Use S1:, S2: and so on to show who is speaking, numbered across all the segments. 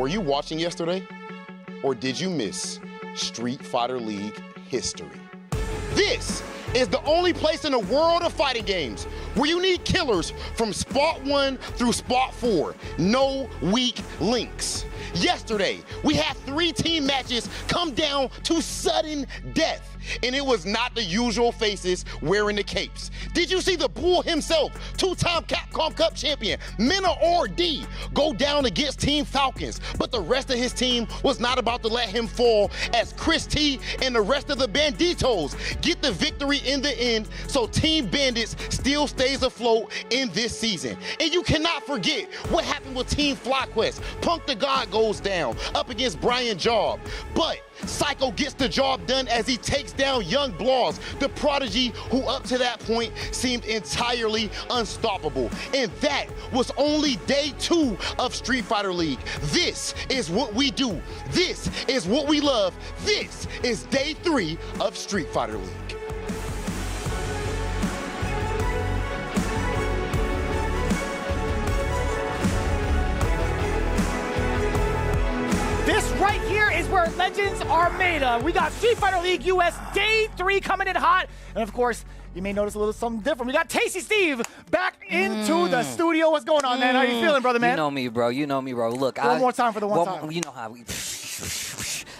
S1: Were you watching yesterday? Or did you miss Street Fighter League history? This is the only place in the world of fighting games where you need killers from spot 1 through spot 4. No weak links. Yesterday, we had 3 team matches come down to sudden death, and it was not the usual faces wearing the capes. Did you see the bull himself, 2-time Capcom Cup champion, Mena RD, go down against Team Falcons? But the rest of his team was not about to let him fall, as Chris T and the rest of the Banditos get the victory in the end, so Team Bandits still stays afloat in this season. And you cannot forget what happened with Team FlyQuest. Punk the God goes down up against Brian Job, but Psycho gets the job done as he takes down Young Blaws, the prodigy who up to that point seemed entirely unstoppable. And that was only day 2 of Street Fighter League. This is what we do. This is what we love. This is day 3 of Street Fighter League.
S2: This right here is where legends are made of. We got Street Fighter League US Day 3 coming in hot. And of course, you may notice a little something different. We got Tasty Steve back into the studio. What's going on, man? How you feeling, brother, man?
S3: You know me, bro. You know me, bro. Look,
S2: one more time for the one time.
S3: You know how we...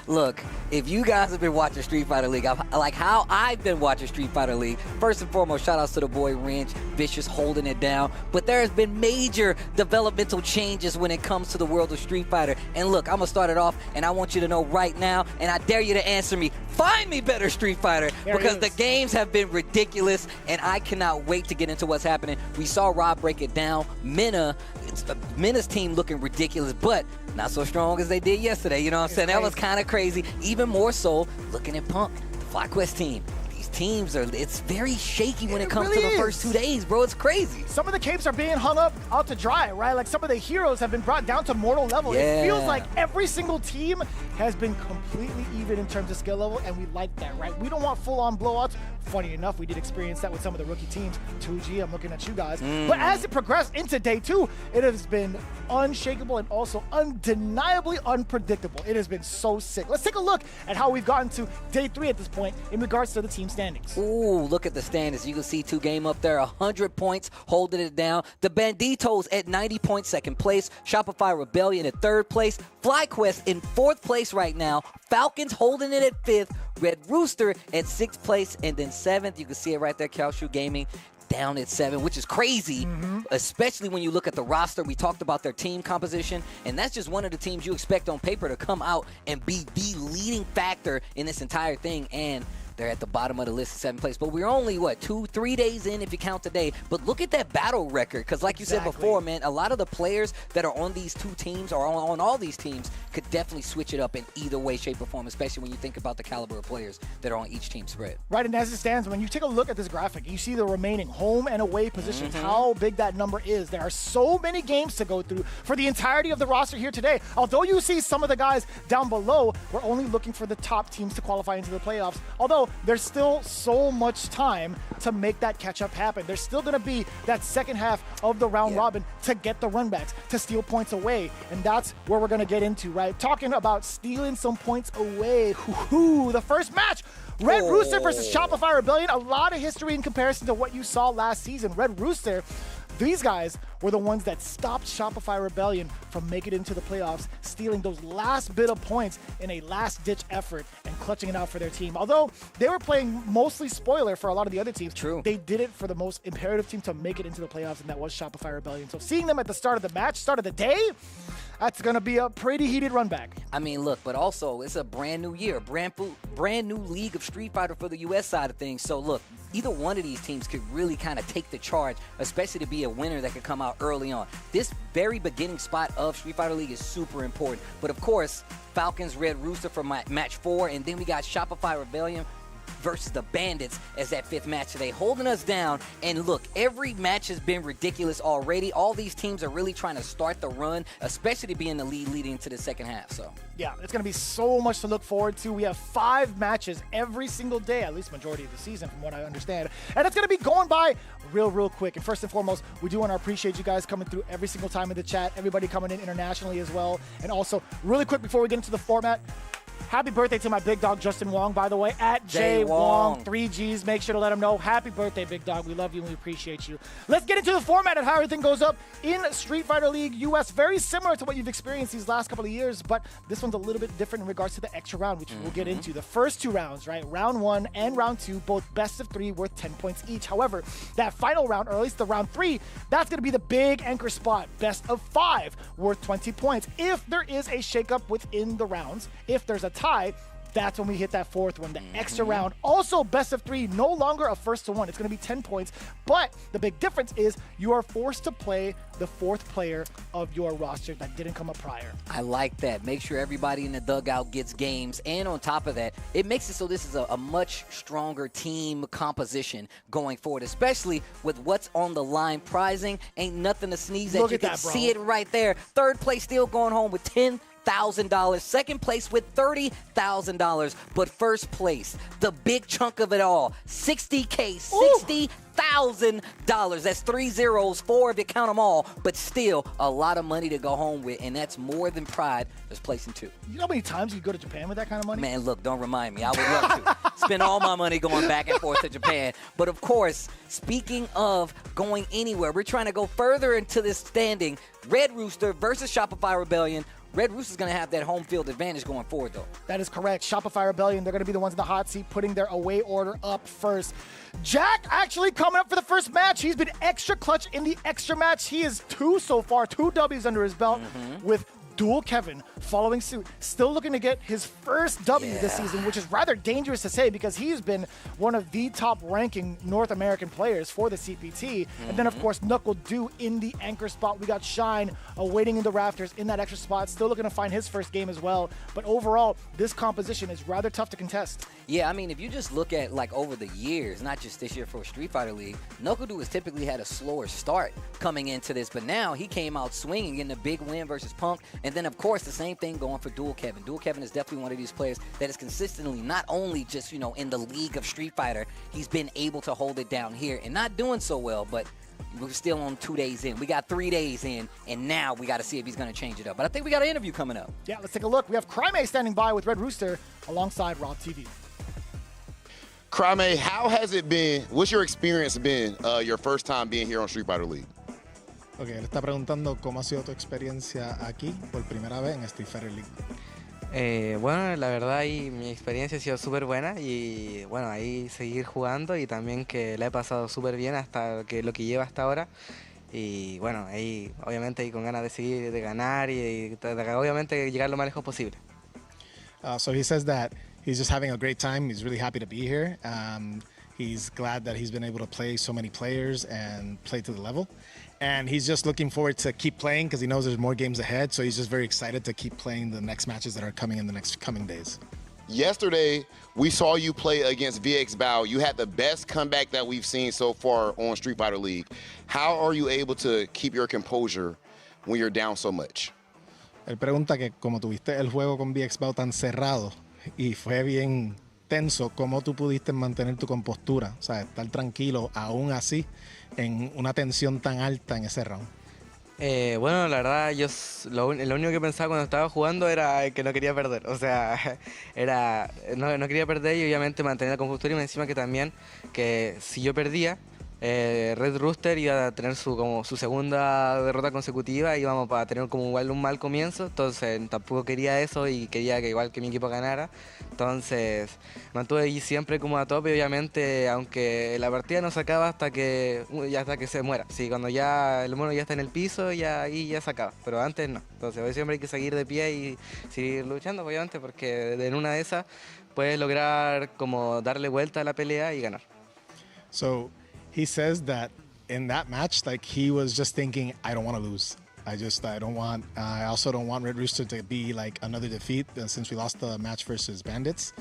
S3: Look, if you guys have been watching Street Fighter League, like how I've been watching Street Fighter League, first and foremost, shout outs to the boy Wrench, Vicious holding it down. But there has been major developmental changes when it comes to the world of Street Fighter. And look, I'm going to start it off, and I want you to know right now, and I dare you to answer me, find me better Street Fighter, because the games have been ridiculous, and I cannot wait to get into what's happening. We saw Rob break it down. Mena's team looking ridiculous, but not so strong as they did yesterday. You know what I'm saying? That was kind of crazy. Even more so, looking at Punk, the FlyQuest team. These teams it's very shaky when it comes to the first 2 days, bro. It's crazy.
S2: Some of the capes are being hung up out to dry, right? Like some of the heroes have been brought down to mortal level.
S3: Yeah.
S2: It feels like every single team has been completely even in terms of skill level, and we like that, right? We don't want full-on blowouts. Funny enough, we did experience that with some of the rookie teams. 2G, I'm looking at you guys. But as it progressed into day 2, it has been unshakable and also undeniably unpredictable. It has been so sick. Let's take a look at how we've gotten to day 3 at this point in regards to the team standings.
S3: Ooh, look at the standings. You can see 2Game up there, 100 points, holding it down. The Banditos at 90 points, 2nd place. Shopify Rebellion at 3rd place. FlyQuest in 4th place right now. Falcons holding it at 5th. Red Rooster at 6th place. And then 7th, you can see it right there, KuaiShou Gaming down at 7, which is crazy, especially when you look at the roster. We talked about their team composition, and that's just one of the teams you expect on paper to come out and be the leading factor in this entire thing, and they're at the bottom of the list, 7th place. But we're only, 2-3 days in if you count today. But look at that battle record, because like you said before, man, a lot of the players that are on these 2 teams or on all these teams could definitely switch it up in either way, shape, or form, especially when you think about the caliber of players that are on each team spread.
S2: Right, and as it stands, when you take a look at this graphic, you see the remaining home and away positions, how big that number is. There are so many games to go through for the entirety of the roster here today. Although you see some of the guys down below, we're only looking for the top teams to qualify into the playoffs. Although there's still so much time to make that catch-up happen. There's still going to be that second half of the round robin to get the runbacks, to steal points away, and that's where we're going to get into, right? Talking about stealing some points away. The first match, Red Rooster versus Shopify Rebellion. A lot of history in comparison to what you saw last season. Red Rooster, these guys were the ones that stopped Shopify Rebellion from making it into the playoffs, stealing those last bit of points in a last-ditch effort and clutching it out for their team. Although they were playing mostly spoiler for a lot of the other teams, they did it for the most imperative team to make it into the playoffs, and that was Shopify Rebellion. So seeing them at the start of the match, start of the day, that's going to be a pretty heated run back.
S3: I mean, look, but also it's a brand new year, brand new league of Street Fighter for the U.S. side of things. So look, either one of these teams could really kind of take the charge, especially to be a winner that could come out early on. This very beginning spot of Street Fighter League is super important. But of course, Falcons, Red Rooster for match 4, and then we got Shopify Rebellion versus the Bandits as that 5th match today, holding us down. And look, every match has been ridiculous already. All these teams are really trying to start the run, especially to be in the lead leading into the second half. So
S2: yeah, it's going to be so much to look forward to. We have 5 matches every single day, at least majority of the season from what I understand. And it's going to be going by real quick. And first and foremost, we do want to appreciate you guys coming through every single time in the chat, everybody coming in internationally as well. And also, really quick before we get into the format, happy birthday to my big dog, Justin Wong, by the way, at J Wong, 3Gs. Make sure to let him know. Happy birthday, big dog. We love you and we appreciate you. Let's get into the format and how everything goes up in Street Fighter League US. Very similar to what you've experienced these last couple of years, but this one's a little bit different in regards to the extra round, which we'll get into. The first 2 rounds, right? Round 1 and round 2, both best of 3 worth 10 points each. However, that final round, or at least the round 3, that's going to be the big anchor spot. Best of 5 worth 20 points. If there is a shakeup within the rounds, if there's a tie, that's when we hit that 4th one, the extra round. Also, best of 3, no longer a 1st to 1. It's going to be 10 points. But the big difference is you are forced to play the 4th player of your roster that didn't come up prior.
S3: I like that. Make sure everybody in the dugout gets games. And on top of that, it makes it so this is a much stronger team composition going forward, especially with what's on the line. Prizing ain't nothing to sneeze at.
S2: Look
S3: You
S2: at
S3: can
S2: that, bro.
S3: see it right there. 3rd place still going home with $10,000. Second place with $30,000. But first place, the big chunk of it all, $60K, $60,000. That's 3 zeros, 4 if you count them all, but still a lot of money to go home with, and that's more than pride as placing 2.
S2: You know how many times you go to Japan with that kind of money?
S3: Man, look, don't remind me. I would love to spend all my money going back and forth to Japan. But of course, speaking of going anywhere, we're trying to go further into this standing. Red Rooster versus Shopify Rebellion. Red Rooster's going to have that home field advantage going forward, though.
S2: That is correct. Shopify Rebellion, they're going to be the ones in the hot seat putting their away order up first. Jack actually coming up for the first match. He's been extra clutch in the extra match. He is 2 so far, 2 W's under his belt with Dual Kevin following suit. Still looking to get his first W this season, which is rather dangerous to say because he's been one of the top ranking North American players for the CPT. And then, of course, Knuckle Dew in the anchor spot. We got Shine awaiting in the rafters in that extra spot. Still looking to find his first game as well. But overall, this composition is rather tough to contest.
S3: Yeah, I mean, if you just look at, like, over the years, not just this year for Street Fighter League, Knuckle Dew has typically had a slower start coming into this. But now he came out swinging, getting a big win versus Punk. And then, of course, the same thing going for Dual Kevin. Dual Kevin is definitely one of these players that is consistently not only just, you know, in the league of Street Fighter, he's been able to hold it down here and not doing so well, but we're still on 2 days in. We got 3 days in, and now we got to see if he's going to change it up. But I think we got an interview coming up.
S2: Yeah, let's take a look. We have KuaiShou standing by with Red Rooster alongside Rob TV.
S1: KuaiShou, how has it been? What's your experience been your first time being here on Street Fighter League?
S4: Ok, él está preguntando cómo ha sido tu experiencia aquí por primera vez en Street Fighter League.
S5: Bueno, la verdad ahí mi experiencia ha sido súper buena y bueno, ahí seguir jugando y también que la he pasado súper bien hasta lo que lleva hasta ahora y bueno, ahí obviamente ahí con ganas de seguir, de ganar y obviamente llegar lo más lejos posible.
S4: So he says that he's just having a great time. He's really happy to be here. He's glad that he's been able to play so many players and play to the level. And he's just looking forward to keep playing because he knows there's more games ahead. So he's just very excited to keep playing the next matches that are coming in the next coming days.
S1: Yesterday, we saw you play against VX Bao. You had the best comeback that we've seen so far on Street Fighter League. How are you able to keep your composure when you're down so much?
S4: Él pregunta que como tuviste el juego con VX Bao tan cerrado y fue bien tenso, ¿cómo tú pudiste mantener tu compostura? O sea, estar tranquilo aún así en una tensión tan alta en ese round.
S5: Bueno, la verdad, yo lo único que pensaba cuando estaba jugando era que no quería perder. O sea, no quería perder y obviamente mantener la compostura y encima que también que si yo perdía, Red Rooster iba a tener su segunda derrota consecutiva y íbamos a tener como igual un mal comienzo, entonces tampoco quería eso y quería que igual que mi equipo ganara, entonces mantuve ahí siempre como a tope, obviamente, aunque la partida no se acaba hasta que se muera, sí, cuando ya el mono ya está en el piso ya ahí ya se acaba, pero antes no, entonces hoy siempre hay que seguir de pie y seguir luchando, obviamente, porque en una de esas puedes lograr como darle vuelta a la pelea y ganar.
S4: So he says that in that match, like he was just thinking, I don't want to lose. I also don't want Red Rooster to be like another defeat since we lost the match versus Bandits.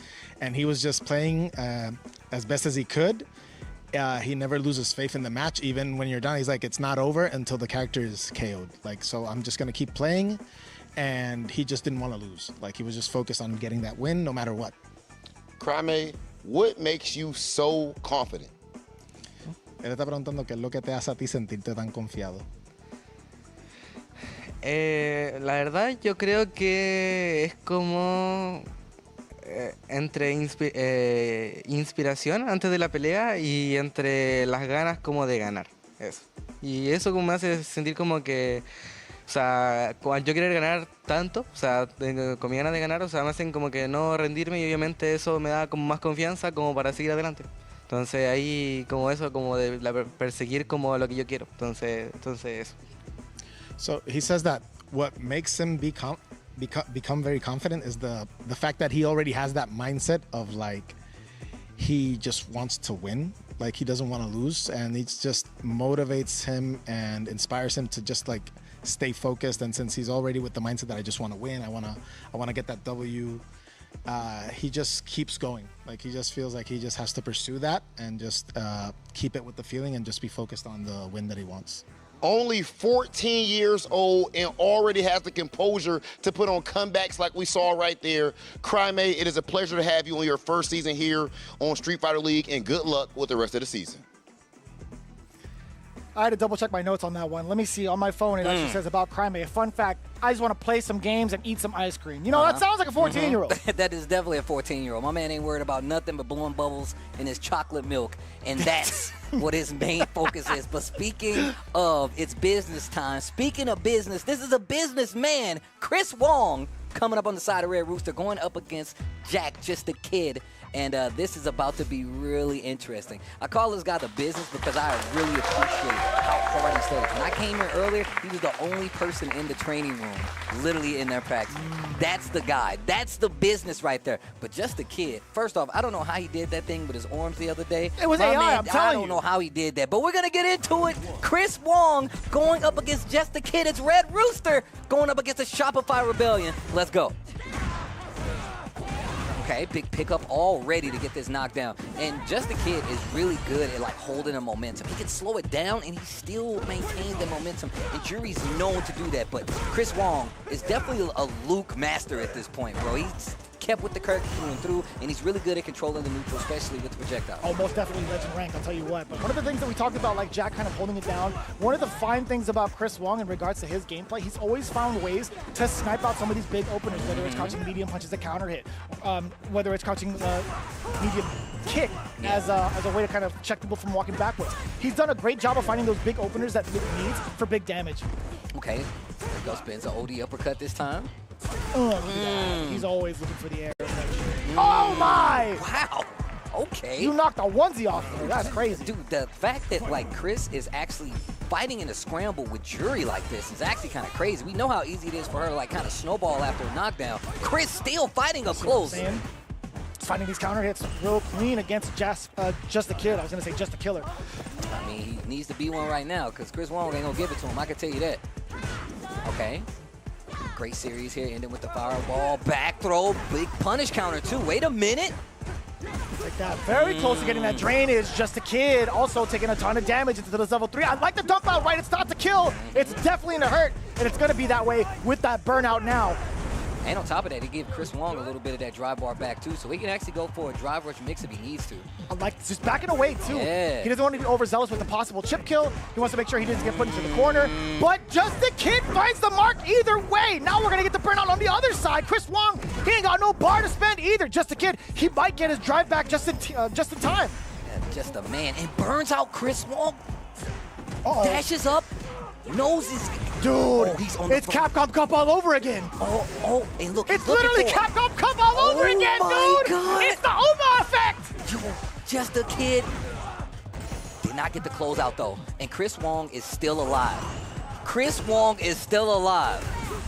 S4: And he was just playing as best as he could. He never loses faith in the match. Even when you're done, he's like, it's not over until the character is KO'd. Like, so I'm just going to keep playing. And he just didn't want to lose. Like, he was just focused on getting that win no matter what.
S1: Crimey, what makes you so confident?
S4: Él está preguntando qué es lo que te hace a ti sentirte tan confiado.
S5: La verdad, yo creo que es como entre inspiración antes de la pelea y entre las ganas como de ganar. Eso. Y eso como me hace sentir como que, o sea, al yo querer ganar tanto, o sea, con mi ganas de ganar, o sea, me hacen como que no rendirme y obviamente eso me da como más confianza como para seguir adelante. Entonces ahí como eso, como de perseguir como lo que yo quiero. Entonces eso.
S4: So he says that what makes him become very confident is the fact that he already has that mindset of like he just wants to win, like he doesn't want to lose, and it just motivates him and inspires him to just like stay focused. And since he's already with the mindset that I just want to win, I want to get that W, he just keeps going. Like he just feels like he just has to pursue that and just keep it with the feeling and just be focused on the win that he wants.
S1: Only 14 years old and already has the composure to put on comebacks like we saw right there. Crimey, it is a pleasure to have you on your first season here on Street Fighter League, and good luck with the rest of the season.
S2: I had to double check my notes on that one. Let me see. On my phone, it actually says about Crimey. A fun fact, I just want to play some games and eat some ice cream. You know, that sounds like a 14-year-old.
S3: That is definitely a 14-year-old. My man ain't worried about nothing but blowing bubbles in his chocolate milk, and that's what his main focus is. But speaking of, it's business time. Speaking of business, this is a businessman, Chris Wong, coming up on the side of Red Rooster, going up against Jack, just a kid. And this is about to be really interesting. I call this guy the business because I really appreciate how hard he studied. When I came here earlier, he was the only person in the training room, literally in their practice. That's the guy. That's the business right there. But just a kid. First off, I don't know how he did that thing with his arms the other day.
S2: It was AI, I'm telling you.
S3: I don't know how he did that. But we're going to get into it. Chris Wong going up against just a kid. It's Red Rooster going up against the Shopify Rebellion. Let's go. Okay, big pickup already to get this knockdown. And Just the Kid is really good at like holding the momentum. He can slow it down and he still maintains the momentum. And Jury's known to do that. But Chris Wong is definitely a Luke master at this point, bro. He's kept with the character through and through, and he's really good at controlling the neutral, especially with the projectile.
S2: Oh, most definitely legend rank, I'll tell you what. But one of the things that we talked about, like Jack kind of holding it down, one of the fine things about Chris Wong in regards to his gameplay, he's always found ways to snipe out some of these big openers, whether it's crouching medium punches to counter hit, whether it's crouching medium kick as a way to kind of check people from walking backwards. He's done a great job of finding those big openers that Luke needs for big damage.
S3: Okay, there goes Ben's an OD uppercut this time.
S2: He's always looking for the air. Oh my!
S3: Wow. Okay.
S2: You knocked a onesie off there. That's crazy.
S3: Dude, the fact that like Chris is actually fighting in a scramble with Jury like this is actually kind of crazy. We know how easy it is for her to like kind of snowball after a knockdown. Chris still fighting up close.
S2: Finding these counter hits real clean against Just the Kid. I was going to say Just the Killer.
S3: I mean, he needs to be one right now because Chris Wong ain't going to give it to him. I can tell you that. Okay. Great series here, ending with the fireball, back throw, big punish counter too. Wait a minute.
S2: Like that, very close to getting that drainage. Just a Kid also taking a ton of damage into this level 3. I like the dump out right. It's not to kill. It's definitely in the hurt, and it's going to be that way with that burnout now.
S3: And on top of that, he gave Chris Wong a little bit of that drive bar back too, so he can actually go for a drive rush mix if he needs to.
S2: I like just backing away too.
S3: Yeah.
S2: He doesn't want to be overzealous with the possible chip kill. He wants to make sure he doesn't get put into the corner. But Just the Kid finds the mark either way. Now we're going to get the burnout on the other side. Chris Wong, he ain't got no bar to spend either. Just the Kid, he might get his drive back just in time.
S3: Yeah, just a man. And burns out Chris Wong. Dashes up. Knows his...
S2: Dude, it's Capcom Cup all over again.
S3: And look,
S2: it's literally Capcom Cup all over again, dude.
S3: God.
S2: It's the Oma effect.
S3: Yo, Just a Kid did not get the closeout though, and Chris Wong is still alive. Chris Wong is still alive.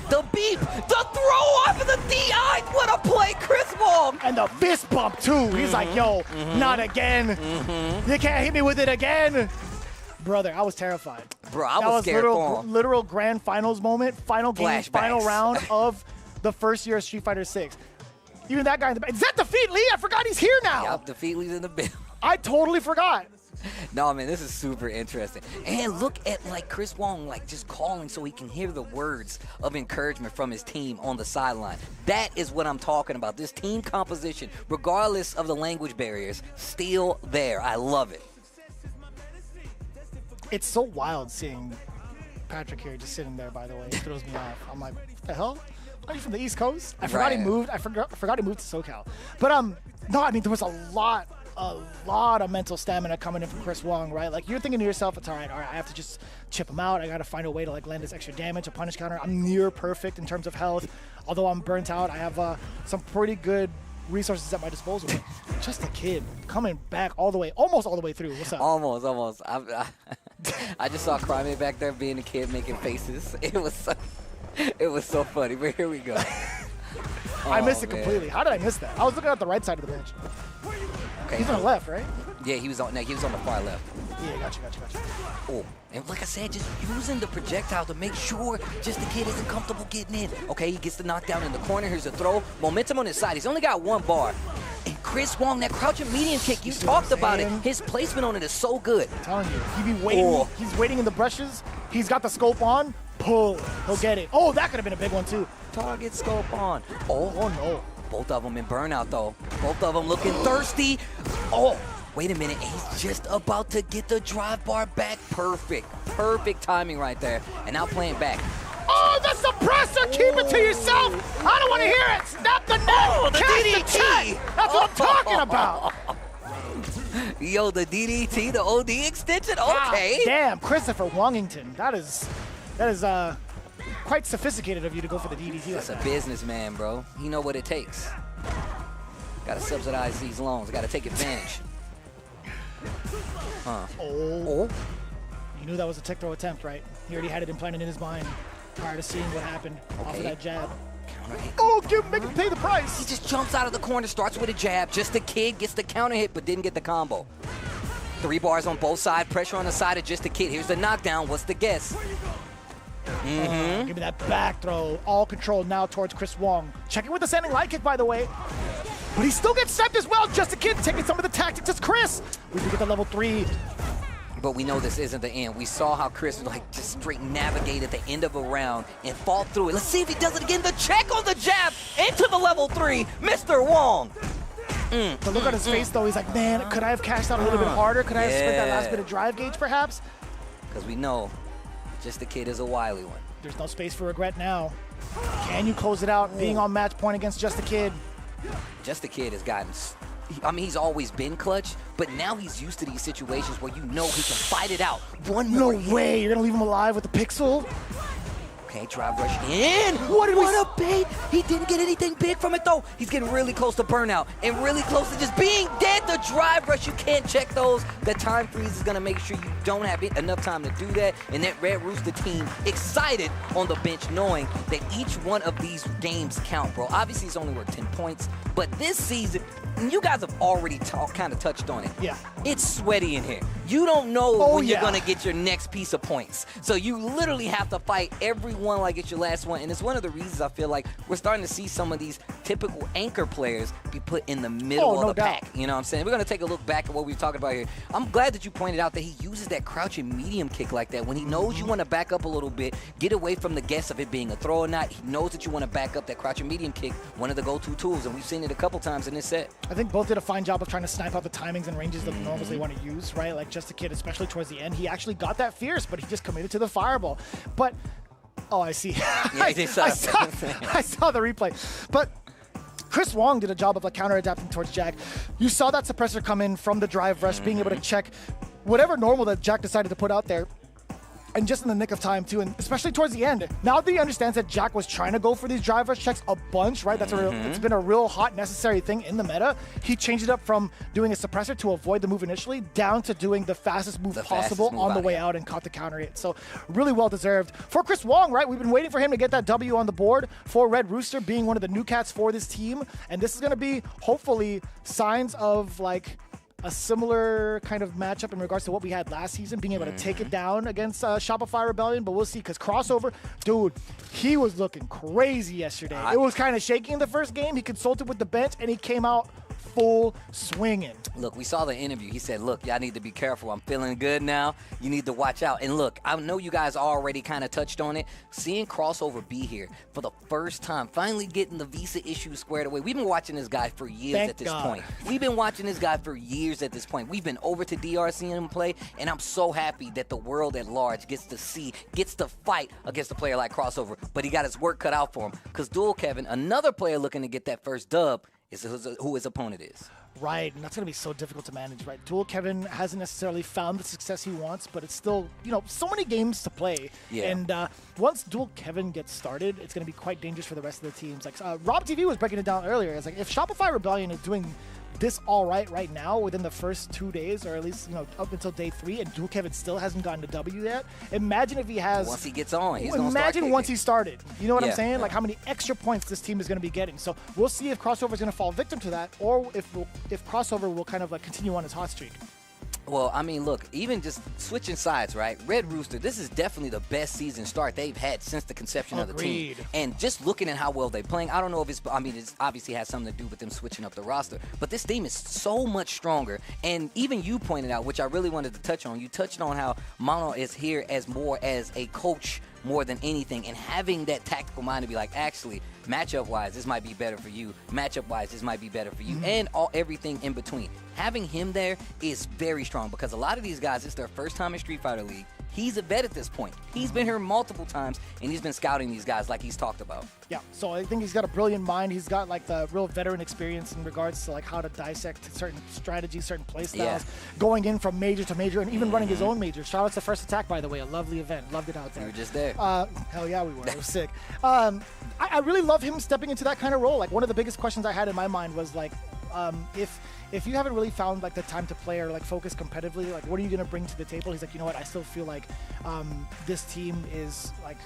S3: The beep, the throw off of the DI. What a play, Chris Wong.
S2: And the fist bump too. He's like, yo, not again. You can't hit me with it again. Brother, I was terrified.
S3: Bro, I was scared for him.
S2: Literal grand finals moment, final game, final
S3: Flashbacks.
S2: round of the first year of Street Fighter 6. Even that guy in the back. Is that Defeat Lee? I forgot he's here now.
S3: Yup, Defeat Lee's in the building.
S2: I totally forgot.
S3: No, man, this is super interesting. And look at, like, Chris Wong, like, just calling so he can hear the words of encouragement from his team on the sideline. That is what I'm talking about. This team composition, regardless of the language barriers, still there. I love it.
S2: It's so wild seeing Patrick here just sitting there, by the way. It throws me off. I'm like, what the hell? Are you from the East Coast? I forgot he moved. I forgot he moved to SoCal. But, no, I mean, there was a lot of mental stamina coming in from Chris Wong, right? Like, you're thinking to yourself, it's all right, I have to just chip him out. I got to find a way to, like, land this extra damage, a punish counter. I'm near perfect in terms of health. Although I'm burnt out, I have some pretty good resources at my disposal. Just a kid coming back almost all the way through. What's up?
S3: Almost. I just saw Crime back there being a kid making faces. It was so funny, but here we go.
S2: I missed it completely. How did I miss that? I was looking at the right side of the bench.
S3: Okay.
S2: He's on the left, right?
S3: Yeah, he was on the far left.
S2: Yeah, gotcha.
S3: Oh, and like I said, just using the projectile to make sure just the kid isn't comfortable getting in. Okay, he gets the knockdown in the corner. Here's a throw. Momentum on his side. He's only got one bar. And Chris Wong, that crouching medium kick, you talked about it. His placement on it is so good.
S2: I'm telling you, he be waiting. Oh. He's waiting in the brushes. He's got the scope on. Pull. He'll get it. Oh, that could have been a big one, too.
S3: Target scope on.
S2: Oh no.
S3: Both of them in burnout, though. Both of them looking thirsty. Oh, wait a minute. He's just about to get the drive bar back. Perfect timing right there. And now playing back.
S2: Oh, the suppressor! Keep it to yourself! I don't want to hear it! Snap the net!
S3: Oh, the
S2: Catch
S3: DDT!
S2: That's what I'm talking about!
S3: Yo, the DDT, the OD extension? Okay.
S2: Ah, damn, Christopher Wongington. That is quite sophisticated of you to go for the DDT.
S3: That's a businessman, bro. He know what it takes. Got to subsidize these loans. Got to take advantage.
S2: Oh. You knew that was a tech throw attempt, right? He already had it implanted in his mind prior to seeing what happened off of that jab.
S3: Counter hit.
S2: Oh, make him pay the price.
S3: He just jumps out of the corner, starts with a jab. Just a kid, gets the counter hit, but didn't get the combo. 3 bars on both sides, pressure on the side of just a kid. Here's the knockdown. What's the guess?
S2: Give me that back throw. All control now towards Chris Wong. Checking with the standing light kick, by the way. But he still gets stepped as well. Just a kid taking some of the tactics. It's Chris. We can get the level 3.
S3: But we know this isn't the end. We saw how Chris just straight navigated the end of a round and fought through it. Let's see if he does it again. The check on the jab into the level 3. Mr. Wong.
S2: The look on his face, though, he's like, man, could I have cashed out a little bit harder? Could I have spent that last bit of drive gauge, perhaps?
S3: Because we know just the kid is a wily one.
S2: There's no space for regret now. Can you close it out being on match point against Just a Kid?
S3: Just the kid has gotten, I mean, he's always been clutch, but now he's used to these situations where you know he can fight it out. One more hit.
S2: No way, you're gonna leave him alive with the pixel?
S3: Okay, drive rush in. What a bait. He didn't get anything big from it, though. He's getting really close to burnout and really close to just being dead. The drive rush, you can't check those. The time freeze is going to make sure you don't have enough time to do that. And that Red Rooster team excited on the bench knowing that each one of these games count, bro. Obviously, it's only worth 10 points. But this season, you guys have already kind of touched on it.
S2: Yeah.
S3: It's sweaty in here. You don't know when you're going to get your next piece of points. So you literally have to fight every one like it's your last one. And it's one of the reasons I feel like we're starting to see some of these typical anchor players be put in the middle of the pack. You know what I'm saying? We're going to take a look back at what we were talking about here. I'm glad that you pointed out that he uses that crouching medium kick like that. When he knows you want to back up a little bit, get away from the guess of it being a throw or not, he knows that you want to back up. That crouching medium kick, one of the go-to tools. And we've seen it a couple times in this set.
S2: I think both did a fine job of trying to snipe out the timings and ranges that the normals they want to use, right? Like Just a Kid, especially towards the end, he actually got that fierce, but he just committed to the fireball. But oh, I see.
S3: Yeah,
S2: I saw the replay. But Chris Wong did a job of like counter-adapting towards Jack. You saw that suppressor come in from the drive rush, being able to check whatever normal that Jack decided to put out there. And just in the nick of time, too, and especially towards the end. Now that he understands that Jack was trying to go for these drive rush checks a bunch, right? That's it's been a real hot, necessary thing in the meta. He changed it up from doing a suppressor to avoid the move initially, down to doing the fastest move possible on the way out and caught the counter hit. So really well deserved. For Chris Wong, right? We've been waiting for him to get that W on the board for Red Rooster being one of the new cats for this team. And this is going to be, hopefully, signs of, like, a similar kind of matchup in regards to what we had last season, being able to take it down against Shopify Rebellion, but we'll see, because Crossover, dude, he was looking crazy yesterday. It was kind of shaky in the first game. He consulted with the bench, and he came out full swinging.
S3: Look, we saw the interview. He said, look, y'all need to be careful. I'm feeling good now. You need to watch out. And look, I know you guys already kind of touched on it. Seeing Crossover be here for the first time, finally getting the visa issue squared away. We've been watching this guy for years
S2: Thank
S3: at this
S2: God.
S3: point. We've been watching this guy for years at this point. We've been over to DR seeing him play, and I'm so happy that the world at large gets to fight against a player like Crossover. But he got his work cut out for him, because Dual Kevin, another player looking to get that first dub, is who his opponent is.
S2: Right, and that's going to be so difficult to manage, right? Dual Kevin hasn't necessarily found the success he wants, but it's still, so many games to play.
S3: Yeah.
S2: And once Dual Kevin gets started, it's going to be quite dangerous for the rest of the teams. Like Rob TV was breaking it down earlier. It's like, if Shopify Rebellion is doing this all right now within the first 2 days, or at least up until day 3, and Dual Kevin still hasn't gotten a W yet. Imagine if he has.
S3: Once he gets on, he's gonna start
S2: imagine
S3: kicking.
S2: once he started. You know what I'm
S3: Yeah,
S2: saying?
S3: yeah.
S2: Like how many extra points this team is going to be getting. So we'll see if Crossover is going to fall victim to that, or if Crossover will kind of like continue on his hot streak.
S3: Well, I mean, look, even just switching sides, right? Red Rooster, this is definitely the best season start they've had since the conception of the team.
S2: Agreed.
S3: And just looking at how well they're playing, I don't know if it obviously has something to do with them switching up the roster, but this team is so much stronger. And even you pointed out, which I really wanted to touch on, you touched on how Mono is here as more as a coach more than anything, and having that tactical mind to be like, actually, matchup-wise, this might be better for you. Matchup-wise, this might be better for you, and everything in between. Having him there is very strong, because a lot of these guys, it's their first time in Street Fighter League. He's a vet at this point. He's been here multiple times, and he's been scouting these guys like he's talked about.
S2: Yeah, so I think he's got a brilliant mind. He's got like the real veteran experience in regards to like how to dissect certain strategies, certain play styles, going in from major to major, and even running his own major. Shout out to First Attack, by the way, a lovely event. Loved it out there.
S3: We were just there.
S2: Hell yeah, we were. It was sick. I really love him stepping into that kind of role. Like, one of the biggest questions I had in my mind was like, if you haven't really found like the time to play or like focus competitively, like what are you gonna bring to the table? He's like, you know what, I still feel like this team is like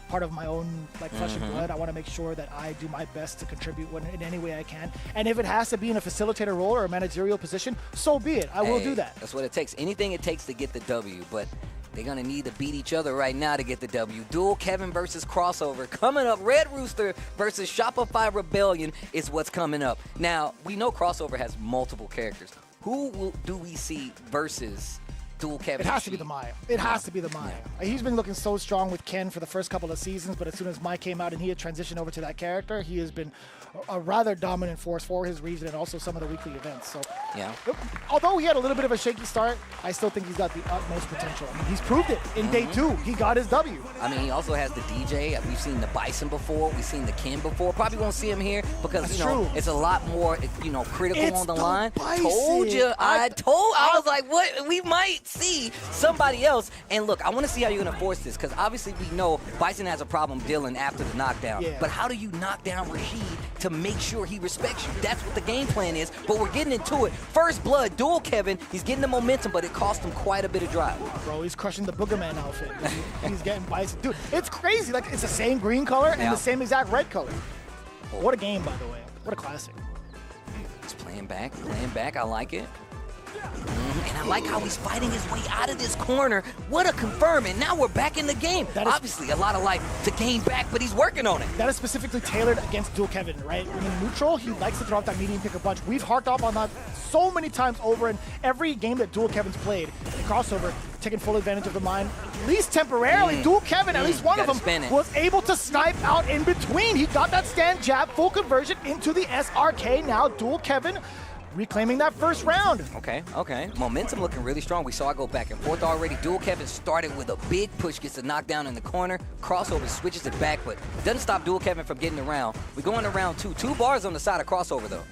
S2: part of my own like flesh and blood. I want to make sure that I do my best to contribute in any way I can. And if it has to be in a facilitator role or a managerial position, so be it. I will do that.
S3: That's what it takes. Anything it takes to get the W, but they're going to need to beat each other right now to get the W. Dual Kevin versus Crossover. Coming up, Red Rooster versus Shopify Rebellion is what's coming up. Now, we know Crossover has multiple characters. Who do we see versus Dual Kevin?
S2: It has to be the Maya. It has to be the Maya. He's been looking so strong with Ken for the first couple of seasons, but as soon as Maya came out and he had transitioned over to that character, he has been a rather dominant force for his region and also some of the weekly events. So, although he had a little bit of a shaky start, I still think he's got the utmost potential. I mean, he's proved it in day 2. He got his W.
S3: I mean, he also has the DJ. We've seen the Bison before. We've seen the Ken before. Probably won't see him here because,
S2: That's
S3: you know,
S2: true.
S3: it's a lot more, critical
S2: It's
S3: on the
S2: the
S3: line.
S2: Bison.
S3: Told you. I was like, what? We might see somebody else. And look, I want to see how you're going to force this, because obviously we know Bison has a problem dealing after the knockdown.
S2: Yeah.
S3: But how do you knock down Rashid to make sure he respects you? That's what the game plan is. But we're getting into it. First blood, Dual Kevin. He's getting the momentum, but it cost him quite a bit of drive.
S2: Bro, he's crushing the Boogerman outfit. He's getting Bison. Dude, it's crazy. Like, it's the same green color and the same exact red color. What a game, by the way. What a classic.
S3: He's playing back. I like it. And I like how he's fighting his way out of this corner. What a confirm, and now we're back in the game. Obviously, a lot of life to gain back, but he's working on it.
S2: That is specifically tailored against Dual Kevin, right? In neutral, he likes to throw out that medium kick a bunch. We've harked up on that so many times over in every game that Dual Kevin's played. In Crossover, taking full advantage of the mine, at least temporarily. Dual Kevin, at least one of them, was able to snipe out in between. He got that stand jab, full conversion into the SRK. Now Dual Kevin reclaiming that first round.
S3: Okay. Momentum looking really strong. We saw it go back and forth already. Dual Kevin started with a big push, gets a knockdown in the corner. Crossover switches it back, but doesn't stop Dual Kevin from getting around. We go into round 2. 2 bars on the side of Crossover, though.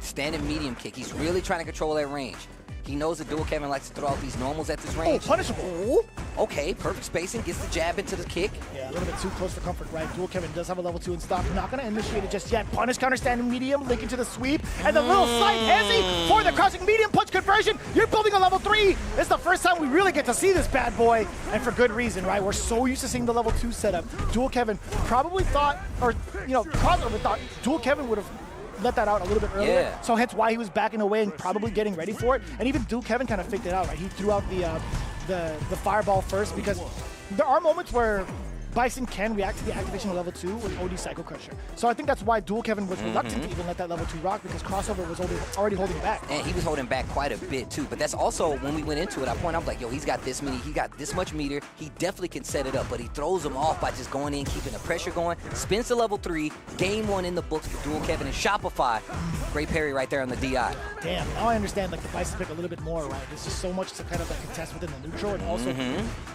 S3: Standing medium kick. He's really trying to control that range. He knows that Dual Kevin likes to throw out these normals at this range.
S2: Oh, punishable.
S3: Ooh. Okay, perfect spacing. Gets the jab into the kick.
S2: Yeah, a little bit too close for comfort, right? Dual Kevin does have a level 2 in stock. Not going to initiate it just yet. Punish, counter, standing medium, linking to the sweep. And the little slight hezzy for the crushing medium punch conversion. You're building a level 3. It's the first time we really get to see this bad boy. And for good reason, right? We're so used to seeing the level 2 setup. Dual Kevin probably thought, or, Crossover thought Dual Kevin would have let that out a little bit earlier.
S3: Yeah.
S2: So hence why he was backing away and probably getting ready for it. And even Kevin kind of faked it out, right? He threw out the fireball first because there are moments where Bison can react to the activation of level 2 with OD Psycho Crusher. So I think that's why Kevin was reluctant to even let that level 2 rock because Crossover was already holding back.
S3: And he was holding back quite a bit too. But that's also when we went into it, I pointed out like, yo, he got this much meter. He definitely can set it up, but he throws him off by just going in, keeping the pressure going. Spins to level 3, game 1 in the books for Kevin and Shopify. Great parry right there on the DI.
S2: Damn, now I understand like the Bison pick a little bit more, right? There's just so much to kind of like contest within the neutral and also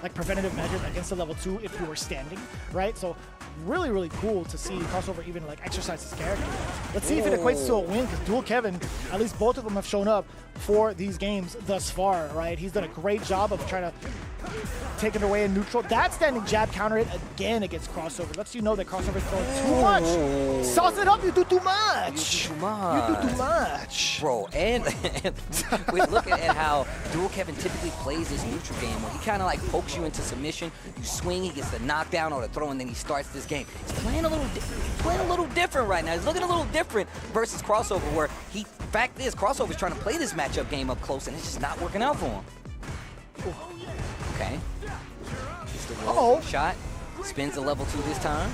S2: like preventative measures against the level 2 if you were standing, right? So really, really cool to see Crossover even like exercise his character. Let's see if it equates to a win because Kevin, at least both of them have shown up for these games thus far, right? He's done a great job of trying to take it away in neutral. That standing jab counter it again against Crossover. Lets you know that Crossover's throwing too much. Sauce it up, you do too much. You do too much.
S3: Bro, and we're looking at how Kevin typically plays this neutral game where he kind of like pokes you into submission, you swing, he gets the knockdown or the throw, and then he starts this game. He's playing a little different right now. He's looking a little different versus Crossover where fact is, Crossover's trying to play this matchup game up close and it's just not working out for him. Okay. Gets the roll shot. Spins the level 2 this time.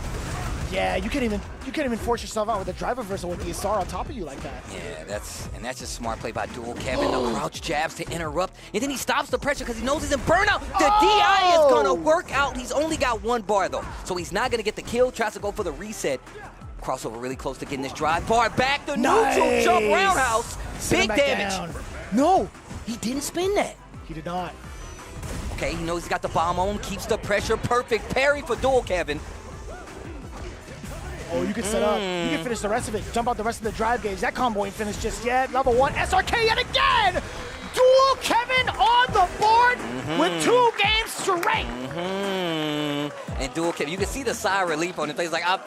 S2: Yeah, you can't even force yourself out with a drive reversal with the SR on top of you like that.
S3: Yeah, that's just smart play by Kevin. The crouch jabs to interrupt, and then he stops the pressure because he knows he's in burnout. The DI is gonna work out. He's only got 1 bar though, so he's not gonna get the kill. Tries to go for the reset. Crossover really close to getting this drive bar back. The neutral jump roundhouse. Big damage.
S2: Down. No,
S3: he didn't spin that.
S2: He did not.
S3: Okay, he knows he's got the bomb on, keeps the pressure. Perfect parry for Kevin.
S2: Oh, you can set up. You can finish the rest of it. Jump out the rest of the drive gauge. That combo ain't finished just yet. Level 1 SRK yet again. Kevin on the board with 2 games straight.
S3: And Kevin, you can see the sigh of relief on his face. Like, I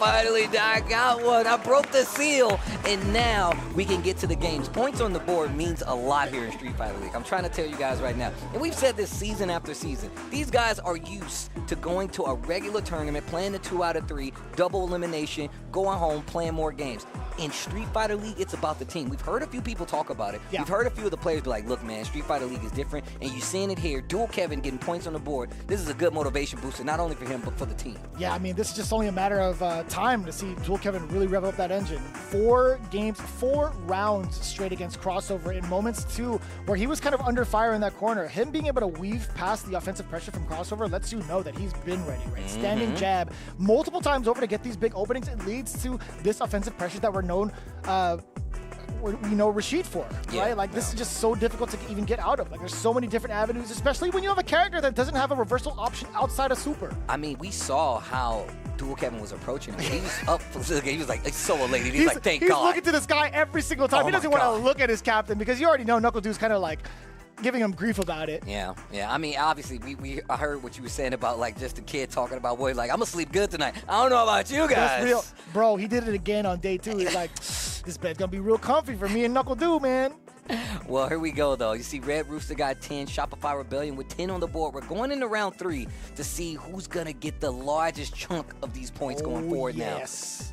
S3: got one. I broke the seal. And now we can get to the games. Points on the board means a lot here in Street Fighter League. I'm trying to tell you guys right now. And we've said this season after season. These guys are used to going to a regular tournament, playing the 2 out of 3, double elimination, going home, playing more games. In Street Fighter League, it's about the team. We've heard a few people talk about it.
S2: Yeah.
S3: We've heard a few of the players be like, look, man, Street Fighter League is different, and you're seeing it here. Kevin getting points on the board. This is a good motivation booster, not only for him, but for the team.
S2: Yeah, I mean, this is just only a matter of time to see Kevin really rev up that engine. 4 games, 4 rounds straight against Crossover in moments, too, where he was kind of under fire in that corner. Him being able to weave past the offensive pressure from Crossover lets you know that he's been ready, right? Standing jab multiple times over to get these big openings. It leads to this offensive pressure that we're known Rashid for, right? Like, this is just so difficult to even get out of. Like, there's so many different avenues, especially when you have a character that doesn't have a reversal option outside of Super.
S3: I mean, we saw how Kevin was approaching him. He was up for the game. He was like, so elated. He's like, thank God.
S2: He's looking to this guy every single time. He doesn't want to look at his captain because you already know Knuckle Dude's kind of like giving him grief about it.
S3: Yeah. I mean, obviously, I heard what you were saying about, like, just a kid talking about, boy, like, I'm going to sleep good tonight. I don't know about you guys.
S2: That's real. Bro, he did it again on day 2. He's like, this bed's going to be real comfy for me and Knuckle Dude, man.
S3: Well, here we go, though. You see Red Rooster got 10, Shopify Rebellion with 10 on the board. We're going into round 3 to see who's going to get the largest chunk of these points going forward now.
S2: Yes.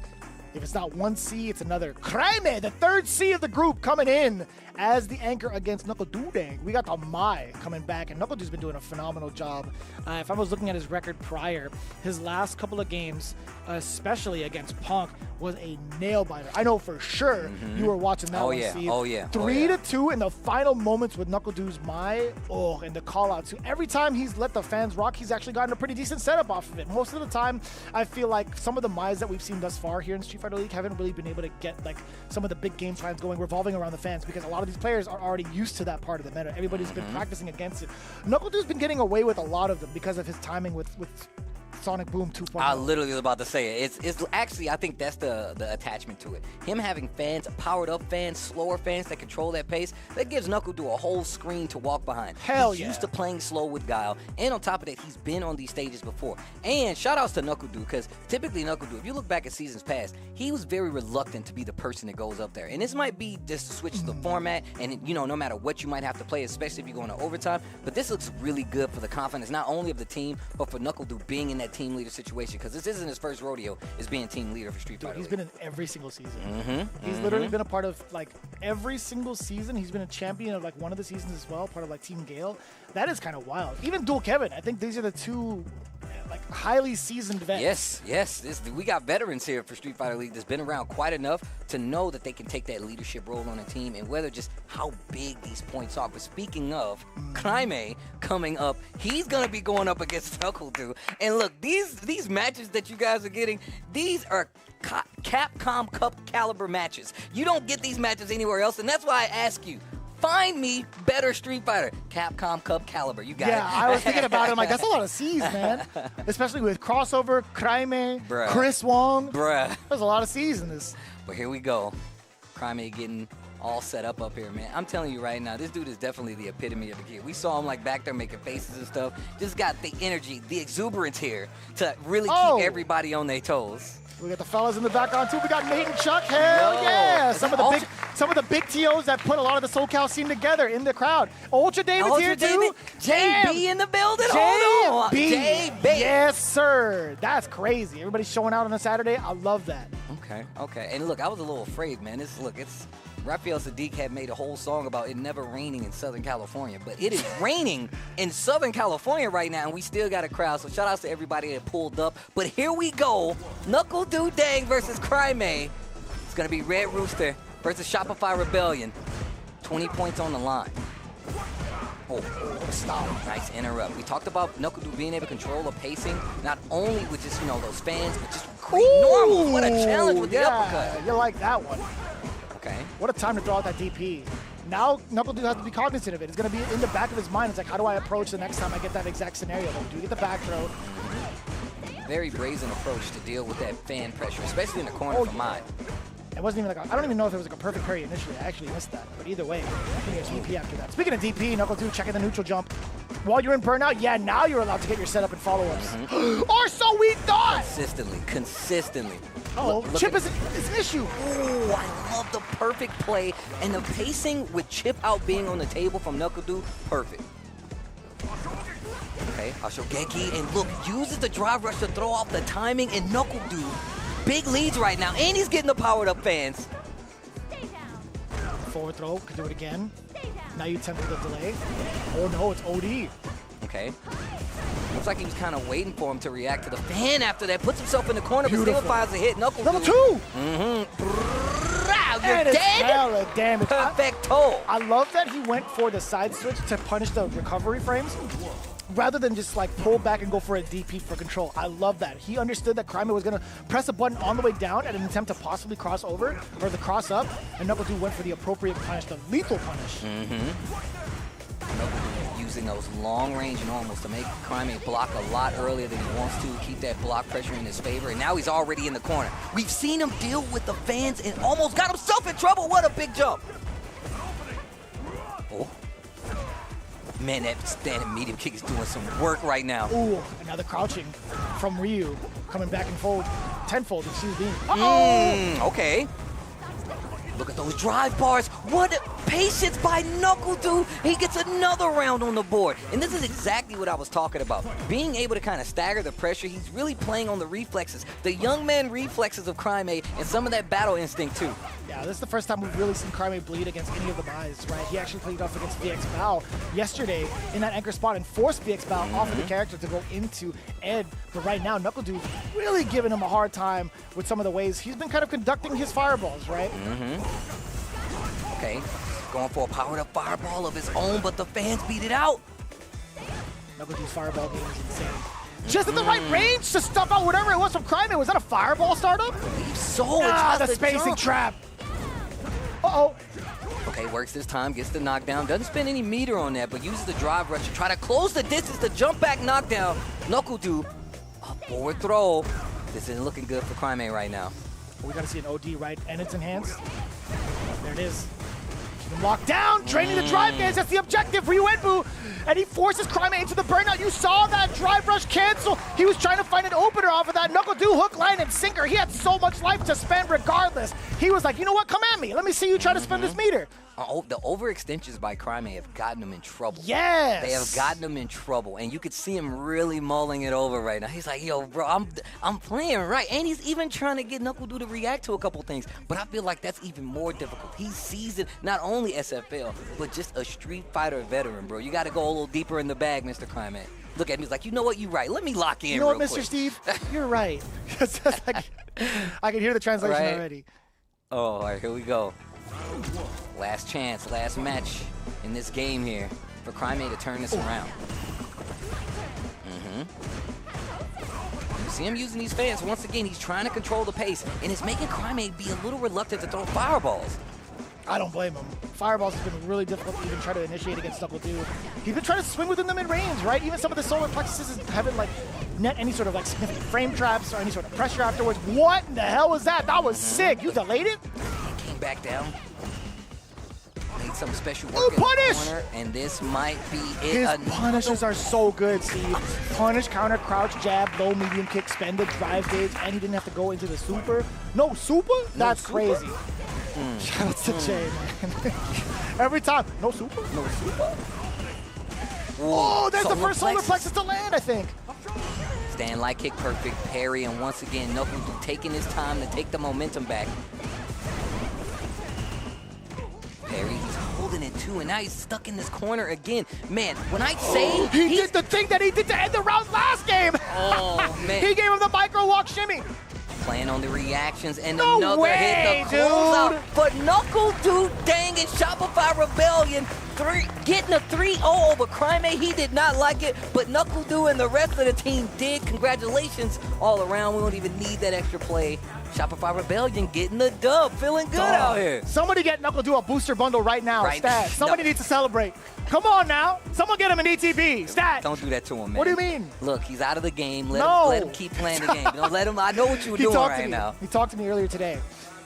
S2: If it's not 1C, it's another Crime, the 3rd C of the group coming in as the anchor against Knuckle Dude. We got the Mai coming back, and Knuckle Dude's been doing a phenomenal job. If I was looking at his record prior, his last couple of games, especially against Punk, was a nail-biter. I know for sure you were watching that one, Steve. 3-2 in the final moments with Knuckle Dude's Mai. And the call-out. So every time he's let the fans rock, he's actually gotten a pretty decent setup off of it. Most of the time, I feel like some of the Mai's that we've seen thus far here in Street Fighter League haven't really been able to get like some of the big game times going, revolving around the fans, because a lot of these players are already used to that part of the meta. Everybody's been practicing against it. Knuckle Dude's been getting away with a lot of them because of his timing with Sonic Boom 2.0.
S3: I literally was about to say it. It's actually, I think that's the attachment to it. Him having fans, powered up fans, slower fans that control that pace, that gives Knuckle Dude a whole screen to walk behind.
S2: Hell
S3: he's
S2: yeah.
S3: used to playing slow with Guile, and on top of that, he's been on these stages before. And shout outs to Knuckle Dude, because typically Knuckle Dude, if you look back at seasons past, he was very reluctant to be the person that goes up there. And this might be just to switch the format, and no matter what you might have to play, especially if you go into overtime, but this looks really good for the confidence, not only of the team, but for Knuckle Dude being in that that team leader situation, because this isn't his first rodeo as being team leader for Street Fighter
S2: He's
S3: League.
S2: been in every single season. He's literally been a part of like every single season. He's been a champion of like one of the seasons as well, part of like Team Gale. That is kind of wild. Even Dual Kevin, I think these are the two like highly seasoned vets.
S3: Yes. We got veterans here for Street Fighter League that's been around quite enough to know that they can take that leadership role on a team, and whether just how big these points are. But speaking of, KuaiShou coming up, he's going to be going up against FlyQuest. And look, these matches that you guys are getting, these are Capcom Cup caliber matches. You don't get these matches anywhere else, and that's why I ask you, find me better Street Fighter. Capcom Cup caliber. You got it.
S2: Yeah, I was thinking about it. I'm like, that's a lot of C's, man. Especially with Crossover, KuaiShou, Chris Wong. There's a lot of C's in this.
S3: But here we go. KuaiShou getting all set up here, man. I'm telling you right now, this dude is definitely the epitome of the kid. We saw him like back there making faces and stuff. Just got the energy, the exuberance here to really keep everybody on their toes.
S2: We got the fellas in the background too. We got Nate and Chuck. Hell yeah! Some of the big TOs that put a lot of the SoCal scene together in the crowd. Ultra David's here too.
S3: JB in the building. Hold on. JB.
S2: Yes, sir. That's crazy. Everybody's showing out on a Saturday. I love that.
S3: Okay. And look, I was a little afraid, man. It's Raphael Sadiq had made a whole song about it never raining in Southern California, but it is raining in Southern California right now, and we still got a crowd, so shout out to everybody that pulled up. But here we go, Knuckle Dude Dang versus KuaiShou. It's going to be Red Rooster versus Shopify Rebellion. 20 points on the line. Oh, stop. Nice interrupt. We talked about Knuckle Dude being able to control the pacing, not only with just, those fans, but just create normals. What a challenge with the uppercut.
S2: You like that one.
S3: Okay.
S2: What a time to throw out that DP. Now, Knuckle Dude has to be cognizant of it. It's going to be in the back of his mind. It's like, how do I approach the next time I get that exact scenario? But do get the back throw.
S3: Very brazen approach to deal with that fan pressure, especially in the corner for mine.
S2: It wasn't even I don't even know if it was like a perfect parry initially. I actually missed that. But either way, I think it was DP after that. Speaking of DP, Knuckle Dude checking the neutral jump. While you're in burnout, now you're allowed to get your setup and follow-ups. Or so we thought!
S3: Consistently.
S2: Chip is an issue.
S3: Oh, I love the perfect play. And the pacing with Chip out being on the table from Knuckle Dude, perfect. Okay, Ashogeki, and look, uses the drive rush to throw off the timing, and Knuckle Dude, big leads right now, and he's getting the powered up fans.
S2: Forward throw, could do it again. Now you tempt the delay. Oh no, it's OD.
S3: Okay. Looks like he was kind of waiting for him to react to the fan after that. Puts himself in the corner, but still fires a hit. Knuckle
S2: Level
S3: Dude.
S2: 2!
S3: You're dead!
S2: Hella damage.
S3: Perfecto.
S2: I love that he went for the side switch to punish the recovery frames, rather than just like pull back and go for a DP for control. I love that. He understood that KuaiShou was going to press a button on the way down at an attempt to possibly cross over, or the cross up, and Knuckle Dude went for the appropriate punish, the lethal punish.
S3: Using those long range normals to make KuaiShou block a lot earlier than he wants to, keep that block pressure in his favor, and now he's already in the corner. We've seen him deal with the fans and almost got himself in trouble. What a big jump. Oh. Man, that standing medium kick is doing some work right now.
S2: Ooh, and now the crouching from Ryu coming back and tenfold, excuse me.
S3: Okay. Look at those drive bars. What patience by Knuckle Dude. He gets another round on the board. And this is exactly what I was talking about. Being able to kind of stagger the pressure. He's really playing on the reflexes. The young man reflexes of KuaiShou and some of that battle instinct too.
S2: Yeah, this is the first time we've really seen KuaiShou bleed against any of the buys, right? He actually played off against VX Bao yesterday in that anchor spot and forced VX Bao off of the character to go into Ed. But right now, Knuckle Dude really giving him a hard time with some of the ways he's been kind of conducting his fireballs, right?
S3: Okay, going for a powered up fireball of his own, but the fans beat it out.
S2: Knuckle Dude's fireball game is insane. Just at the right range to stuff out whatever it was from KuaiShou. Was that a fireball startup?
S3: I believe so.
S2: The spacing trap. Uh-oh.
S3: Okay, works this time, gets the knockdown. Doesn't spend any meter on that, but uses the drive rush to try to close the distance, the jump back knockdown. Knuckle Dude, a forward throw. This isn't looking good for KuaiShou right now.
S2: We got to see an OD, right? And it's enhanced. There it is. Locked down, draining the drive dance. That's the objective. Ryu Enbu. And he forces KuaiShou into the burnout. You saw that drive rush cancel. He was trying to find an opener off of that. Knuckle Dude hook, line, and sinker. He had so much life to spend regardless. He was like, you know what? Come at me. Let me see you try to spend this meter.
S3: the overextensions by Crime have gotten him in trouble.
S2: Yes!
S3: They have gotten him in trouble, and you could see him really mulling it over right now. He's like, yo, bro, I'm playing right. And he's even trying to get Knuckle Dude to react to a couple things. But I feel like that's even more difficult. He's seasoned, not only SFL, but just a Street Fighter veteran, bro. You got to go a little deeper in the bag, Mr. Crime. Look at me, he's like, you know what, you're right. Let me lock in
S2: You know
S3: real
S2: what, Mr.
S3: quick.
S2: Steve? You're right. I can hear the translation already.
S3: Oh, all right, here we go. Last chance, last match in this game here for Crime to turn this around. You see him using these fans. Once again, he's trying to control the pace, and it's making Crime be a little reluctant to throw fireballs.
S2: I don't blame him. Fireballs has been really difficult to even try to initiate against Knuckle Dude. He's been trying to swing within the mid-range, right? Even some of the solar plexuses haven't net any sort of significant frame traps or any sort of pressure afterwards. What in the hell was that? That was sick. You delayed it?
S3: He came back down. Made some special work in the corner, and this might be it.
S2: His punishes are so good, Steve. Punish, counter, crouch, jab, low, medium kick, spend the drive gauge, and he didn't have to go into the super. No super? That's crazy. Shout out to Jay, man. Every time. No super?
S3: No super.
S2: Oh, there's the first solar plexus to land, I think.
S3: Stand light kick, perfect parry, and once again, Knuckle Dude taking his time to take the momentum back. Parry, he's holding it too, and now he's stuck in this corner again. Man, when I say
S2: he did the thing that he did to end the round last game.
S3: Oh, man.
S2: He gave him the micro walk shimmy.
S3: Playing on the reactions and
S2: No
S3: another
S2: way,
S3: hit, the closeout. But Knuckle Dude, dang it, Shopify Rebellion, getting a 3-0 over Crime. He did not like it, but Knuckle Dude and the rest of the team did. Congratulations all around. We don't even need that extra play. Shopify Rebellion getting the dub, feeling good out here.
S2: Somebody get Knuckle Dude a booster bundle right now, Stat. Somebody needs to celebrate. Come on now. Someone get him an ETB, Stat.
S3: Don't do that to him, man.
S2: What do you mean?
S3: Look, he's out of the game. Let him keep playing the game. Don't let him. I know what you were doing right now.
S2: He talked to me earlier today.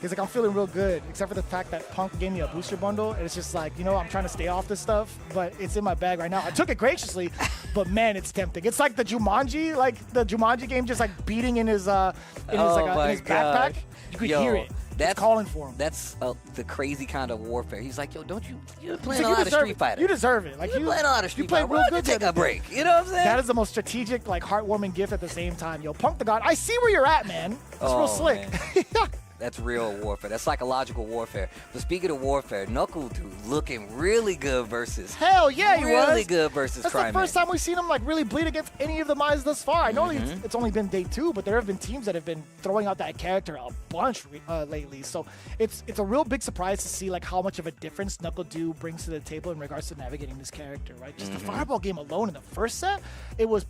S2: He's like, I'm feeling real good, except for the fact that Punk gave me a booster bundle. And it's just like, I'm trying to stay off this stuff, but it's in my bag right now. I took it graciously, but man, it's tempting. It's like the Jumanji game, just beating in his backpack. You could hear it. That's calling for him.
S3: That's the crazy kind of warfare. He's like, yo, you're playing a lot of Street Fighter.
S2: You deserve it.
S3: You're playing a lot of Street Fighter.
S2: You played real good.
S3: Take a break. You know what I'm saying?
S2: That is the most strategic, heartwarming gift at the same time. Yo, Punk the God, I see where you're at, man. It's real slick.
S3: That's real warfare. That's psychological warfare. But speaking of warfare, Knuckle Dude looking really good versus.
S2: Hell yeah, he was.
S3: Really good versus
S2: That's
S3: Crime.
S2: The first time we've seen him really bleed against any of the Mize thus far. I know it's only been day 2, but there have been teams that have been throwing out that character a bunch lately. So it's a real big surprise to see how much of a difference Knuckle Dude brings to the table in regards to navigating this character. Right, just the fireball game alone in the first set, it was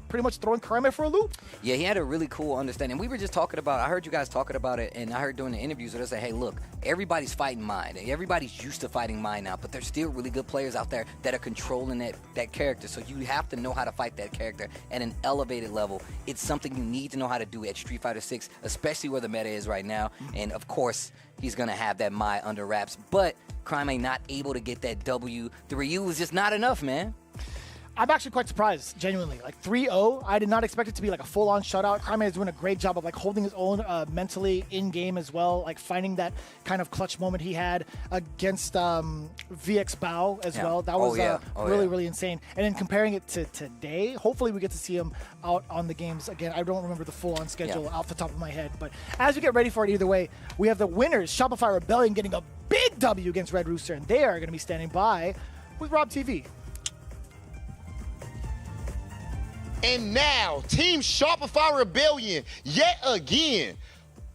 S2: pretty much throwing Crime for a loop.
S3: Yeah, he had a really cool understanding. We were just talking about, I heard you guys talking about it, and I heard during the interviews where they say, hey, look, everybody's fighting mine. Everybody's used to fighting mine now, but there's still really good players out there that are controlling that character. So you have to know how to fight that character at an elevated level. It's something you need to know how to do at Street Fighter 6, especially where the meta is right now. And of course, he's going to have that Mai under wraps, but Crime not able to get that W. The Ryu was just not enough, man.
S2: I'm actually quite surprised, genuinely. 3-0, I did not expect it to be a full-on shutout. Crime is doing a great job of holding his own mentally in-game as well, finding that kind of clutch moment he had against VX Bao as well. That was really insane. And then comparing it to today, hopefully we get to see him out on the games again. I don't remember the full-on schedule off the top of my head, but as we get ready for it either way, we have the winners, Shopify Rebellion, getting a big W against Red Rooster, and they are going to be standing by with Rob TV.
S1: And now, Team Shopify Rebellion, yet again,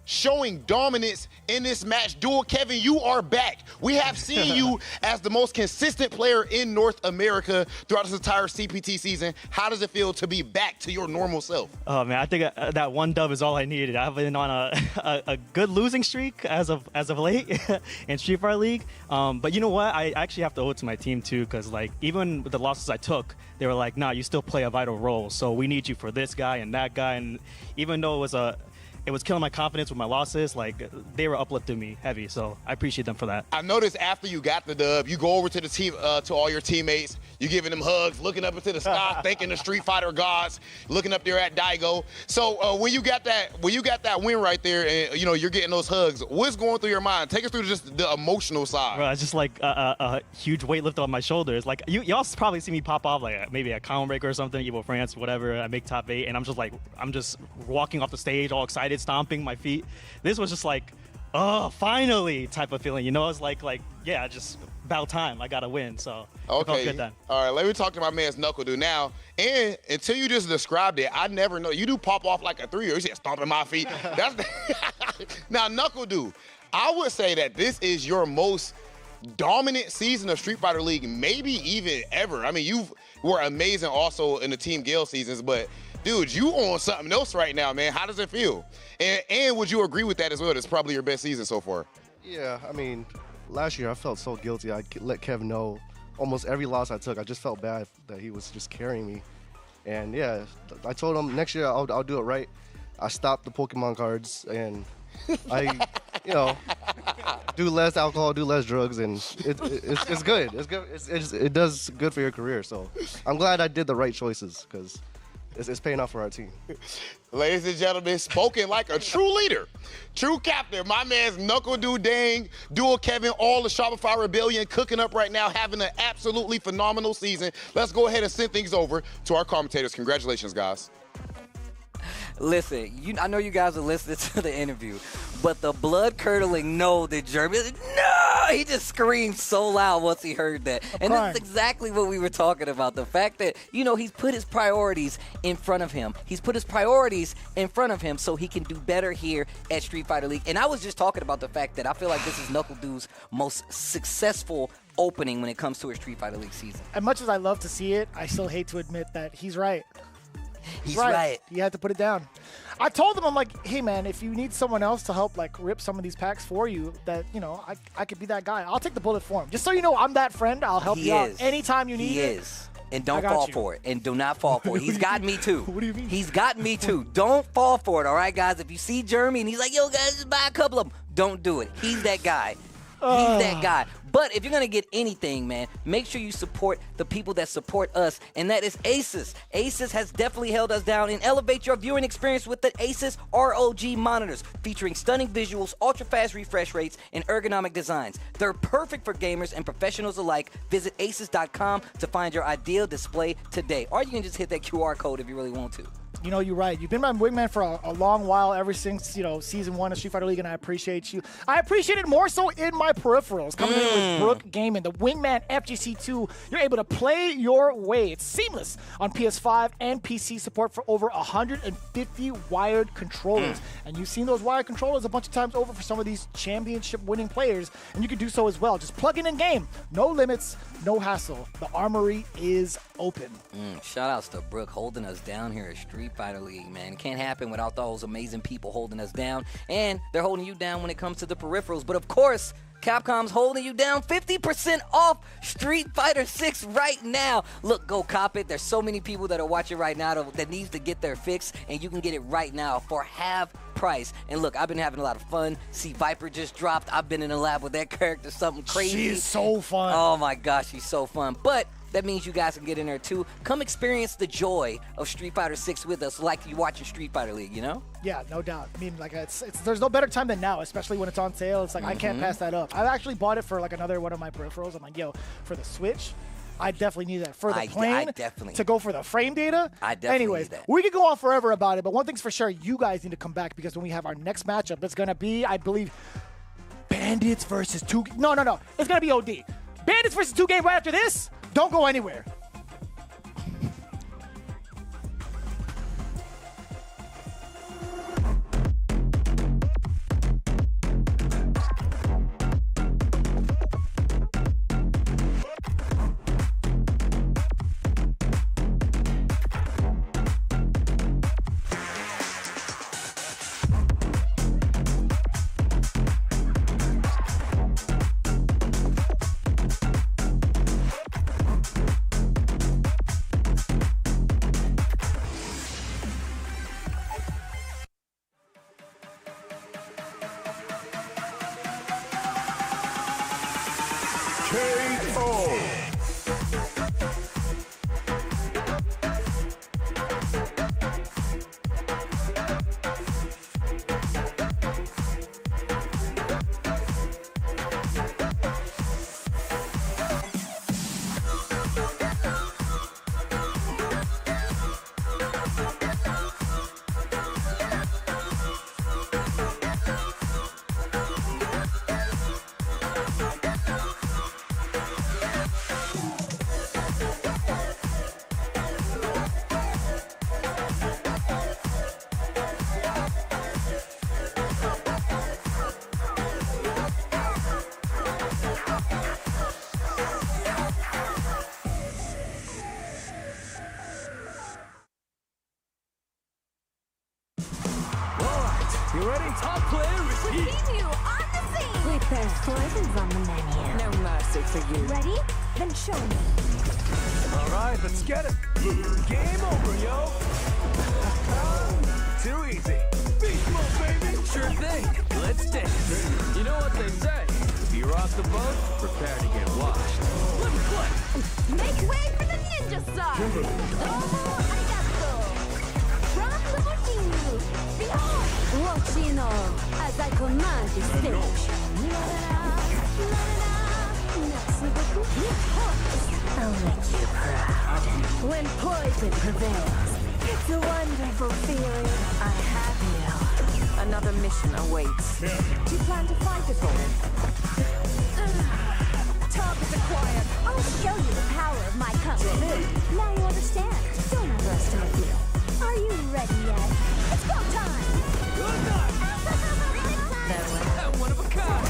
S1: showing dominance in this match. Duel, Kevin, you are back. We have seen you as the most consistent player in North America throughout this entire CPT season. How does it feel to be back to your normal self?
S6: Oh man, I think that one dub is all I needed. I've been on a good losing streak as of late in Street Fighter League. But you know what? I actually have to owe it to my team too, because even with the losses I took, they were like, nah, you still play a vital role. So we need you for this guy and that guy. And even though it was it was killing my confidence with my losses. Like, they were uplifting me heavy, so I appreciate them for that.
S1: I noticed after you got the dub, you go over to the team, to all your teammates, you giving them hugs, looking up into the sky, thanking the Street Fighter gods, looking up there at Daigo. So when you got that win right there, and you're getting those hugs, what's going through your mind? Take us through just the emotional side.
S6: Bro, it's just like a huge weight lift on my shoulders. Like, y'all probably see me pop off like maybe a Common Breaker or something, Evo France, whatever. I make top 8, and I'm just walking off the stage all excited, stomping my feet. This was just like, oh, finally type of feeling. It's like yeah, just about time. I got to win. So it felt good then. All
S1: right, let me talk to my man's Knuckle Dude now. And until you just described it, I never know. You do pop off like a 3, or you said stomping my feet. That's Now, Knuckle Dude, I would say that this is your most dominant season of Street Fighter League, maybe even ever. I mean, you were amazing also in the Team Gale seasons, but dude, you on something else right now, man. How does it feel? And would you agree with that as well? It's probably your best season so far.
S7: Yeah, I mean, last year I felt so guilty. I let Kev know almost every loss I took. I just felt bad that he was just carrying me. And yeah, I told him next year I'll do it right. I stopped the Pokemon cards, and I, do less alcohol, do less drugs, and it's good. It's good. It does good for your career. So I'm glad I did the right choices, because it's paying off for our team.
S1: Ladies and gentlemen, spoken like a true leader, true captain. My man's Knuckle Dude Dang, Dual Kevin, all the Shopify Rebellion cooking up right now, having an absolutely phenomenal season. Let's go ahead and send things over to our commentators. Congratulations, guys.
S3: Listen, I know you guys are listening to the interview, but the blood-curdling no that Jeremy, no! He just screamed so loud once he heard that. And this is exactly what we were talking about. The fact that, he's put his priorities in front of him. He's put his priorities in front of him so he can do better here at Street Fighter League. And I was just talking about the fact that I feel like this is Knuckle Dude's most successful opening when it comes to a Street Fighter League season.
S2: As much as I love to see it, I still hate to admit that he's right.
S3: He's right.
S2: He had to put it down. I told him, I'm like, hey, man, if you need someone else to help, rip some of these packs for you, that, I could be that guy. I'll take the bullet for him. Just so you know, I'm that friend. I'll help you out anytime you need it.
S3: He is. And don't fall for it. And do not fall for it. He's got me, too.
S2: What do you mean?
S3: He's got me, too. Don't fall for it, all right, guys? If you see Jeremy and he's like, yo, guys, just buy a couple of them, don't do it. He's that guy. He's that guy. But if you're going to get anything, man, make sure you support the people that support us, and that is Asus. Asus has definitely held us down, and elevate your viewing experience with the Asus ROG monitors, featuring stunning visuals, ultra-fast refresh rates, and ergonomic designs. They're perfect for gamers and professionals alike. Visit asus.com to find your ideal display today. Or you can just hit that QR code if you really want to.
S2: You're right. You've been my wingman for a long while, ever since, season 1 of Street Fighter League, and I appreciate you. I appreciate it more so in my peripherals. Coming in with Brook Gaming, the Wingman FGC2, you're able to play your way. It's seamless on PS5 and PC, support for over 150 wired controllers. And you've seen those wired controllers a bunch of times over for some of these championship-winning players, and you can do so as well. Just plug in game. No limits, no hassle. The armory is open.
S3: Shout outs to Brooke holding us down here at Street Fighter League, man. It can't happen without those amazing people holding us down, and they're holding you down when it comes to the peripherals. But of course, Capcom's holding you down 50% off Street Fighter 6 right now. Look, go cop it. There's so many people that are watching right now that needs to get their fix, and you can get it right now for half price. And look, I've been having a lot of fun. See, Viper just dropped. I've been in the lab with that character, something crazy.
S2: She's so fun.
S3: Oh my gosh, she's so fun. But that means you guys can get in there too. Come experience the joy of Street Fighter 6 with us, like you watching Street Fighter League,
S2: Yeah, no doubt. I mean, there's no better time than now, especially when it's on sale. It's like, I can't pass that up. I've actually bought it for another one of my peripherals. I'm like, yo, for the Switch, I definitely need that. For the plane, to go for the frame data.
S3: I definitely
S2: Anyways,
S3: need that.
S2: we could go on forever about it, but one thing's for sure, you guys need to come back, because when we have our next matchup, it's going to be, I believe, Bandits versus 2. No. It's going to be OD. Bandits versus 2 game right after this. Don't go anywhere.
S8: KO.
S9: You ready? Top player, repeat.
S10: Preview on the scene. With there's poisons on the menu.
S9: No mercy for you.
S10: Ready? Then show me.
S9: All right, let's get it. Game over, yo. Too easy. Beast mode, baby. Sure thing. Let's dance. You know what they say. If you rock the boat, prepare to get washed. Let me play.
S10: Make way for the ninja star. Domo arigato. From Limousine. Behold. Watchino. As I command you stage. I'll make you proud. When poison prevails, it's a wonderful feeling. I have you.
S11: Another mission awaits.
S10: Do you plan to fight us all? Targets acquired. I'll show you the power of my kung fu. Now you understand. Don't underestimate me. Are you ready yet? It's go time!
S9: Good night. One of a kind.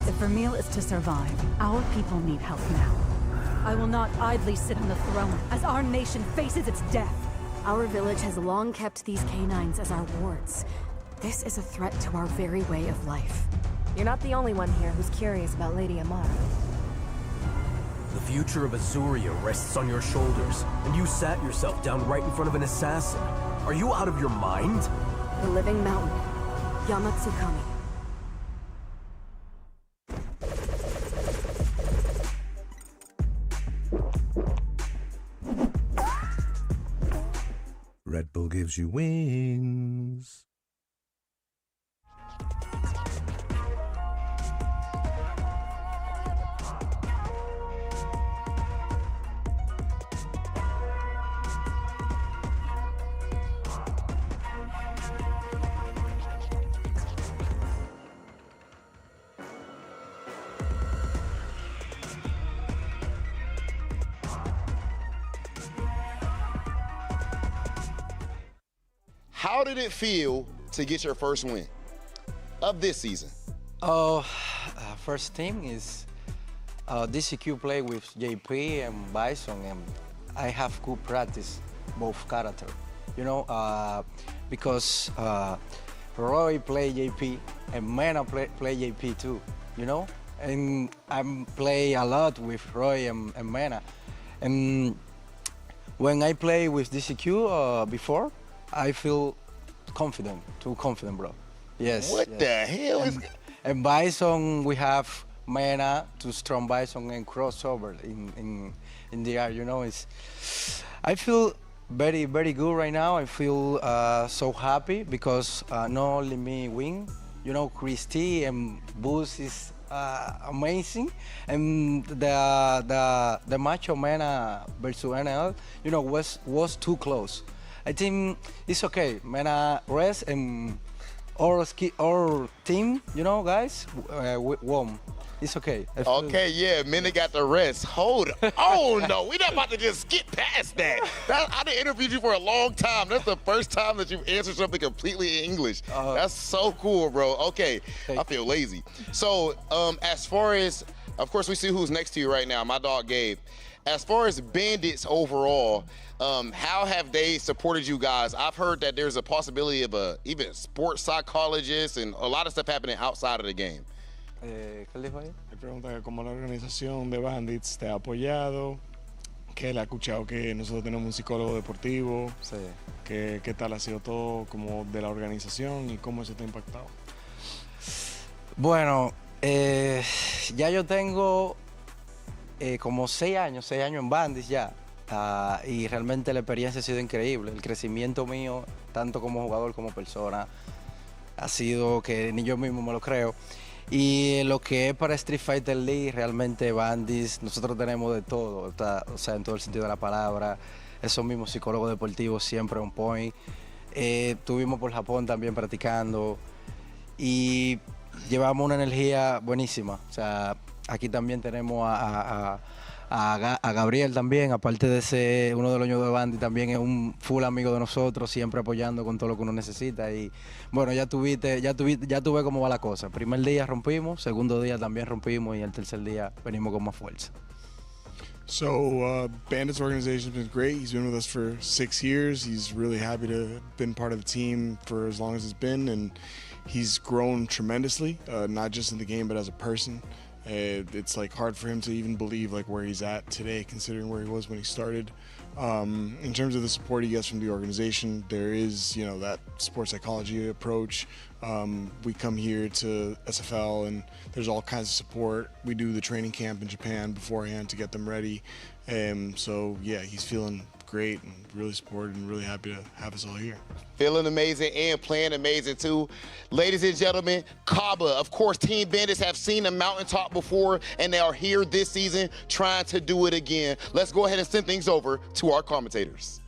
S12: If Vermeil is to survive, our people need help now. I will not idly sit on the throne as our nation faces its death.
S13: Our village has long kept these canines as our wards. This is a threat to our very way of life.
S11: You're not the only one here who's curious about Lady Amara.
S14: The future of Azuria rests on your shoulders, and you sat yourself down right in front of an assassin. Are you out of your mind?
S13: The Living Mountain. Yamatsukami.
S15: Red Bull gives you wings.
S1: How did it feel to get your first win of this season?
S16: First thing is DCQ play with JP and Bison, and I have good practice both character. You know, because Roy play JP and Mena play JP too. You know, and I play a lot with Roy and Mena. And when I play with DCQ before, I feel confident, too confident, bro. Yes.
S1: What
S16: yes.
S1: the hell is?
S16: And Bison, we have Mena, two strong Bison, and crossover in the air. You know, I feel very good right now. I feel so happy because not only me win. You know, Christy and Boost is amazing, and the match of Mena versus NL, you know, was too close. I think it's okay. Mena rest and our team, you know, guys, won. It's okay.
S1: Okay, yeah, Mena got the rest. Hold on, no, we're not about to just skip past that. I done interviewed you for a long time. That's the first time that you've answered something completely in English. That's so cool, bro. Okay, I feel lazy. So, as far as, of course, we see who's next to you right now, my dog Gabe. As far as Bandits overall, how have they supported you guys? I've heard that there's a possibility of even sports psychologist and a lot of stuff happening outside of the game.
S16: ¿Qué le dijo ahí?
S8: Le pregunta que cómo la organización de Bandits te ha apoyado, que él ha escuchado que nosotros tenemos un psicólogo deportivo,
S16: sí.
S8: qué tal ha sido todo como de la organización y cómo eso te ha impactado.
S16: Bueno, ya yo tengo como 6 años en Bandits ya. Y realmente la experiencia ha sido increíble. El crecimiento mío, tanto como jugador como persona, ha sido que ni yo mismo me lo creo. Y lo que es para Street Fighter League, realmente Bandits, nosotros tenemos de todo, o sea, en todo el sentido de la palabra. Esos mismos psicólogos deportivos siempre on point. Estuvimos por Japón también practicando y llevamos una energía buenísima. O sea, aquí también tenemos a Gabriel también, aparte de ser uno de los ños de Bandits, también es un full amigo de nosotros, siempre apoyando con todo lo que uno necesita. Y bueno, ya tuve cómo va la cosa. El primer día rompimos, segundo día también rompimos y el tercer día venimos con más fuerza.
S8: So Bandits organization has been great. He's been with us for 6 years. He's really happy to have been part of the team for as long as it's been, and he's grown tremendously, not just in the game but as a person. It's like hard for him to even believe like where he's at today, considering where he was when he started. In terms of the support he gets from the organization, there is, you know, that sports psychology approach. We come here to SFL and there's all kinds of support. We do the training camp in Japan beforehand to get them ready. So yeah, he's feeling great and really supported and really happy to have us all here.
S1: Feeling amazing and playing amazing too. Ladies and gentlemen, Kaba, of course, Team Bandits have seen the mountaintop before and they are here this season trying to do it again. Let's go ahead and send things over to our commentators.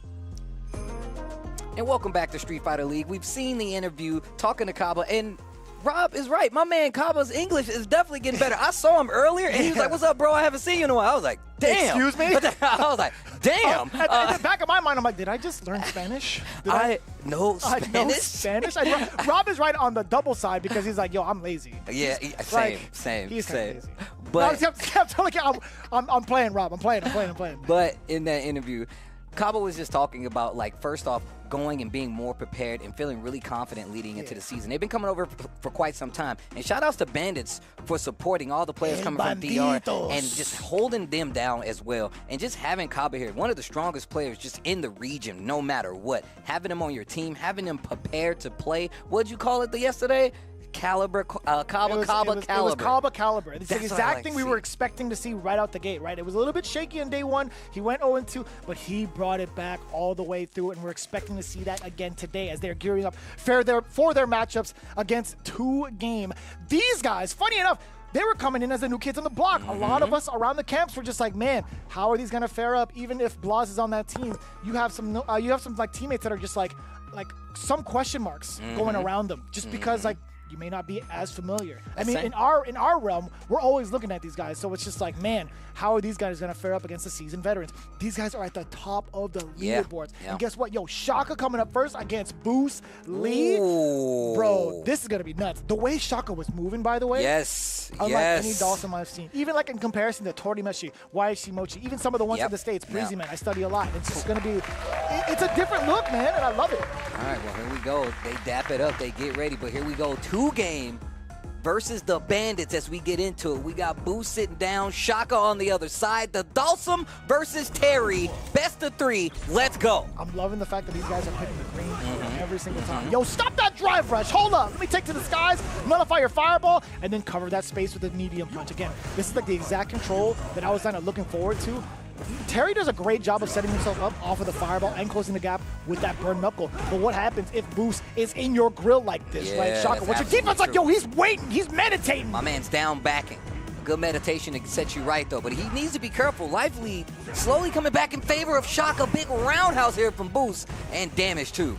S3: And welcome back to Street Fighter League. We've seen the interview talking to Kaba, and Rob is right. My man Kaba's English is definitely getting better. I saw him earlier, and he was like, "What's up, bro? I haven't seen you in a while." I was like, "Damn."
S2: Excuse me?
S3: I was like, "Damn."
S2: At the back of my mind, I'm like, did I just learn Spanish?
S3: I know
S2: Spanish. I know Spanish. Rob is right on the double side because he's like, yo, I'm lazy.
S3: Yeah, same.
S2: He's kind of lazy.
S3: But
S2: no, I'm playing, Rob. I'm playing.
S3: But in that interview, Kaba was just talking about, like, first off, going and being more prepared and feeling really confident leading into the season. They've been coming over for quite some time. And shout outs to Bandits for supporting all the players coming from DR and just holding them down as well. And just having Kaba here, one of the strongest players just in the region, no matter what. Having him on your team, having him prepared to play. What'd you call it yesterday? Caliber, Kaba
S2: It was Kaba Caliber. It's the exact thing we were
S3: see.
S2: expecting to see right out the gate, right? It was a little bit shaky on day one. He went 0-2, but he brought it back all the way through, and we're expecting to see that again today as they're gearing up for their matchups against 2-game. These guys, funny enough, they were coming in as the new kids on the block. A lot of us around the camps were just like, man, how are these gonna fare up? Even if Blas is on that team, you have some like teammates that are just like some question marks going around them, just because like you may not be as familiar. I mean, in our realm, we're always looking at these guys, so it's just like, man, how are these guys gonna fare up against the seasoned veterans? These guys are at the top of the leaderboards.
S3: Yeah.
S2: And guess what? Yo, Shaka coming up first against Boost Lee.
S3: Ooh.
S2: Bro, this is gonna be nuts. The way Shaka was moving, by the way.
S3: Yes.
S2: Unlike any Dawson I've seen. Even like in comparison to Torimeshi, KuaiShou Mochi, even some of the ones in the States, Breezy Man, I study a lot. It's just gonna be, it's a different look, man, and I love it.
S3: All right, well, here we go. They dap it up. They get ready. But here we go. 2-game versus the Bandits as we get into it. We got Boo sitting down, Shaka on the other side. The Dawson versus Terry. Best of 3. Let's go.
S2: I'm loving the fact that these guys are picking the green every single time. Yo, stop that drive rush. Hold up. Let me take to the skies, nullify your fireball, and then cover that space with a medium punch. Again, this is like the exact control that I was kind of looking forward to. Terry does a great job of setting himself up off of the fireball and closing the gap with that burn knuckle. But what happens if Boost is in your grill like this, right? Shaka, what's your defense like? Yo, he's waiting. He's meditating.
S3: My man's down backing. Good meditation to set you right, though. But he needs to be careful. Life lead slowly coming back in favor of Shaka. Big roundhouse here from Boost. And damage, too.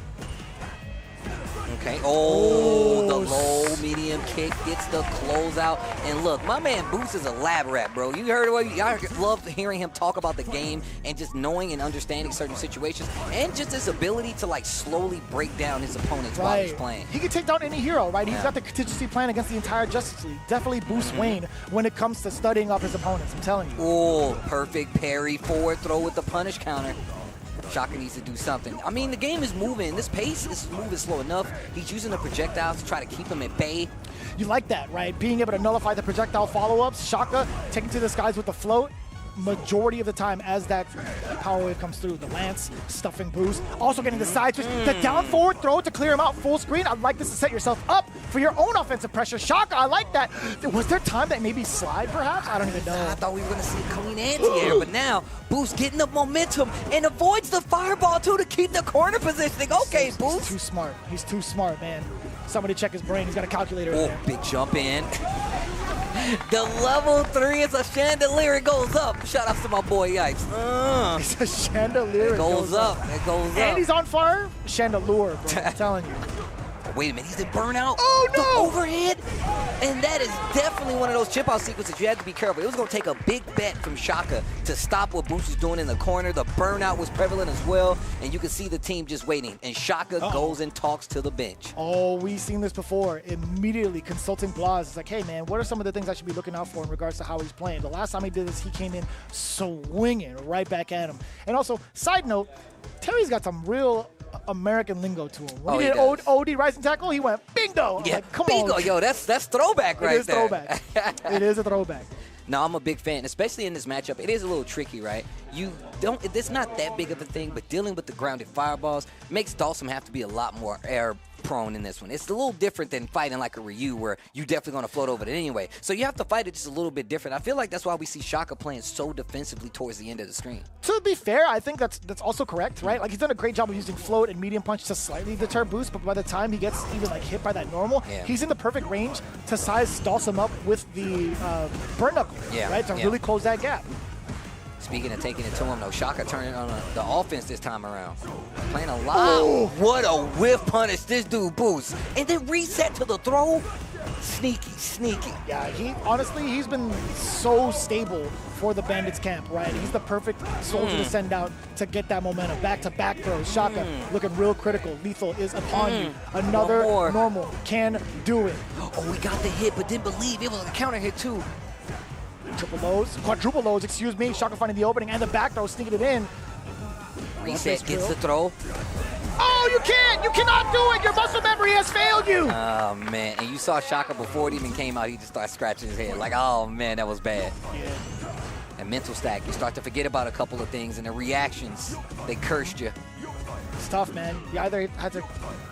S3: Okay. Oh, the low medium kick gets the closeout. And look, my man Boost is a lab rat, bro. You heard what I love hearing him talk about the game and just knowing and understanding certain situations and just his ability to like slowly break down his opponents while he's playing.
S2: He can take down any hero, right? He's got the contingency plan against the entire Justice League. Definitely Boost Wayne when it comes to studying up his opponents, I'm telling you.
S3: Oh, perfect parry, forward throw with the punish counter. Shaka needs to do something. I mean, the game is moving. This pace is moving slow enough. He's using the projectiles to try to keep him at bay.
S2: You like that, right? Being able to nullify the projectile follow-ups. Shaka taking to the skies with the float. Majority of the time as that power wave comes through. The lance, stuffing boost, also getting the side switch, the down forward throw to clear him out full screen. I'd like this to set yourself up for your own offensive pressure. Shaka, I like that. Was there time that maybe slide perhaps? I don't even know.
S3: I thought we were going to see a clean anti-air, but now Boost getting the momentum and avoids the fireball too to keep the corner positioning. Okay, Boost.
S2: He's too smart. He's too smart, man. Somebody check his brain. He's got a calculator in there.
S3: Big jump in. The level 3 is a chandelier. It goes up. Shout out to my boy Yikes.
S2: It's a chandelier.
S3: It goes up. It goes up.
S2: And he's on fire. Chandelier, bro. I'm telling you.
S3: Wait a minute, he's in burnout.
S2: Oh, no!
S3: The overhead. And that is definitely one of those chip out sequences you have to be careful. It was going to take a big bet from Shaka to stop what Boost is doing in the corner. The burnout was prevalent as well, and you can see the team just waiting. And Shaka goes and talks to the bench.
S2: Oh, we've seen this before. Immediately consulting Blas. It's like, hey, man, what are some of the things I should be looking out for in regards to how he's playing? The last time he did this, he came in swinging right back at him. And also, side note, Terry's got some real American lingo to him. When he did OD Rising Tackle, he went bingo.
S3: Yeah,
S2: like, come
S3: bingo.
S2: on.
S3: Yo, that's throwback right there.
S2: Throwback. It is a throwback.
S3: No, I'm a big fan, especially in this matchup. It is a little tricky, right? It's not that big of a thing, but dealing with the grounded fireballs makes Dawson have to be a lot more air prone in this one. It's a little different than fighting like a Ryu where you're definitely going to float over it anyway. So you have to fight it just a little bit different. I feel like that's why we see Shaka playing so defensively towards the end of the screen.
S2: To be fair, I think that's also correct, right? Like, he's done a great job of using float and medium punch to slightly deter Boost, but by the time he gets even like hit by that normal, he's in the perfect range to size Dawson up with the burn knuckle, right? To really close that gap.
S3: Speaking of taking it to him, though, Shaka turning on the offense this time around. Playing a lot. What a whiff punish this dude Boost. And then reset to the throw. Sneaky, sneaky.
S2: Yeah, he's been so stable for the Bandits camp, right? He's the perfect soldier to send out to get that momentum. Back-to-back throws. Shaka looking real critical. Lethal is upon you. Another normal can do it.
S3: Oh, we got the hit, but didn't believe it was a counter hit, too.
S2: Triple lows, quadruple lows, excuse me. Shaka finding the opening and the back throw, sneaking it in.
S3: Reset gets the throw.
S2: Oh, you can't! You cannot do it! Your muscle memory has failed you!
S3: Oh, man. And you saw Shaka before it even came out, he just started scratching his head. Like, oh, man, that was bad.
S2: Yeah.
S3: And mental stack, you start to forget about a couple of things, and the reactions, they cursed you.
S2: It's tough, man. You either had to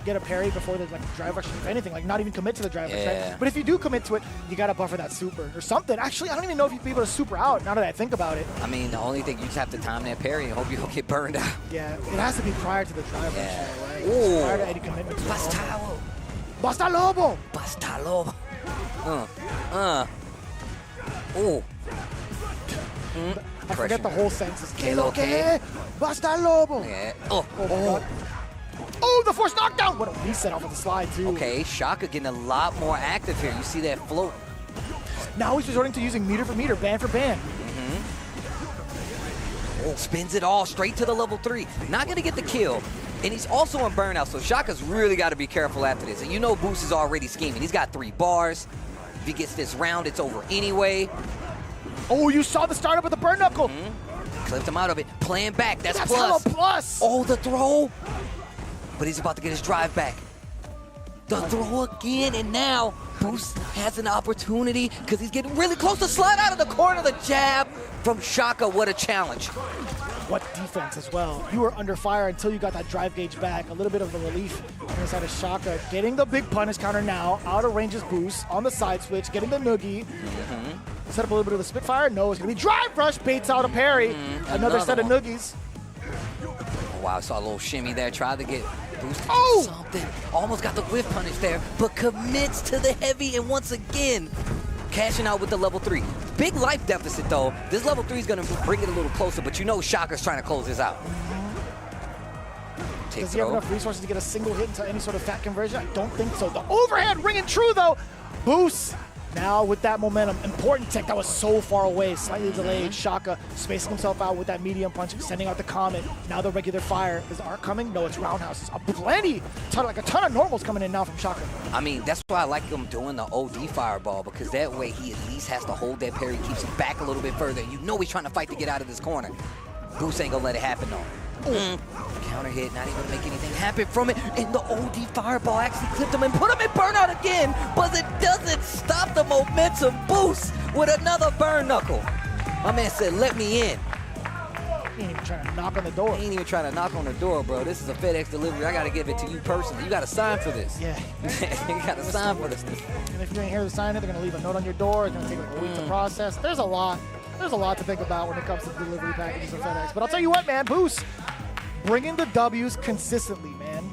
S2: get a parry before the drive rush, if anything, like not even commit to the drive rush, right? But if you do commit to it, you got to buffer that super or something. Actually, I don't even know if you'd be able to super out now that I think about it.
S3: I mean, the only thing, you just have to time that parry and hope you don't get burned out.
S2: Yeah, it has to be prior to the drive rush, right?
S3: Ooh.
S2: Prior to any commitment to
S3: Basta
S2: Lobo!
S3: Basta Lobo! Ooh.
S2: I forget the whole sentence. Que lo que? Basta Lobo!
S3: Yeah.
S2: Oh, the forced knockdown! What a reset off of the slide, too.
S3: Okay, Shaka getting a lot more active here. You see that float.
S2: Now he's resorting to using meter for meter, band for band.
S3: Spins it all straight to the level 3. Not going to get the kill. And he's also on burnout, so Shaka's really got to be careful after this. And you know Boost is already scheming. He's got 3 bars. If he gets this round, it's over anyway.
S2: Oh, you saw the startup with the burn knuckle.
S3: Clipped him out of it. Playing back. That's
S2: plus.
S3: Plus. Oh, the throw. But he's about to get his drive back. The throw again, and now Boost has an opportunity because he's getting really close to slide out of the corner. The jab from Shaka. What a challenge.
S2: What defense as well. You were under fire until you got that drive gauge back. A little bit of a relief on the side of Shaka. Getting the big punish counter now. Out of range is Boost on the side switch. Getting the noogie. Set up a little bit of the Spitfire. No, it's going to be drive rush. Baits out a parry. Another set of noogies.
S3: Oh, wow, I saw a little shimmy there. Tried to get Boost to
S2: do
S3: something. Almost got the whiff punish there, but commits to the heavy, and once again, cashing out with the level 3. Big life deficit, though. This level 3 is going to bring it a little closer, but you know Shaka's trying to close this out.
S2: Does he have enough resources to get a single hit into any sort of fat conversion? I don't think so. The overhand ringing true, though. Boost. Now with that momentum, important tech that was so far away, slightly delayed. Shaka spacing himself out with that medium punch, sending out the comet. Now the regular fire. Is the arc coming? No, it's roundhouses. Like a ton of normals coming in now from Shaka.
S3: I mean, that's why I like him doing the OD fireball, because that way he at least has to hold that parry, keeps it back a little bit further. You know he's trying to fight to get out of this corner. Boost ain't gonna let it happen though. Counter hit, not able to make anything happen from it. And the OD fireball actually clipped him and put him in burnout again. But it doesn't stop the momentum boost with another burn knuckle. My man said, let me in.
S2: He ain't even trying to knock on the door.
S3: He ain't even trying to knock on the door, bro. This is a FedEx delivery. I got to give it to you personally. You got to sign for this.
S2: Yeah.
S3: You got to sign for this.
S2: And if you didn't hear the sign, they're going to leave a note on your door. It's going to take like a week to process. There's a lot to think about when it comes to delivery packages of FedEx. But I'll tell you what, man, Boost, bringing the W's consistently, man.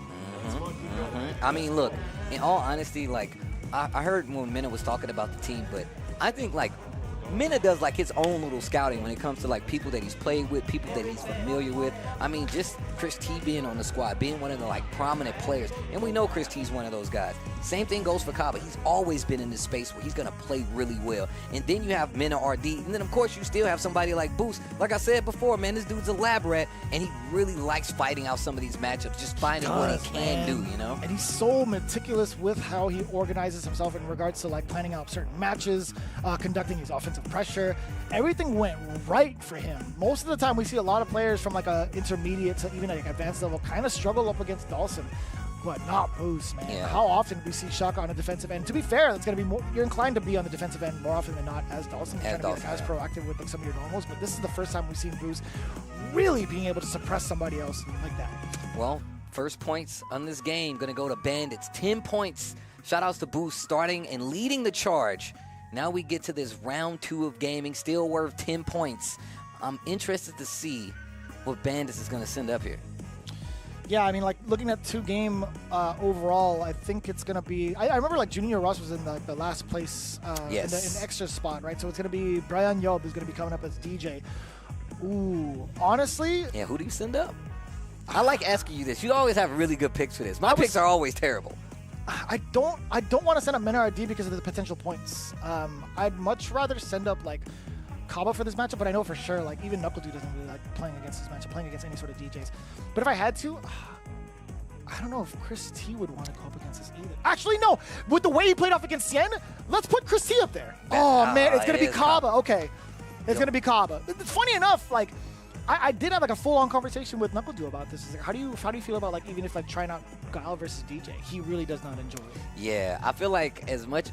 S3: I mean, look, in all honesty, like, I heard when Minna was talking about the team, but I think, like, Minna does like his own little scouting when it comes to like people that he's played with, people that he's familiar with. I mean, just Chris T being on the squad, being one of the like prominent players, and we know Chris T's one of those guys. Same thing goes for Kaba. He's always been in this space where he's gonna play really well. And then you have Minna RD, and then of course you still have somebody like Boost. Like I said before, man, this dude's a lab rat, and he really likes fighting out some of these matchups, just finding what he can do, you know.
S2: And he's so meticulous with how he organizes himself in regards to like planning out certain matches, conducting his offensive pressure. Everything went right for him. Most of the time we see a lot of players from like a intermediate to even like advanced level kind of struggle up against Dawson, but not Boost, man.
S3: Yeah.
S2: How often do we see Shaka on the defensive end? To be fair, that's going to be more, you're inclined to be on the defensive end more often than not as Dawson. You're trying to be like, as proactive with like some of your normals, but this is the first time we've seen Boost really being able to suppress somebody else like that.
S3: Well, first points on this game going to go to Bandits. 10 points. Shout-outs to Boost starting and leading the charge. Now we get to this round 2 of gaming, still worth 10 points. I'm interested to see what Bandits is going to send up here.
S2: Yeah, I mean, like, looking at 2-game overall, I think it's going to be... I remember, like, Junior Ross was in the last place in the extra spot, right? So it's going to be Brian Yob who's going to be coming up as DJ. Ooh, honestly...
S3: Yeah, who do you send up? I like asking you this. You always have really good picks for this. My picks are always terrible.
S2: I don't want to send up Minna RD because of the potential points. I'd much rather send up like Kaba for this matchup, but I know for sure like even Knuckle Dude doesn't really like playing against this matchup, playing against any sort of DJs. But if I had to, I don't know if Chris T would want to go up against this either. Actually, no. With the way he played off against Cien, let's put Chris T up there. Oh man, it's gonna be Kaba. Okay, it's gonna be Kaba. It's funny enough, like. I did have like a full-on conversation with Knuckle Dude about this. It's like, how do you feel about like even if like trying out Guile versus DJ? He really does not enjoy it.
S3: Yeah, I feel like as much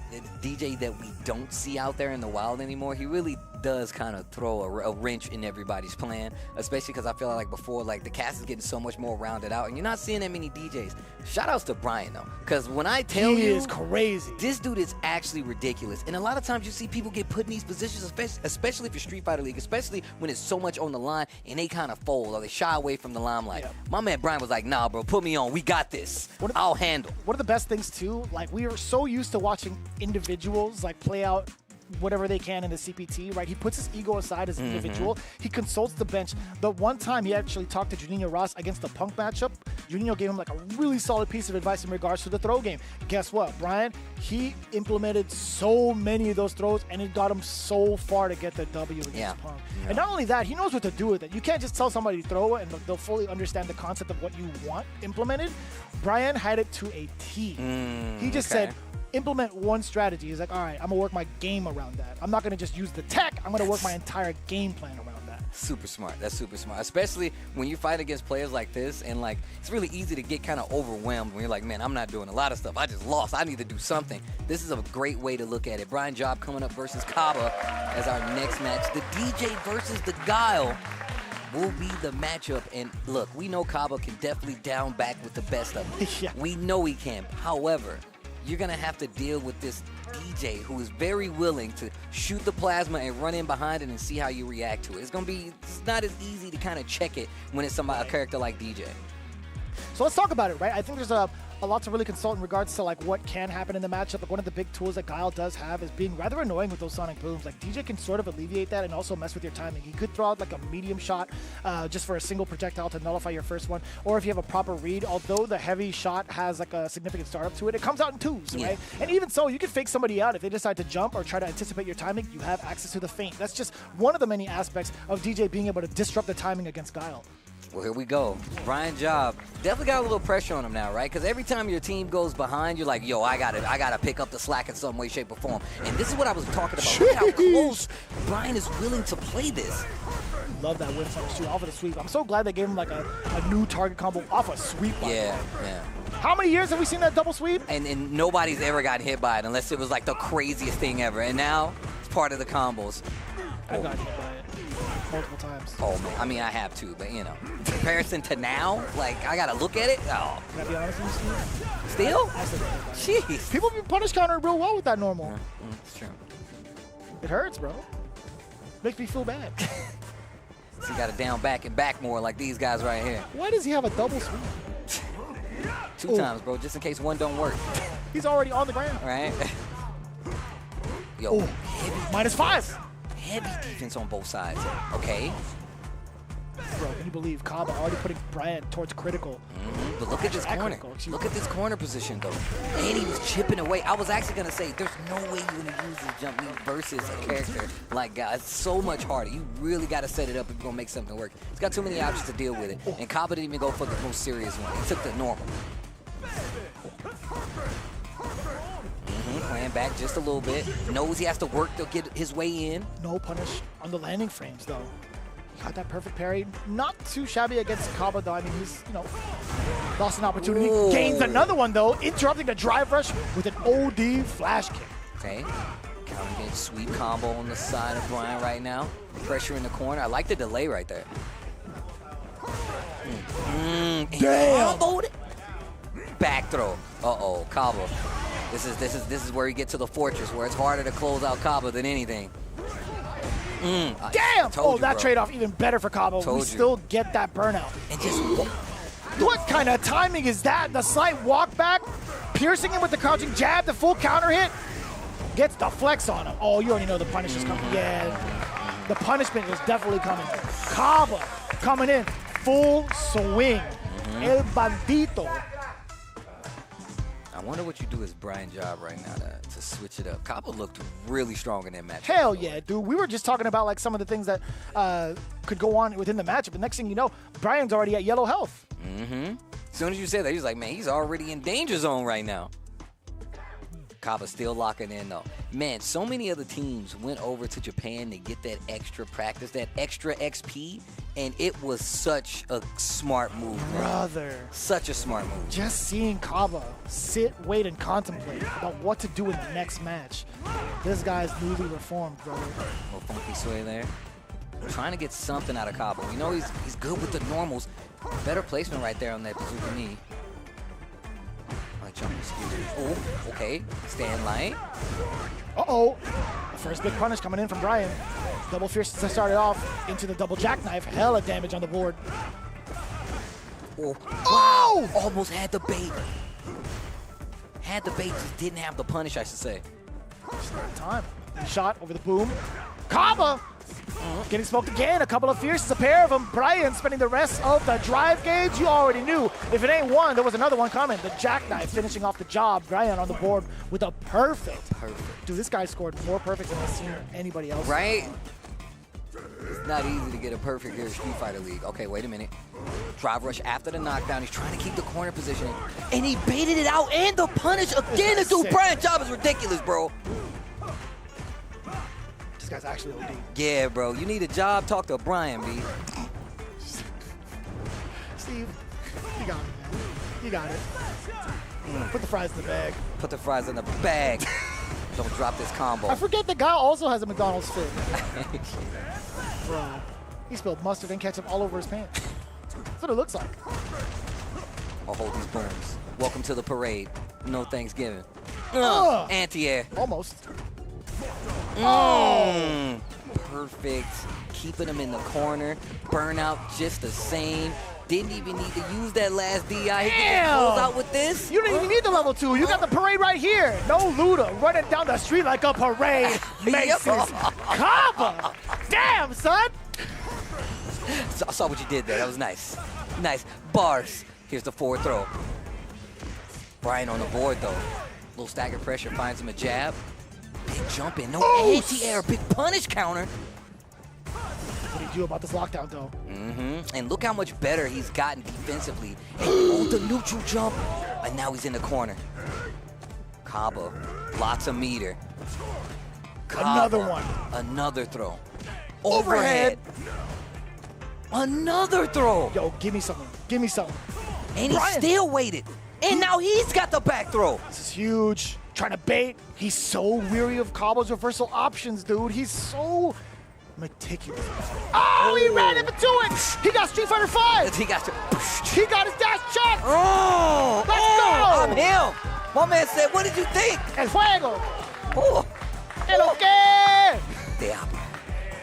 S3: DJ that we don't see out there in the wild anymore, he really does kind of throw a wrench in everybody's plan, especially because I feel like before, like the cast is getting so much more rounded out, and you're not seeing that many DJs. Shout-outs to Brian though, because when I tell you,
S2: he is crazy.
S3: This dude is actually ridiculous, and a lot of times you see people get put in these positions, especially for Street Fighter League, especially when it's so much on the line, and they kind of fold or they shy away from the limelight. Yeah. My man Brian was like, nah, bro, put me on. We got this. I'll handle.
S2: One of the best things too, like we are so used to watching individuals like play out whatever they can in the CPT, right? He puts his ego aside as an individual. He consults the bench. The one time he actually talked to Juninho Ross against the Punk matchup, Juninho gave him like a really solid piece of advice in regards to the throw game. Guess what, Brian? He implemented so many of those throws, and it got him so far to get the W against Punk. And not only that, he knows what to do with it. You can't just tell somebody to throw it and they'll fully understand the concept of what you want implemented. Brian had it to a T. He just said, implement one strategy. He's like, all right, I'm going to work my game around that. I'm not going to just use the tech. I'm going to work my entire game plan around that.
S3: Super smart. That's super smart. Especially when you fight against players like this, and like it's really easy to get kind of overwhelmed when you're like, man, I'm not doing a lot of stuff. I just lost. I need to do something. This is a great way to look at it. Brian Job coming up versus Kaba as our next match. The DJ versus the Guile will be the matchup. And look, we know Kaba can definitely down back with the best of them.
S2: Yeah.
S3: We know he can. However, you're going to have to deal with this DJ who is very willing to shoot the plasma and run in behind it and see how you react to it. It's not as easy to kind of check it when it's a character like DJ.
S2: So let's talk about it, right? I think there's a lot to really consult in regards to like what can happen in the matchup. Like one of the big tools that Guile does have is being rather annoying with those sonic booms. Like DJ can sort of alleviate that and also mess with your timing. He could throw out like a medium shot just for a single projectile to nullify your first one, or if you have a proper read, although the heavy shot has like a significant startup to it, it comes out in twos, right? And even so, you can fake somebody out if they decide to jump or try to anticipate your timing. You have access to the feint. That's just one of the many aspects of DJ being able to disrupt the timing against Guile.
S3: Well, here we go. Brian Job definitely got a little pressure on him now, right? Because every time your team goes behind, you're like, yo, I gotta pick up the slack in some way, shape, or form. And this is what I was talking about. Look how close Brian is willing to play this.
S2: love that whiff punish too, off of the sweep. I'm so glad they gave him like a new target combo off a sweep.
S3: Yeah.
S2: How many years have we seen that double sweep?
S3: And nobody's ever gotten hit by it unless it was like the craziest thing ever. And now it's part of the combos.
S2: I've gotten hit by it multiple times.
S3: Oh, man. I mean, I have too, but, you know. In comparison to now, like, I got to look at it. Oh.
S2: Can I be honest with you, Steve?
S3: Still?
S2: I still get hit by it.
S3: Jeez.
S2: People be punish countering real well with that normal.
S3: It's true.
S2: It hurts, bro. Makes me feel bad.
S3: So you got to down back and back more like these guys right here.
S2: Why does he have a double sweep?
S3: 2 times, bro, just in case one don't work.
S2: He's already on the ground.
S3: Right? Yo,
S2: -5.
S3: Heavy defense on both sides. Okay.
S2: Bro, can you believe Kaba already putting Brian towards critical?
S3: But look at this corner. Look at this corner position, though. And he was chipping away. I was actually going to say, there's no way you're going to use this jump lead versus a character like God. It's so much harder. You really got to set it up if you're going to make something work. He's got too many options to deal with it. And Kaba didn't even go for the most serious one. He took the normal. Playing back just a little bit. Knows he has to work to get his way in.
S2: No punish on the landing frames, though. Got that perfect parry. Not too shabby against Kaba, though. I mean, he's, lost an opportunity.
S3: Ooh.
S2: Gains another one, though, interrupting the drive rush with an OD flash kick.
S3: Okay. Counter sweep combo on the side of Brian right now. Pressure in the corner. I like the delay right there.
S2: Damn.
S3: Comboed it. Back throw. Uh-oh, Kaba. This is where you get to the fortress, where it's harder to close out Kaba than anything.
S2: Damn! That trade-off even better for Kaba. We still get that burnout.
S3: And just
S2: what kind of timing is that? The slight walk back, piercing him with the crouching jab, the full counter hit, gets the flex on him. Oh, you already know the punish is coming. Yeah, the punishment is definitely coming. Kaba coming in, full swing. El Bandito.
S3: I wonder what you do as Brian job right now to switch it up. Kaba looked really strong in that match.
S2: Hell yeah, dude. We were just talking about like some of the things that could go on within the matchup. The next thing you know, Brian's already at yellow health.
S3: As soon as you said that, he was like, man, he's already in danger zone right now. Kaba still locking in, though. Man, so many other teams went over to Japan to get that extra practice, that extra XP, and it was such a smart move, man.
S2: Brother.
S3: Such a smart move.
S2: Just seeing Kaba sit, wait, and contemplate about what to do in the next match. This guy's newly reformed, brother.
S3: Little funky sway there. Trying to get something out of Kaba. We know he's good with the normals. Better placement right there on that bazooka knee. Oh, okay. Stand light.
S2: Uh-oh. First big punish coming in from Brian. Double fierce to start it off into the double jackknife. Hella damage on the board.
S3: Oh! Almost had the bait. Had the bait, just didn't have the punish, I should say.
S2: Just not time. Shot over the boom. Kaba! Getting smoked again. A couple of fierces, a pair of them. Brian spending the rest of the drive gauge. You already knew. If it ain't one, there was another one coming. The jackknife finishing off the job. Brian on the board with a perfect. Dude, this guy scored more perfect than I've seen anybody else.
S3: Right? It's not easy to get a perfect here in Street Fighter League. Okay, wait a minute. Drive rush after the knockdown. He's trying to keep the corner position. And he baited it out and the punish again. This dude, Brian's job is ridiculous, bro.
S2: This guy's actually OD.
S3: Yeah, bro. You need a job, talk to Brian, B.
S2: Steve, you got it, man. You got it. Put the fries in the bag.
S3: Put the fries in the bag. Don't drop this combo.
S2: I forget the guy also has a McDonald's fit. Bro, he spilled mustard and ketchup all over his pants. That's what it looks like.
S3: I'll hold these booms. Welcome to the parade. No Thanksgiving. Anti-air.
S2: Almost.
S3: Perfect. Keeping him in the corner. Burnout just the same. Didn't even need to use that last DI. He can close out with this.
S2: You didn't even need the level 2. You got the parade right here. No Luda running down the street like a parade. Maces. Kaba. Damn, son.
S3: I saw what you did there. That was nice. Nice. Bars. Here's the forward throw. Brian on the board, though. Little stagger pressure. Finds him a jab. Big jump in. No anti-air. Big punish counter.
S2: What do you do about this lockdown, though?
S3: And look how much better he's gotten defensively. And the neutral jump. And now he's in the corner. Kaba. Lots of meter. Kaba,
S2: another one.
S3: Another throw. Overhead. Another throw.
S2: Yo, give me something. Give me something.
S3: And he still waited. And now he's got the back throw.
S2: This is huge. Trying to bait. He's so weary of Cabo's reversal options, dude. He's so meticulous. Oh, he ran into it. He got Street Fighter 5.
S3: He got
S2: his dash check.
S3: Oh,
S2: let's go.
S3: I'm him. My man said, what did you think?
S2: El fuego.
S3: Oh.
S2: El okay.
S3: Diablo.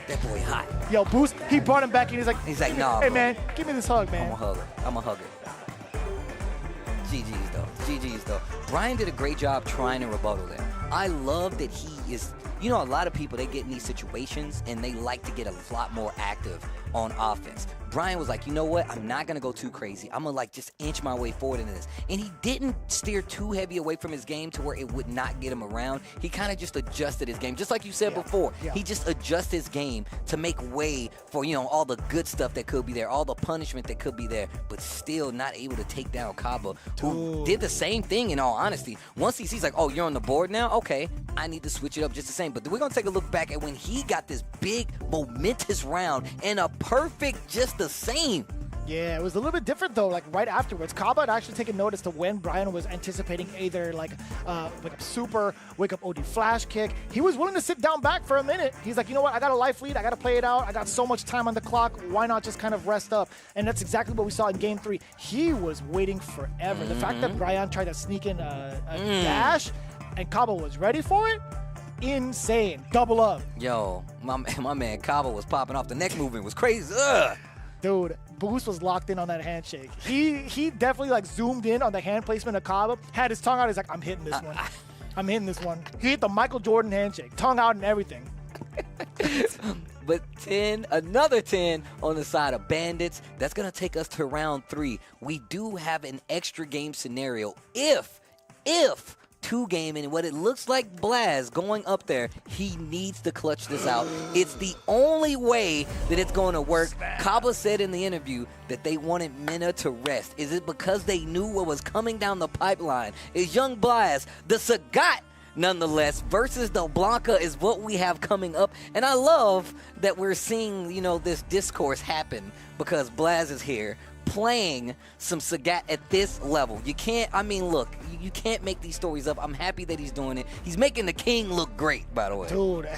S3: That boy hot.
S2: Yo, Boost, he brought him back in. He's like,
S3: nah,
S2: hey,
S3: bro.
S2: man, give me this hug, man.
S3: I'm a hugger. GG's though. GG's though. Brian did a great job trying to rebuttal there. I love that he is, you know, a lot of people, they get in these situations and they like to get a lot more active on offense. Brian was like, you know what? I'm not going to go too crazy. I'm going to like just inch my way forward into this. And he didn't steer too heavy away from his game to where it would not get him around. He kind of just adjusted his game. Just like you said before, he just adjusted his game to make way for, you know, all the good stuff that could be there, all the punishment that could be there, but still not able to take down Cabo, who did the same thing in all honesty. Once he sees like, oh, you're on the board now? Okay, I need to switch it up just the same. But we're going to take a look back at when he got this big, momentous round and a perfect just the same.
S2: Yeah, it was a little bit different though. Like right afterwards, Cabo had actually taken notice to when Brian was anticipating either like a super wake up OD flash kick. He was willing to sit down back for a minute. He's like, you know what? I got a life lead. I got to play it out. I got so much time on the clock. Why not just kind of rest up? And that's exactly what we saw in Game 3. He was waiting forever. The fact that Brian tried to sneak in a dash and Cabo was ready for it. Insane. Double up.
S3: Yo, my man Cabo was popping off. The next movement was crazy. Ugh.
S2: Dude, Boost was locked in on that handshake. He definitely like zoomed in on the hand placement of Cabo, had his tongue out. He's like, I'm hitting this one. I'm hitting this one. He hit the Michael Jordan handshake, tongue out and everything.
S3: But another 10 on the side of Bandits. That's going to take us to round 3. We do have an extra game scenario if 2-game, and what it looks like Blaz going up there, he needs to clutch this out. It's the only way that it's going to work. Cabo said in the interview that they wanted Mena to rest. Is it because they knew what was coming down the pipeline? Is young Blaz, the Sagat, nonetheless, versus the Blanca is what we have coming up. And I love that we're seeing, you know, this discourse happen because Blaz is here playing some Sagat at this level. You can't, I mean, look, you can't make these stories up. I'm happy that he's doing it. He's making the king look great, by the way.
S2: Dude,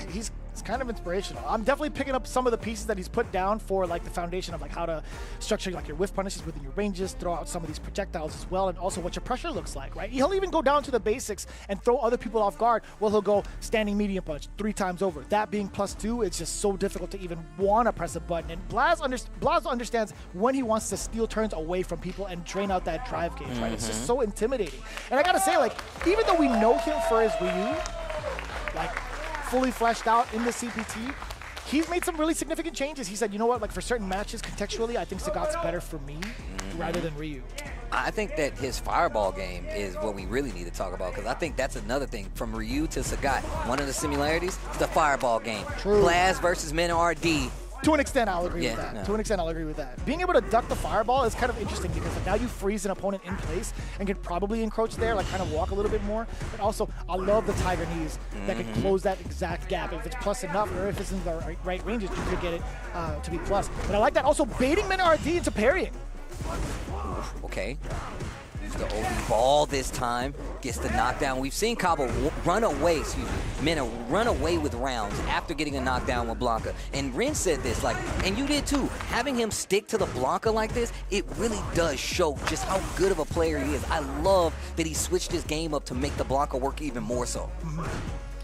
S2: it's kind of inspirational. I'm definitely picking up some of the pieces that he's put down for like the foundation of like how to structure like your whiff punishes within your ranges, throw out some of these projectiles as well, and also what your pressure looks like, right? He'll even go down to the basics and throw other people off guard. Well, he'll go standing medium punch 3 times over. That being +2, it's just so difficult to even want to press a button. And Blaz understands when he wants to steal turns away from people and drain out that drive gauge, right? It's just so intimidating. And I gotta say, like, even though we know him for his Ryu, like, fully fleshed out in the CPT, he's made some really significant changes. He said, you know what, like for certain matches, contextually, I think Sagat's better for me rather than Ryu.
S3: I think that his fireball game is what we really need to talk about because I think that's another thing. From Ryu to Sagat, one of the similarities is the fireball game.
S2: True.
S3: Blaz versus Mena RD.
S2: To an extent, I'll agree with that.
S3: No.
S2: To an extent, I'll agree with that. Being able to duck the fireball is kind of interesting because now you freeze an opponent in place and can probably encroach there, like kind of walk a little bit more. But also, I love the Tiger knees that can close that exact gap. If it's plus enough or if it's in the right ranges, you could get it to be plus. But I like that. Also, baiting Mena RD into parrying.
S3: Okay. Use the OD ball this time. Gets the knockdown. We've seen Cabo run away, Mena run away with rounds after getting a knockdown with Blanca. And Ren said this, like, and you did too. Having him stick to the Blanca like this, it really does show just how good of a player he is. I love that he switched his game up to make the Blanca work even more so.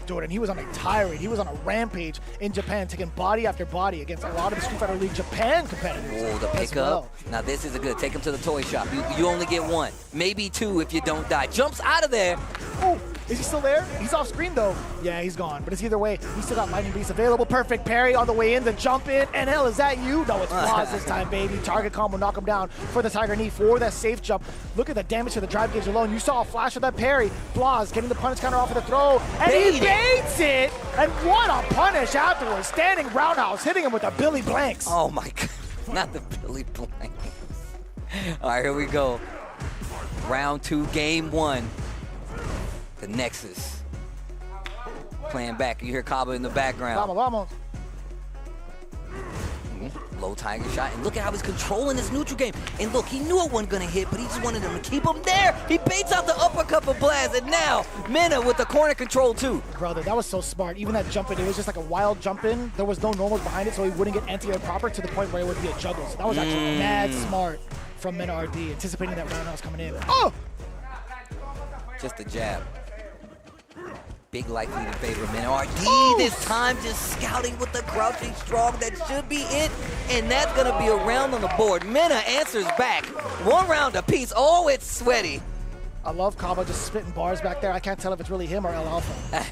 S2: Dude, and he was on a tirade. He was on a rampage in Japan, taking body after body against a lot of the Street Fighter League Japan competitors.
S3: Oh, the pickup.
S2: Well.
S3: Now this is a good. Take him to the toy shop. You only get 1, maybe 2 if you don't die. Jumps out of there.
S2: Oh, is he still there? He's off screen though. Yeah, he's gone. But it's either way. He's still got Lightning Beast available. Perfect parry on the way in. The jump in. And hell, is that you? No, it's Blaz this time, baby. Target combo knock him down for the Tiger Knee for that safe jump. Look at the damage to the drive gauge alone. You saw a flash of that parry. Blaz getting the punish counter off of the throw. And he baits it. And what a punish afterwards. Standing roundhouse, hitting him with a Billy Blanks.
S3: Oh my God. Not the Billy Blanks. All right, here we go. Round 2, game 1. The Nexus. Playing back. You hear Cabo in the background.
S2: Vamos, vamos.
S3: Low Tiger shot, and look at how he's controlling this neutral game. And look, he knew it wasn't gonna hit, but he just wanted him to keep him there. He baits out the uppercut for Blaz, and now Mena with the corner control too.
S2: Brother, that was so smart. Even that jump in, it was just like a wild jump in. There was no normals behind it, so he wouldn't get anti-air proper to the point where it would be a juggle. So that was actually mad smart from Mena RD, anticipating that roundhouse coming in. Oh!
S3: Just a jab. Big likely to favor Mena RD this time, just scouting with the crouching strong. That should be it, and that's gonna be a round on the board. Mena answers back. 1 round apiece. Oh, it's sweaty.
S2: I love Kaba just spitting bars back there. I can't tell if it's really him or El Alpha.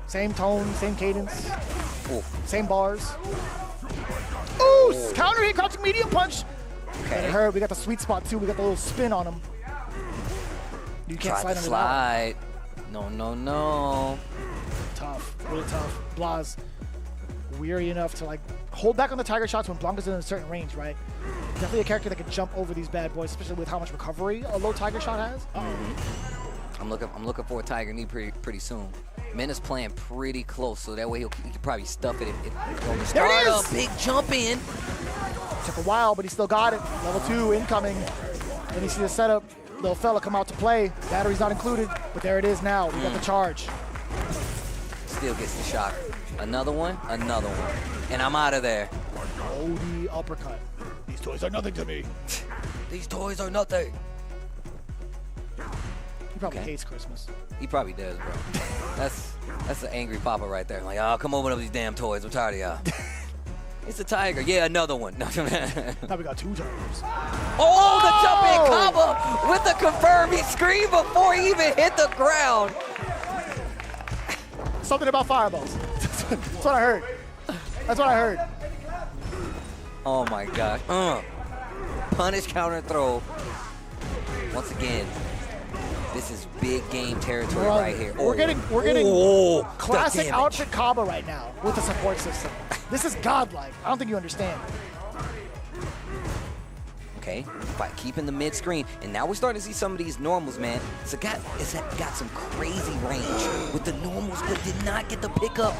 S2: Same tone, same cadence, same bars. Ooh, counter hit, crouching medium punch.
S3: Okay.
S2: It hurt. We got the sweet spot too. We got the little spin on him. You can't slide under that.
S3: No, no, no.
S2: Tough, really tough. Blaz, weary enough to like hold back on the Tiger shots when Blanca's in a certain range, right? Definitely a character that can jump over these bad boys, especially with how much recovery a low Tiger shot has.
S3: I'm looking for a Tiger knee pretty soon. Mena's playing pretty close, so that way he can probably stuff it if
S2: there it
S3: start
S2: is!
S3: a big jump in.
S2: Took a while, but he still got it. Level 2 incoming. Then you see the setup. Little fella come out to play. Battery's not included, but there it is now. We got the charge.
S3: Still gets the shock. Another one, and I'm out of there.
S2: OD uppercut. These toys are nothing to me.
S3: These toys are nothing.
S2: He probably hates Christmas.
S3: He probably does, bro. That's an angry papa right there. Like, oh, come open up these damn toys. I'm tired of y'all. It's a Tiger. Yeah, another one.
S2: Now we got 2 Tigers.
S3: Oh, the jump in Kaba with the confirm. He screamed before he even hit the ground.
S2: Something about fireballs. That's what I heard. That's what I heard.
S3: Oh my gosh. Punish, counter, throw. Once again, this is big game territory right here.
S2: We're getting classic outfit Kaba right now with the support system. This is godlike. I don't think you understand.
S3: Okay, by keeping the mid screen, and now we're starting to see some of these normals, man. It's got some crazy range with the normals, but did not get the pickup.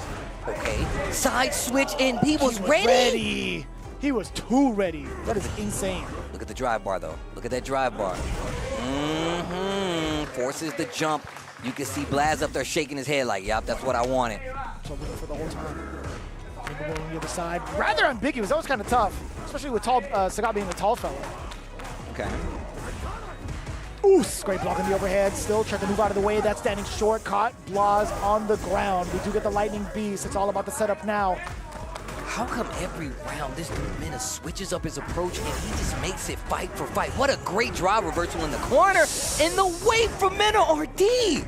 S3: Okay, side switch, and he was ready.
S2: He was too ready. That is insane.
S3: Look at the drive bar, though. Look at that drive bar. Forces the jump. You can see Blaz up there shaking his head like, yep, that's what I wanted.
S2: So for the whole time. On the other side. Rather ambiguous. That was kind of tough, especially with Sagat being a tall fella.
S3: Okay.
S2: Ooh, great block on the overhead. Still trying to move out of the way. That's standing short. Caught Blaz on the ground. We do get the lightning beast. It's all about the setup now.
S3: How come every round this dude Mena switches up his approach and he just makes it fight for fight? What a great drive reversal in the corner and the wait from Mena RD.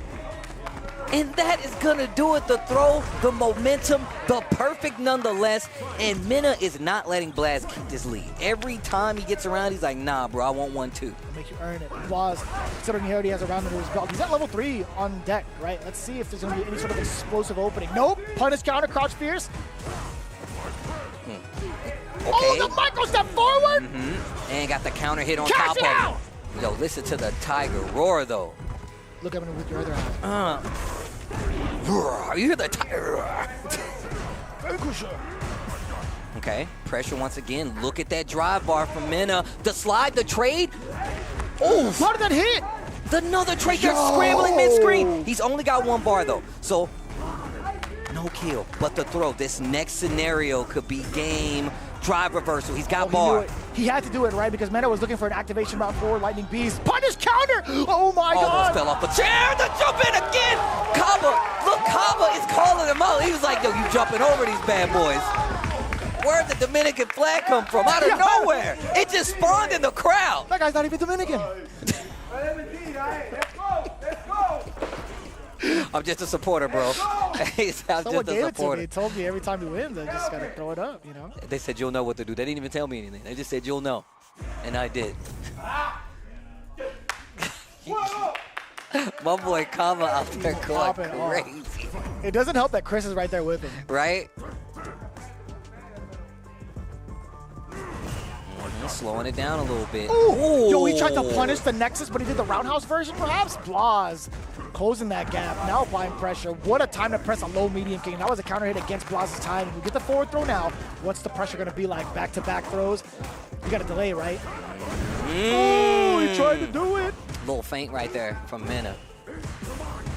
S3: And that is gonna do it. The throw, the momentum, the perfect nonetheless. And Mena is not letting Blaz keep this lead. Every time he gets around, he's like, nah, bro, I want 1-2.
S2: Make you earn it. Blaz, considering he already has a round under his belt. He's at level 3 on deck, right? Let's see if there's gonna be any sort of explosive opening. Nope. Punish, counter, crouch, fierce.
S3: Okay.
S2: Oh, the micro step forward!
S3: And got the counter hit on top of him. Yo, listen to the Tiger roar, though.
S2: Look at him with your other eye.
S3: You hear the Tiger? Okay, pressure once again. Look at that drive bar from Mena. The slide, the trade. Oh,
S2: how did that hit?
S3: Another trade. They're scrambling mid-screen. He's only got 1 bar, though. So, no kill. But the throw. This next scenario could be game. Drive reversal. He's got bar.
S2: He had to do it, right? Because Mena was looking for an activation round 4, lightning beast. Punish, counter! Oh my God!
S3: Almost fell off the chair. The jump in again. Kaba. Look, Kaba is calling him out. He was like, yo, you jumping over these bad boys. Where'd the Dominican flag come from? Out of nowhere. It just spawned in the crowd.
S2: That guy's not even Dominican.
S3: I'm just a supporter, bro. I'm just a
S2: Someone gave it to me.
S3: supporter.
S2: They told me every time he wins, I just gotta throw it up, you know?
S3: They said you'll know what to do. They didn't even tell me anything. They just said you'll know. And I did. My boy Kama out there going crazy.
S2: It doesn't help that Chris is right there with him.
S3: Right? Slowing it down a little bit.
S2: Ooh. Yo, he tried to punish the Nexus, but he did the roundhouse version, perhaps? Blaz closing that gap, now applying pressure. What a time to press a low medium king. That was a counter hit against Blas's time. And we get the forward throw now. What's the pressure going to be like? Back-to-back throws. You got a delay, right? Oh, he tried to do it.
S3: Little feint right there from Mena.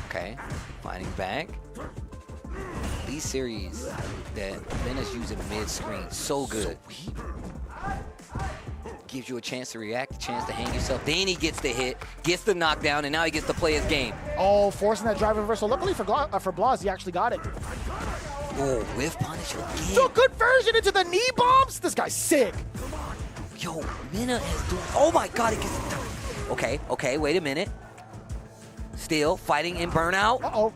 S3: Okay, fighting back. These series that Mena's using mid-screen, so good. Gives you a chance to react, a chance to hang yourself. Then he gets the hit, gets the knockdown, and now he gets to play his game.
S2: Oh, forcing that drive reversal. Luckily for Blas, he actually got it.
S3: Oh, whiff punish again.
S2: So good version into the knee bombs. This guy's sick.
S3: Yo, Mena is doing, oh my God, he gets it. Okay, wait a minute. Still fighting in burnout.
S2: Uh-oh.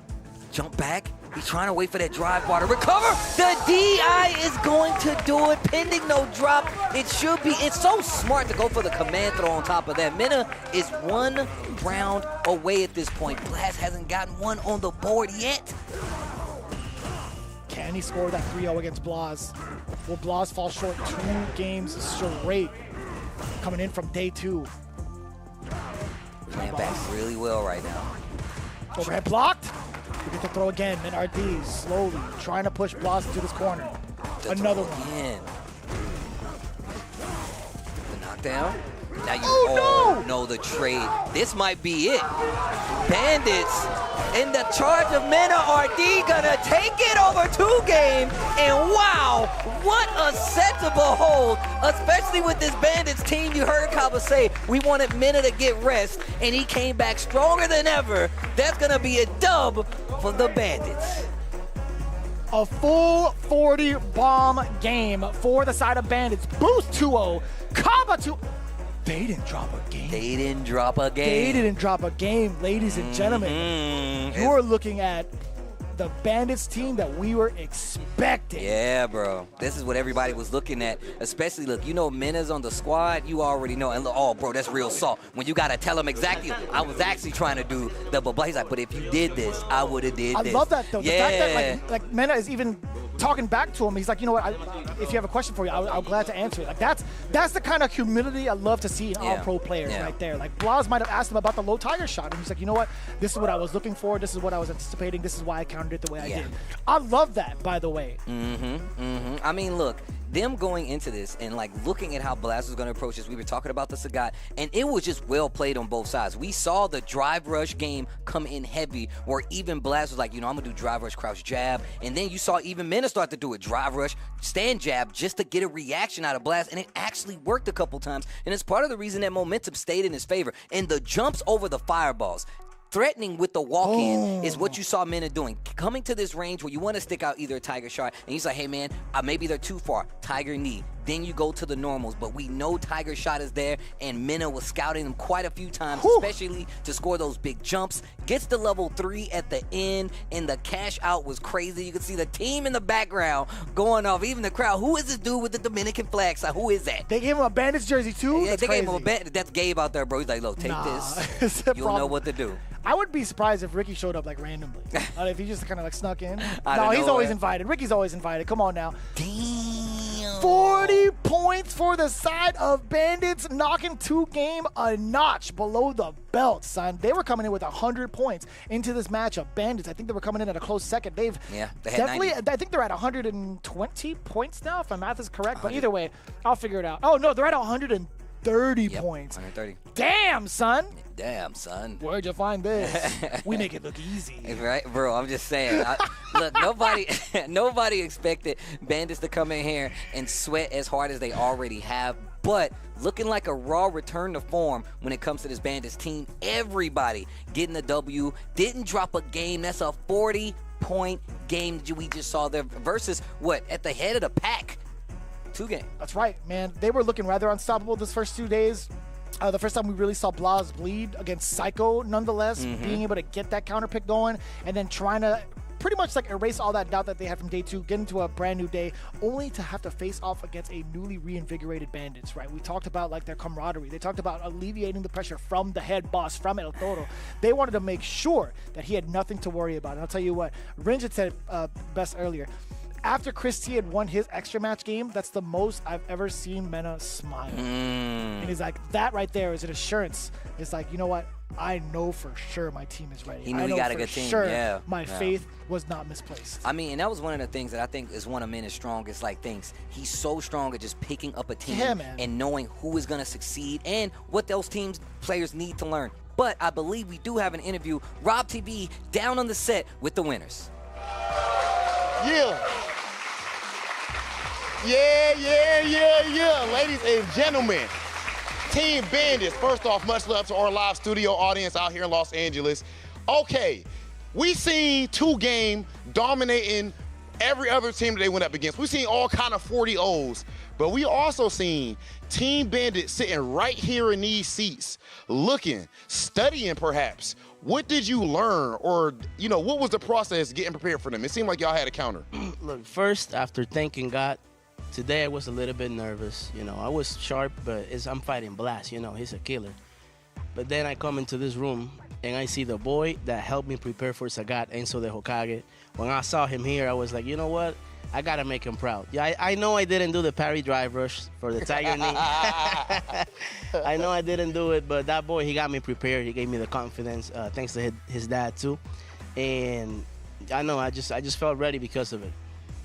S3: Jump back. He's trying to wait for that drive bar to recover. The DI is going to do it, pending no drop. It should be. It's so smart to go for the command throw on top of that. Mena is 1 round away at this point. Blas hasn't gotten one on the board yet.
S2: Can he score that 3-0 against Blas? Will Blas fall short 2 games straight coming in from day 2?
S3: Playing back really well right now.
S2: Overhead blocked. We get the throw again. And RD slowly trying to push Blas into this corner. Another one.
S3: Again. The knockdown. Now you no, the trade. This might be it. Bandits in the charge of Mena. RD gonna take it over 2 games. And wow, what a set to behold, especially with this Bandits team. You heard Kaba say we wanted Mena to get rest, and he came back stronger than ever. That's gonna be a dub for the Bandits.
S2: A full 40 bomb game for the side of Bandits. Boost 2-0. Kaba 2. They didn't drop a game.
S3: They didn't drop a game.
S2: They didn't drop a game, ladies and gentlemen. You're looking at the Bandits team that we were expecting.
S3: Yeah, bro. This is what everybody was looking at. Especially, look, you know Mena's on the squad. You already know. And look, oh, bro, that's real salt. When you got to tell him exactly, I was actually trying to do the blah, blah. He's like, but if you did this, I would have did this.
S2: I love that, though.
S3: Yeah.
S2: The fact that, like Mena is even talking back to him. He's like, you know what, if you have a question for you, I'm glad to answer it. Like, that's the kind of humility I love to see in all pro players right there. Like, Blas might have asked him about the low tiger shot, and he's like, you know what, this is what I was looking for, this is what I was anticipating, this is why I countered it the way I did. I love that, by the way.
S3: I mean, look, them going into this and like looking at how Blas was going to approach this, we were talking about the Sagat, and it was just well played on both sides. We saw the drive rush game come in heavy, where even Blas was like, you know, I'm going to do drive rush, crouch jab, and then you saw even Mena start to do it, drive rush, stand jab, just to get a reaction out of Blas, and it actually worked a couple times, and it's part of the reason that momentum stayed in his favor. And the jumps over the fireballs, threatening with the walk-in is what you saw Mena doing. Coming to this range where you want to stick out either a tiger shot, and he's like, hey man, maybe they're too far, tiger knee. Then you go to the normals, but we know tiger shot is there, and Mena was scouting them quite a few times, especially to score those big jumps. Gets to level 3 at the end, and the cash out was crazy. You can see the team in the background going off, even the crowd. Who is this dude with the Dominican flag sign? Who is that?
S2: They gave him a Bandits jersey too?
S3: Yeah,
S2: That's
S3: they
S2: crazy.
S3: gave him a Bandits. That's Gabe out there, bro. He's like, look, take this. You'll know what to do.
S2: I would be surprised if Ricky showed up like randomly. If he just kind of like snuck in.
S3: No,
S2: he's always invited. Ricky's always invited. Come on now.
S3: Damn.
S2: 40 points for the side of Bandits, knocking 2 game a notch below the belt, son. They were coming in with 100 points into this matchup. Bandits, I think they were coming in at a close second. They had definitely, 90. I think they're at 120 points now, if my math is correct. But either way, I'll figure it out. Oh, no, they're at 130 points. 130. Damn, son.
S3: Damn, son.
S2: Where'd you find this? We make it look easy.
S3: Right, bro, I'm just saying. Look, nobody expected Bandits to come in here and sweat as hard as they already have, but looking like a raw return to form when it comes to this Bandits team. Everybody getting the W. Didn't drop a game. That's a 40-point game that we just saw there versus, what, at the head of the pack. 2 games.
S2: That's right, man. They were looking rather unstoppable this first 2 days. The first time we really saw Blas bleed against Psycho, nonetheless, being able to get that counter pick going and then trying to pretty much like erase all that doubt that they had from day 2, get into a brand new day, only to have to face off against a newly reinvigorated Bandits, right? We talked about like their camaraderie. They talked about alleviating the pressure from the head boss, from El Toro. They wanted to make sure that he had nothing to worry about. And I'll tell you what, Ringe had said best earlier. after Chris T had won his extra match game, that's the most I've ever seen Mena smile. And he's like, that right there is an assurance. It's like, you know what? I know for sure my team is ready.
S3: He knew he got a good team. Yeah.
S2: My faith was not misplaced.
S3: I mean, and that was one of the things that I think is one of Mena's strongest things. He's so strong at just picking up a team and knowing who is going to succeed and what those teams players need to learn. But I believe we do have an interview. Rob TV down on the set with the winners.
S1: Yeah. Ladies and gentlemen, Team Bandits, first off, much love to our live studio audience out here in Los Angeles. Okay, we seen 2-game dominating every other team that they went up against. We seen all kind of 40-0s, but we also seen Team Bandits sitting right here in these seats, looking, studying perhaps. What did you learn, or what was the process getting prepared for them? It seemed like y'all had a counter.
S17: Look, first, after thanking God, today I was a little bit nervous. I was sharp, but I'm fighting Blast. He's a killer. But then I come into this room and I see the boy that helped me prepare for Sagat, Enzo de Hokage. When I saw him here, I was like, you know what? I gotta make him proud. Yeah, I know I didn't do the parry drive rush for the Tiger Knee. I know I didn't do it, but that boy, he got me prepared. He gave me the confidence, thanks to his dad too. And I know I just felt ready because of it.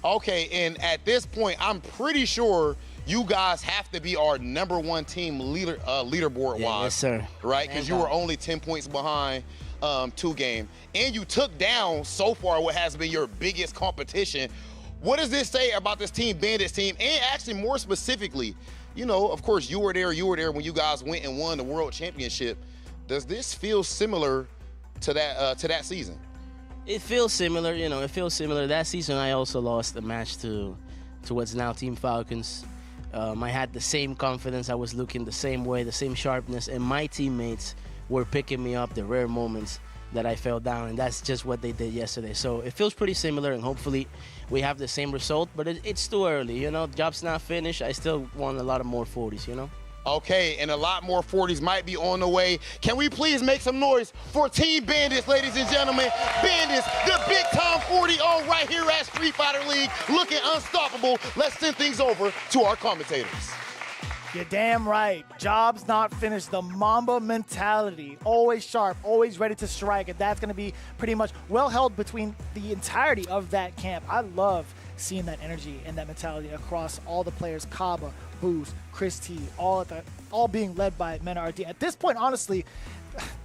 S1: Okay, and at this point, I'm pretty sure you guys have to be our #1 team leaderboard-wise.
S17: Yes, sir.
S1: Right? Because you were only 10 points behind 2-game. And you took down, so far, what has been your biggest competition. What does this say about this Team Bandits team? And actually, more specifically, of course, you were there when you guys went and won the World Championship. Does this feel similar to that season?
S17: It feels similar, it feels similar. That season, I also lost the match to what's now Team Falcons. I had the same confidence. I was looking the same way, the same sharpness, and my teammates were picking me up the rare moments that I fell down, and that's just what they did yesterday. So it feels pretty similar, and hopefully we have the same result, but it's too early, Job's not finished. I still want a lot of more 40s,
S1: Okay, and a lot more 40s might be on the way. Can we please make some noise for Team Bandits, ladies and gentlemen? Bandits, the big-time 40-0 right here at Street Fighter League, looking unstoppable. Let's send things over to our commentators.
S2: You're damn right. Job's not finished. The Mamba mentality. Always sharp, always ready to strike. And that's going to be pretty much well held between the entirety of that camp. I love seeing that energy and that mentality across all the players. Kaba, Boost, Chris T, all being led by Mena RD. At this point, honestly,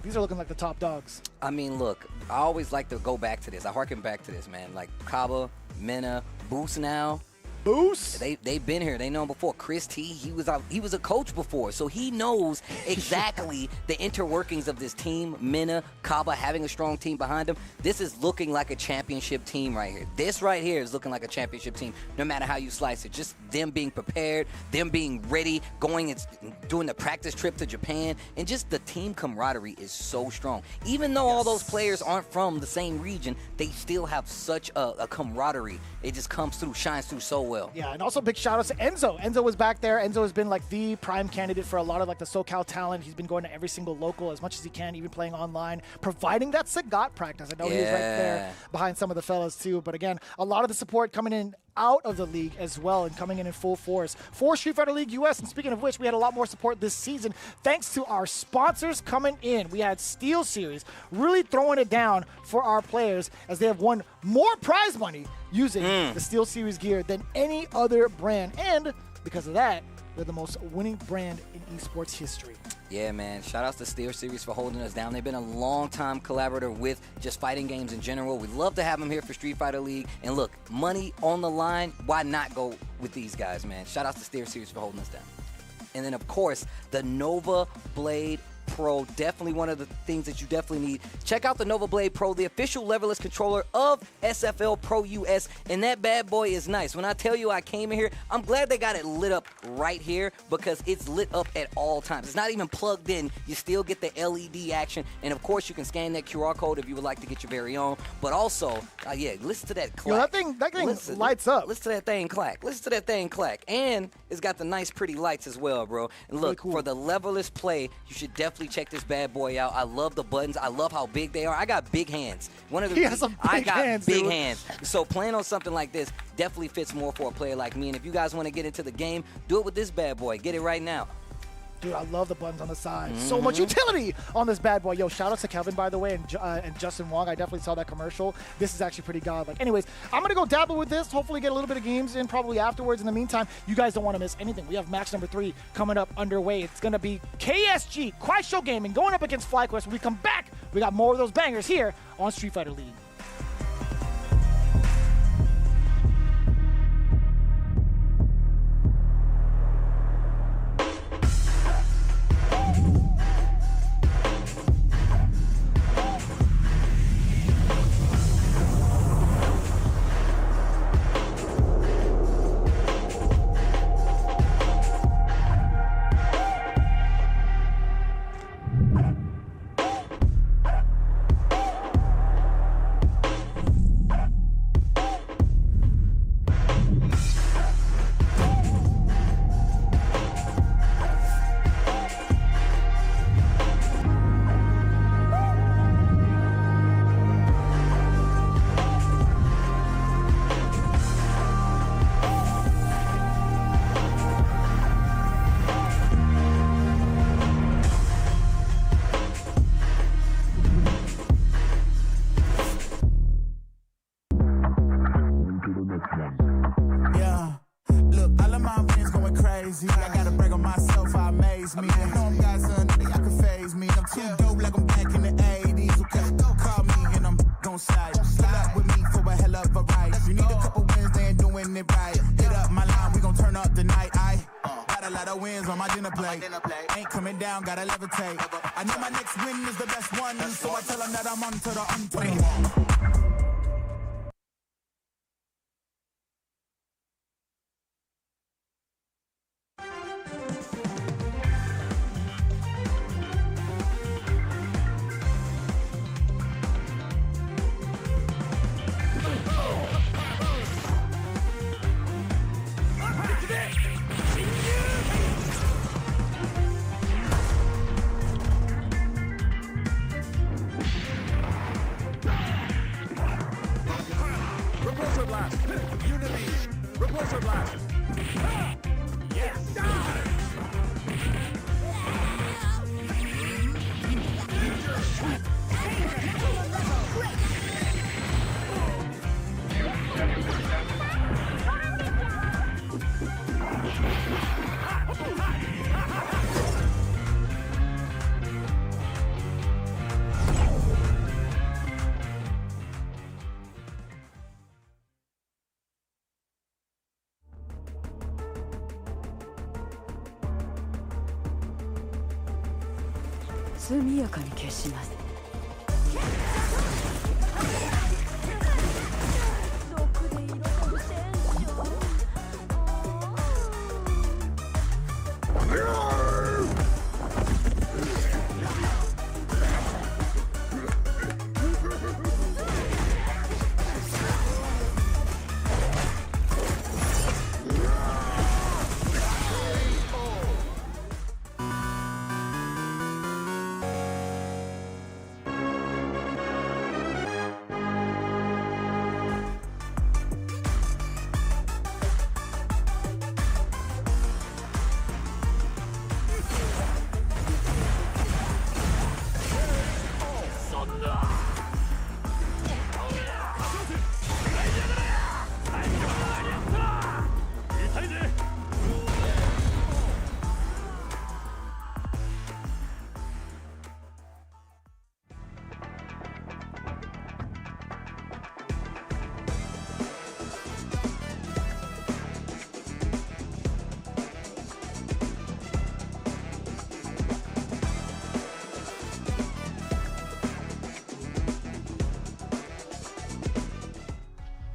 S2: these are looking like the top dogs.
S3: I mean, look, I always like to go back to this. I harken back to this, man. Like Kaba, Mena, Boost now.
S2: Boost?
S3: They've been here. They know him before. Chris T, he was a coach before, so he knows exactly the interworkings of this team. Mena, Kaba having a strong team behind them. This is looking like a championship team right here. This right here is looking like a championship team, no matter how you slice it. Just them being prepared, them being ready, going and doing the practice trip to Japan, and just the team camaraderie is so strong. Even though all those players aren't from the same region, they still have such a camaraderie. It just comes through, shines through so well.
S2: Yeah, and also big shout outs to Enzo. Enzo was back there. Enzo has been like the prime candidate for a lot of like the SoCal talent. He's been going to every single local as much as he can, even playing online, providing that Sagat practice. I know he was right there behind some of the fellas too. But again, a lot of the support coming in out of the league as well and coming in full force for Street Fighter League US. And speaking of which, we had a lot more support this season thanks to our sponsors coming in. We had Steel Series really throwing it down for our players as they have won more prize money using the Steel Series gear than any other brand. And because of that, they're the most winning brand in esports history.
S3: Yeah, man. Shout outs to Steel Series for holding us down. They've been a long-time collaborator with just fighting games in general. We'd love to have them here for Street Fighter League. And look, money on the line, why not go with these guys, man? Shout outs to Steel Series for holding us down. And then, of course, the Nova Blade Pro, definitely one of the things that you definitely need. Check out the Nova Blade Pro, the official leverless controller of SFL Pro US, and that bad boy is nice. When I tell you I came in here, I'm glad they got it lit up right here because it's lit up at all times. It's not even plugged in. You still get the LED action, and of course you can scan that QR code if you would like to get your very own. But also, listen to that clack.
S2: Yo, that thing lights up.
S3: Listen to that thing clack. Listen to that thing clack. And it's got the nice pretty lights as well, bro. And look, for the leverless play, you should definitely definitely check this bad boy out. I love the buttons. I love how big they are. I got big hands.
S2: He has some big hands,
S3: big
S2: dude.
S3: hands. So playing on something like this definitely fits more for a player like me. And if you guys want to get into the game, do it with this bad boy. Get it right now.
S2: Dude, I love the buttons on the side. So much utility on this bad boy. Yo, shout out to Kevin, by the way, and Justin Wong. I definitely saw that commercial. This is actually pretty godlike. Anyways, I'm going to go dabble with this, hopefully get a little bit of games in probably afterwards. In the meantime, you guys don't want to miss anything. We have match number 3 coming up underway. It's going to be KSG, KuaiShou Gaming, going up against FlyQuest. When we come back, we got more of those bangers here on Street Fighter League.
S18: Yeah, look, all of my friends going crazy. I gotta brag on myself, I amaze me. I know I'm got something that can phase me. I'm too dope like I'm back in the 80s. Okay, call me and I'm gon' slide. Pull up with me for a hell of a ride. You need a couple wins, they ain't doing it right. Hit up my line, we gon' turn up the night. I got a lot of wins on my dinner plate. Ain't coming down, gotta levitate. I know my next win is the best one, so I tell them that I'm on to the unplayed.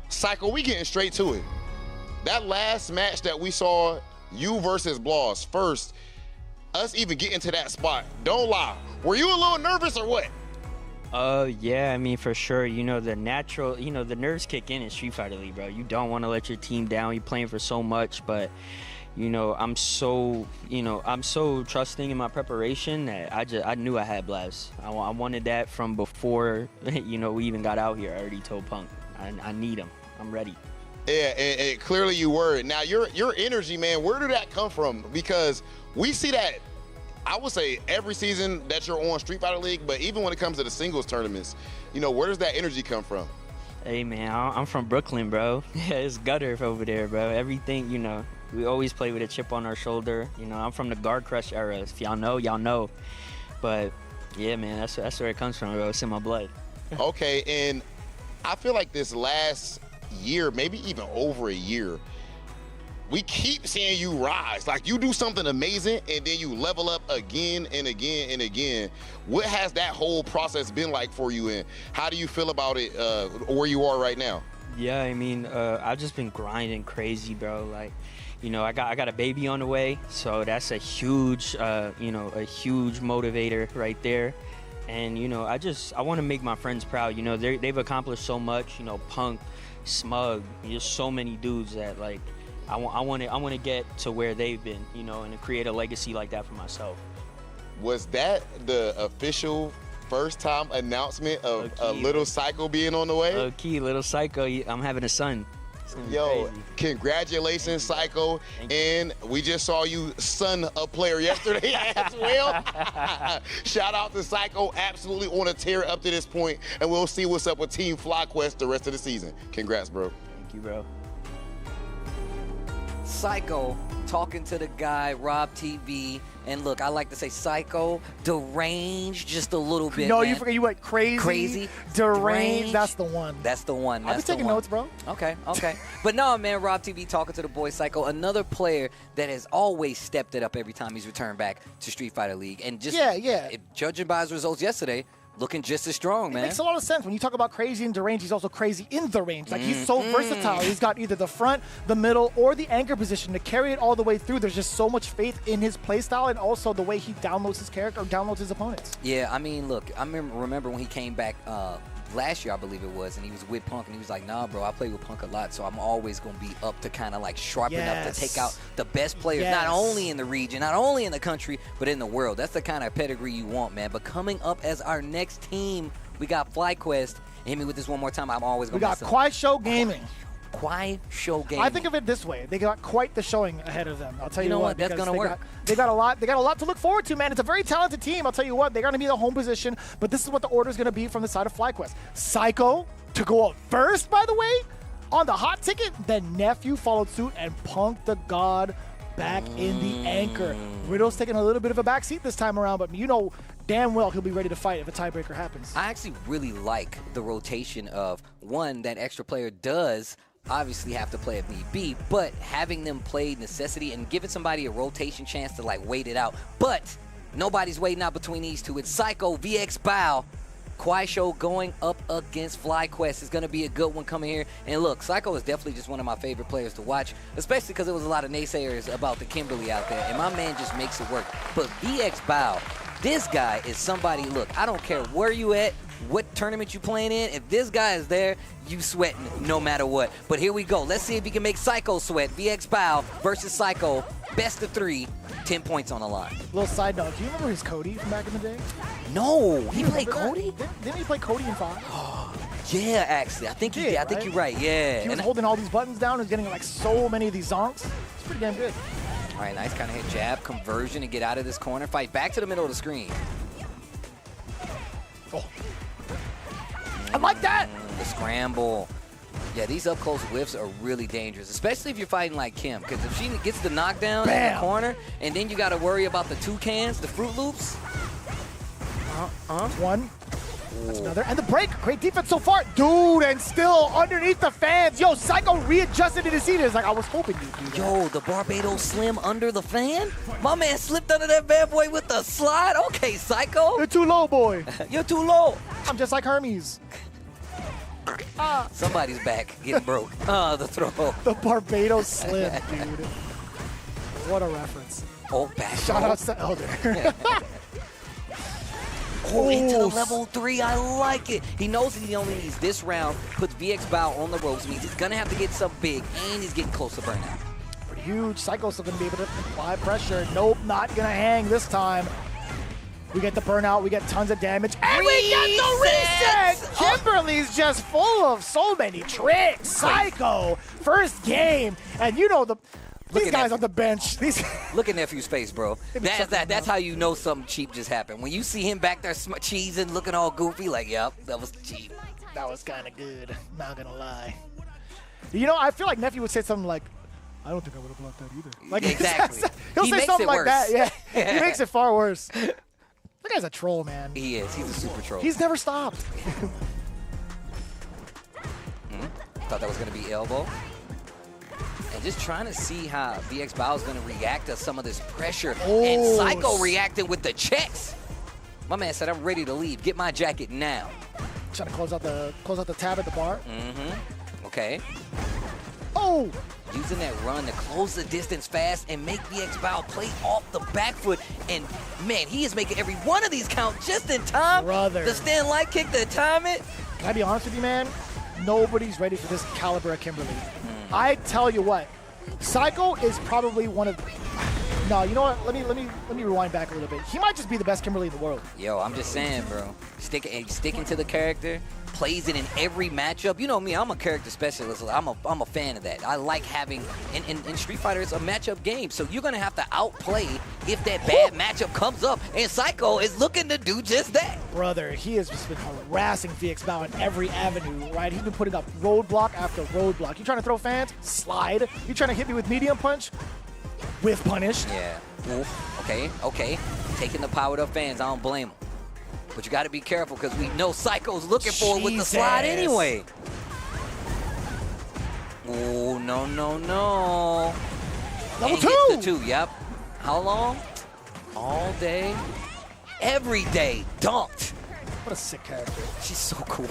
S1: Psycho, we getting straight to it. That last match that we saw, you versus Bloss, first, us even getting to that spot, don't lie. Were you a little nervous or what?
S19: Yeah, I mean, for sure. You know, the natural, the nerves kick in Street Fighter League, bro. You don't want to let your team down. You're playing for so much, but, you know, I'm so trusting in my preparation that I knew I had blast. I wanted that from before, you know, we even got out here. I already told Punk, I need him. I'm ready.
S1: Yeah, and clearly you were. Now, your energy, man, where did that come from? Because we see that, I would say, every season that you're on Street Fighter League, but even when it comes to the singles tournaments, you know, where does that energy come from?
S19: Hey, man, I'm from Brooklyn, bro. Yeah, it's gutter over there, bro. Everything, you know, we always play with a chip on our shoulder. You know, I'm from the Guard Crush era. If y'all know, y'all know. But, yeah, man, that's where it comes from, bro. It's in my blood.
S1: Okay, and I feel like this last year, maybe even over a year, we keep seeing you rise. Like, you do something amazing and then you level up again and again and again. What has that whole process been like for you, and how do you feel about it where you are right now?
S19: Yeah, I mean, I've just been grinding crazy, bro. Like, you know, I got a baby on the way, so that's a huge, you know, a huge motivator right there. And, you know, I want to make my friends proud. You know, they've accomplished so much, you know, Punk, Smug, there's so many dudes that, like, I want to get to where they've been, you know, and to create a legacy like that for myself. Was that the official first time announcement of a Little Psycho being on the way? Okay, Little Psycho, I'm having a son. Yo, crazy. Congratulations, Psycho. And we just saw you son a player yesterday as well. Shout out to Psycho, absolutely on a tear up to this point, and we'll see what's up with Team FlyQuest the rest of the season. Congrats, bro. Thank you, bro.
S3: Psycho talking to the guy, Rob TV. And look, I like to say Psycho, deranged just a little bit.
S2: No,
S3: man.
S2: you forget, you went crazy.
S3: Crazy.
S2: Deranged. That's the one.
S3: That's the one.
S2: I've been taking notes, bro.
S3: Okay. But no, man, Rob TV talking to the boy Psycho, another player that has always stepped it up every time he's returned back to Street Fighter League. And just judging by his results yesterday, looking just as strong, man.
S2: It makes a lot of sense. When you talk about crazy and deranged, he's also crazy in the range. Like, he's so versatile. He's got either the front, the middle, or the anchor position to carry it all the way through. There's just so much faith in his playstyle and also the way he downloads his character or downloads his opponents.
S3: Yeah, I mean, look, I remember when he came back last year, I believe it was, and he was with Punk, and he was like, nah, bro, I play with Punk a lot, so I'm always going to be up to kind of like sharpen up to take out the best players, not only in the region, not only in the country, but in the world. That's the kind of pedigree you want, man. But coming up as our next team, we got FlyQuest. Hit me with this one more time. I'm always going to
S2: We got KuaiShou Gaming.
S3: KuaiShou Gaming.
S2: I think of it this way: they got quite the showing ahead of them. I'll tell you,
S3: know
S2: what,
S3: that's gonna work.
S2: They got a lot to look forward to, man. It's a very talented team. I'll tell you what, they're gonna be the home position, but this is what the order is gonna be from the side of FlyQuest. Psycho to go up first, by the way, on the hot ticket. Then Nephew followed suit, and Punk the God back in the anchor. Riddle's taking a little bit of a back seat this time around, but you know damn well he'll be ready to fight if a tiebreaker happens.
S3: I actually really like the rotation of, one, that extra player does obviously have to play if need be, but having them play necessity and giving somebody a rotation chance to like wait it out. But nobody's waiting out between these two. It's Psycho VX Bao. KuaiShou going up against FlyQuest. It's going to be a good one coming here. And look, Psycho is definitely just one of my favorite players to watch, especially because there was a lot of naysayers about the Kimberly out there, and my man just makes it work. But VX Bao, this guy is somebody, look, I don't care where you at, what tournament you playing in, if this guy is there, you sweating no matter what. But here we go. Let's see if he can make Psycho sweat. VX Bao versus Psycho, best of 3, 10 points on the line.
S2: Little side note, do you remember his Cody from back in the day?
S3: No, he played Cody?
S2: Didn't he play Cody in 5?
S3: Yeah, actually. I think I think you're right, yeah.
S2: He was holding all these buttons down and getting like so many of these zonks. It's pretty damn good.
S3: All right, nice kind of hit jab, conversion to get out of this corner. Fight back to the middle of the screen.
S2: Oh. I like that.
S3: The scramble. Yeah, these up-close whiffs are really dangerous, especially if you're fighting like Kim, because if she gets the knockdown in the corner, and then you got to worry about the toucans, the Fruit Loops.
S2: One. That's another. And the break. Great defense so far. Dude, and still underneath the fans. Yo, Psycho readjusted in his seat. It's like, I was hoping you'd do that.
S3: Yo, the Barbados Slim under the fan? My man slipped under that bad boy with the slide. Okay, Psycho.
S2: You're too low, boy.
S3: You're too low.
S2: I'm just like Hermes.
S3: Somebody's back getting broke. The throw.
S2: The Barbados Slim, dude. What a reference.
S3: Oh, back.
S2: Shout out to Elder.
S3: Oh, into the level 3. I like it. He knows he only needs this round. Puts VX Bao on the ropes. Means he's going to have to get something big, and he's getting close to burnout.
S2: huge. Psycho's still going to be able to apply pressure. Nope, not going to hang this time. We get the burnout, we get tons of damage, and we get the reset! Kimberly's just full of so many tricks. Psycho, first game, and you know these guys on the bench.
S3: Look at Nephew's face, bro. That's how you know something cheap just happened. When you see him back there cheesing, looking all goofy, like, yep, that was cheap.
S2: That was kind of good, not gonna lie. You know, I feel like Nephew would say something like, I don't think I would have blocked that either. Like,
S3: exactly.
S2: He'll say something like that. Yeah, he makes it far worse. That guy's a troll, man.
S3: He is. He's a super troll.
S2: He's never stopped.
S3: Thought that was going to be elbow. And just trying to see how VX Bao is going to react to some of this pressure. And Psycho reacting with the checks. My man said, I'm ready to leave. Get my jacket now.
S2: Trying to close out the tab at the bar.
S3: Okay.
S2: Oh!
S3: Using that run to close the distance fast and make VX Bao play off the back foot. And, man, he is making every one of these count just in time.
S2: Brother.
S3: The stand light kick to time it.
S2: Can I be honest with you, man? Nobody's ready for this caliber of Kimberly. I tell you what, Psycho is probably one of the... No, you know what? Let me rewind back a little bit. He might just be the best Kimberly in the world.
S3: Yo, I'm just saying, bro. Sticking to the character, plays it in every matchup. You know me, I'm a character specialist. I'm a fan of that. I like having in Street Fighter, it's a matchup game, so you're gonna have to outplay if that bad matchup comes up. And Psycho is looking to do just that.
S2: Brother, he has just been harassing VX Bao in every avenue, right? He's been putting up roadblock after roadblock. You trying to throw fans? Slide. You trying to hit me with medium punch? With punish.
S3: Yeah. Oof. Okay. Taking the powered up fans, I don't blame him. But you got to be careful because we know Psycho's looking for it with the slide anyway. Oh, no.
S2: Level
S3: and
S2: 2.
S3: Gets the 2, yep. How long? All day. Every day. Dunked.
S2: What a sick character.
S3: She's so cool.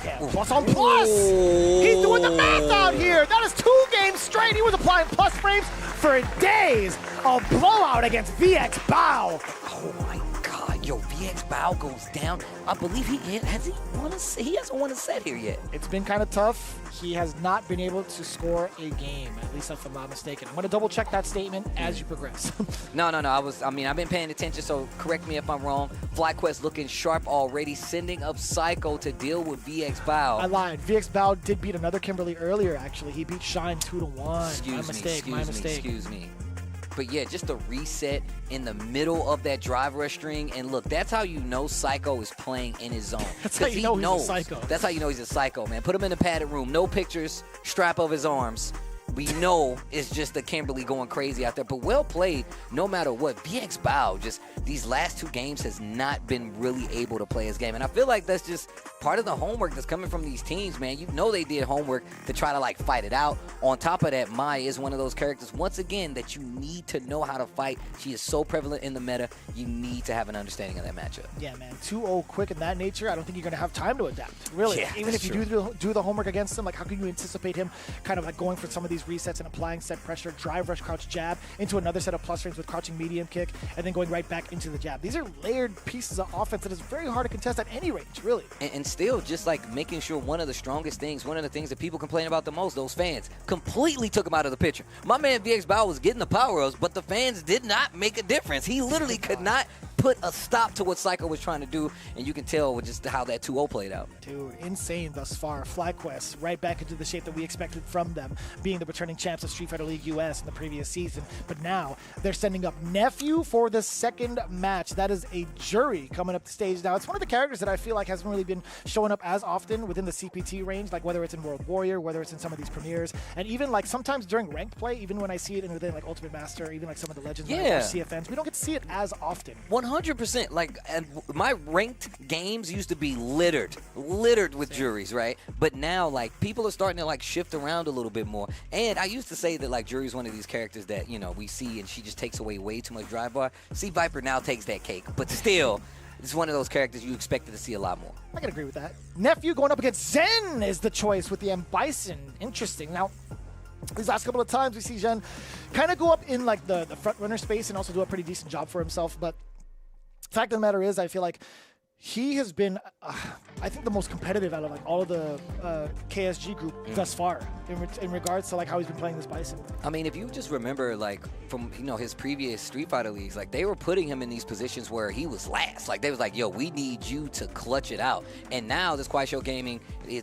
S2: Yeah, plus on plus. He's doing the math out here. That is 2 games straight. He was applying plus frames for days. A blowout against VX Bao.
S3: Oh my God, yo, VX Bao goes down. I believe he hasn't won a set here yet.
S2: It's been kind of tough. He has not been able to score a game, at least if I'm not mistaken. I'm going to double check that statement as you progress.
S3: No. I've been paying attention, so correct me if I'm wrong. FlyQuest looking sharp already, sending up Psycho to deal with VX Bao.
S2: I lied. VX Bao did beat another Kimberly earlier, actually. He beat Shine 2-1. My mistake.
S3: Excuse me. But yeah, just a reset in the middle of that drive rush string. And look, that's how you know Psycho is playing in his zone.
S2: That's how you know he's a psycho.
S3: That's how you know he's a psycho, man. Put him in a padded room. No pictures, strap over his arms. We know it's just the Kimberly going crazy out there. But well played no matter what. VX Bao, just these last 2 games has not been really able to play his game. And I feel like that's just part of the homework that's coming from these teams, man. You know they did homework to try to, fight it out. On top of that, Mai is one of those characters, once again, that you need to know how to fight. She is so prevalent in the meta. You need to have an understanding of that matchup.
S2: Yeah, man. 2-0 quick in that nature. I don't think you're going to have time to adapt, really.
S3: Yeah,
S2: even if you do the homework against him, how can you anticipate him kind of going for some of these resets and applying set pressure, drive rush, crouch jab, into another set of plus frames with crouching medium kick, and then going right back into the jab. These are layered pieces of offense that is very hard to contest at any range, really.
S3: And still, just making sure one of the strongest things, one of the things that people complain about the most, those fans, completely took him out of the picture. My man VX Bao was getting the power-ups, but the fans did not make a difference. He literally could not put a stop to what Psycho was trying to do, and you can tell with just how that 2-0 played out.
S2: Dude, insane thus far. FlyQuest right back into the shape that we expected from them, being the returning champs of Street Fighter League US in the previous season. But now they're sending up Nephew for the second match. That is a jury coming up the stage now. It's one of the characters that I feel like hasn't really been showing up as often within the CPT range, whether it's in World Warrior, whether it's in some of these premieres, and even sometimes during ranked play, even when I see it within Ultimate Master, even some of the Legends, CFNs, we don't get to see it as often.
S3: 100%. And my ranked games used to be littered with juries, right? But now, people are starting to, shift around a little bit more. And I used to say that, Jury is one of these characters that, we see and she just takes away way too much drive bar. See, Viper now takes that cake. But still, it's one of those characters you expected to see a lot more.
S2: I can agree with that. Nephew going up against Zen is the choice with the M. Bison. Interesting. Now, these last couple of times we see Zen kind of go up in, the front runner space and also do a pretty decent job for himself. But fact of the matter is, I feel like he has been, I think, the most competitive out of like all of the KSG group thus far in regards to like how he's been playing this Bison.
S3: I mean, if you just remember, like from his previous Street Fighter leagues, like they were putting him in these positions where he was last. Like they was like, "Yo, we need you to clutch it out." And now this KuaiShou Gaming,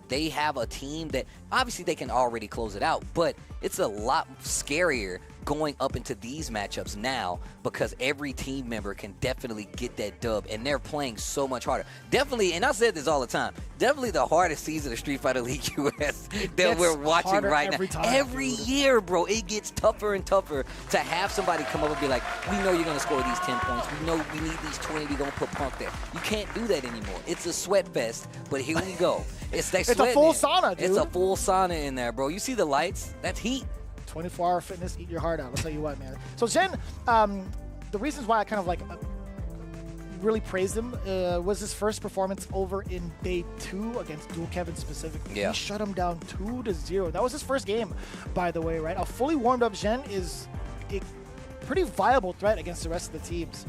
S3: they have a team that obviously they can already close it out, but it's a lot scarier going up into these matchups now because every team member can definitely get that dub, and they're playing so much harder. Definitely, and I said this all the time, definitely the hardest season of Street Fighter League US that we're watching right now. Every year, bro, it gets tougher and tougher to have somebody come up and be like, we know you're going to score these 10 points. We know we need these 20. We're going to put Punk there. You can't do that anymore. It's a sweat fest, but here we go. It's a full
S2: sauna, dude.
S3: It's a full sauna in there, bro. You see the lights? That's heat.
S2: 24-hour fitness, eat your heart out. I'll tell you what, man. So Jen, the reasons why I kind of like really praised him was his first performance over in day 2 against Dual Kevin specifically.
S3: Yeah.
S2: He shut him down 2-0. That was his first game, by the way, right? A fully warmed up Jen is a pretty viable threat against the rest of the teams.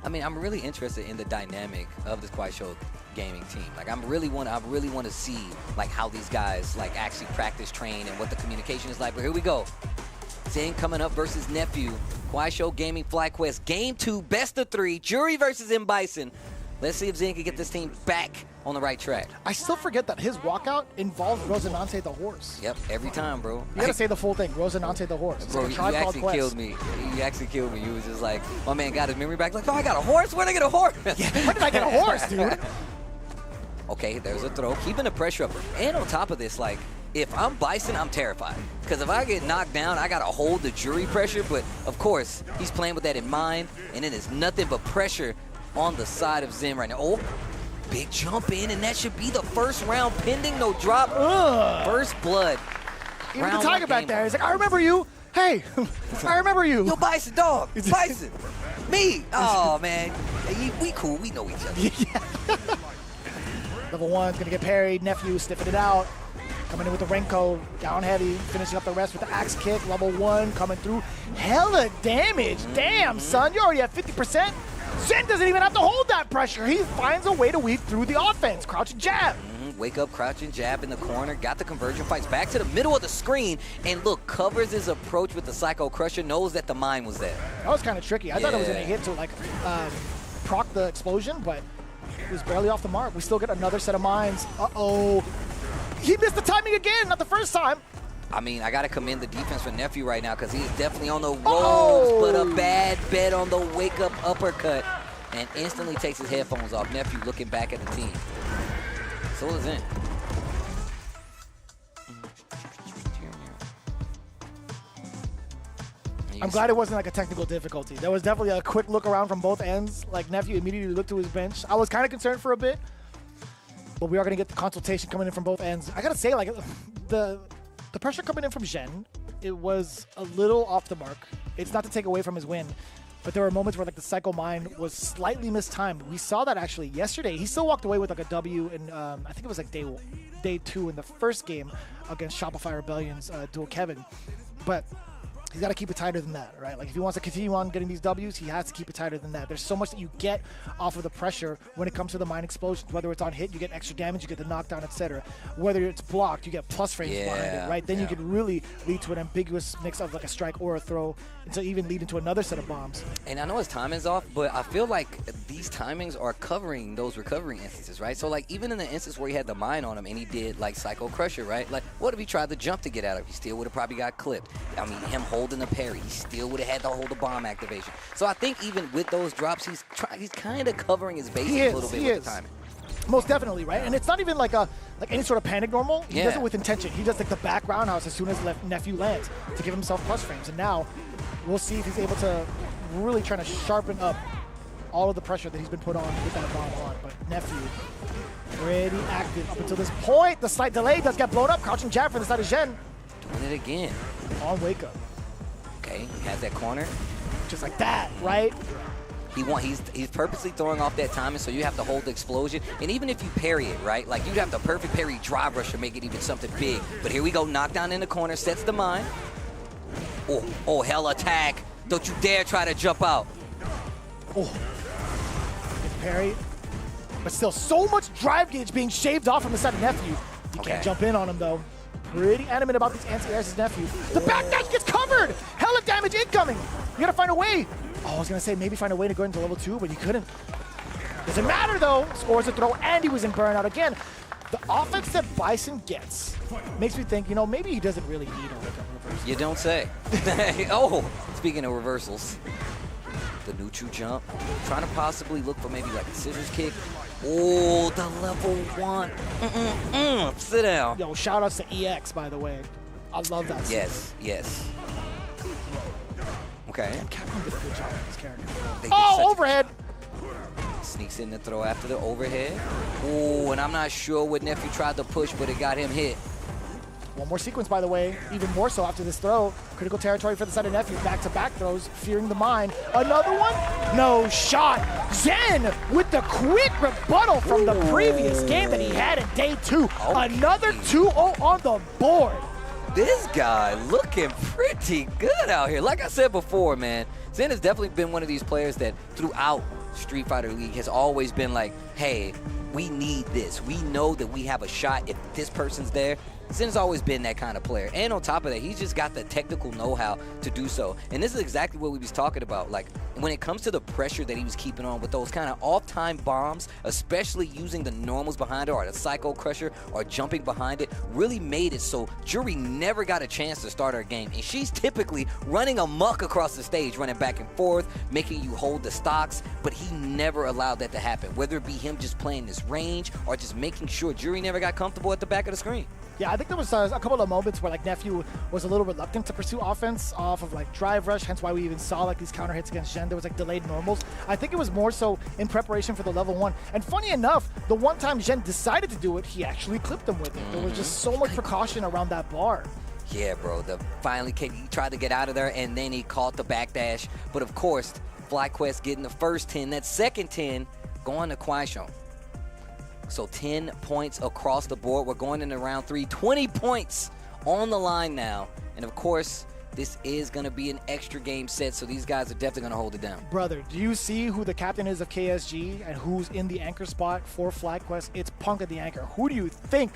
S3: I mean, I'm really interested in the dynamic of this KuaiShou Gaming team. Like, I really want to see like how these guys like actually practice, train, and what the communication is like. But here we go. Zen coming up versus Nephew. KuaiShou Gaming FlyQuest Game 2, best of 3. Jury versus M. Bison. Let's see if Zen can get this team back on the right track.
S2: I still forget that his walkout involves Rosinante the horse.
S3: Yep, every time, bro.
S2: You gotta say the full thing, Rosinante the horse.
S3: Bro, you actually killed me. You actually killed me. You was just like, my man got his memory back. Like, oh, I got a horse? Where'd I get a horse?
S2: Yeah, when did I get a horse, dude?
S3: Okay, there's a throw. Keeping the pressure up. And on top of this, like, if I'm Bison, I'm terrified. Because if I get knocked down, I got to hold the jury pressure. But, of course, he's playing with that in mind. And then there's nothing but pressure on the side of Zim right now. Oh, big jump in, and that should be the first round pending. No drop. First blood.
S2: Even the Tiger back there, he's like, I remember you. Hey, I remember you.
S3: Yo, Bison, dog. Bison. Me. Oh, man. We cool. We know each other.
S2: Yeah. Level 1's going to get parried. Nephew sniffing it out. Coming in with the Renko, down heavy, finishing up the rest with the axe kick. Level 1 coming through. Hella damage. Damn, son, you're already at 50%. Zen doesn't even have to hold that pressure. He finds a way to weave through the offense. Crouch and jab.
S3: Wake up, crouch and jab in the corner. Got the conversion fights back to the middle of the screen. And look, covers his approach with the Psycho Crusher. Knows that the mine was there.
S2: That was kind of tricky. I thought it was going to hit to like proc the explosion, but it was barely off the mark. We still get another set of mines. Uh-oh. He missed the timing again, not the first time.
S3: I mean, I got to commend the defense for Nephew right now because he's definitely on the ropes, but a bad bet on the wake-up uppercut and instantly takes his headphones off. Nephew looking back at the team. So is it.
S2: I'm glad it wasn't like a technical difficulty. There was definitely a quick look around from both ends. Like Nephew immediately looked to his bench. I was kind of concerned for a bit, but we are going to get the consultation coming in from both ends. I got to say, like, the pressure coming in from Zhen, it was a little off the mark. It's not to take away from his win, but there were moments where like the Psycho Mine was slightly mistimed. We saw that actually yesterday. He still walked away with like a W in, I think it was like day 2 in the first game against Shopify Rebellion's Dual Kevin. But he's got to keep it tighter than that, right? Like if he wants to continue on getting these W's, he has to keep it tighter than that. There's so much that you get off of the pressure when it comes to the mine explosions. Whether it's on hit, you get extra damage, you get the knockdown, etc. Whether it's blocked, you get plus frames behind it, right? Then you can really lead to an ambiguous mix of like a strike or a throw, and to even lead into another set of bombs.
S3: And I know his timing's off, but I feel like these timings are covering those recovery instances, right? So like even in the instance where he had the mine on him and he did like Psycho Crusher, right? Like what if he tried to jump to get out of it? He still would have probably got clipped. I mean, him holding the parry, he still would have had to hold the bomb activation. So I think even with those drops, he's kind of covering his bases a little bit with the timing.
S2: Most definitely, right? And it's not even like any sort of panic normal. He does it with intention. He does like the back roundhouse as soon as Nephew lands to give himself plus frames. And now we'll see if he's able to really try to sharpen up all of the pressure that he's been put on with that bomb on. But Nephew pretty active up until this point. The slight delay does get blown up. Crouching jab for the side of Zhen.
S3: Doing it again.
S2: On wake up.
S3: Okay, he has that corner.
S2: Just like that, right?
S3: He's purposely throwing off that timing, so you have to hold the explosion. And even if you parry it, right, like you'd have the perfect parry drive rush to make it even something big. But here we go, knockdown in the corner, sets the mine. Oh, hell attack. Don't you dare try to jump out.
S2: Oh, gets parried. But still, so much drive gauge being shaved off from the side of Nephew. You can't jump in on him, though. Pretty adamant about these anti-airs, his Nephew. The backdash gets covered! Hella damage incoming! You gotta find a way. Oh, I was gonna say maybe find a way to go into level 2, but he couldn't. Doesn't matter, though. Scores a throw, and he was in burnout again. The offense that Bison gets makes me think, you know, maybe he doesn't really need a reversal.
S3: You don't say. Oh, speaking of reversals, the neutral jump. Trying to possibly look for maybe like a scissors kick. Oh, the level 1. Sit down.
S2: Yo, shout outs to EX, by the way. I love that.
S3: Yes. Okay.
S2: Damn, Capcom did a good job with this character.
S3: Oh,
S2: overhead.
S3: Sneaks in the throw after the overhead. Oh, and I'm not sure what Nephew tried to push, but it got him hit.
S2: One more sequence, by the way, even more so after this throw. Critical territory for the side of Nephew. Back-to-back throws, fearing the mine. Another one? No shot. Zen with the quick rebuttal from the previous game that he had in day 2. Another 2-0 on the board.
S3: This guy looking pretty good out here. Like I said before, man, Zen has definitely been one of these players that throughout Street Fighter League has always been like, hey, we need this. We know that we have a shot if this person's there. Zen's always been that kind of player. And on top of that, he's just got the technical know-how to do so. And this is exactly what we was talking about. Like, when it comes to the pressure that he was keeping on with those kind of off-time bombs, especially using the normals behind it or the Psycho Crusher or jumping behind it, really made it so Jury never got a chance to start her game. And she's typically running amok across the stage, running back and forth, making you hold the stocks, but he never allowed that to happen, whether it be him just playing this range or just making sure Jury never got comfortable at the back of the screen.
S2: Yeah, I think there was a couple of moments where like Nephew was a little reluctant to pursue offense off of like drive rush, hence why we even saw like these counter hits against Zhen. There was like delayed normals. I think it was more so in preparation for the level 1. And funny enough, the one time Zhen decided to do it, he actually clipped him with it. There was just so much precaution around that bar.
S3: Yeah, bro, the finally he tried to get out of there and then he caught the backdash. But of course, FlyQuest getting the first 10, that second 10 going to KuaiShou. So 10 points across the board. We're going into round 3. 20 points on the line now. And of course, this is going to be an extra game set, so these guys are definitely going to hold it down.
S2: Brother, do you see who the captain is of KSG and who's in the anchor spot for FlyQuest? It's Punk at the anchor. Who do you think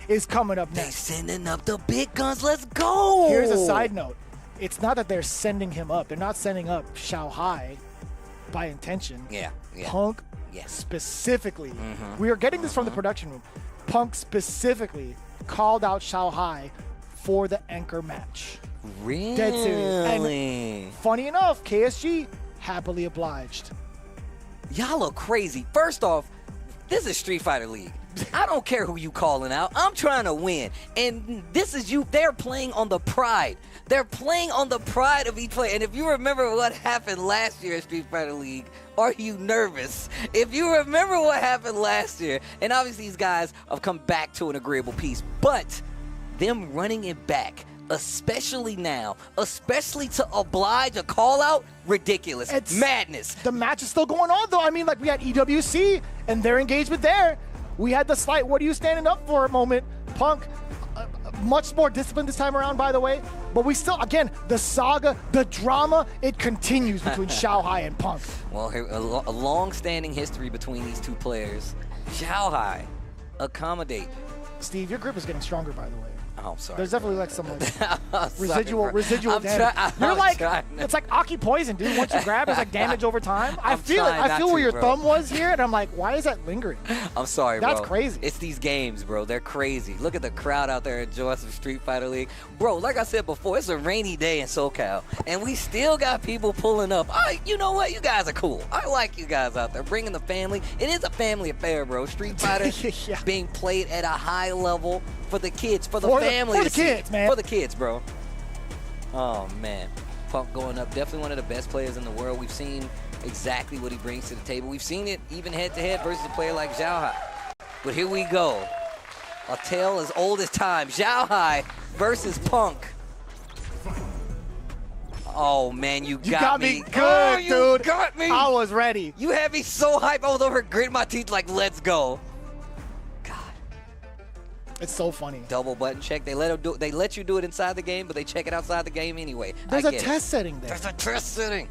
S2: is coming up next?
S3: They sending up the big guns. Let's go.
S2: Here's a side note. It's not that they're sending him up. They're not sending up Xiao Hai by intention.
S3: Yeah.
S2: Punk specifically. We are getting this from the production room. Punk specifically called out Xiao Hai for the anchor match.
S3: Really?
S2: Dead serious. And funny enough, KSG happily obliged.
S3: Y'all are crazy. First off, this is Street Fighter League. I don't care who you calling out. I'm trying to win. And this is you. They're playing on the pride. They're playing on the pride of each player. And if you remember what happened last year at Street Fighter League, are you nervous? If you remember what happened last year, and obviously these guys have come back to an agreeable peace, but them running it back, especially now, especially to oblige a call out, ridiculous. It's madness.
S2: The match is still going on, though. I mean, like, we had EWC and their engagement there. We had the slight what are you standing up for moment. Punk, much more disciplined this time around, by the way. But we still, again, the saga, the drama, it continues between Xiao Hai and Punk.
S3: Well, a long-standing history between these two players. Xiao Hai, accommodate.
S2: Steve, your grip is getting stronger, by the way.
S3: Oh, I'm sorry.
S2: There's definitely like some like residual damage. It's like Aki poison, dude. Once you grab, it's like damage over time. I feel where your thumb was here, and I'm like, why is that lingering?
S3: I'm sorry, bro.
S2: That's crazy.
S3: It's these games, bro. They're crazy. Look at the crowd out there enjoying some Street Fighter League. Bro, like I said before, it's a rainy day in SoCal, and we still got people pulling up. You know what? You guys are cool. I like you guys out there bringing the family. It is a family affair, bro. Street Fighter being played at a high level for the kids, for the family.
S2: For the kids, man.
S3: For the kids, bro. Oh, man. Punk going up. Definitely one of the best players in the world. We've seen exactly what he brings to the table. We've seen it even head-to-head versus a player like Xiao Hai. But here we go. A tale as old as time. Xiao Hai versus Punk. Oh, man, you got me.
S2: Good,
S3: dude.
S2: You
S3: got me.
S2: I was ready.
S3: You had me so hyped. I was over gritting my teeth like, let's go.
S2: It's so funny.
S3: Double button check. They let you do it inside the game, but they check it outside the game anyway.
S2: There's a test setting there.
S3: There's a test setting.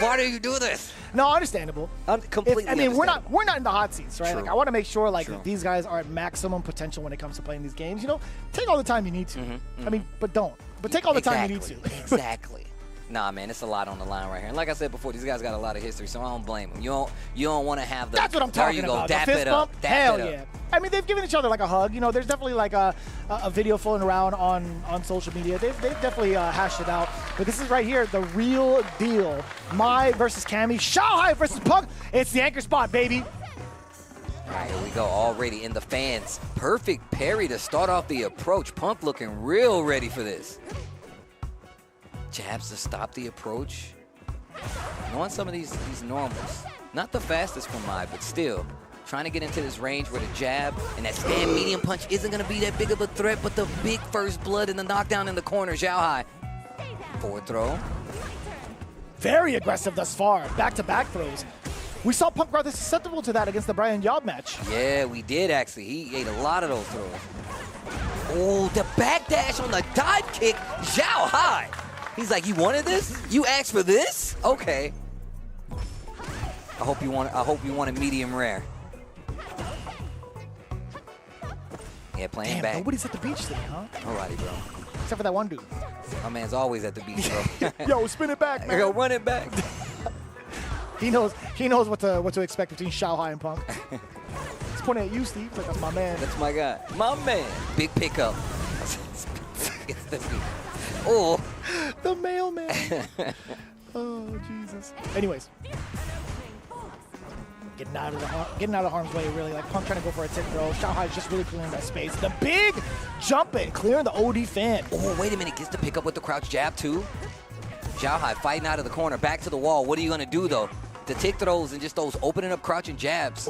S3: Why do you do this?
S2: No, understandable.
S3: Completely.
S2: I mean, we're
S3: understandable.
S2: not in the hot seats, right?
S3: True.
S2: Like, I want to make sure like
S3: True.
S2: these guys are at maximum potential when it comes to playing these games. You know, take all the time you need to. I mean, but don't. But take all the time you need to.
S3: Exactly. Nah, man, it's a lot on the line right here. And like I said before, these guys got a lot of history, so I don't blame them. You don't want to have the.
S2: That's what I'm talking about.
S3: Dap
S2: the fist
S3: it up.
S2: bump?
S3: Dap
S2: Hell
S3: it up.
S2: yeah. I mean, they've given each other like a hug. You know, there's definitely like a video floating around on social media. They've definitely hashed it out. But this is right here, the real deal. Mai versus Cammy. Xiaohai versus Punk. It's the anchor spot, baby.
S3: All right, here we go. Already in the fans. Perfect parry to start off the approach. Punk looking real ready for this. Jabs to stop the approach. Knowing some of these normals. Not the fastest from Mai, but still. Trying to get into this range where the jab and that stand medium punch isn't going to be that big of a threat, but the big first blood and the knockdown in the corner. Xiaohai. Forward throw.
S2: Very aggressive thus far. Back-to-back throws. We saw Punk rather susceptible to that against the Brian Yob match.
S3: Yeah, we did actually. He ate a lot of those throws. Oh, the backdash on the dive kick. Xiaohai. He's like, you wanted this? You asked for this? Okay. I hope you wanted medium rare. Yeah, playing
S2: Damn,
S3: back.
S2: nobody's at the beach today, huh?
S3: Nobody, bro.
S2: Except for that one dude.
S3: My man's always at the beach, bro.
S2: Yo, spin it back, man.
S3: Yo, run it back.
S2: He knows what to expect between Xiaohai and Punk. He's pointing at you, Steve. Like, that's my man.
S3: That's my guy. My man. Big pickup. Oh.
S2: The mailman. Oh, Jesus. Anyways. Getting out of harm's way, really. Like, Punk trying to go for a tip throw. Xiaohai's just really clearing that space. The big jump in, clearing the OD fan.
S3: Oh, wait a minute. Gets to pick up with the crouch jab, too. Xiaohai fighting out of the corner. Back to the wall. What are you going to do, though? The tick throws and just those opening up crouching jabs.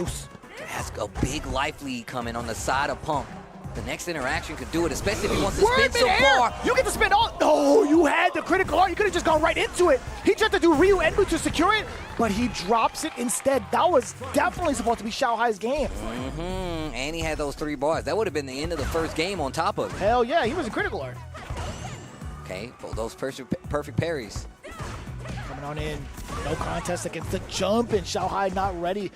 S3: Has a big life lead coming on the side of Punk. The next interaction could do it, especially if he wants to spin so far.
S2: You get to spin all. No, you had the critical art. You could have just gone right into it. He tried to do Ryu Enbu to secure it, but he drops it instead. That was definitely supposed to be Xiaohai's game.
S3: And he had those 3 bars. That would have been the end of the first game on top of it.
S2: Hell yeah, he was in critical art.
S3: Okay, well, those perfect parries.
S2: Coming on in. No contest against the jump, and Xiaohai not ready.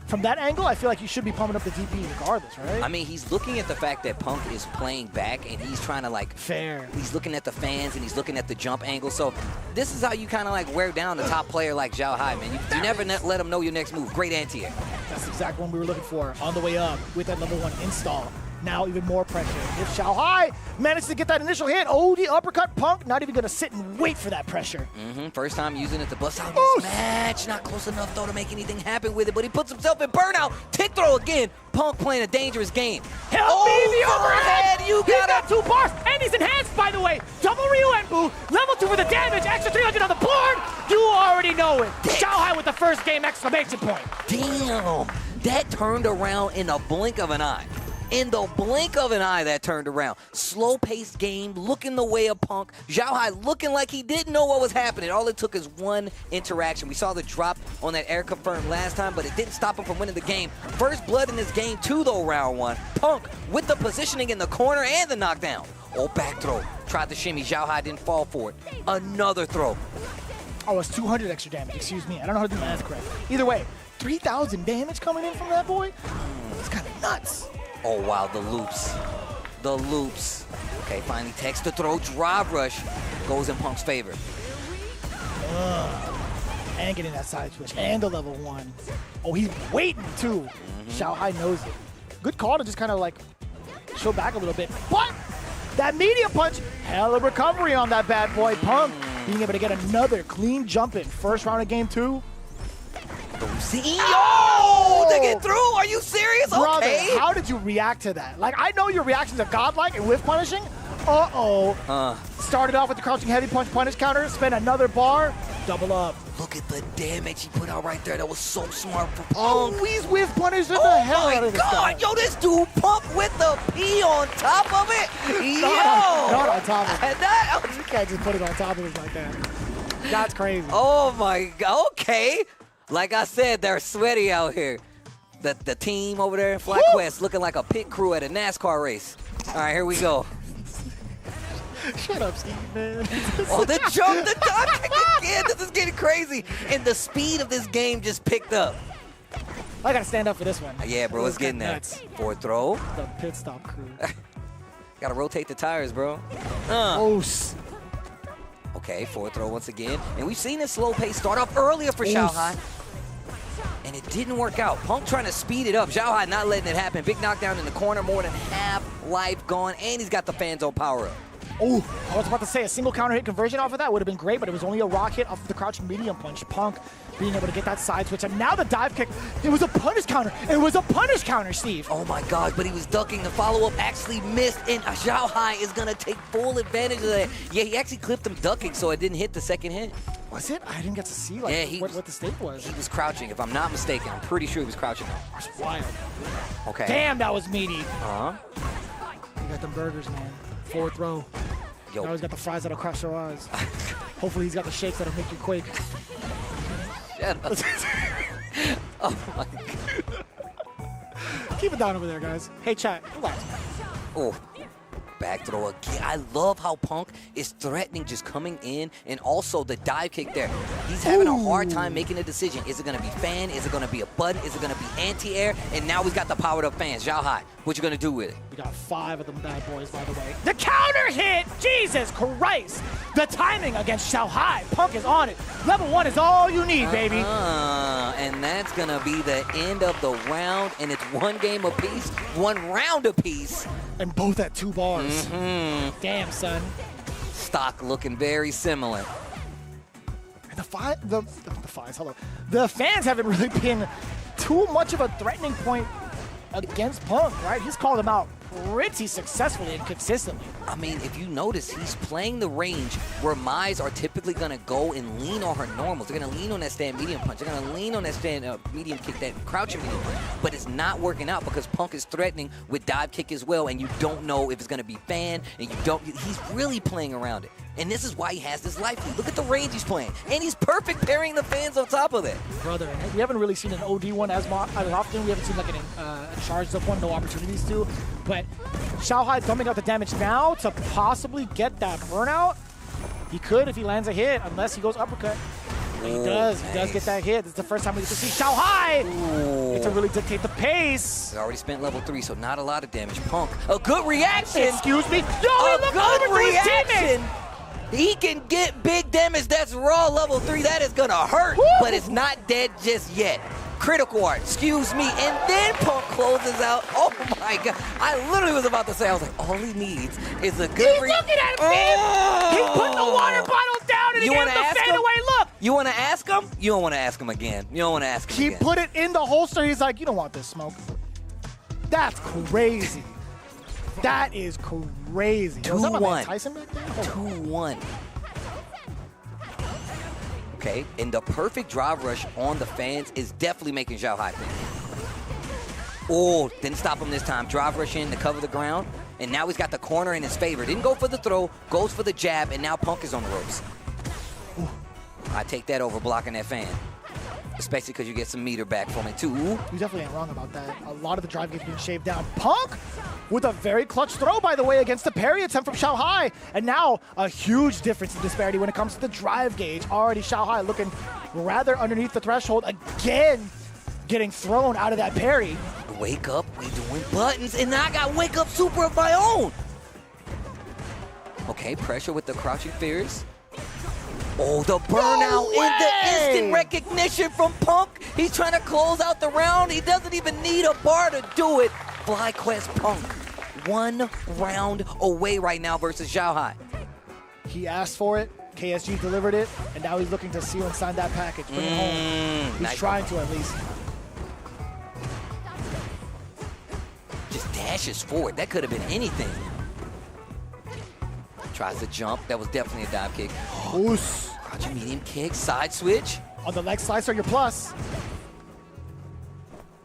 S2: From that angle, I feel like you should be pumping up the DP regardless, right?
S3: I mean, he's looking at the fact that Punk is playing back, and he's trying to, like...
S2: Fair.
S3: He's looking at the fans, and he's looking at the jump angle. So this is how you kind of, like, wear down the top player like Xiaohai, man. You never let him know your next move. Great anti-air.
S2: That's the exact one we were looking for on the way up with that level 1 install. Now even more pressure. If Xiaohai managed to get that initial hit, the uppercut. Punk not even going to sit and wait for that pressure.
S3: First time using it to bust out this match. Not close enough, though, to make anything happen with it, but he puts himself in burnout. Tick throw again. Punk playing a dangerous game.
S2: Help me, the overhead!
S3: You
S2: got 2 bars, and he's enhanced, by the way. Double Ryu Enbu, level 2 for the damage, extra 300 on the board. You already know it. Xiaohai with the first game exclamation point.
S3: Damn, that turned around in a blink of an eye. In the blink of an eye, that turned around. Slow-paced game, looking the way of Punk. Xiaohai looking like he didn't know what was happening. All it took is one interaction. We saw the drop on that air confirmed last time, but it didn't stop him from winning the game. First blood in this game, too, though, round 1. Punk with the positioning in the corner and the knockdown. Oh, back throw. Tried the shimmy. Xiaohai didn't fall for it. Another throw.
S2: Oh, it's 200 extra damage. Excuse me. I don't know how to do math correct. Either way, 3,000 damage coming in from that boy? It's kind of nuts.
S3: Oh, wow, the loops. The loops. Okay, finally text to throw. Drive rush goes in Punk's favor.
S2: And getting that side switch. And the level 1. Oh, he's waiting, too. Xiaohai knows it. Good call to just kind of, like, show back a little bit. But that medium punch, hell of recovery on that bad boy. Punk being able to get another clean jump in. First round of game 2.
S3: Oh, to get through? Are you serious?
S2: Brother,
S3: okay.
S2: How did you react to that? Like, I know your reactions are godlike and whiff punishing. Started off with the crouching heavy punch punish counter, spent another bar, double up.
S3: Look at the damage he put out right there. That was so smart for Punk.
S2: Oh, he's whiff punishing the hell out of this guy.
S3: Oh my God, yo, this dude Punk with the P on top of it. Yo.
S2: Not on top of it.
S3: That,
S2: you can't just put it on top of it like that. That's crazy.
S3: Oh my God, okay. Like I said, they're sweaty out here. The team over there in FlyQuest looking like a pit crew at a NASCAR race. All right, here we go.
S2: Shut up, Steve, man.
S3: Oh, the jump, the dive kick again. This is getting crazy. And the speed of this game just picked up.
S2: I got to stand up for this one.
S3: Yeah, bro, it's getting there.
S2: nuts.
S3: Forward throw.
S2: The pit stop crew.
S3: Got to rotate the tires, bro. Okay, forward throw once again. And we've seen this slow pace start off earlier for Xiaohai. And it didn't work out. Punk trying to speed it up. Xiaohai not letting it happen. Big knockdown in the corner, more than half life gone. And he's got the fan zone power up.
S2: Oh, I was about to say a single counter hit conversion off of that would have been great, but it was only a rock hit off of the crouching medium punch. Punk being able to get that side switch. And now the dive kick. It was a punish counter. It was a punish counter, Steve.
S3: Oh my God, but he was ducking. The follow-up actually missed, and Xiaohai is going to take full advantage of that. Yeah, he actually clipped him ducking, so it didn't hit the second hit.
S2: Was it? I didn't get to see what the state was.
S3: He was crouching, if I'm not mistaken. I'm pretty sure he was crouching.
S2: That's wild.
S3: Okay.
S2: Damn, that was meaty.
S3: Uh-huh.
S2: You got them burgers, man. Forward throw.
S3: Yo.
S2: Now he's got the fries that'll crush your eyes. Hopefully he's got the shakes that'll make you quake.
S3: Shut up. Oh my God.
S2: Keep it down over there, guys. Hey, chat, relax.
S3: Oh, back throw again. I love how Punk is threatening, just coming in, and also the dive kick there. He's having a hard time making a decision. Is it going to be fan? Is it going to be a button? Is it going to be anti-air? And now he's got the powered up fans. Xiaohai, what you going to do with it?
S2: We got 5 of them bad boys, by the way. The counter hit! Jesus Christ! The timing against Xiaohai. Punk is on it. Level 1 is all you need, baby.
S3: And that's going to be the end of the round, and it's 1 game apiece, 1 round apiece.
S2: And both at 2 bars. Damn, son.
S3: Stock looking very similar.
S2: And the fans haven't really been too much of a threatening point against Punk, right? He's called them out pretty successfully and consistently.
S3: I mean, if you notice, he's playing the range where Mai's are typically going to go and lean on her normals. They're going to lean on that stand medium punch. They're going to lean on that stand medium kick, that crouching medium punch. But it's not working out because Punk is threatening with dive kick as well, and you don't know if it's going to be fan, and he's really playing around it. And this is why he has this life lead. Look at the range he's playing. And he's perfect pairing the fans on top of it.
S2: Brother, we haven't really seen an OD one as often. We haven't seen like a charged up one, no opportunities to. But Xiaohai dumping out the damage now to possibly get that burnout. He could if he lands a hit, unless he goes uppercut. He does. He does get that hit. This is the first time we get to see Xiaohai. To really dictate the pace.
S3: He's already spent level 3, so not a lot of damage. Punk, a good reaction.
S2: Excuse me. Yo, he looked over to his teammate.
S3: He can get big damage. That's raw level 3. That is gonna hurt, but it's not dead just yet. Critical art, excuse me, and then Punk closes out. Oh my God, I literally was about to say, I was like, all he needs is a good.
S2: He's looking at him. He put the water bottle down and he gave the fadeaway look.
S3: You want to ask him? You don't want to ask him again. You don't want to ask him
S2: He
S3: again.
S2: put it in the holster. He's like, you don't want this smoke. That's crazy. That is crazy.
S3: 2-1.
S2: Tyson back there?
S3: 2-1. Okay, and the perfect drive rush on the fans is definitely making Xiaohai think. Oh, didn't stop him this time. Drive rush in to cover the ground, and now he's got the corner in his favor. Didn't go for the throw, goes for the jab, and now Punk is on the ropes. I take that over blocking that fan. Especially because you get some meter back from it, too.
S2: You definitely ain't wrong about that. A lot of the drive gets being shaved down. Punk with a very clutch throw, by the way, against the parry attempt from Xiaohai. And now a huge difference in disparity when it comes to the drive gauge. Already Xiaohai looking rather underneath the threshold. Again, getting thrown out of that parry.
S3: Wake up, we doing buttons, and now I got wake up super of my own. Okay, pressure with the crouching fears. Oh, the burnout and the instant recognition from Punk. He's trying to close out the round. He doesn't even need a bar to do it. FlyQuest Punk, 1 round away right now versus Xiaohai.
S2: He asked for it. KSG delivered it, and now he's looking to seal and sign that package. Bring it home. He's trying to, at least.
S3: Just dashes forward. That could have been anything. Tries to jump. That was definitely a dive kick. Crouching medium kick, side switch.
S2: On the leg slicer, your plus.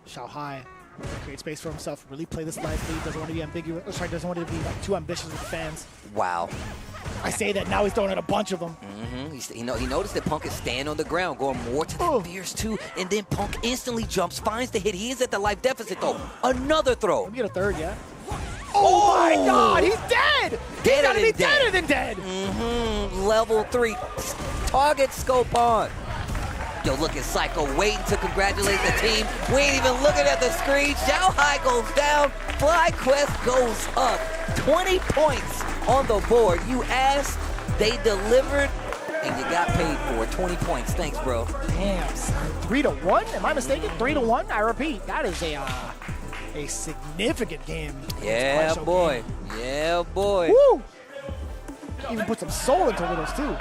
S2: Xiaohai create space for himself. Really play this life lead. Doesn't want to be ambiguous. Sorry, doesn't want to be like too ambitious with the fans.
S3: Wow.
S2: I say that now he's throwing at a bunch of them.
S3: He noticed that Punk is staying on the ground, going more to the fears too, and then Punk instantly jumps, finds the hit. He is at the life deficit though. Another throw.
S2: Maybe get a third, yeah. Oh my God, he's dead! He's gotta be
S3: dead.
S2: deader than dead!
S3: Level 3. Target scope on. Yo, look at Psycho waiting to congratulate the team. We ain't even looking at the screen. Xiao Hai goes down. FlyQuest goes up. 20 points on the board. You asked, they delivered, and you got paid for it. 20 points. Thanks, bro.
S2: Damn, 3-1? Am I mistaken? 3-1? I repeat, that is a significant game.
S3: Yeah, boy.
S2: Game.
S3: Yeah, boy.
S2: Woo! Even put some soul into Riddles, too.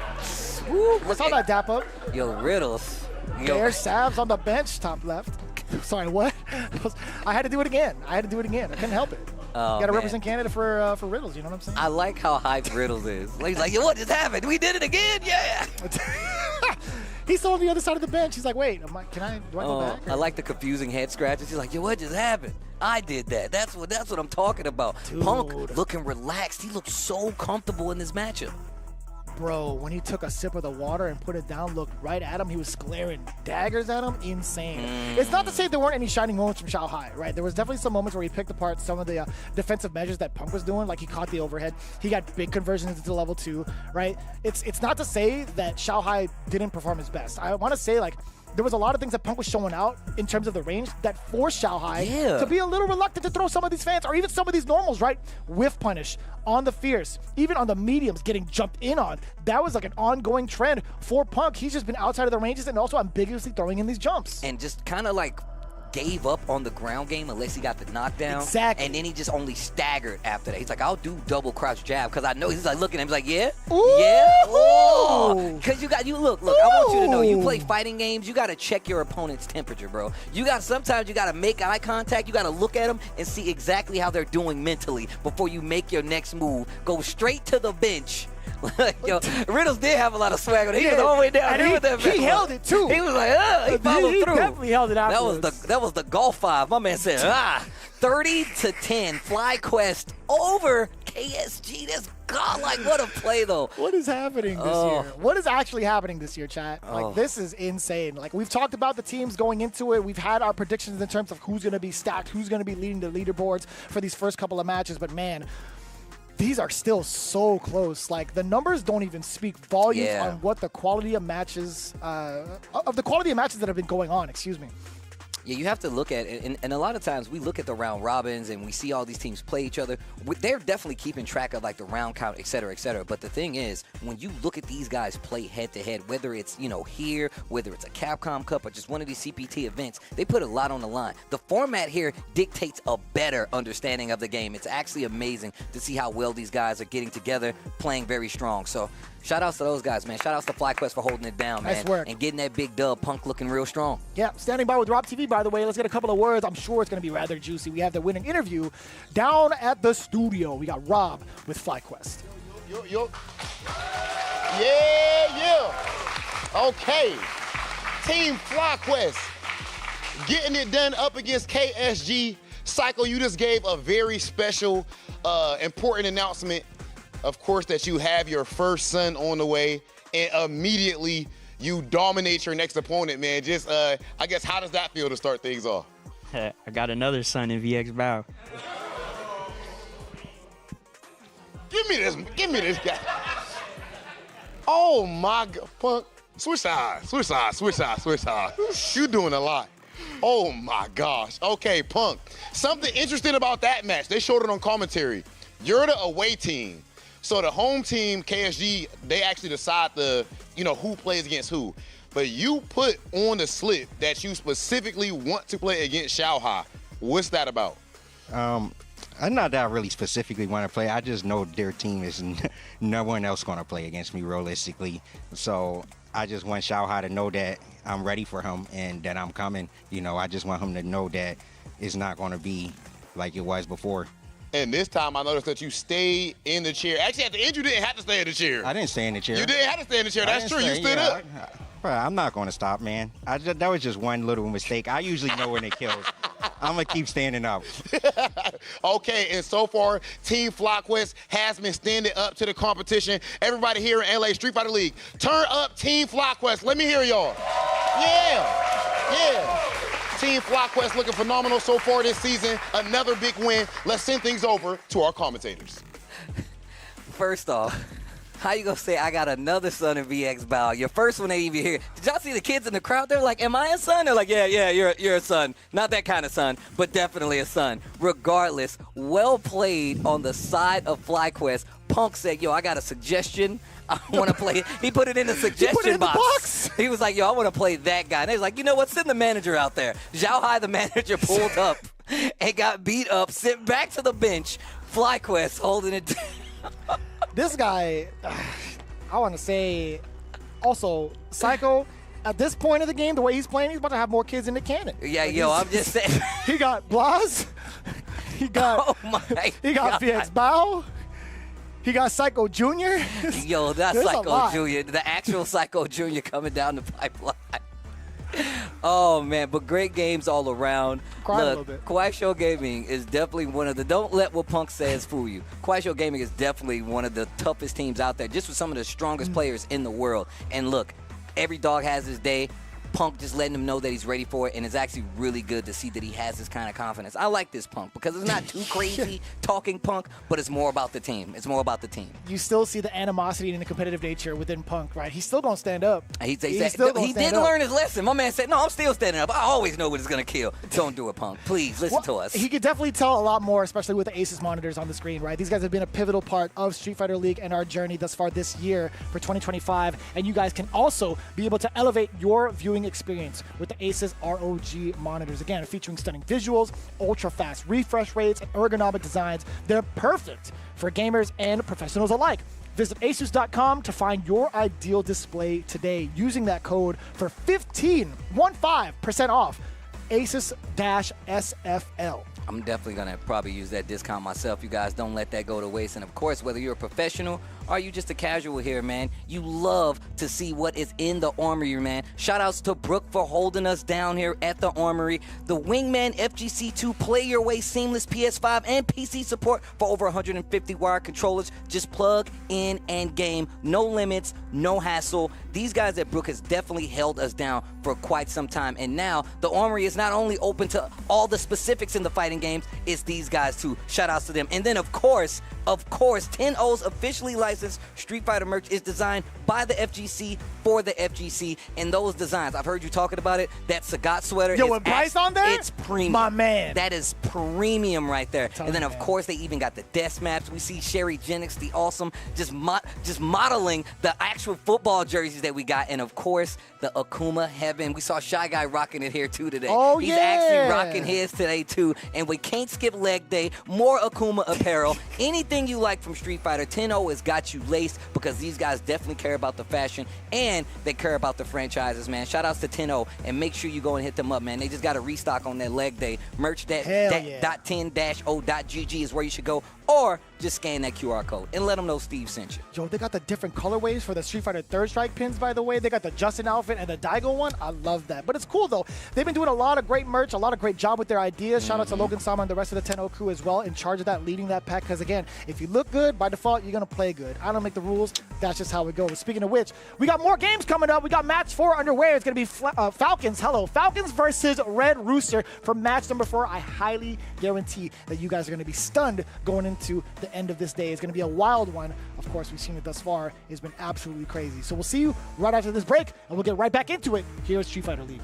S2: Woo! I saw that dap up.
S3: Yo, Riddles.
S2: There's Savs on the bench, top left. Sorry, what? I had to do it again. I couldn't help it.
S3: Oh,
S2: you got to
S3: man.
S2: represent Canada for Riddles, you know what I'm saying?
S3: I like how hyped Riddles is. He's like, yo, what just happened? We did it again? Yeah.
S2: He's still on the other side of the bench. He's like, wait, do I go back?
S3: I like the confusing head scratches. He's like, yo, what just happened? I did that. That's what I'm talking about.
S2: Dude.
S3: Punk looking relaxed. He looks so comfortable in this matchup.
S2: Bro, when he took a sip of the water and put it down, looked right at him, he was glaring daggers at him. Insane. It's not to say there weren't any shining moments from Xiao Hai, right? There was definitely some moments where he picked apart some of the defensive measures that Punk was doing, like he caught the overhead. He got big conversions into level 2, right? It's not to say that Xiao Hai didn't perform his best. I want to say, like, there was a lot of things that Punk was showing out in terms of the range that forced Xiao Hai to be a little reluctant to throw some of these fans or even some of these normals, right? Whiff punish on the fierce, even on the mediums getting jumped in on. That was like an ongoing trend for Punk. He's just been outside of the ranges and also ambiguously throwing in these jumps.
S3: And just kind of like gave up on the ground game unless he got the knockdown.
S2: Exactly.
S3: And then he just only staggered after that. He's like, I'll do double crouch jab because I know he's like looking at him. He's like, yeah?
S2: Ooh.
S3: Yeah? Oh. Because look, I want you to know, you play fighting games, you got to check your opponent's temperature, bro. Sometimes you got to make eye contact. You got to look at them and see exactly how they're doing mentally before you make your next move. Go straight to the bench. Yo, Riddles did have a lot of swag on it. He was all the way down there with that.
S2: He held it too.
S3: He was like, he followed through.
S2: He definitely held it afterwards.
S3: That was the golf 5. My man said, 30-10. FlyQuest over KSG. That's godlike. What a play, though.
S2: What is happening this year? What is actually happening this year, chat? Like, this is insane. Like, we've talked about the teams going into it. We've had our predictions in terms of who's going to be stacked, who's going to be leading the leaderboards for these first couple of matches. But, man, these are still so close. Like, the numbers don't even speak volumes on what the quality of matches, that have been going on, excuse me.
S3: Yeah, you have to look at it, and a lot of times we look at the round robins and we see all these teams play each other. They're definitely keeping track of like the round count, et cetera, et cetera. But the thing is, when you look at these guys play head to head, whether it's here, whether it's a Capcom Cup or just one of these CPT events, they put a lot on the line. The format here dictates a better understanding of the game. It's actually amazing to see how well these guys are getting together, playing very strong. So shout outs to those guys, man. Shout outs to FlyQuest for holding it down, man.
S2: Nice work.
S3: And getting that big dub. Punk looking real strong.
S2: Yeah, standing by with Rob TV, by the way. Let's get a couple of words. I'm sure it's going to be rather juicy. We have the winning interview down at the studio. We got Rob with FlyQuest.
S1: Yo. Yeah. Okay. Team FlyQuest getting it done up against KSG. Psycho, you just gave a very special, important announcement. Of course, that you have your first son on the way, and immediately you dominate your next opponent, man. Just, I guess, how does that feel to start things off?
S19: I got another son in VX Bow.
S1: Give me this guy. Oh my God, Punk. Switch sides. You doing a lot. Oh my gosh. Okay, Punk. Something interesting about that match. They showed it on commentary. You're the away team. So the home team, KSG, they actually decide who plays against who. But you put on the slip that you specifically want to play against Xiao Hai. What's that about?
S20: Not that I really specifically want to play. I just know their team is no one else going to play against me realistically. So I just want Xiao Hai to know that I'm ready for him and that I'm coming. I just want him to know that it's not going to be like it was before.
S1: And this time I noticed that you stayed in the chair. Actually, at the end, you didn't have to stay in the chair.
S20: I didn't stay in the chair.
S1: You didn't have to stay in the chair. That's true. You stood up.
S20: Bro, I'm not going to stop, man. That was just one little mistake. I usually know when it kills. I'm going to keep standing up.
S1: Okay, and so far, Team FlyQuest has been standing up to the competition. Everybody here in LA Street Fighter League, turn up Team FlyQuest. Let me hear y'all. Yeah. Team FlyQuest looking phenomenal so far this season. Another big win. Let's send things over to our commentators.
S3: First off, how you gonna say I got another son in VX Bow? Your first one ain't even here. Did y'all see the kids in the crowd? They're like, am I a son? They're like, yeah, you're a son. Not that kind of son, but definitely a son. Regardless, well played on the side of FlyQuest. Punk said, yo, I got a suggestion. I want to play it. He put it in the suggestion box. He was like, yo, I want to play that guy. And they was like, you know what? Send the manager out there. Zhao Hai, the manager, pulled up and got beat up, sent back to the bench. FlyQuest holding it down.
S2: This guy, I want to say, also, Psycho, at this point of the game, the way he's playing, he's about to have more kids in the cannon.
S3: Yeah, yo, I'm just saying.
S2: He got Blas. He got VX Bao. He got Psycho Jr.
S3: Yo, that's Psycho Jr., the actual Psycho Jr. coming down the pipeline. Oh, man, but great games all around.
S2: Cried a little bit.
S3: KuaiShou Gaming is definitely one of the, don't let what Punk says fool you. KuaiShou Gaming is definitely one of the toughest teams out there, just with some of the strongest players in the world. And look, every dog has his day. Punk just letting him know that he's ready for it, and it's actually really good to see that he has this kind of confidence. I like this Punk because it's not too crazy talking Punk, but it's more about the team. It's more about the team.
S2: You still see the animosity and the competitive nature within Punk, right? He's still going to stand up.
S3: He did learn his lesson. My man said, no, I'm still standing up. I always know what it's going to kill. Don't do it, Punk. Please, listen to us.
S2: He could definitely tell a lot more, especially with the Asus monitors on the screen, right? These guys have been a pivotal part of Street Fighter League and our journey thus far this year for 2025, and you guys can also be able to elevate your viewing experience with the Asus ROG monitors. Again, featuring stunning visuals, ultra-fast refresh rates, and ergonomic designs. They're perfect for gamers and professionals alike. Visit asus.com to find your ideal display today using that code for 15% off Asus-SFL.
S3: I'm definitely going to probably use that discount myself. You guys don't let that go to waste. And, of course, whether you're a professional or you just a casual here, man, you love to see what is in the armory, man. Shout-outs to Brooke for holding us down here at the armory. The Wingman FGC2 Play Your Way seamless PS5 and PC support for over 150 wired controllers. Just plug in and game. No limits, no hassle. These guys at Brooke has definitely held us down for quite some time. And now the armory is not only open to all the specifics in the fighting games, it's these guys too. Shout-outs to them. And then, of course, 10-O's officially licensed Street Fighter merch is designed by the FGC for the FGC. And those designs, I've heard you talking about it. That Sagat sweater
S2: with Bryce on there?
S3: It's premium.
S2: My man.
S3: That is premium right there. And then, of course, they even got the death maps. We see Sherry Jennings, the awesome, just modeling the actual football jerseys that we got. And, of course, the Akuma Heaven. We saw Shy Guy rocking it here, too, today.
S2: Oh,
S3: He's actually rocking his today, too. And we can't skip leg day. More Akuma apparel. Anything you like from Street Fighter, 10-0 has got you laced because these guys definitely care about the fashion and they care about the franchises, man. Shout outs to 10-0 and make sure you go and hit them up, man. They just got a restock on that leg day. Merch .10-0.gg is where you should go, or just scan that QR code and let them know Steve sent you.
S2: Yo, they got the different colorways for the Street Fighter Third Strike pins, by the way. They got the Justin outfit and the Daigo one. I love that. But it's cool, though. They've been doing a lot of great merch, a lot of great job with their ideas. Shout out to Logan Sama and the rest of the 10-0 crew as well, in charge of that, leading that pack. Because, again, if you look good, by default, you're going to play good. I don't make the rules. That's just how it goes. Speaking of which, we got more games coming up. We got match 4 underway. It's going to be Falcons. Falcons versus Red Rooster for match number 4. I highly guarantee that you guys are going to be stunned going into the end of this day. It's going to be a wild one. Of course, we've seen it thus far. It's been absolutely crazy. So we'll see you right after this break, and we'll get right back into it here at Street Fighter League.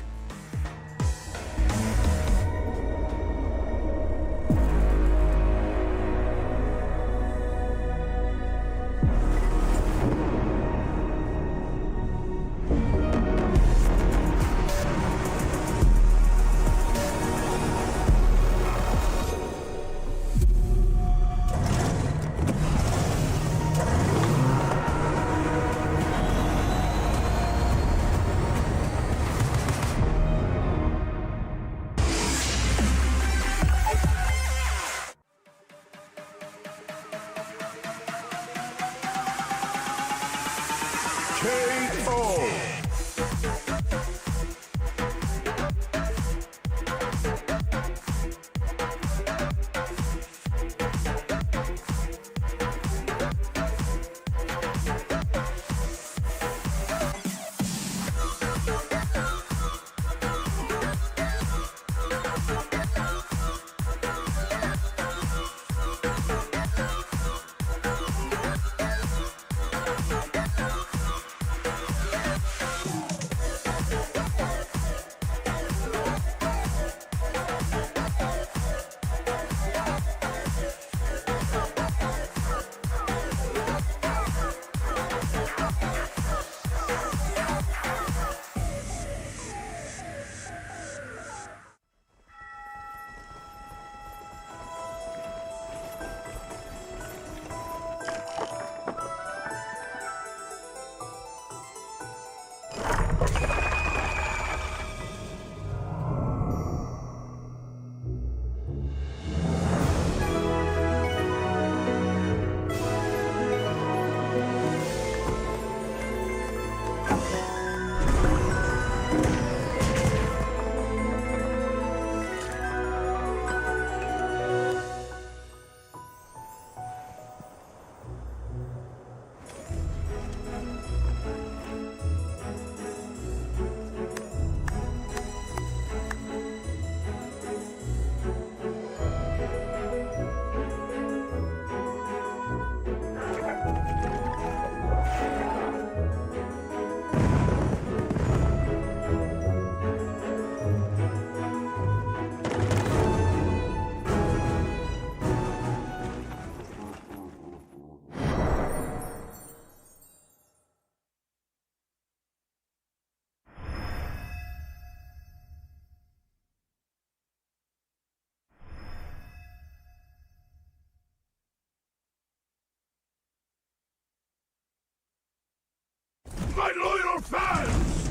S9: My loyal fans!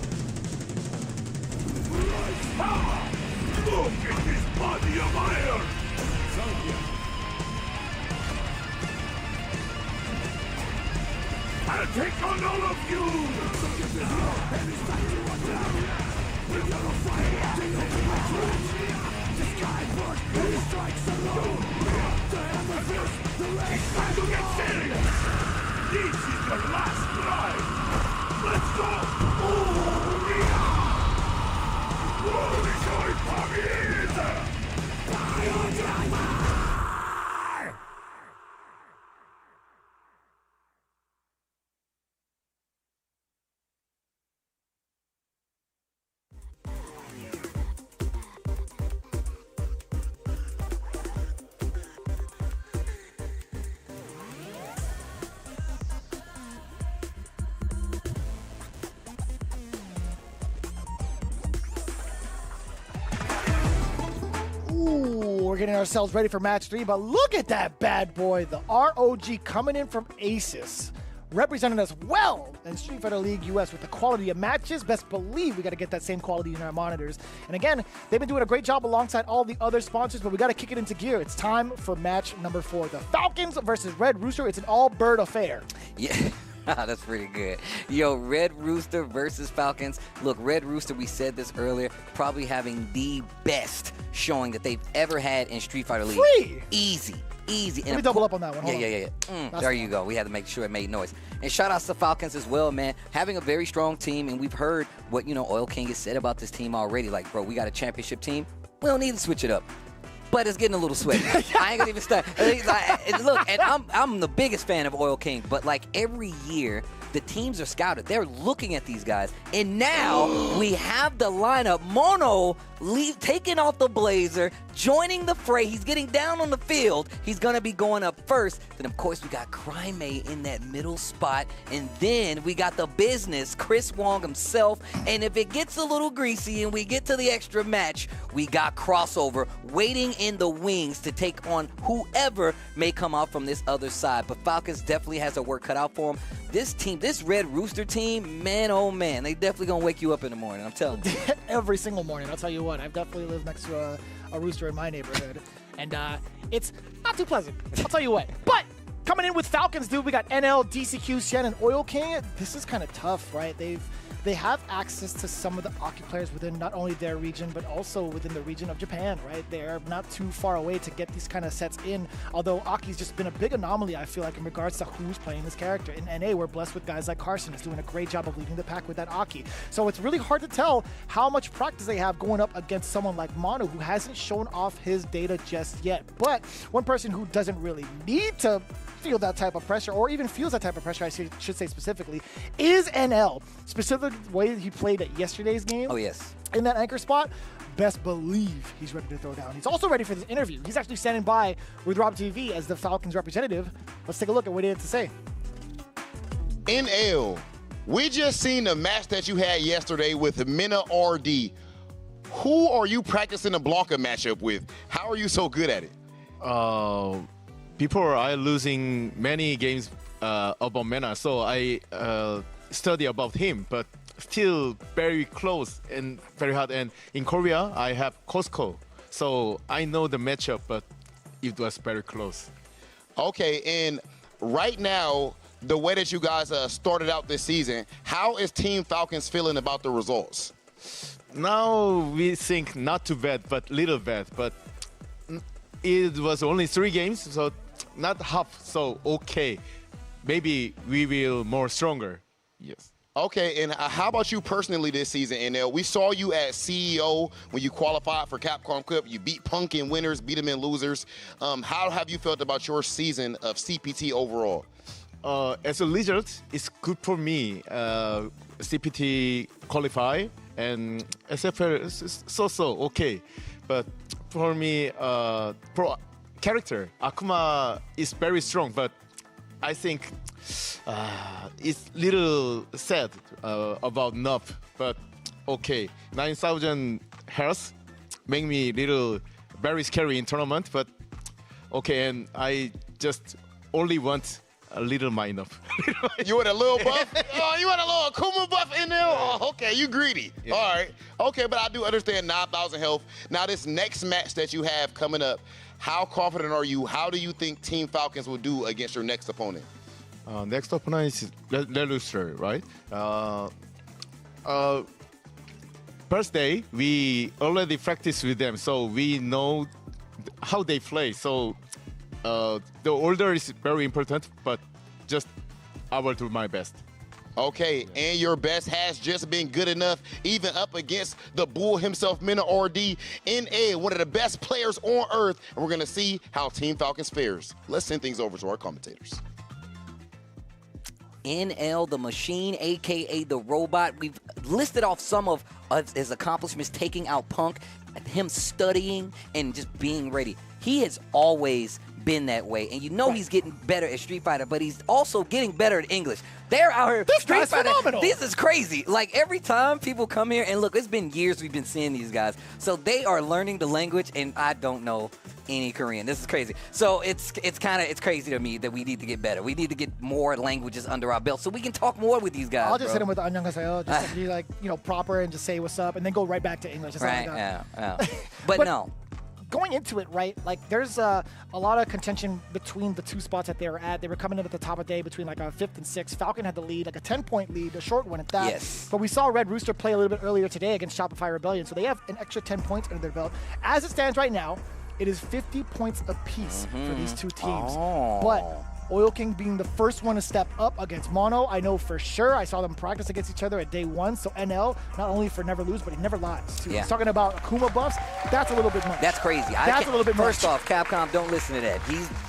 S9: Power! Look at this body of iron! I'll take on all of you! And it's time to run down! We're gonna fight! Take over my tracks! The sky burns, and it strikes alone! The hammer feels the legs! It's time to get serious! This is your last ride! Let's go! Holy joy, Pamir! Fire driver!
S2: We're getting ourselves ready for match 3, but look at that bad boy. The ROG coming in from Asus, representing us well in Street Fighter League US with the quality of matches. Best believe we got to get that same quality in our monitors. And again, they've been doing a great job alongside all the other sponsors, but we got to kick it into gear. It's time for match number 4. The Falcons versus Red Rooster. It's an all-bird affair.
S3: Yeah. That's pretty good. Yo, Red Rooster versus Falcons. Look, Red Rooster, we said this earlier, probably having the best showing that they've ever had in Street Fighter League.
S2: Free!
S3: Easy.
S2: Let me double up on that one. Hold
S3: Yeah.
S2: on.
S3: There you go. We had to make sure it made noise. And shout outs to Falcons as well, man. Having a very strong team, and we've heard what, Oil King has said about this team already. Like, bro, we got a championship team. We don't need to switch it up. But it's getting a little sweaty. I ain't gonna even start. Look, and I'm the biggest fan of Oil King, but like every year, the teams are scouted. They're looking at these guys. And now we have the lineup. Mono taking off the blazer, joining the fray. He's getting down on the field. He's going to be going up first. Then, of course, we got KuaiShou in that middle spot. And then we got the business, Chris Wong himself. And if it gets a little greasy and we get to the extra match, we got Crossover waiting in the wings to take on whoever may come out from this other side. But Falcons definitely has a work cut out for him. This team, this Red Rooster team, man, oh man, they definitely gonna wake you up in the morning, I'm telling you.
S2: Every single morning, I'll tell you what, I've definitely lived next to a rooster in my neighborhood, and it's not too pleasant, I'll tell you what. But coming in with Falcons, dude, we got NL, DCQ, Shen, and Oil King. This is kind of tough, right? They have access to some of the Aki players within not only their region, but also within the region of Japan, right? They're not too far away to get these kind of sets in, although Aki's just been a big anomaly, I feel like, in regards to who's playing this character. In NA, we're blessed with guys like Carson, who's doing a great job of leading the pack with that Aki. So it's really hard to tell how much practice they have going up against someone like Mono, who hasn't shown off his data just yet. But one person who doesn't really need to feel that type of pressure, or even feels that type of pressure, I should say specifically, is NL. Specifically the way he played at yesterday's game.
S3: Oh, yes.
S2: In that anchor spot, best believe he's ready to throw down. He's also ready for this interview. He's actually standing by with Rob TV as the Falcons representative. Let's take a look at what he had to say.
S1: NL, we just seen the match that you had yesterday with Mina RD. Who are you practicing a Blanca matchup with? How are you so good at it?
S21: Before I losing many games about Mena, so I study about him, but still very close and very hard. And in Korea, I have Costco, so I know the matchup, but it was very close.
S1: Okay, and right now, the way that you guys started out this season, how is Team Falcons feeling about the results?
S21: Now we think not too bad, but little bad. But it was only 3 games, so not half so okay. Maybe we will more stronger. Yes.
S1: Okay, and how about you personally this season, NL? We saw you at CEO when you qualified for Capcom Cup. You beat Punk in winners, beat them in losers. How have you felt about your season of CPT overall?
S21: As a result, it's good for me. CPT qualify and SFL is so okay. But for me, pro character, Akuma is very strong, but I think it's little sad about Nup, but okay. 9,000 health make me little very scary in tournament, but okay, and I just only want a little mind up.
S1: You want a little buff? Oh, you want a little Akuma buff in there? Oh, okay, you greedy. Yeah. All right. Okay, but I do understand 9,000 health. Now, this next match that you have coming up, how confident are you? How do you think Team Falcons will do against your next opponent?
S21: Next opponent is Rooster, right? First day, we already practiced with them, so we know how they play. So the order is very important, but just I will do my best.
S1: Okay, and your best has just been good enough, even up against the bull himself, Mena RD, NA, one of the best players on earth. And we're going to see how Team Falcons fares. Let's send things over to our commentators.
S3: NL, the machine, a.k.a. the robot. We've listed off some of his accomplishments, taking out Punk, him studying and just being ready. He has always been that way, and you know he's getting better at Street Fighter, but he's also getting better at English. They're out here.
S2: This
S3: Street
S2: guy's
S3: Fighter,
S2: phenomenal.
S3: This is crazy. Like, every time people come here, and look, it's been years we've been seeing these guys, so they are learning the language, and I don't know any Korean. This is crazy. So it's crazy to me that we need to get better. We need to get more languages under our belt so we can talk more with these guys.
S2: I'll just hit him with annyeonghaseyo, just to be like, proper and just say what's up, and then go right back to English. That's
S3: right.
S2: all I got.
S3: Yeah. But no.
S2: Going into it, right, like there's a lot of contention between the two spots that they were at. They were coming in at the top of the day between like a 5th and 6th. Falcon had the lead, like a 10-point lead, a short one at that.
S3: Yes.
S2: But we saw Red Rooster play a little bit earlier today against Shopify Rebellion, so they have an extra 10 points under their belt. As it stands right now, it is 50 points apiece for these two teams. But Oil King being the first one to step up against Mono, I know for sure. I saw them practice against each other at day 1. So NL, not only for never lose, but he never lies. Too.
S3: Yeah.
S2: He's talking about Akuma buffs. That's a little bit much.
S3: That's crazy.
S2: That's a little bit
S3: First
S2: much.
S3: off, Capcom, don't listen to that.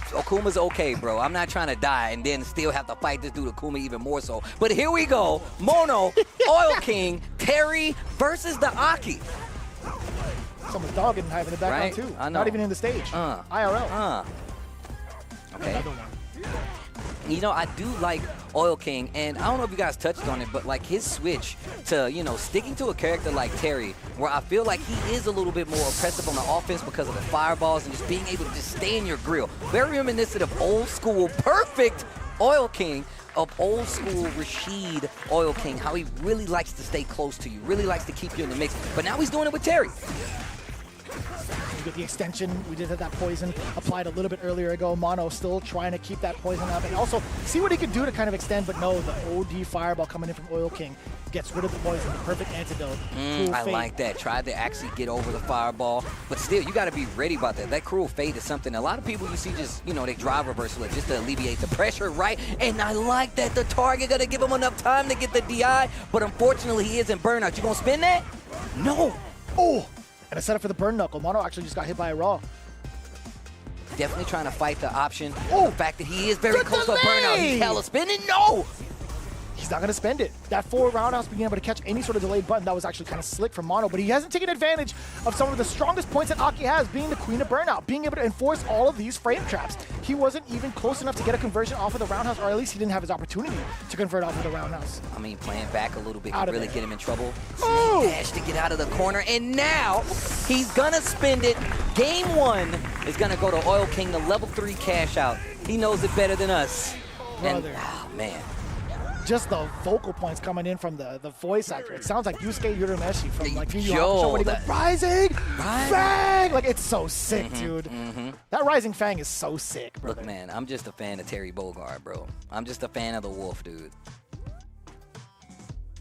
S3: Akuma's okay, bro. I'm not trying to die and then still have to fight this dude Akuma even more so. But here we go. Mono, Oil King, Terry versus the Aki.
S2: Someone's dogging and having the background too.
S3: I know.
S2: Not even in the stage. IRL.
S3: Okay. I do like Oil King, and I don't know if you guys touched on it, but like his switch to, sticking to a character like Terry, where I feel like he is a little bit more oppressive on the offense because of the fireballs and just being able to just stay in your grill. Very reminiscent of old school, perfect Oil King, of old school Rashid Oil King, how he really likes to stay close to you, really likes to keep you in the mix. But now he's doing it with Terry.
S2: You get the extension. We did have that poison applied a little bit earlier ago. Mono still trying to keep that poison up and also see what he could do to kind of extend, but no, the OD fireball coming in from Oil King gets rid of the poison, the perfect antidote.
S3: I like that. Tried to actually get over the fireball, but still, you got to be ready about that. That Cruel Fate is something a lot of people you see just, they drive reversal it just to alleviate the pressure, right? And I like that the target got to give him enough time to get the DI, but unfortunately, he isn't burnout. You going to spin that? No.
S2: Oh. And a setup for the burn knuckle. Mono actually just got hit by a raw.
S3: Definitely trying to fight the option. The fact that he is very close to a burnout. He's hella spinning. No!
S2: He's not going to spend it. That 4 roundhouse being able to catch any sort of delayed button, that was actually kind of slick from Mono, but he hasn't taken advantage of some of the strongest points that Aki has, being the queen of burnout, being able to enforce all of these frame traps. He wasn't even close enough to get a conversion off of the roundhouse, or at least he didn't have his opportunity to convert off of the roundhouse.
S3: I mean, playing back a little bit can really get him in trouble.
S2: Oh!
S3: Dash to get out of the corner, and now he's going to spend it. Game 1 is going to go to Oil King, the level 3 cash out. He knows it better than us.
S2: Brother.
S3: And, oh, man.
S2: just the vocal points coming in from the voice actor. It sounds like Yusuke Urameshi from like Yu Yu
S3: Yo,
S2: Hakusho when he goes, Rising
S3: Right?
S2: Fang! Like, it's so sick, dude. That Rising Fang is so sick, brother.
S3: Look, man, I'm just a fan of Terry Bogard, bro. I'm just a fan of the Wolf, dude.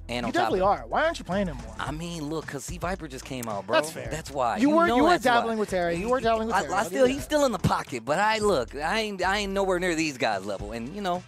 S3: And
S2: You
S3: on top
S2: definitely
S3: of,
S2: are. Why aren't you playing him more?
S3: I mean, look, cause C Viper just came out, bro.
S2: That's fair.
S3: That's why.
S2: You were
S3: that's why.
S2: dabbling with Terry. You were dabbling with Terry.
S3: He's still in the pocket, but I ain't nowhere near these guys' level. And you know,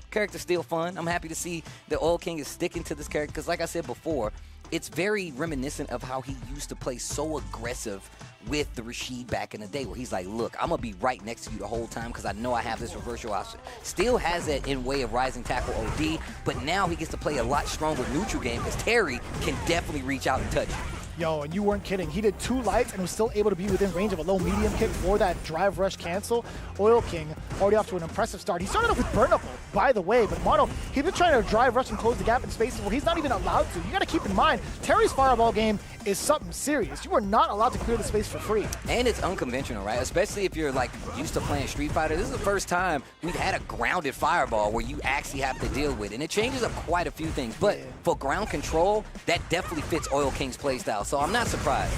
S3: character's still fun. I'm happy to see that Oil King is sticking to this character because, like I said before, it's very reminiscent of how he used to play so aggressive with the Rashid back in the day, where he's like, look, I'm gonna be right next to you the whole time because I know I have this reversal option. Still has that in way of rising tackle OD, but now he gets to play a lot stronger neutral game because Terry can definitely reach out and touch you.
S2: Yo, and you weren't kidding. He did 2 lights and was still able to be within range of a low medium kick for that drive rush cancel. Oil King already off to an impressive start. He started off with burn up, by the way, but Mono, he's been trying to drive rush and close the gap in spaces where he's not even allowed to. You got to keep in mind, Terry's fireball game is something serious. You are not allowed to clear the space for free.
S3: And it's unconventional, right? Especially if you're like used to playing Street Fighter. This is the first time we've had a grounded fireball where you actually have to deal with it. And it changes up quite a few things. But for ground control, that definitely fits Oil King's playstyle. So I'm not surprised.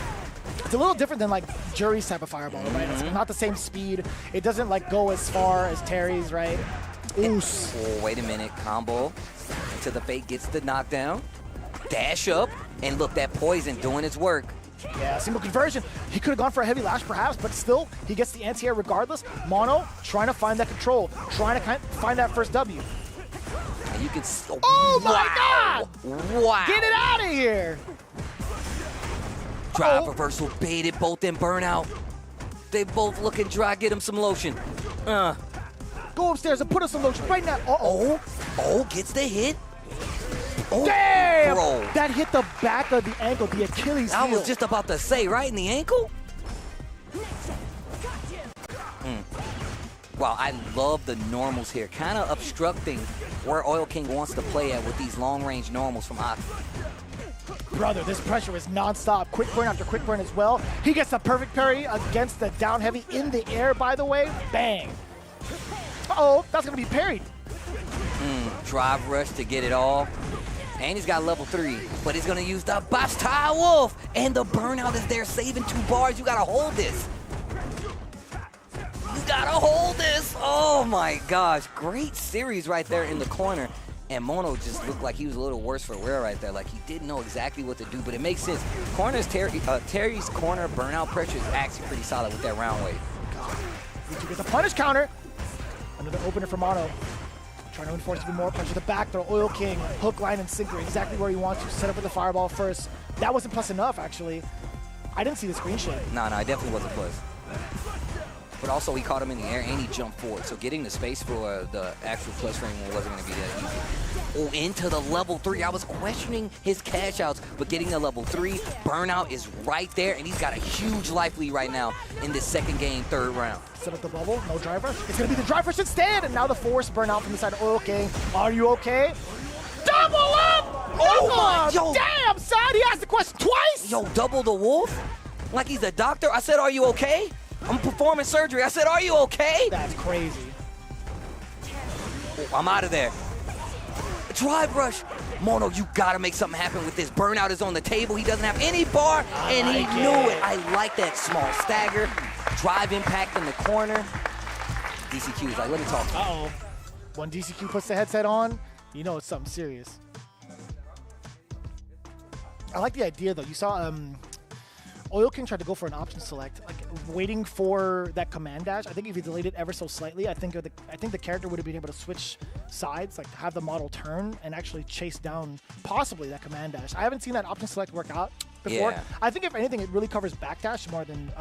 S2: It's a little different than like Jury's type of fireball, right? It's not the same speed. It doesn't like go as far as Terry's, right? Oos.
S3: Oh, wait a minute. Combo until the fake gets the knockdown. Dash up. And look, that poison doing its work.
S2: Yeah, single conversion. He could have gone for a heavy lash perhaps, but still, he gets the anti-air regardless. Mono trying to find that control, trying to find that first W.
S3: And you can
S2: oh my God!
S3: Wow.
S2: Get it out of here!
S3: Drive reversal baited, both in burnout. They both looking dry. Get him some lotion.
S2: Go upstairs and put us some lotion right now.
S3: Oh, gets the hit. Oh,
S2: damn!
S3: Bro.
S2: That hit the back of the ankle, the Achilles heel.
S3: I was just about to say, right in the ankle? Wow, I love the normals here. Kind of obstructing where Oil King wants to play at with these long-range normals from Aki.
S2: Brother, this pressure is non-stop. Quick burn after quick burn as well. He gets the perfect parry against the down heavy in the air, by the way. Bang. Uh-oh, that's going to be parried.
S3: Drive rush to get it all. And he's got level 3, but he's going to use the Bastille Wolf. And the burnout is there, saving 2 bars. You got to hold this. You got to hold this. Oh, my gosh. Great series right there in the corner. And Mono just looked like he was a little worse for wear right there. Like he didn't know exactly what to do, but it makes sense. Terry's corner burnout pressure is actually pretty solid with that round wave.
S2: You get the punish counter. Another opener for Mono. Trying to enforce even more pressure. The back throw, Oil King, hook, line, and sinker exactly where he wants to. Set up with the fireball first. That wasn't plus enough, actually. I didn't see the screen shake.
S3: No, it definitely wasn't plus. But also, he caught him in the air and he jumped forward. So getting the space for the actual plus frame wasn't going to be that easy. Oh, into the level 3. I was questioning his cash outs, but getting the level 3, burnout is right there, and he's got a huge life lead right now in this second game, 3rd round.
S2: Set up the bubble, no driver. It's going to be the driver instead, and now the forced burnout from the side of Oil King. Are you okay? Double up!
S3: Oh my, yo.
S2: Damn, son, he asked the question twice!
S3: Yo, double the wolf? Like he's a doctor? I said, are you okay? I'm performing surgery. I said, are you okay?
S2: That's crazy.
S3: Oh, I'm out of there. Drive rush. Mono, you gotta make something happen with this. Burnout is on the table. He doesn't have any bar, and he knew it. I like that small stagger. Drive impact in the corner. DCQ is like, let me talk to you.
S2: Uh-oh. When DCQ puts the headset on, you know it's something serious. I like the idea, though. You saw Oil King tried to go for an option select, like waiting for that command dash. I think if he delayed it ever so slightly, I think the character would have been able to switch sides, like have the model turn and actually chase down possibly that command dash. I haven't seen that option select work out before.
S3: Yeah.
S2: I think if anything, it really covers backdash more than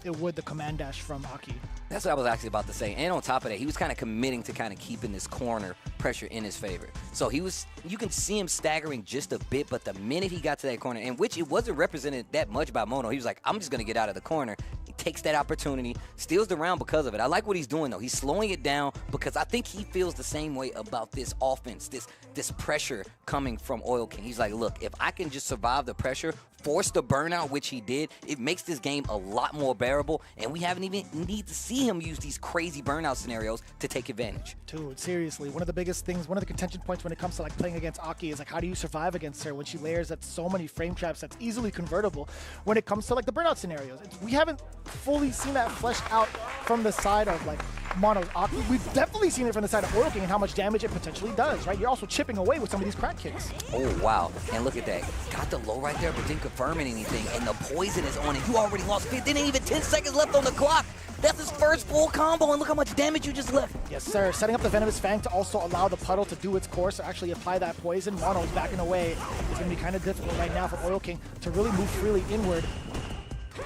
S2: it would the command dash from Aki.
S3: That's what I was actually about to say. And on top of that, he was kind of committing to kind of keeping this corner pressure in his favor. So you can see him staggering just a bit, but the minute he got to that corner, in which it wasn't represented that much by Mono, he was like, I'm just going to get out of the corner. He takes that opportunity, steals the round because of it. I like what he's doing, though. He's slowing it down because I think he feels the same way about this offense, this pressure coming from Oil King. He's like, look, if I can just survive the pressure, force the burnout, which he did, it makes this game a lot more bearable, and we need to see him use these crazy burnout scenarios to take advantage.
S2: Dude, seriously, one of the biggest biggest things, one of the contention points when it comes to like playing against Aki is like, how do you survive against her when she layers at so many frame traps that's easily convertible when it comes to like the burnout scenarios. We haven't fully seen that fleshed out from the side of like Mono's Aki. We've definitely seen it from the side of Oil King and how much damage it potentially does, right? You're also chipping away with some of these crack kicks.
S3: Oh, wow. And look at that. Got the low right there, but didn't confirm anything. And the poison is on, and you already lost 15. Ain't even 10 seconds left on the clock. That's his first full combo, and look how much damage you just left.
S2: Yes, sir. Setting up the Venomous Fang to also allow the puddle to do its course, to actually apply that poison. Mono's backing away. It's going to be kind of difficult right now for Oil King to really move freely inward.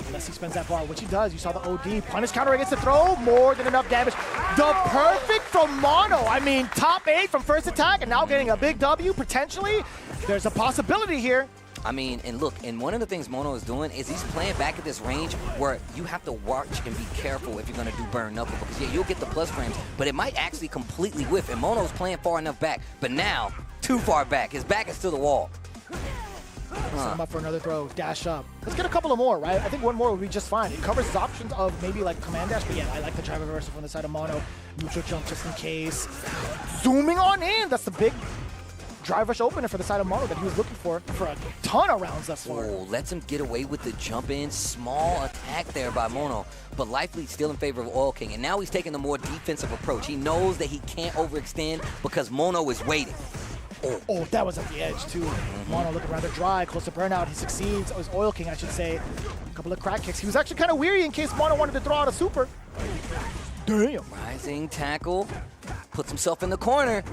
S2: Unless he spends that bar, which he does. You saw the OD. Punish counter against the throw. More than enough damage. The perfect from Mono. I mean, top 8 from first attack, and now getting a big W, potentially. There's a possibility here.
S3: I mean, and look, and one of the things Mono is doing is he's playing back at this range where you have to watch and be careful if you're going to do burn knuckle, because yeah, you'll get the plus frames, but it might actually completely whiff, and Mono's playing far enough back, but now, too far back. His back is to the wall.
S2: Set him up for another throw, dash up. Let's get a couple of more, right? I think one more would be just fine. It covers his options of maybe like command dash, but yeah, I like the drive reversal from the side of Mono. Neutral jump just in case. Zooming on in, that's the big drive rush opener for the side of Mono that he was looking for a ton of rounds thus far.
S3: Oh, lets him get away with the jump in. Small attack there by Mono, but Life Lead still in favor of Oil King. And now he's taking the more defensive approach. He knows that he can't overextend because Mono is waiting.
S2: Oh, that was at the edge too. Mono looking rather dry, close to burnout. He succeeds. Oh, his Oil King, I should say. A couple of crack kicks. He was actually kind of weary in case Mono wanted to throw out a super. Damn.
S3: Rising tackle. Puts himself in the corner.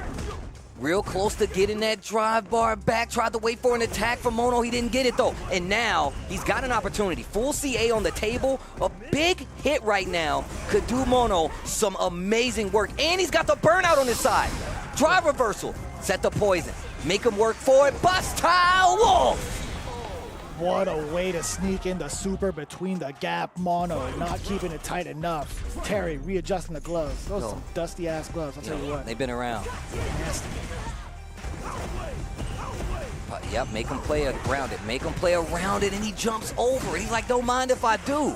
S3: Real close to getting that drive bar back. Tried to wait for an attack from Mono. He didn't get it, though. And now he's got an opportunity. Full CA on the table. A big hit right now could do Mono some amazing work. And he's got the burnout on his side. Drive reversal. Set the poison. Make him work for it. Bust tile Wolf.
S2: What a way to sneak in the super between the gap. Mono not keeping it tight enough. Terry readjusting the gloves. Those are some dusty ass gloves, I'll tell you what.
S3: They've been around.
S2: Nasty.
S3: But, yep, make him play around it. Make him play around it, and he jumps over it. He's like, don't mind if I do.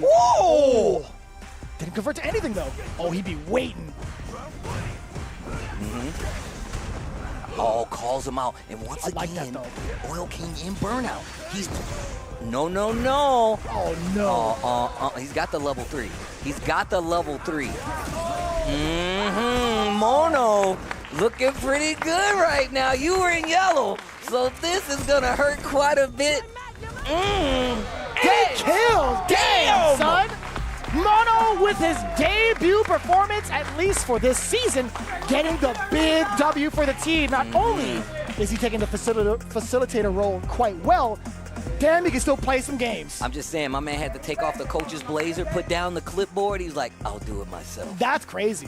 S2: Whoa! Didn't convert to anything, though. Oh, he'd be waiting.
S3: Oh, calls him out. And once again,
S2: like that,
S3: Oil King in burnout. He's... No, no, no.
S2: Oh, no.
S3: He's got the level 3. He's got the level 3. Mono looking pretty good right now. You were in yellow, so this is going to hurt quite a bit.
S2: Get killed. Damn, son. Mono with his debut performance, at least for this season, getting the big W for the team. Not only is he taking the facilitator role quite well, damn, he can still play some games.
S3: I'm just saying, my man had to take off the coach's blazer, put down the clipboard. He was like, I'll do it myself.
S2: That's crazy.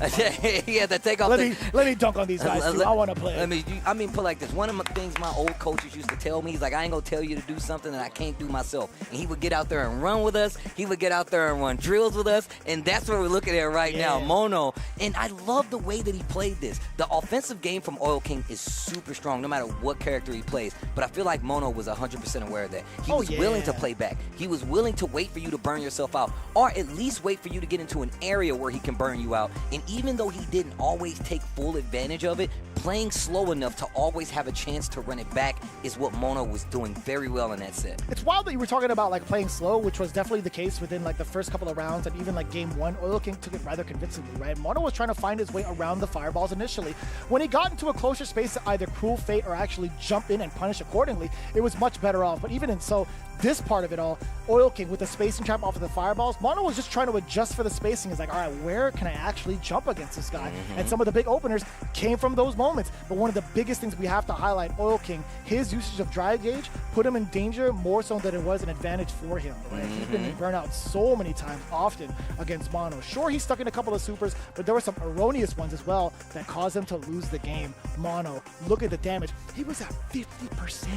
S3: He had to take off
S2: let me dunk on these guys, too. I want to play.
S3: I mean, put like this. One of the things my old coaches used to tell me, he's like, I ain't going to tell you to do something that I can't do myself. And he would get out there and run with us. He would get out there and run drills with us. And that's what we're looking at right now, Mono. And I love the way that he played this. The offensive game from Oil King is super strong, no matter what character he plays. But I feel like Mono was 100% aware of that. He was willing to play back. He was willing to wait for you to burn yourself out, or at least wait for you to get into an area where he can burn you out. And even though he didn't always take full advantage of it, playing slow enough to always have a chance to run it back is what Mono was doing very well in that set.
S2: It's wild that you were talking about like playing slow, which was definitely the case within like the first couple of rounds, and even like game 1, Oil King took it rather convincingly, right? Mono was trying to find his way around the fireballs initially. When he got into a closer space to either Cruel Fate or actually jump in and punish accordingly, it was much better off. But even in so, this part of it all, Oil King with the spacing trap off of the fireballs, Mono was just trying to adjust for the spacing. He's like, all right, where can I actually jump against this guy? And some of the big openers came from those moments. But one of the biggest things we have to highlight, Oil King, his usage of drive gauge put him in danger more so than it was an advantage for him. Right? He's been in burnout so many times, often against Mono. Sure, he's stuck in a couple of supers, but there were some erroneous ones as well that caused him to lose the game. Mono, look at the damage. He was at 50%.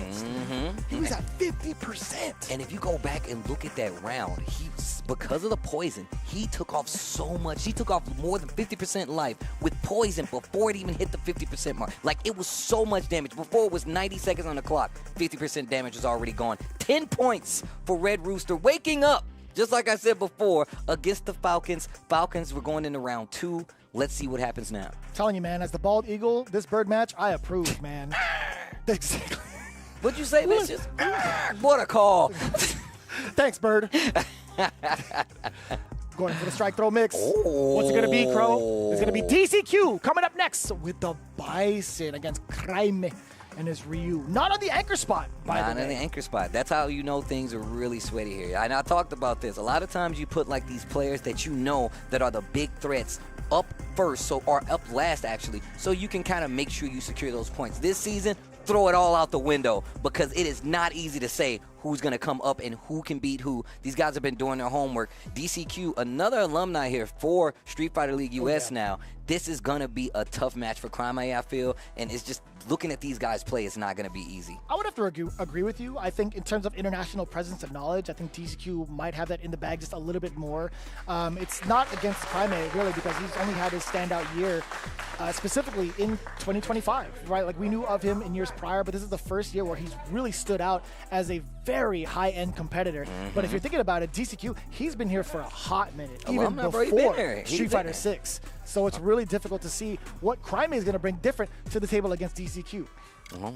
S2: He was at 50%.
S3: And if you go back and look at that round, because of the poison, he took off so much. He took off more than 50% life with poison before it even hit the 50% mark. Like, it was so much damage. Before it was 90 seconds on the clock, 50% damage was already gone. 10 points for Red Rooster, waking up Just like I said before, against the Falcons. Falcons, we're going into round 2. Let's see what happens now.
S2: Telling you, man, as the bald eagle, this bird match, I approve, man. Exactly.
S3: What'd you say, bitches? What a call.
S2: Thanks, bird. Going for the strike throw mix. What's it going to be, Crow? It's going to be DCQ coming up next with the Bison against Kraime and his Ryu. Not on the anchor spot, by the way.
S3: Not on the anchor spot. That's how you know things are really sweaty here. And I talked about this. A lot of times you put like these players that you know that are the big threats up first, or up last actually, so you can kind of make sure you secure those points. This season, throw it all out the window because it is not easy to say who's going to come up and who can beat who. These guys have been doing their homework. DCQ, another alumni here for Street Fighter League US now. This is going to be a tough match for Kraime, I feel, and it's just looking at these guys play, it's not going to be easy.
S2: I would have to agree with you. I think in terms of international presence and knowledge, I think DCQ might have that in the bag just a little bit more. It's not against Kraime, really, because he's only had his standout year specifically in 2025, right? Like, we knew of him in years prior, but this is the first year where he's really stood out as a very high-end competitor. But if you're thinking about it, DCQ, he's been here for a hot minute, even before Street Fighter 6. So it's really difficult to see what Kraime is going to bring different to the table against DCQ.
S3: Well,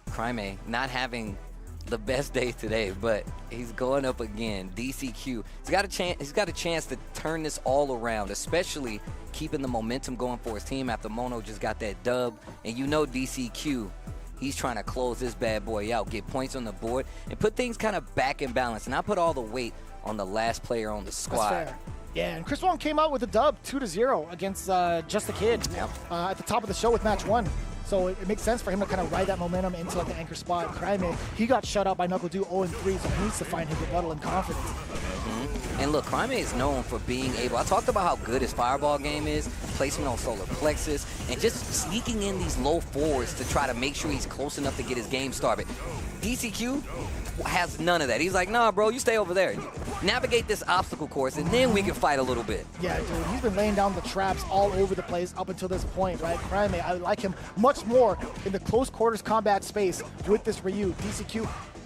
S3: Kraime not having the best day today, but he's going up again. DCQ, he's got a chance to turn this all around, especially keeping the momentum going for his team after Mono just got that dub. And you know DCQ, he's trying to close this bad boy out, get points on the board, and put things kind of back in balance, and not put all the weight on the last player on the squad.
S2: That's fair. Yeah, and Chris Wong came out with a dub 2-0 against Just a Kid at the top of the show with match 1. So it makes sense for him to kind of ride that momentum into like the anchor spot. Kraime, he got shut out by Knuckle Dew 0-3, so he needs to find his rebuttal and confidence.
S3: And look, Kraime is known for being able, I talked about how good his fireball game is, placement on solar plexus, and just sneaking in these low forwards to try to make sure he's close enough to get his game started. DCQ has none of that. He's like, nah, bro, you stay over there. Navigate this obstacle course, and then we can fight a little bit.
S2: Yeah, dude, he's been laying down the traps all over the place up until this point, right? Kraime, I like him much more in the close quarters combat space with this Ryu. DCQ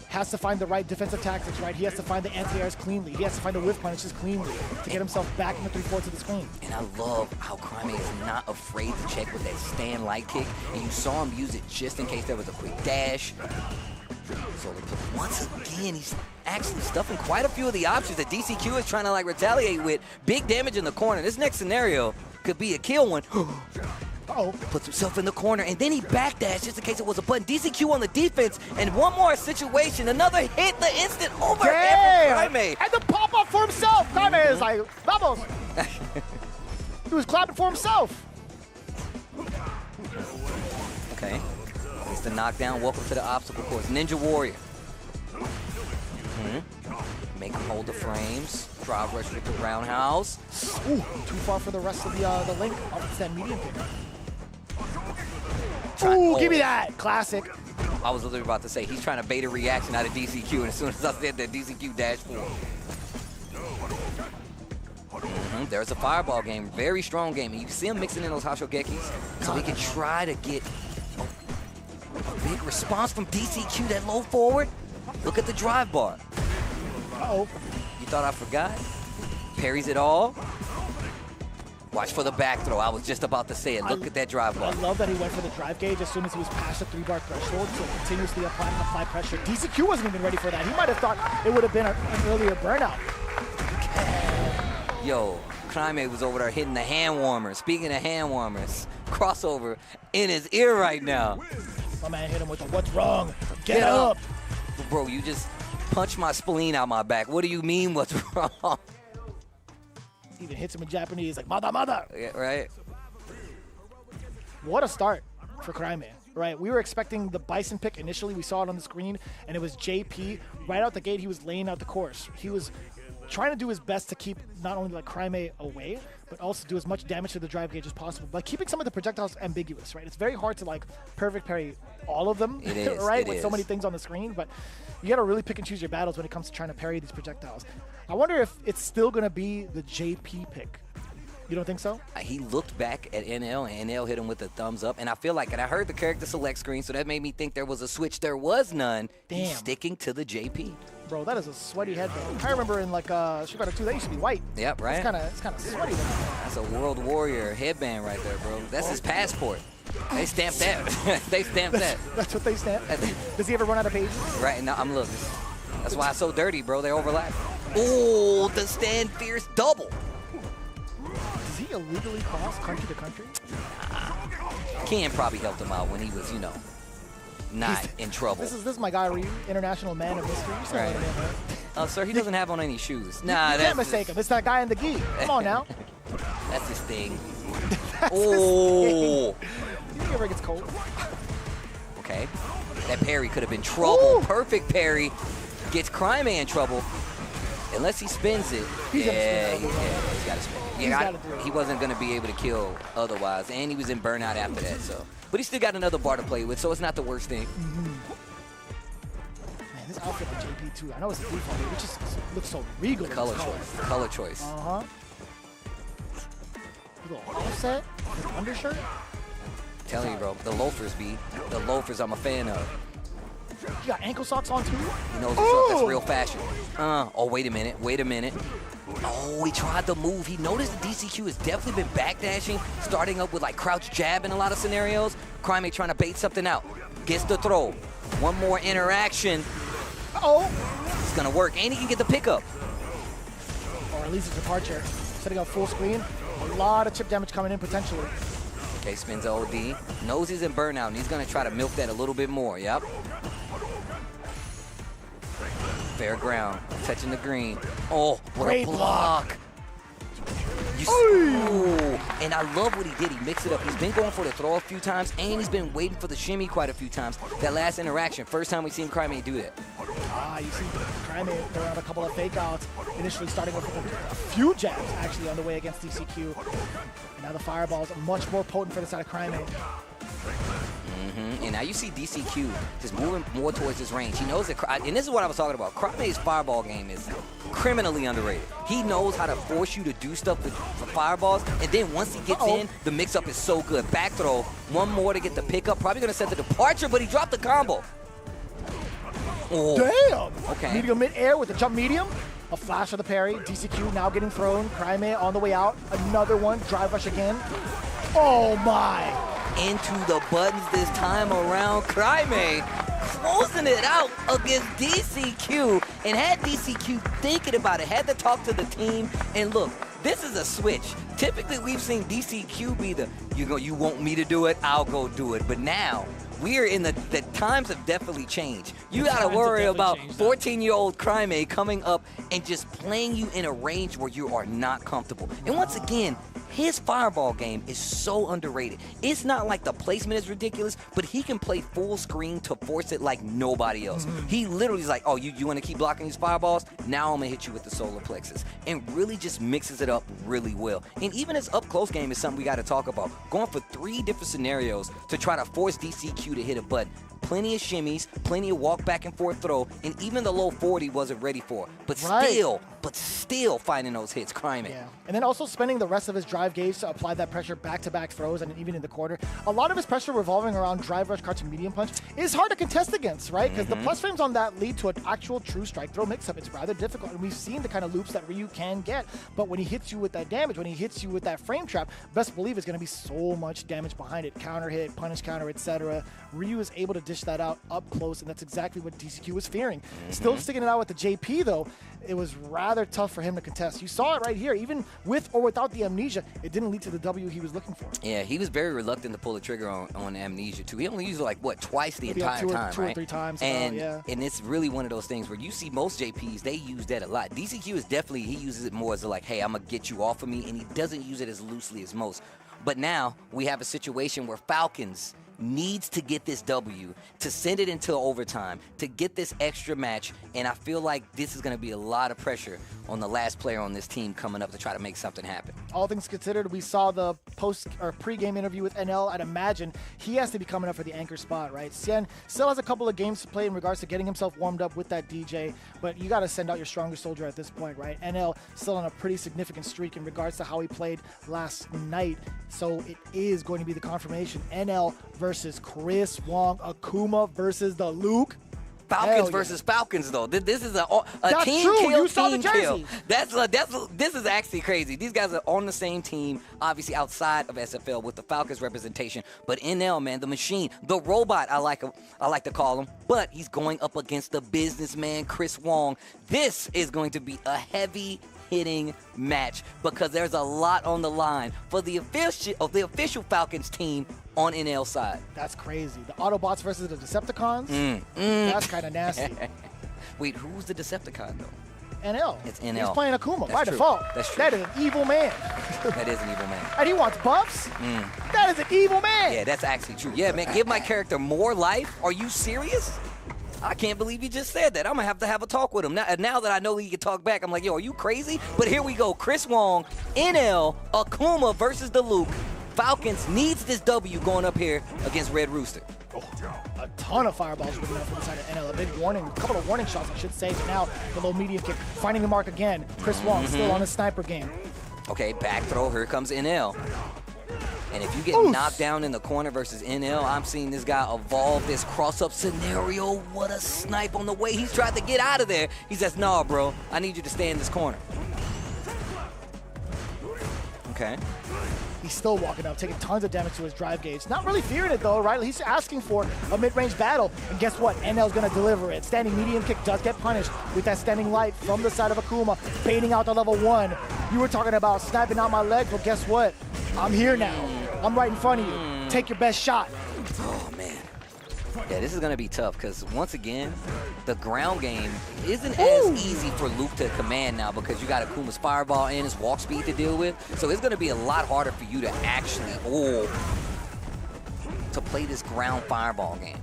S2: has to find the right defensive tactics, right? He has to find the anti-airs cleanly. He has to find the whiff punishes cleanly to get himself back in the 3/4 of the screen.
S3: And I love how Kraime is not afraid to check with that stand light kick, and you saw him use it just in case there was a quick dash. So once again, he's actually stuffing quite a few of the options that DCQ is trying to like retaliate with. Big damage in the corner. This next scenario could be a kill one. Puts himself in the corner, and then he backdashed just in case it was a button. DCQ on the defense, and one more situation. Another hit, the instant overhead from Kraime.
S2: And the pop-up for himself. Kraime is like, vamos. He was clapping for himself.
S3: Okay. It's the knockdown. Welcome to the obstacle course. Ninja Warrior. Make him hold the frames. Drive rush with the roundhouse.
S2: Ooh, too far for the rest of the link. Oh, it's that medium kick. Ooh, give me that. Classic.
S3: I was literally about to say, he's trying to bait a reaction out of DCQ, and as soon as I said that, DCQ dashed forward. There's a fireball game. Very strong game. And you see him mixing in those Hashogekis, so he can try to get a big response from DCQ, that low forward. Look at the drive bar.
S2: Uh-oh.
S3: You thought I forgot? Parries it all. Watch for the back throw. I was just about to say it. Look at that drive bar.
S2: I love that he went for the drive gauge as soon as he was past the 3-bar threshold, so continuously apply pressure. DCQ wasn't even ready for that. He might have thought it would have been an earlier burnout.
S3: Yo, Kraime was over there hitting the hand warmers. Speaking of hand warmers, crossover in his ear right now.
S2: My man hit him with a what's wrong? Get up.
S3: Bro, you just punched my spleen out my back. What do you mean what's wrong?
S2: Even hits him in Japanese, like, mother.
S3: Yeah, right?
S2: What a start for Kraime, right? We were expecting the Bison pick initially. We saw it on the screen, and it was JP. Right out the gate, he was laying out the course. He was trying to do his best to keep not only like Kraime away, but also do as much damage to the drive gauge as possible by keeping some of the projectiles ambiguous, right? It's very hard to like perfect parry all of them, right? With so many things on the screen, but you got to really pick and choose your battles when it comes to trying to parry these projectiles. I wonder if it's still going to be the JP pick You don't think so?
S3: He looked back at NL, and NL hit him with a thumbs up. And I feel like, and I heard the character select screen, so that made me think there was a switch. There was none.
S2: Damn.
S3: He's sticking to the JP.
S2: Bro, that is a sweaty headband. I remember in like Street Fighter 2, that used to be white.
S3: Yep, right?
S2: It's kind of sweaty.
S3: That's a World Warrior headband right there, bro. That's his passport. They stamped that. They stamped that.
S2: That's what they stamped? Does he ever run out of pages?
S3: Right, now I'm looking. That's why it's so dirty, bro. They overlap. Oh, the Stand Fierce double.
S2: Does he illegally cross country to country?
S3: Ken probably helped him out when he was, not in trouble.
S2: This is my guy, Ryu, international man of mystery.
S3: Right. Sir, he doesn't have on any shoes.
S2: Nah, you can't mistake him. It's that guy in the gi. Come on now.
S3: That's his thing.
S2: Oh. You think it ever gets cold?
S3: Okay. That parry could have been trouble. Ooh. Perfect parry. Gets Crime in trouble. Unless he spins it. He's got to spin it. Yeah, he wasn't going to be able to kill otherwise. And he was in burnout after that. So, but he still got another bar to play with, so it's not the worst thing.
S2: Man, this outfit on JP too. I know it's a default, but it just looks so regal.
S3: Color choice. Color choice.
S2: Uh-huh. Little offset, undershirt.
S3: Telling you, bro, the loafers, B. The loafers I'm a fan of.
S2: You got ankle socks on too?
S3: He knows what's up. That's real fashion. Oh, wait a minute. Wait a minute. Oh, he tried the move. He noticed the DCQ has definitely been backdashing, starting up with like crouch jab in a lot of scenarios. Crime trying to bait something out. Gets the throw. One more interaction.
S2: Uh-oh.
S3: It's going to work. And he can get the pickup.
S2: Or at least a departure. Setting up full screen. A lot of chip damage coming in potentially.
S3: Okay, spins OD. Knows he's in burnout, and he's going to try to milk that a little bit more. Yep. Fair ground. Touching the green. Oh, what
S2: great
S3: a block. And I love what he did. He mixed it up. He's been going for the throw a few times, and he's been waiting for the shimmy quite a few times. That last interaction, first time we've seen Crime do that.
S2: You see Crime throw out a couple of fake outs, initially starting with a few jabs actually on the way against DCQ. And now the fireballs are much more potent for the side of Crime.
S3: And now you see DCQ just moving more towards his range. He knows that, and this is what I was talking about. Crime's fireball game is criminally underrated. He knows how to force you to do stuff with fireballs, and then once he gets in, the mix-up is so good. Back throw, one more to get the pickup. Probably going to set the departure, but he dropped the combo.
S2: Oh. Damn!
S3: Okay.
S2: Medium mid-air with the jump medium. A flash of the parry. DCQ now getting thrown. Crime on the way out. Another one. Drive rush again. Oh my!
S3: Into the buttons this time around. Crime closing it out against DCQ. And had DCQ thinking about it, had to talk to the team. And look, this is a switch. Typically, we've seen DCQ be the, you want me to do it, I'll go do it. But now, we're in the times have definitely changed. You got to worry about 14-year-old Crime coming up and just playing you in a range where you are not comfortable. And once again, his fireball game is so underrated. It's not like the placement is ridiculous, but he can play full screen to force it like nobody else. He literally is like, oh, you want to keep blocking these fireballs? Now I'm going to hit you with the solar plexus. And really just mixes it up really well. And even his up-close game is something we got to talk about. Going for 3 different scenarios to try to force DCQ to hit a button. Plenty of shimmies, plenty of walk back and forth throw, and even the low 40 wasn't ready for. But still finding those hits, Crime.
S2: Yeah. And then also spending the rest of his drive gauge to apply that pressure back-to-back throws and even in the quarter. A lot of his pressure revolving around drive rush, crouch, and medium punch is hard to contest against, right? Because the plus frames on that lead to an actual true strike throw mix-up. It's rather difficult, and we've seen the kind of loops that Ryu can get. But when he hits you with that damage, when he hits you with that frame trap, best believe it's going to be so much damage behind it. Counter hit, punish counter, etc. Ryu is able to dish that out up close, and that's exactly what DCQ was fearing. Still sticking it out with the JP, though, it was rather tough for him to contest. You saw it right here. Even with or without the amnesia, it didn't lead to the W he was looking for.
S3: Yeah, he was very reluctant to pull the trigger on amnesia, too. He only used it, like, what, twice the entire time,
S2: two or three times.
S3: And it's really one of those things where you see most JPs, they use that a lot. DCQ is definitely, he uses it more as like, hey, I'm going to get you off of me, and he doesn't use it as loosely as most. But now we have a situation where Falcons needs to get this W, to send it into overtime, to get this extra match, and I feel like this is going to be a lot of pressure on the last player on this team coming up to try to make something happen.
S2: All things considered, we saw the post or pre-game interview with NL. I'd imagine he has to be coming up for the anchor spot, right? Cien still has a couple of games to play in regards to getting himself warmed up with that DJ, but you got to send out your strongest soldier at this point, right? NL still on a pretty significant streak in regards to how he played last night, so it is going to be the confirmation. NL versus Chris Wong, Akuma versus the Luke.
S3: Falcons versus Falcons, though. This is a team
S2: true.
S3: kill,
S2: You saw
S3: team
S2: the
S3: kill.
S2: jersey.
S3: This is actually crazy. These guys are on the same team, obviously outside of SFL with the Falcons representation. But NL, man, the machine, the robot, I like to call him. But he's going up against the businessman, Chris Wong. This is going to be a heavy hitting match because there's a lot on the line for the official Falcons team on NL side.
S2: That's crazy. The Autobots versus the Decepticons? That's kind of nasty.
S3: Wait, who's the Decepticon, though?
S2: NL.
S3: It's NL.
S2: He's playing Akuma
S3: That's
S2: by
S3: true.
S2: default.
S3: That's true.
S2: That is an evil man.
S3: That is an evil man.
S2: And he wants buffs? That is an evil man.
S3: Yeah, that's actually true. Yeah, man, give my character more life? Are you serious? I can't believe you just said that. I'm going to have a talk with him. Now that I know he can talk back, I'm like, yo, are you crazy? But here we go. Chris Wong, NL, Akuma versus the Luke. Falcons needs this W going up here against Red Rooster.
S2: A ton of fireballs moving up from the side of NL. A big warning, a couple of warning shots, I should say. But now the low medium kick, finding the mark again. Chris Wong still on his sniper game.
S3: Okay, back throw. Here comes NL. And if you get knocked down in the corner versus NL, I'm seeing this guy evolve this cross-up scenario. What a snipe on the way he's tried to get out of there. He says, nah, bro, I need you to stay in this corner. Okay.
S2: He's still walking up, taking tons of damage to his drive gauge. Not really fearing it, though, right? He's asking for a mid-range battle. And guess what? NL's going to deliver it. Standing medium kick does get punished with that standing light from the side of Akuma, baiting out the level 1. You were talking about sniping out my leg. Well, guess what? I'm here now. I'm right in front of you. Take your best shot.
S3: Oh, man. Yeah, this is going to be tough because, once again, the ground game isn't as easy for Luke to command now because you got Akuma's fireball and his walk speed to deal with. So it's going to be a lot harder for you to actually, to play this ground fireball game.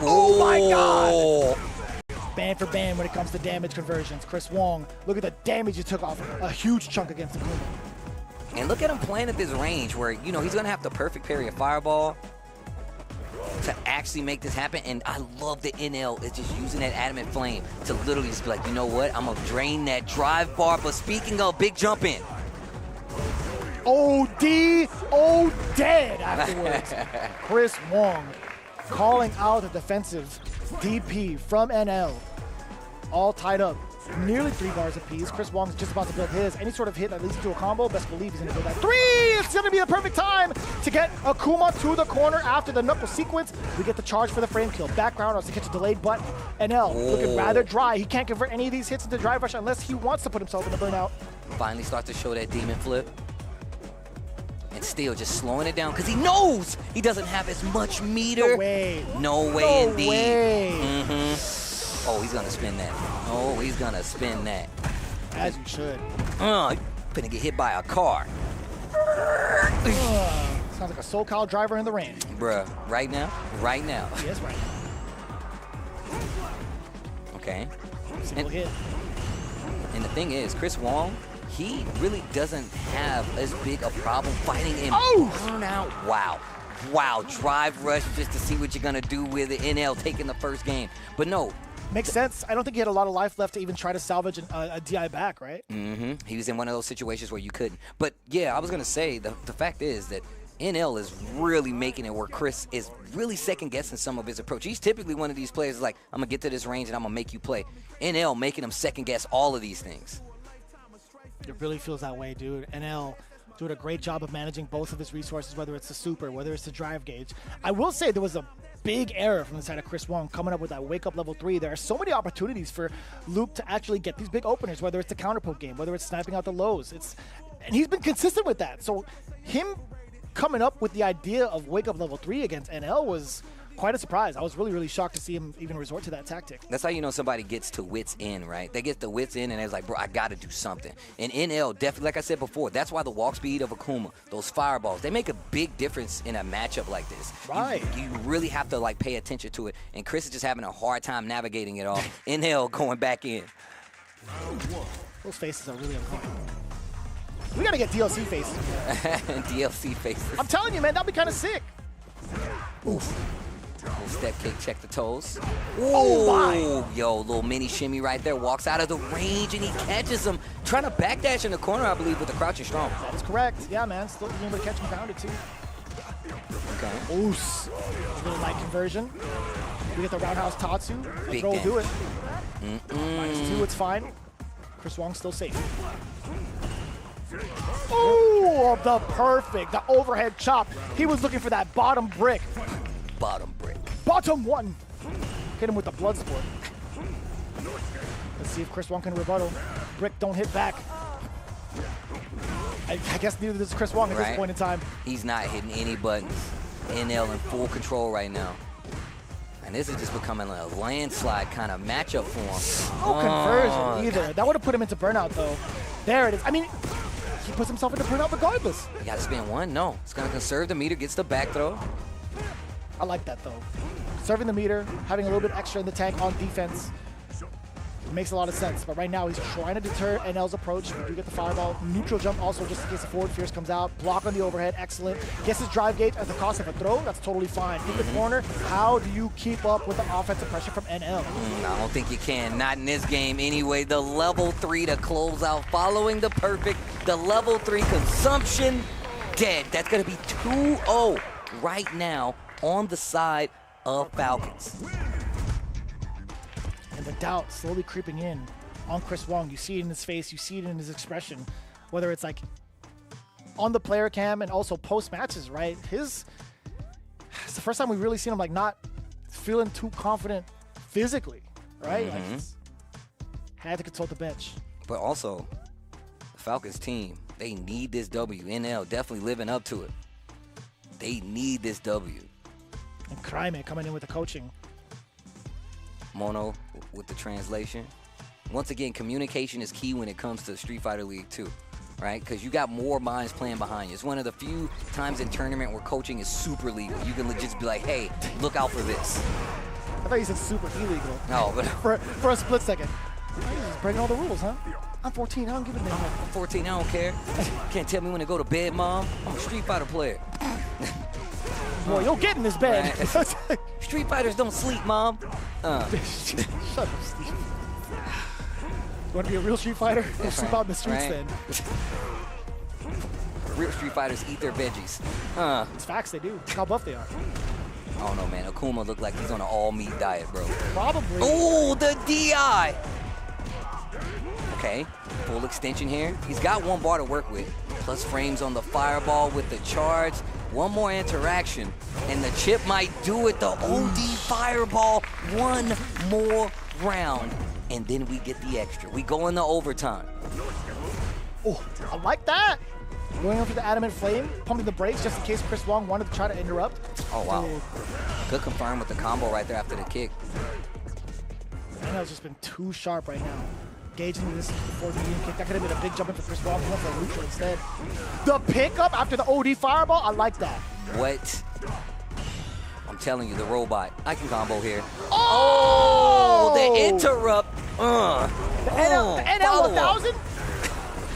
S2: Oh, my God. Band for band when it comes to damage conversions. Chris Wong, look at the damage he took off a huge chunk against Akuma.
S3: And look at him playing at this range where, he's going to have to perfect parry a fireball to actually make this happen. And I love that NL is just using that adamant flame to literally just be like, you know what? I'm going to drain that drive bar. But speaking of big jump in.
S2: Dead afterwards. Chris Wong calling out the defensive DP from NL. All tied up. Nearly 3 bars apiece. Chris Wong's just about to build his. Any sort of hit that leads to a combo, best believe he's going to build that 3! It's going to be the perfect time to get Akuma to the corner after the knuckle sequence. We get the charge for the frame kill. Background also catch a delayed butt. NL looking rather dry. He can't convert any of these hits into drive rush unless he wants to put himself in the burnout.
S3: Finally start to show that demon flip. And still just slowing it down because he knows he doesn't have as much meter.
S2: No way.
S3: No way indeed. Oh, he's going to spin that. Oh, he's going to spin that.
S2: As you should.
S3: You're finna get hit by a car.
S2: Sounds like a SoCal driver in the rain.
S3: Bruh, right now? Right now.
S2: Yes, right now.
S3: Okay.
S2: Single hit.
S3: And the thing is, Chris Wong, he really doesn't have as big a problem fighting in burnout. Wow, drive rush just to see what you're going to do with it. NL taking the first game. But no.
S2: Makes sense. I don't think he had a lot of life left to even try to salvage a DI back, right?
S3: He was in one of those situations where you couldn't. But yeah, I was going to say the fact is that NL is really making it where Chris is really second-guessing some of his approach. He's typically one of these players like, I'm going to get to this range and I'm going to make you play. NL making him second-guess all of these things.
S2: It really feels that way, dude. NL doing a great job of managing both of his resources, whether it's the super, whether it's the drive gauge. I will say there was a big error from the side of Chris Wong coming up with that wake-up level 3. There are so many opportunities for Luke to actually get these big openers, whether it's the counterpoke game, whether it's sniping out the lows. And he's been consistent with that. So him coming up with the idea of wake-up level 3 against NL was quite a surprise. I was really, really shocked to see him even resort to that tactic.
S3: That's how you know somebody gets to wits end, right? They get the wits end, and they're like, bro, I got to do something. And NL, definitely, like I said before, that's why the walk speed of Akuma, those fireballs, they make a big difference in a matchup like this.
S2: Right.
S3: You really have to, like, pay attention to it. And Chris is just having a hard time navigating it all. NL going back in.
S2: Those faces are really uncomfortable. We got to get DLC faces.
S3: DLC faces.
S2: I'm telling you, man, that'd be kind of sick.
S3: Oof. Little step kick, check the toes.
S2: Oh, my.
S3: Yo, little mini shimmy right there. Walks out of the range, and he catches him. Trying to backdash in the corner, I believe, with the crouching strong.
S2: That is correct. Yeah, man. Still being able to catch him grounded, too.
S3: Okay.
S2: Oos. A little light conversion. We get the roundhouse Tatsu.
S3: Big
S2: Roll
S3: damage.
S2: do it. -2, it's fine. Chris Wong's still safe. Oh, the perfect, the overhead chop. He was looking for that bottom brick.
S3: Bottom brick.
S2: Bottom one. Hit him with the blood sport. Let's see if Chris Wong can rebuttal. Brick don't hit back. I guess neither does Chris Wong at this point in time.
S3: He's not hitting any buttons. NL in full control right now. And this is just becoming a landslide kind of matchup for him.
S2: No conversion either. That would have put him into burnout, though. There it is. I mean, he puts himself into burnout regardless.
S3: You got to spin one? No. It's going to conserve the meter, gets the back throw.
S2: I like that, though. Serving the meter, having a little bit extra in the tank on defense. It makes a lot of sense, but right now he's trying to deter NL's approach. We do get the fireball. Neutral jump also just in case the forward fierce comes out. Block on the overhead, excellent. Gets his drive gauge at the cost of a throw. That's totally fine. In the corner, how do you keep up with the offensive pressure from NL?
S3: I don't think you can. Not in this game anyway. The level 3 to close out following the perfect. The level 3 consumption dead. That's going to be 2-0 right now on the side of Falcons.
S2: And the doubt slowly creeping in on Chris Wong. You see it in his face. You see it in his expression. Whether it's like on the player cam and also post matches, right? It's the first time we've really seen him like not feeling too confident physically, right? Like, had to consult the bench.
S3: But also, the Falcons team, they need this W. NL definitely living up to it. They need this W.
S2: And Kraime coming in with the coaching.
S3: Mono with the translation. Once again, communication is key when it comes to Street Fighter League 2, right? Because you got more minds playing behind you. It's one of the few times in tournament where coaching is super legal. You can legit be like, hey, look out for this.
S2: I thought you said super illegal.
S3: No, but
S2: for a split second. He's just breaking all the rules, huh? I'm 14, I don't give a damn.
S3: I'm 14, I don't care. Can't tell me when to go to bed, Mom. I'm a Street Fighter player.
S2: Boy, you'll get in this bed.
S3: Right. Street Fighters don't sleep, Mom.
S2: Shut up, Steve. You want to be a real Street Fighter? You'll sleep out in the streets then.
S3: Real Street Fighters eat their veggies.
S2: It's facts, they do. Look how buff they are.
S3: I don't know, man. Akuma looked like he's on an all-meat diet, bro.
S2: Probably.
S3: Oh, the DI! Okay, full extension here. He's got one bar to work with. Plus frames on the fireball with the charge. One more interaction, and the chip might do it. The OD fireball, one more round, and then we get the extra. We go into overtime.
S2: Oh, I like that. Going over the adamant flame, pumping the brakes just in case Chris Wong wanted to try to interrupt.
S3: Oh, wow. Good confirm with the combo right there after the kick.
S2: NL's just been too sharp right now. Gauging this before the medium kick. That could have been a big jump in for Chris Wong. He went for a neutral instead. The pickup after the OD fireball, I like that.
S3: What? I'm telling you, the robot. I can combo here.
S2: Oh!
S3: The interrupt.
S2: The NL 1000?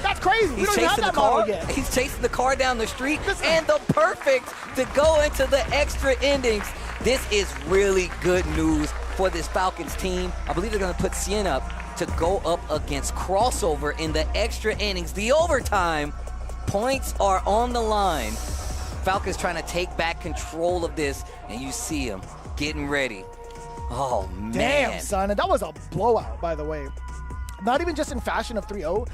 S2: That's crazy. We don't even have that model yet.
S3: He's chasing the car down the street, and the perfect to go into the extra innings. This is really good news for this Falcons team. I believe they're going to put Cien up to go up against Crossover in the extra innings. The overtime points are on the line. Falcons trying to take back control of this, and you see him getting ready. Oh, man.
S2: Damn, son. And that was a blowout, by the way. Not even just in fashion of 3-0,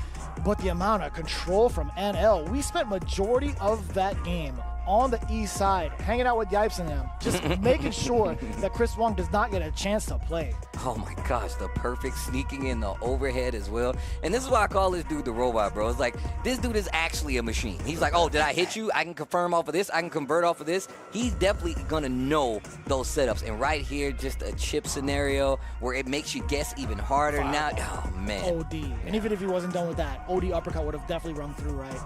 S2: but the amount of control from NL. We spent majority of that game on the east side, hanging out with Yipes and them, just making sure that Chris Wong does not get a chance to play.
S3: Oh my gosh, the perfect sneaking in the overhead as well. And this is why I call this dude the robot, bro. It's like, this dude is actually a machine. He's like, oh, did I hit you? I can confirm off of this. I can convert off of this. He's definitely going to know those setups. And right here, just a chip scenario where it makes you guess even harder. Now, oh, man.
S2: OD. And even if he wasn't done with that, OD uppercut would have definitely run through, right?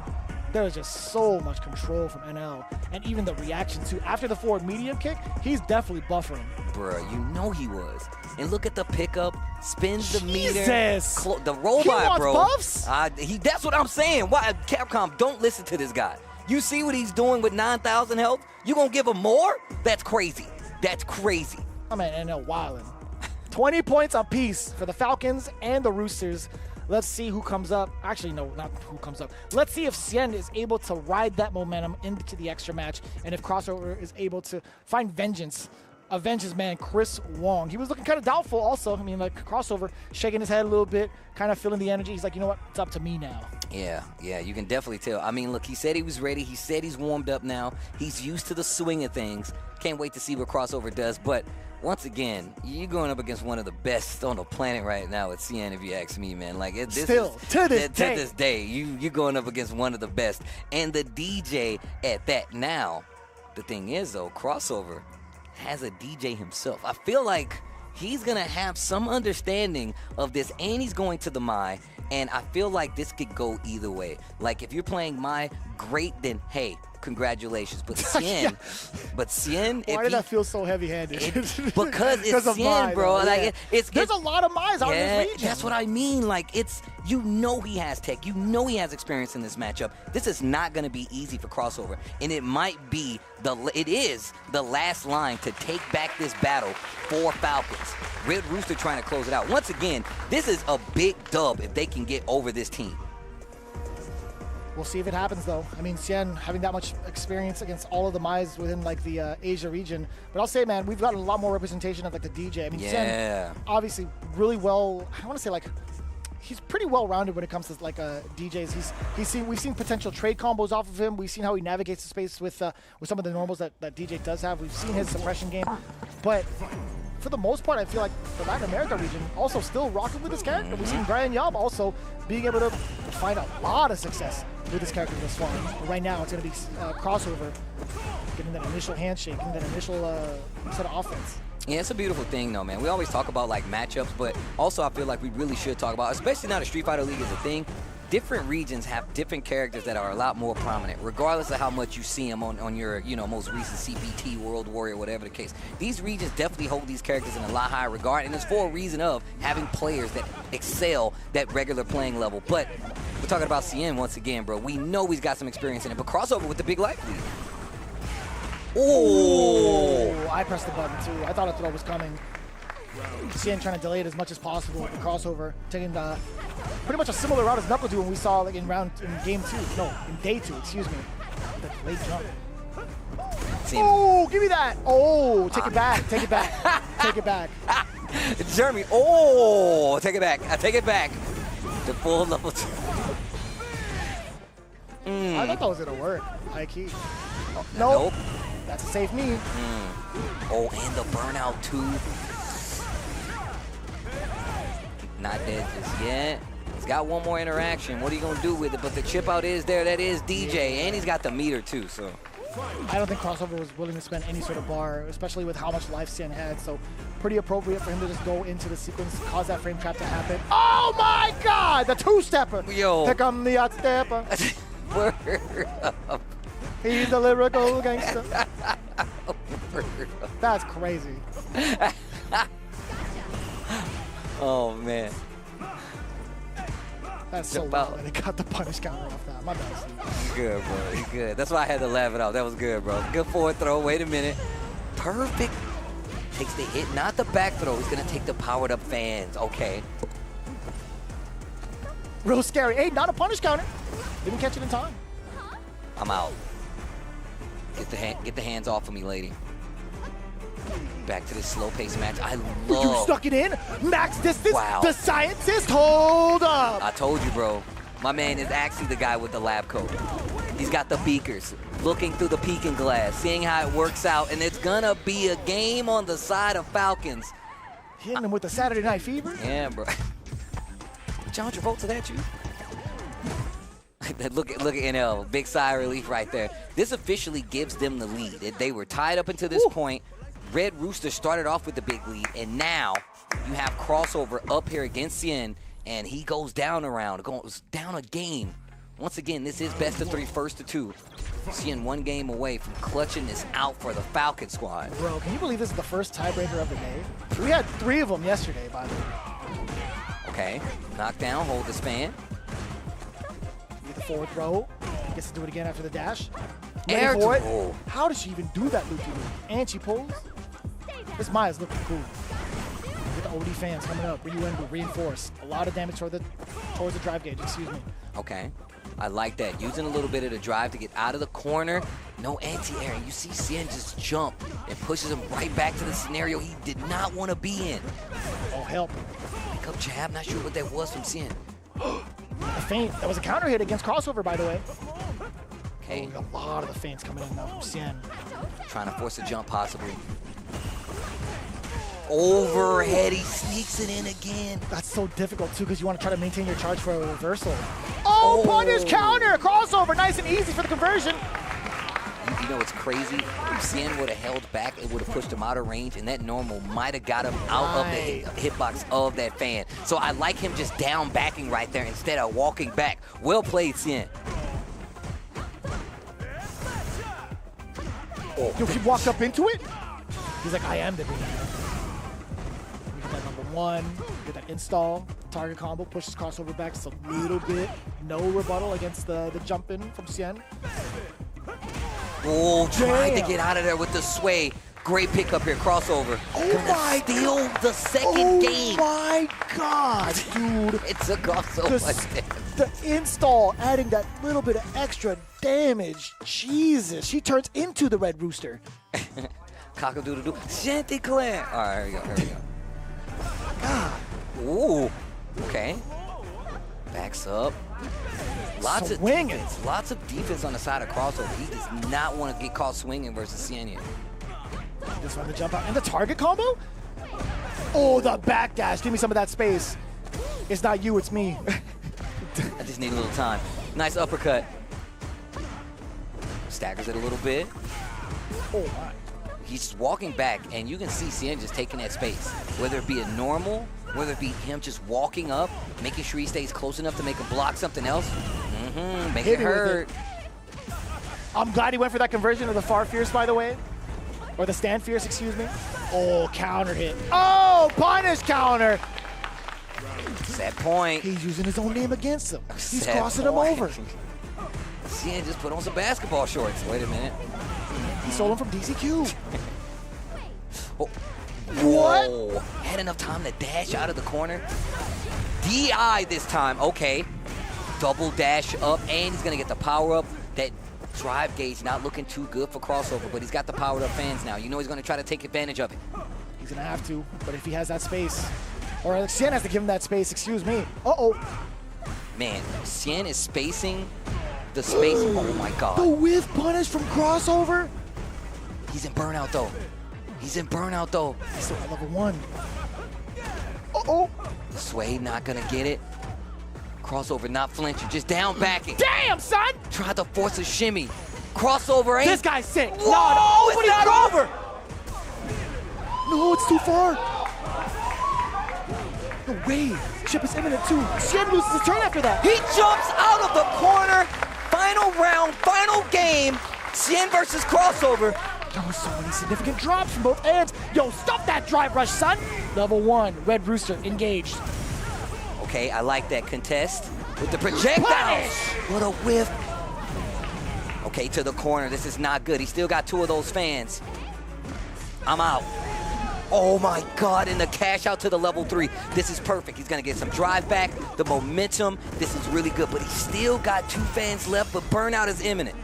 S2: There was just so much control from NL. And even the reaction, too. After the forward medium kick, he's definitely buffering.
S3: Bruh, you know he was. And look at the pickup, spins the meter.
S2: Jesus!
S3: The robot,
S2: He wants
S3: bro.
S2: buffs?
S3: That's what I'm saying. Why, Capcom, don't listen to this guy. You see what he's doing with 9,000 health? You gonna give him more? That's crazy. That's crazy.
S2: I mean, NL wildin'. 20 points apiece for the Falcons and the Roosters. Let's see who comes up. Actually, no, not who comes up. Let's see if Cien is able to ride that momentum into the extra match, and if Crossover is able to find vengeance. Avenge his man, Chris Wong. He was looking kind of doubtful also. I mean, like, Crossover shaking his head a little bit, kind of feeling the energy. He's like, you know what? It's up to me now.
S3: Yeah, you can definitely tell. I mean, look, he said he was ready. He said he's warmed up now. He's used to the swing of things. Can't wait to see what Crossover does. But once again, you're going up against one of the best on the planet right now with Cien, if you ask me, man. Like, to this day, you're going up against one of the best. And the DJ at that. Now, the thing is, though, Crossover has a DJ himself. I feel like he's going to have some understanding of this, and he's going to the Mai, and I feel like this could go either way. Like, if you're playing Mai, great, then, hey, congratulations. But Cien,
S2: Why did I feel so heavy-handed?
S3: Because it's Cien, Mai, bro.
S2: Yeah.
S3: Like,
S2: there's a lot of Mai's out in this region.
S3: That's what I mean. Like, you know he has tech. You know he has experience in this matchup. This is not going to be easy for Crossover, and it is the last line to take back this battle for Falcons. Red Rooster trying to close it out. Once again, this is a big dub if they can get over this team.
S2: We'll see if it happens, though. I mean, Cien having that much experience against all of the Mai's within, like, the Asia region. But I'll say, man, we've gotten a lot more representation of, like, the DJ. I mean, Cien, obviously, really well, I want to say, like, he's pretty well-rounded when it comes to, like, DJs. We've seen potential trade combos off of him. We've seen how he navigates the space with some of the normals that DJ does have. We've seen his suppression game. But for the most part, I feel like the Latin America region also still rocking with this character. We've seen Brian Yob also being able to find a lot of success with this character this far. But right now, it's going to be Crossover, getting that initial handshake, getting that initial set of offense.
S3: Yeah, it's a beautiful thing, though, man. We always talk about, like, matchups, but also I feel like we really should talk about, especially now the Street Fighter League is a thing, different regions have different characters that are a lot more prominent, regardless of how much you see them on your, most recent CPT, World Warrior, whatever the case. These regions definitely hold these characters in a lot higher regard, and it's for a reason of having players that excel that regular playing level. But we're talking about Cien once again, bro. We know he's got some experience in it, but Crossover with the big life lead.
S2: Oh! I pressed the button, too. I thought a throw was coming. Cien trying to delay it as much as possible. The Crossover taking pretty much a similar route as Knuckle do when we saw, like, in game 2. No, in day 2, excuse me. The late jump. Oh, give me that. Oh, take it back. Take it back. Take it back.
S3: Jeremy. Oh, take it back. I take it back. The full level 2.
S2: I thought that was going to work. High key. Oh, nope. That's a safe knee.
S3: Oh, and the burnout, too. Not dead just yet. He's got one more interaction. What are you going to do with it? But the chip out is there. That is DJ. And he's got the meter, too. So
S2: I don't think Crossover was willing to spend any sort of bar, especially with how much life Cien had. So pretty appropriate for him to just go into the sequence, cause that frame trap to happen. Oh, my God! The two-stepper.
S3: Yo.
S2: Here come the out-stepper.
S3: Word up.
S2: He's a lyrical gangster. That's crazy.
S3: Oh, man.
S2: That's so wild that he got the punish counter off that. My bad, Steve.
S3: Good, bro. He's good. That's why I had to laugh it off. That was good, bro. Good forward throw. Wait a minute. Perfect. Takes the hit, not the back throw. He's going to take the powered up fans. Okay.
S2: Real scary. Hey, not a punish counter. Didn't catch it in time.
S3: I'm out. Get the hands off of me, lady. Back to this slow-paced match. I love.
S2: You stuck it in? Max distance?
S3: Wow.
S2: The scientist? Hold up.
S3: I told you, bro. My man is actually the guy with the lab coat. He's got the beakers, looking through the peeking glass, seeing how it works out, and it's gonna be a game on the side of Falcons.
S2: Hitting him with the Saturday Night Fever.
S3: Yeah, bro. John Travolta, that you? look at NL. Big sigh of relief right there. This officially gives them the lead. They were tied up until this point. Red Rooster started off with the big lead, and now you have crossover up here against Cien, and he goes down goes down a game. Once again, this is best of 3, first to 2. Cien 1 game away from clutching this out for the Falcon squad.
S2: Bro, can you believe this is the first tiebreaker of the day? We had 3 of them yesterday, by the way.
S3: Okay, knockdown, hold the span.
S2: Get the forward throw. Gets to do it again after the dash.
S3: Air
S2: for it.
S3: throw.
S2: How does she even do that loop-de-loop? And she pulls. This Maya's looking cool. Get the OD fans coming up. Reinforce. A lot of damage towards the drive gauge, excuse me.
S3: Okay. I like that. Using a little bit of the drive to get out of the corner. No anti-air. You see Cien just jump and pushes him right back to the scenario he did not want to be in.
S2: Oh, help.
S3: Pick up jab. Not sure what that was from Cien.
S2: A feint. That was a counter hit against crossover, by the way.
S3: Okay.
S2: Oh, a lot of the feints coming in now from Cien.
S3: Trying to force a jump, possibly. Overhead. He sneaks it in again.
S2: That's so difficult, too, because you want to try to maintain your charge for a reversal. Oh, punish counter! Crossover, nice and easy for the conversion.
S3: You know what's crazy? If Cien would have held back, it would have pushed him out of range, and that normal might have got him out of the hitbox of that fan. So I like him just down backing right there instead of walking back. Well played, Cien.
S2: Yo, he walked up into it? He's like, I am the leader. We get that number 1, get that install, target combo, pushes crossover back just a little bit. No rebuttal against the jump in from Cien.
S3: Oh, tried to get out of there with the sway. Great pickup here, crossover.
S2: Oh my
S3: steal the second game.
S2: Oh my God, dude.
S3: It took off so much damage.
S2: The install, adding that little bit of extra damage. Jesus, she turns into the Red Rooster.
S3: Cock-a-doodle-doo. Chanticleer. All right, here we go.
S2: God.
S3: Ooh, okay. Backs up. Lots of defense. Lots of defense on the side of crossover. He does not want to get caught swinging versus Cien here.
S2: This one, the jump out. And the target combo? Oh, the backdash. Give me some of that space. It's not you, it's me.
S3: I just need a little time. Nice uppercut. Staggers it a little bit.
S2: Oh, my.
S3: He's walking back, and you can see Cien just taking that space. Whether it be a normal, whether it be him just walking up, making sure he stays close enough to make him block something else. Make it hurt.
S2: I'm glad he went for that conversion of the Far Fierce, by the way. Or the Stand Fierce, excuse me. Oh, counter hit. Oh, punish counter.
S3: Set point.
S2: He's using his own name against him. He's
S3: Set
S2: crossing him
S3: point.
S2: over.
S3: Cien just put on some basketball shorts. Wait a minute.
S2: He stole him from DCQ.
S3: Oh.
S2: What?
S3: Whoa. Had enough time to dash out of the corner. DI this time. Okay. Double dash up, and he's going to get the power up. That drive gauge not looking too good for crossover, but he's got the powered up fans now. You know he's going to try to take advantage of it.
S2: He's going to have to, but if he has that space, or Cien has to give him that space, excuse me. Uh-oh.
S3: Man, Cien is spacing the space. Oh, my God.
S2: The whiff punish from crossover.
S3: He's in burnout, though. He's in burnout, though.
S2: He's still at level 1. Uh-oh.
S3: Sway not going to get it. Crossover not flinching, just down backing.
S2: Damn, son!
S3: Tried to force a shimmy. Crossover ain't.
S2: This guy's sick.
S3: Whoa, it's not over.
S2: No, it's too far. No way. Chip is imminent too. Cien loses his turn after that.
S3: He jumps out of the corner. Final round, final game. Cien versus crossover.
S2: There were so many significant drops from both ends. Yo, stop that drive rush, son. Level 1, Red Rooster engaged.
S3: Okay, I like that contest with the projectiles. What a whiff. Okay, to the corner. This is not good. He still got 2 of those fans. I'm out. Oh my God, and the cash out to the level 3. This is perfect. He's gonna get some drive back, the momentum. This is really good, but he's still got 2 fans left, but burnout is imminent.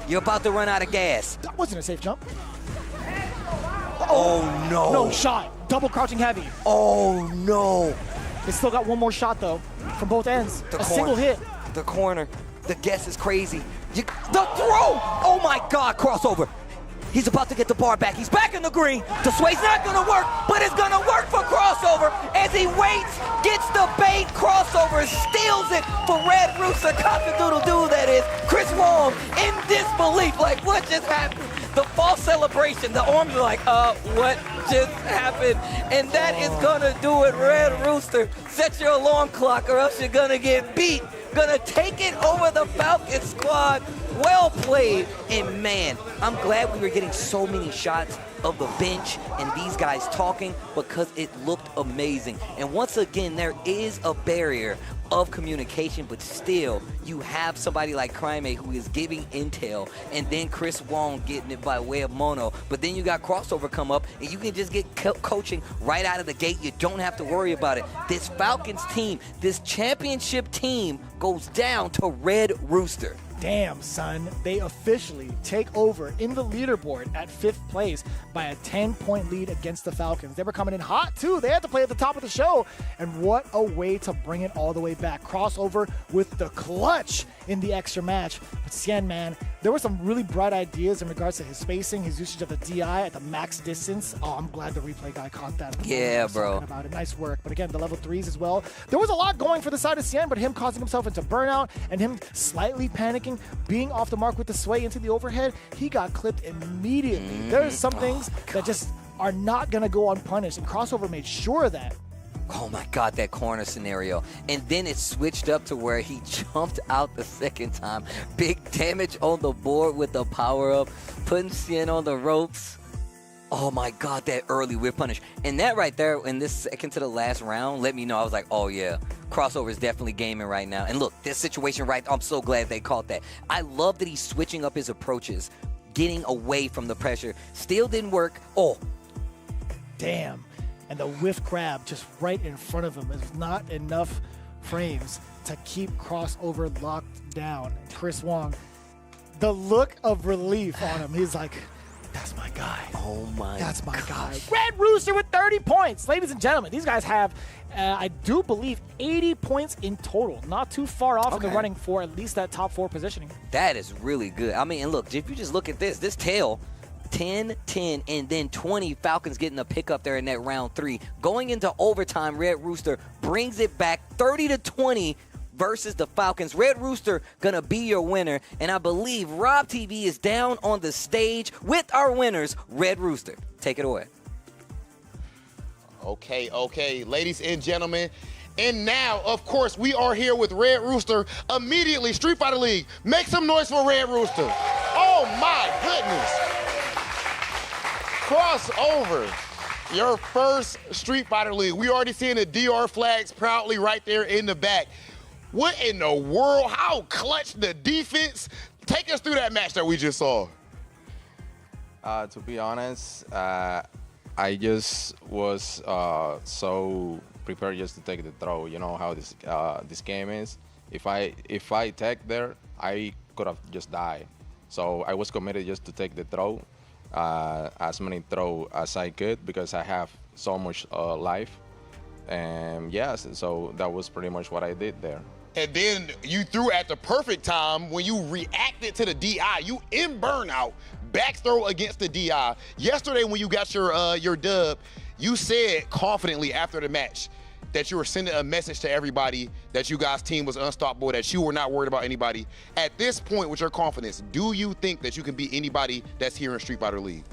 S3: You're about to run out of gas.
S2: That wasn't a safe jump.
S3: Oh no.
S2: No shot. Double crouching heavy.
S3: Oh no.
S2: They still got 1 more shot though, from both ends. A single hit.
S3: The corner. The guess is crazy. The throw! Oh my God, crossover. He's about to get the bar back. He's back in the green. The sway's not going to work, but it's going to work for crossover as he waits, gets the bait. Crossover steals it for Red Rooster. Cock-a-doodle-doo, that is. Chris Wong in disbelief, like, what just happened? The false celebration. The arms are like, what just happened? And that is going to do it. Red Rooster, set your alarm clock or else you're going to get beat. Gonna take it over the Falcons squad. Well played. And man, I'm glad we were getting so many shots of the bench and these guys talking because it looked amazing. And once again, there is a barrier of communication, but still, you have somebody like KuaiShou who is giving intel, and then Chris Wong getting it by way of Mono. But then you got crossover come up, and you can just get coaching right out of the gate. You don't have to worry about it. This Falcons team, this championship team, goes down to Red Rooster.
S2: Damn, son. They officially take over in the leaderboard at 5th place by a 10-point lead against the Falcons. They were coming in hot, too. They had to play at the top of the show. And what a way to bring it all the way back. Crossover with the clutch in the extra match. But Cien, man, there were some really bright ideas in regards to his spacing, his usage of the DI at the max distance. Oh, I'm glad the replay guy caught that.
S3: Yeah, bro.
S2: About it. Nice work. But again, the level 3s as well. There was a lot going for the side of Cien, but him causing himself into burnout and him slightly panicking, being off the mark with the sway into the overhead, he got clipped immediately. There's some things that just are not going to go unpunished, and Crossover made sure of that.
S3: Oh my God, that corner scenario. And then it switched up to where he jumped out the second time. Big damage on the board with the power-up, putting Cien on the ropes. Oh my God, that early whip punish. And that right there in this second to the last round let me know. I was like, oh yeah, Crossover is definitely gaming right now. And look, this situation right, I'm so glad they caught that. I love that he's switching up his approaches, getting away from the pressure. Still didn't work. Oh.
S2: Damn. And the whiff grab just right in front of him is not enough frames to keep Crossover locked down. Chris Wong, the look of relief on him. He's like, that's my guy.
S3: Oh my
S2: That's my
S3: gosh.
S2: guy. Red Rooster with 30 points. Ladies and gentlemen, these guys have, I do believe, 80 points in total. Not too far off in the running for at least that top 4 positioning.
S3: That is really good. I mean, and look, if you just look at this tail, 10, 10, and then 20. Falcons getting a pick up there in that round 3. Going into overtime, Red Rooster brings it back 30-20 versus the Falcons. Red Rooster gonna be your winner, and I believe Rob TV is down on the stage with our winners, Red Rooster. Take it away.
S1: Okay, ladies and gentlemen. And now, of course, we are here with Red Rooster. Immediately, Street Fighter League, make some noise for Red Rooster. Oh my goodness. Crossover, your first Street Fighter League. We already seeing the DR flags proudly right there in the back. What in the world? How clutch the defense? Take us through that match that we just saw.
S5: To be honest, I just was so prepared just to take the throw. You know how this game is. If I tag there, I could have just died. So I was committed just to take the throw. As many throw as I could because I have so much life, and yes, so that was pretty much what I did there.
S1: And then you threw at the perfect time when you reacted to the DI. You in burnout, back throw against the DI. Yesterday when you got your dub, you said confidently after the match that you were sending a message to everybody that you guys' team was unstoppable, that you were not worried about anybody. At this point, with your confidence, do you think that you can beat anybody that's here in Street Fighter League?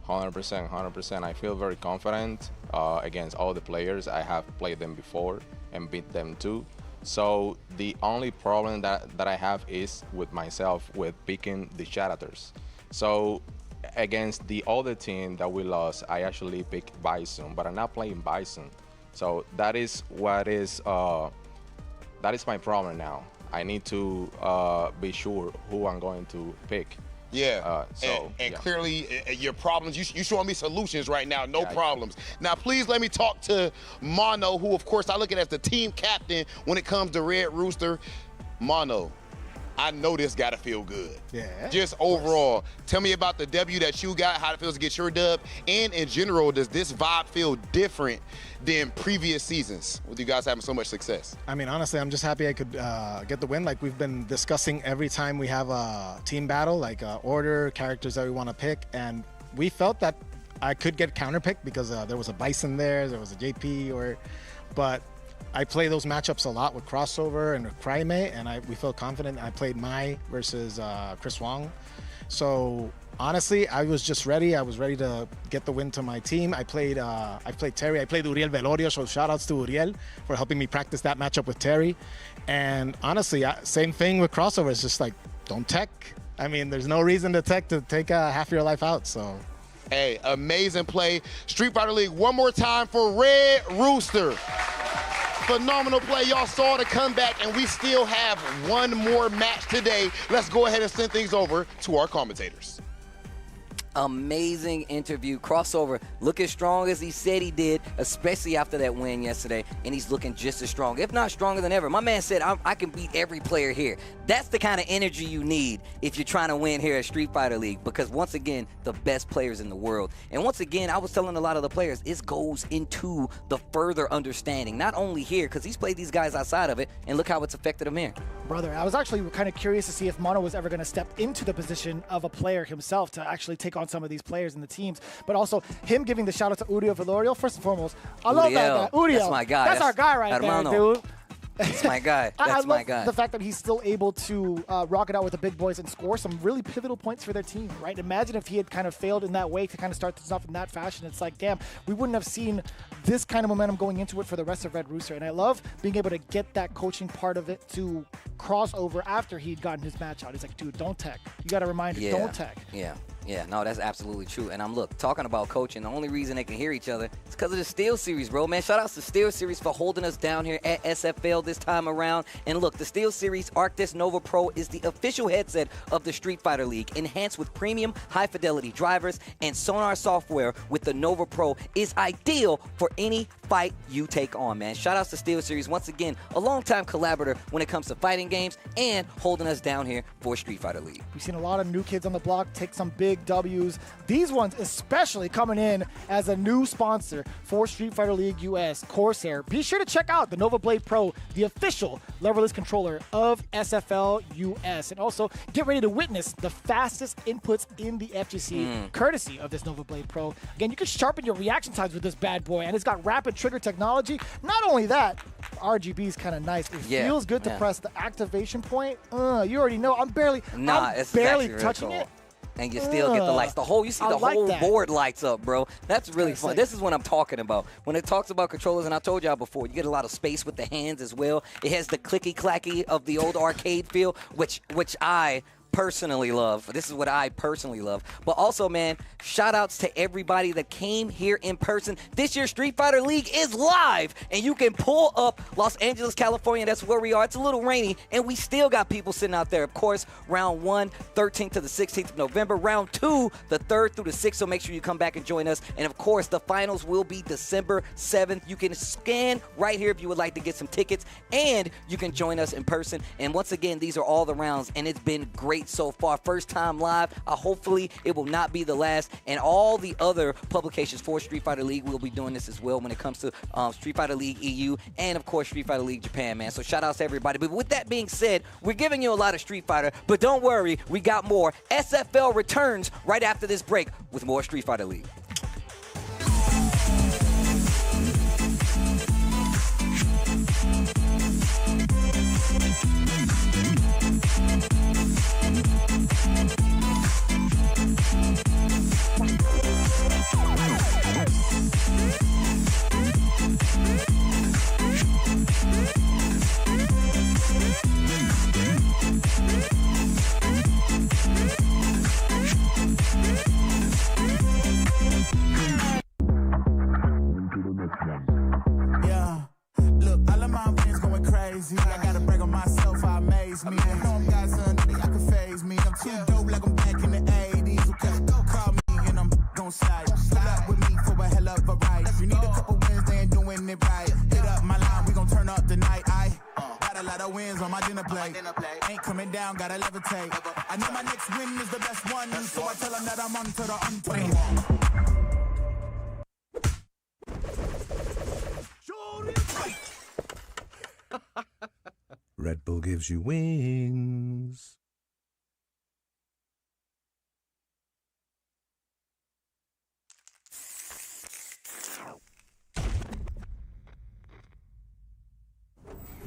S5: 100%. I feel very confident against all the players. I have played them before and beat them too. So the only problem that I have is with myself with picking the Shatters. So against the other team that we lost, I actually picked Bison, but I'm not playing Bison. So that is what is that is my problem now. I need to be sure who I'm going to pick.
S1: Yeah, and clearly your problems, you showing me solutions right now, no problems. Now, please let me talk to Mono, who, of course, I look at as the team captain when it comes to Red Rooster. Mono, I know this got to feel good.
S2: Yeah.
S1: Just overall, tell me about the W that you got, how it feels to get your dub, and in general, does this vibe feel different than previous seasons with you guys having so much success?
S4: I mean, honestly, I'm just happy I could get the win. Like we've been discussing every time we have a team battle, like order, characters that we want to pick, and we felt that I could get counterpicked because there was a Bison there was a JP, but I play those matchups a lot with Crossover and with Cryme, and we felt confident. I played Mai versus Chris Wong. So honestly, I was just ready. I was ready to get the win to my team. I played Terry. I played Uriel Velorio, so shout outs to Uriel for helping me practice that matchup with Terry. And honestly, same thing with Crossover. It's just like, don't tech. I mean, there's no reason to tech to take half your life out, so.
S1: Hey, amazing play. Street Fighter League, one more time for Red Rooster. Phenomenal play. Y'all saw the comeback, and we still have one more match today. Let's go ahead and send things over to our commentators.
S3: Amazing interview. Crossover, look as strong as he said he did, especially after that win yesterday, and he's looking just as strong, if not stronger than ever. My man said, I can beat every player here. That's the kind of energy you need if you're trying to win here at Street Fighter League, because once again, the best players in the world. And once again, I was telling a lot of the players, it goes into the further understanding, not only here, because he's played these guys outside of it, and look how it's affected him here.
S2: Brother, I was actually kind of curious to see if Mono was ever going to step into the position of a player himself to actually take on some of these players in the teams, but also him giving the shout out to Uriel Velorio. First and foremost, I love that guy. Uriel,
S3: that's my guy.
S2: That's our guy right
S3: Hermano.
S2: there, dude.
S3: That's my guy. That's my guy.
S2: The fact that he's still able to rock it out with the big boys and score some really pivotal points for their team, right? Imagine if he had kind of failed in that way to kind of start this off in that fashion. It's like, damn, we wouldn't have seen this kind of momentum going into it for the rest of Red Rooster. And I love being able to get that coaching part of it to cross over after he'd gotten his match out. He's like, dude, don't tech. You got to remind him, don't tech.
S3: Yeah, no, that's absolutely true. And I'm talking about coaching. The only reason they can hear each other is because of the Steel Series, bro. Man, shout outs to Steel Series for holding us down here at SFL this time around. And look, the Steel Series Arctis Nova Pro is the official headset of the Street Fighter League. Enhanced with premium high-fidelity drivers and sonar software with the Nova Pro is ideal for any fight you take on, man. Shout outs to Steel Series. Once again, a longtime collaborator when it comes to fighting games and holding us down here for Street Fighter League.
S2: We've seen a lot of new kids on the block take some big W's. These ones especially coming in as a new sponsor for Street Fighter League US, Corsair. Be sure to check out the Nova Blade Pro, the official leverless controller of SFL US. And also get ready to witness the fastest inputs in the FGC, courtesy of this Nova Blade Pro. Again, you can sharpen your reaction times with this bad boy, and it's got rapid trigger technology. Not only that, RGB is kind of nice. It feels good to press the activation point. You already know. I'm barely touching it.
S3: And you still get the lights. You see the whole board lights up, bro. That's really fun. This is what I'm talking about. When it talks about controllers, and I told y'all before, you get a lot of space with the hands as well. It has the clicky-clacky of the old arcade feel, which I personally love. This is what I personally love. But also, man, shout outs to everybody that came here in person. This year's Street Fighter League is live, and you can pull up Los Angeles, California. That's where we are. It's a little rainy, and we still got people sitting out there. Of course, round 1, 13th to the 16th of November. Round 2, the 3rd through the 6th, so make sure you come back and join us. And of course, the finals will be December 7th. You can scan right here if you would like to get some tickets, and you can join us in person. And once again, these are all the rounds, and it's been great so far. First time live. Hopefully it will not be the last. And all the other publications for Street Fighter League will be doing this as well when it comes to Street Fighter League EU and of course Street Fighter League Japan, man. So shout outs to everybody. But with that being said, we're giving you a lot of Street Fighter, but don't worry, we got more. SFL returns right after this break with more Street Fighter League.
S18: Yeah, look, all of my friends going crazy. I gotta brag on myself, I amaze me. I know I'm got something that can phase me. I'm too dope like I'm back in the 80s. Okay, call me and I'm gon' slide. Pull up with me for a hell of a ride. You need a couple wins, they ain't doing it right. Hit up my line, we gon' turn up the night. I got a lot of wins on on my dinner plate. Ain't coming down, gotta levitate. I know my next win is the best one, so I tell them that I'm on to the unplayed.
S15: Red Bull gives you wings.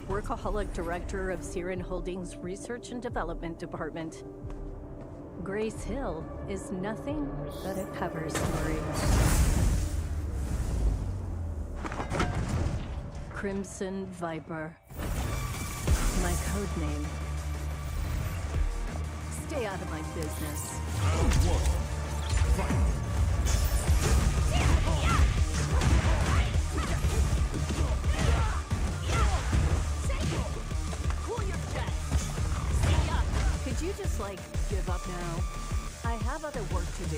S6: Workaholic Director of Siren Holdings Research and Development Department. Grace Hill is nothing but a cover story. Crimson Viper. My code name. Stay out of my business. Could you just, like, give up now? I have other work to do.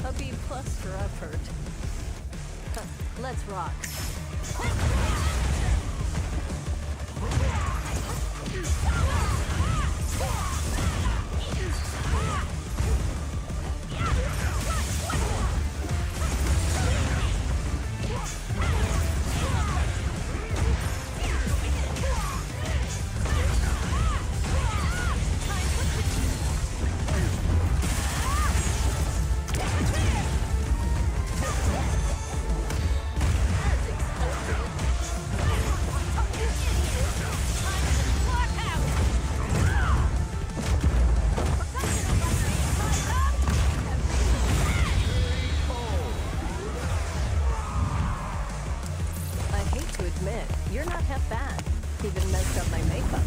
S6: A B+ for effort. Let's rock. You're not half bad. Even messed up my makeup.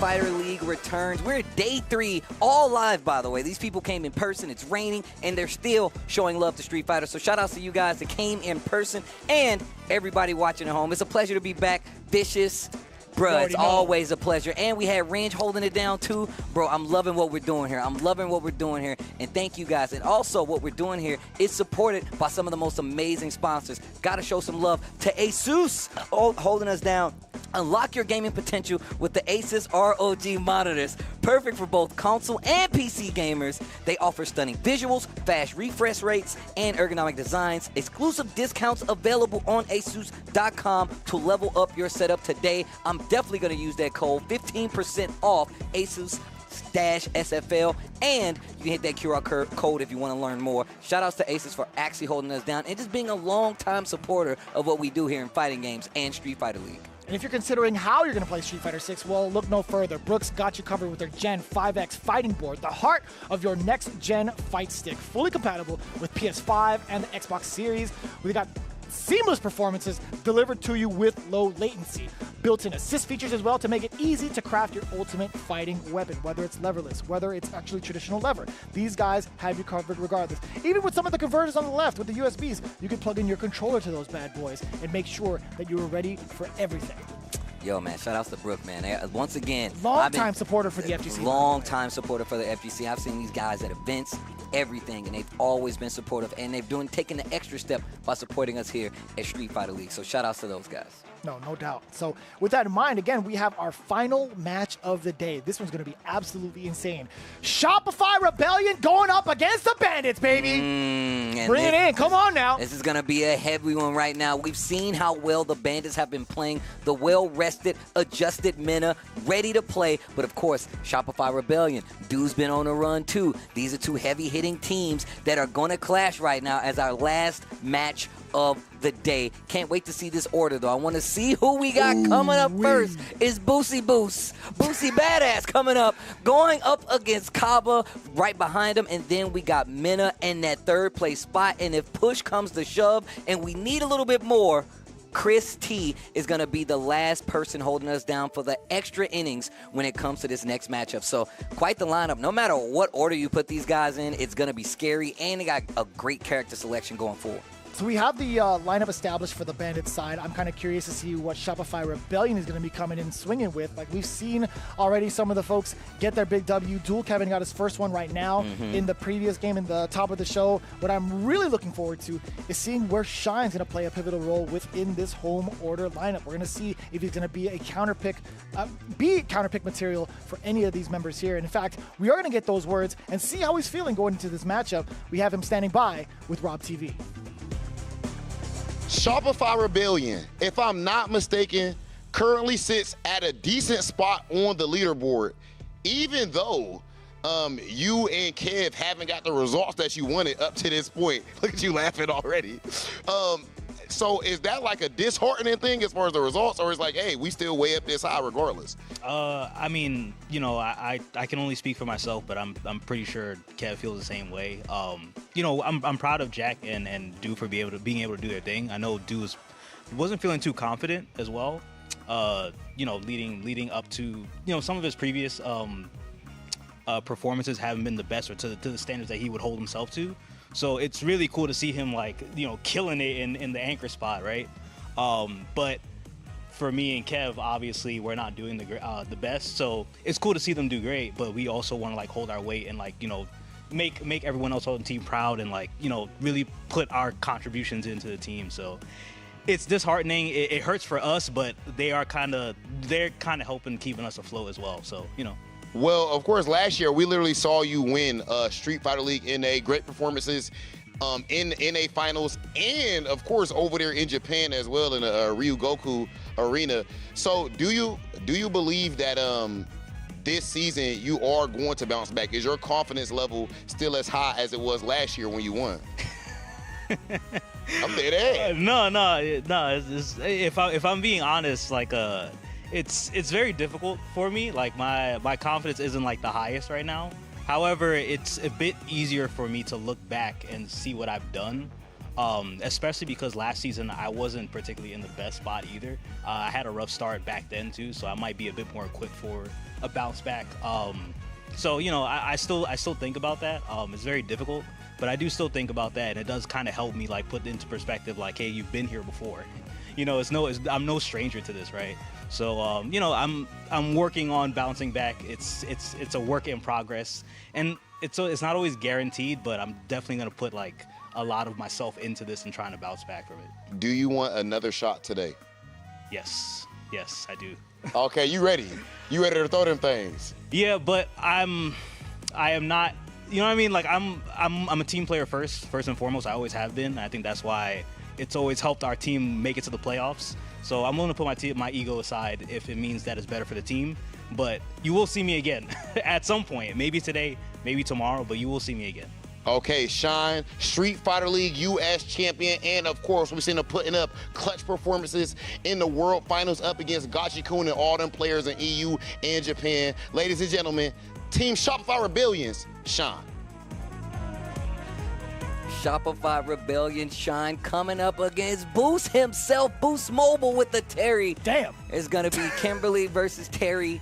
S3: Fighter League returns. We're at day 3, all live, by the way. These people came in person. It's raining, and they're still showing love to Street Fighter. So shout outs to you guys that came in person and everybody watching at home. It's a pleasure to be back. Vicious. Bruh, it's always a pleasure. And we had Range holding it down, too. Bro, I'm loving what we're doing here. I'm loving what we're doing here. And thank you, guys. And also, what we're doing here is supported by some of the most amazing sponsors. Got to show some love to ASUS holding us down. Unlock your gaming potential with the Asus ROG monitors. Perfect for both console and PC gamers. They offer stunning visuals, fast refresh rates, and ergonomic designs. Exclusive discounts available on asus.com to level up your setup today. I'm definitely going to use that code, 15% off Asus-SFL, and you can hit that QR code if you want to learn more. Shout outs to Asus for actually holding us down and just being a long-time supporter of what we do here in fighting games and Street Fighter League.
S2: And if you're considering how you're going to play Street Fighter 6, well, look no further. Brooks got you covered with their Gen 5X fighting board, the heart of your next-gen fight stick, fully compatible with PS5 and the Xbox Series. We got seamless performances delivered to you with low latency. Built-in assist features as well to make it easy to craft your ultimate fighting weapon, whether it's leverless, whether it's actually traditional lever. These guys have you covered regardless. Even with some of the converters on the left with the USBs, you can plug in your controller to those bad boys and make sure that you are ready for everything.
S3: Yo, man, shout outs to Brooke, man. Once again,
S2: long-time supporter for the FGC.
S3: Long-time supporter for the FGC. I've seen these guys at events, everything, and they've always been supportive, and they've taken the extra step by supporting us here at Street Fighter League. So shout outs to those guys.
S2: No doubt. So with that in mind, again, we have our final match of the day. This one's going to be absolutely insane. Shopify Rebellion going up against the Bandits, baby. Bring it in. Come on now.
S3: This is going to be a heavy one right now. We've seen how well the Bandits have been playing. The well-rested, adjusted Mena, ready to play. But, of course, Shopify Rebellion, dude's been on a run, too. These are two heavy-hitting teams that are going to clash right now as our last match of the day. Can't wait to see this order, though. I want to see who we got coming up first. Is Boosie Badass coming up, going up against Kaba right behind him, and then we got Mena in that third place spot, and if push comes to shove and we need a little bit more, Chris T is going to be the last person holding us down for the extra innings when it comes to this next matchup. So quite the lineup. No matter what order you put these guys in, it's going to be scary, and they got a great character selection going forward.
S2: So we have the lineup established for the Bandits side. I'm kind of curious to see what Shopify Rebellion is going to be coming in swinging with. Like, we've seen already some of the folks get their big W. Dual Kevin got his first one right now in the previous game in the top of the show. What I'm really looking forward to is seeing where Shine's going to play a pivotal role within this home order lineup. We're going to see if he's going to be a counterpick material for any of these members here. And in fact, we are going to get those words and see how he's feeling going into this matchup. We have him standing by with Rob TV.
S1: Shopify Rebellion, if I'm not mistaken, currently sits at a decent spot on the leaderboard, even though you and Kev haven't got the results that you wanted up to this point. Look at you laughing already. So is that like a disheartening thing as far as the results, or is like, hey, we still way up this high regardless?
S7: I mean, you know, I can only speak for myself, but I'm pretty sure Kev feels the same way. You know, I'm proud of Jack and Du for being able to do their thing. I know Du wasn't feeling too confident as well. You know, leading up to, you know, some of his previous performances haven't been the best, or to the standards that he would hold himself to. So it's really cool to see him, like, you know, killing it in the anchor spot, right? But for me and Kev, obviously, we're not doing the best. So it's cool to see them do great, but we also want to, like, hold our weight and, like, you know, make everyone else on the team proud and, like, you know, really put our contributions into the team. So it's disheartening. It hurts for us, but they're kind of helping keeping us afloat as well. So, you know.
S1: Well, of course, last year we literally saw you win Street Fighter League NA, great performances in NA finals, and of course over there in Japan as well in the Ryugoku arena. So do you believe that this season you are going to bounce back? Is your confidence level still as high as it was last year when you won? I'm dead.
S7: No. If I'm being honest, like it's very difficult for me. Like my confidence isn't like the highest right now. However, it's a bit easier for me to look back and see what I've done, especially because last season I wasn't particularly in the best spot either. I had a rough start back then too, so I might be a bit more equipped for a bounce back. So, you know, I still think about that. It's very difficult, but I do still think about that, and it does kind of help me, like, put into perspective, like, hey, you've been here before. You know, I'm no stranger to this, right? So, you know, I'm working on bouncing back. It's a work in progress, and it's not always guaranteed, but I'm definitely gonna put, like, a lot of myself into this and trying to bounce back from it.
S1: Do you want another shot today?
S7: Yes, I do.
S1: Okay, you ready? You ready to throw them things?
S7: Yeah, but I am not. You know what I mean? Like, I'm a team player first and foremost. I always have been. I think that's why it's always helped our team make it to the playoffs. So I'm willing to put my ego aside if it means that it's better for the team. But you will see me again at some point. Maybe today, maybe tomorrow, but you will see me again.
S1: Okay, Shine, Street Fighter League US champion, and of course, we've seen him putting up clutch performances in the World Finals up against Gachi-kun and all them players in EU and Japan. Ladies and gentlemen, Team Shopify Rebellions, Shine.
S3: Shopify Rebellion Shine coming up against Boost himself, Boost Mobile with the Terry.
S2: Damn.
S3: It's going to be Kimberly versus Terry.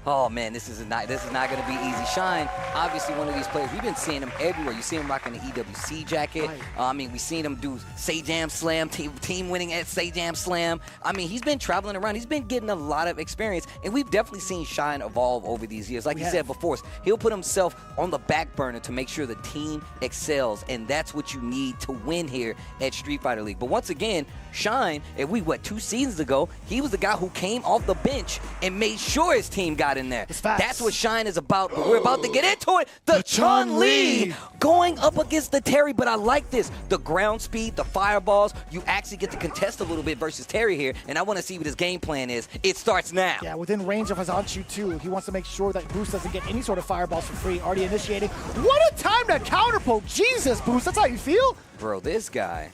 S3: Oh man, this is not going to be easy. Shine, obviously one of these players. We've been seeing him everywhere. You see him rocking the EWC jacket. I mean, we've seen him do Say Jam Slam, team winning at Say Jam Slam. I mean, he's been traveling around. He's been getting a lot of experience, and we've definitely seen Shine evolve over these years. Like you said before, he'll put himself on the back burner to make sure the team excels, and that's what you need to win here at Street Fighter League. But once again, Shine, if we 2 seasons ago, he was the guy who came off the bench and made sure his team got in there. That's what Shine is about, but we're about to get into it. The Chun-Li going up against the Terry, but I like this. The ground speed, the fireballs, you actually get to contest a little bit versus Terry here, and I want to see what his game plan is. It starts now.
S2: Yeah, within range of his on-shoot too. He wants to make sure that Boost doesn't get any sort of fireballs for free. Already initiating. What a time to counter poke. Jesus, Boost, that's how you feel?
S3: Bro, this guy.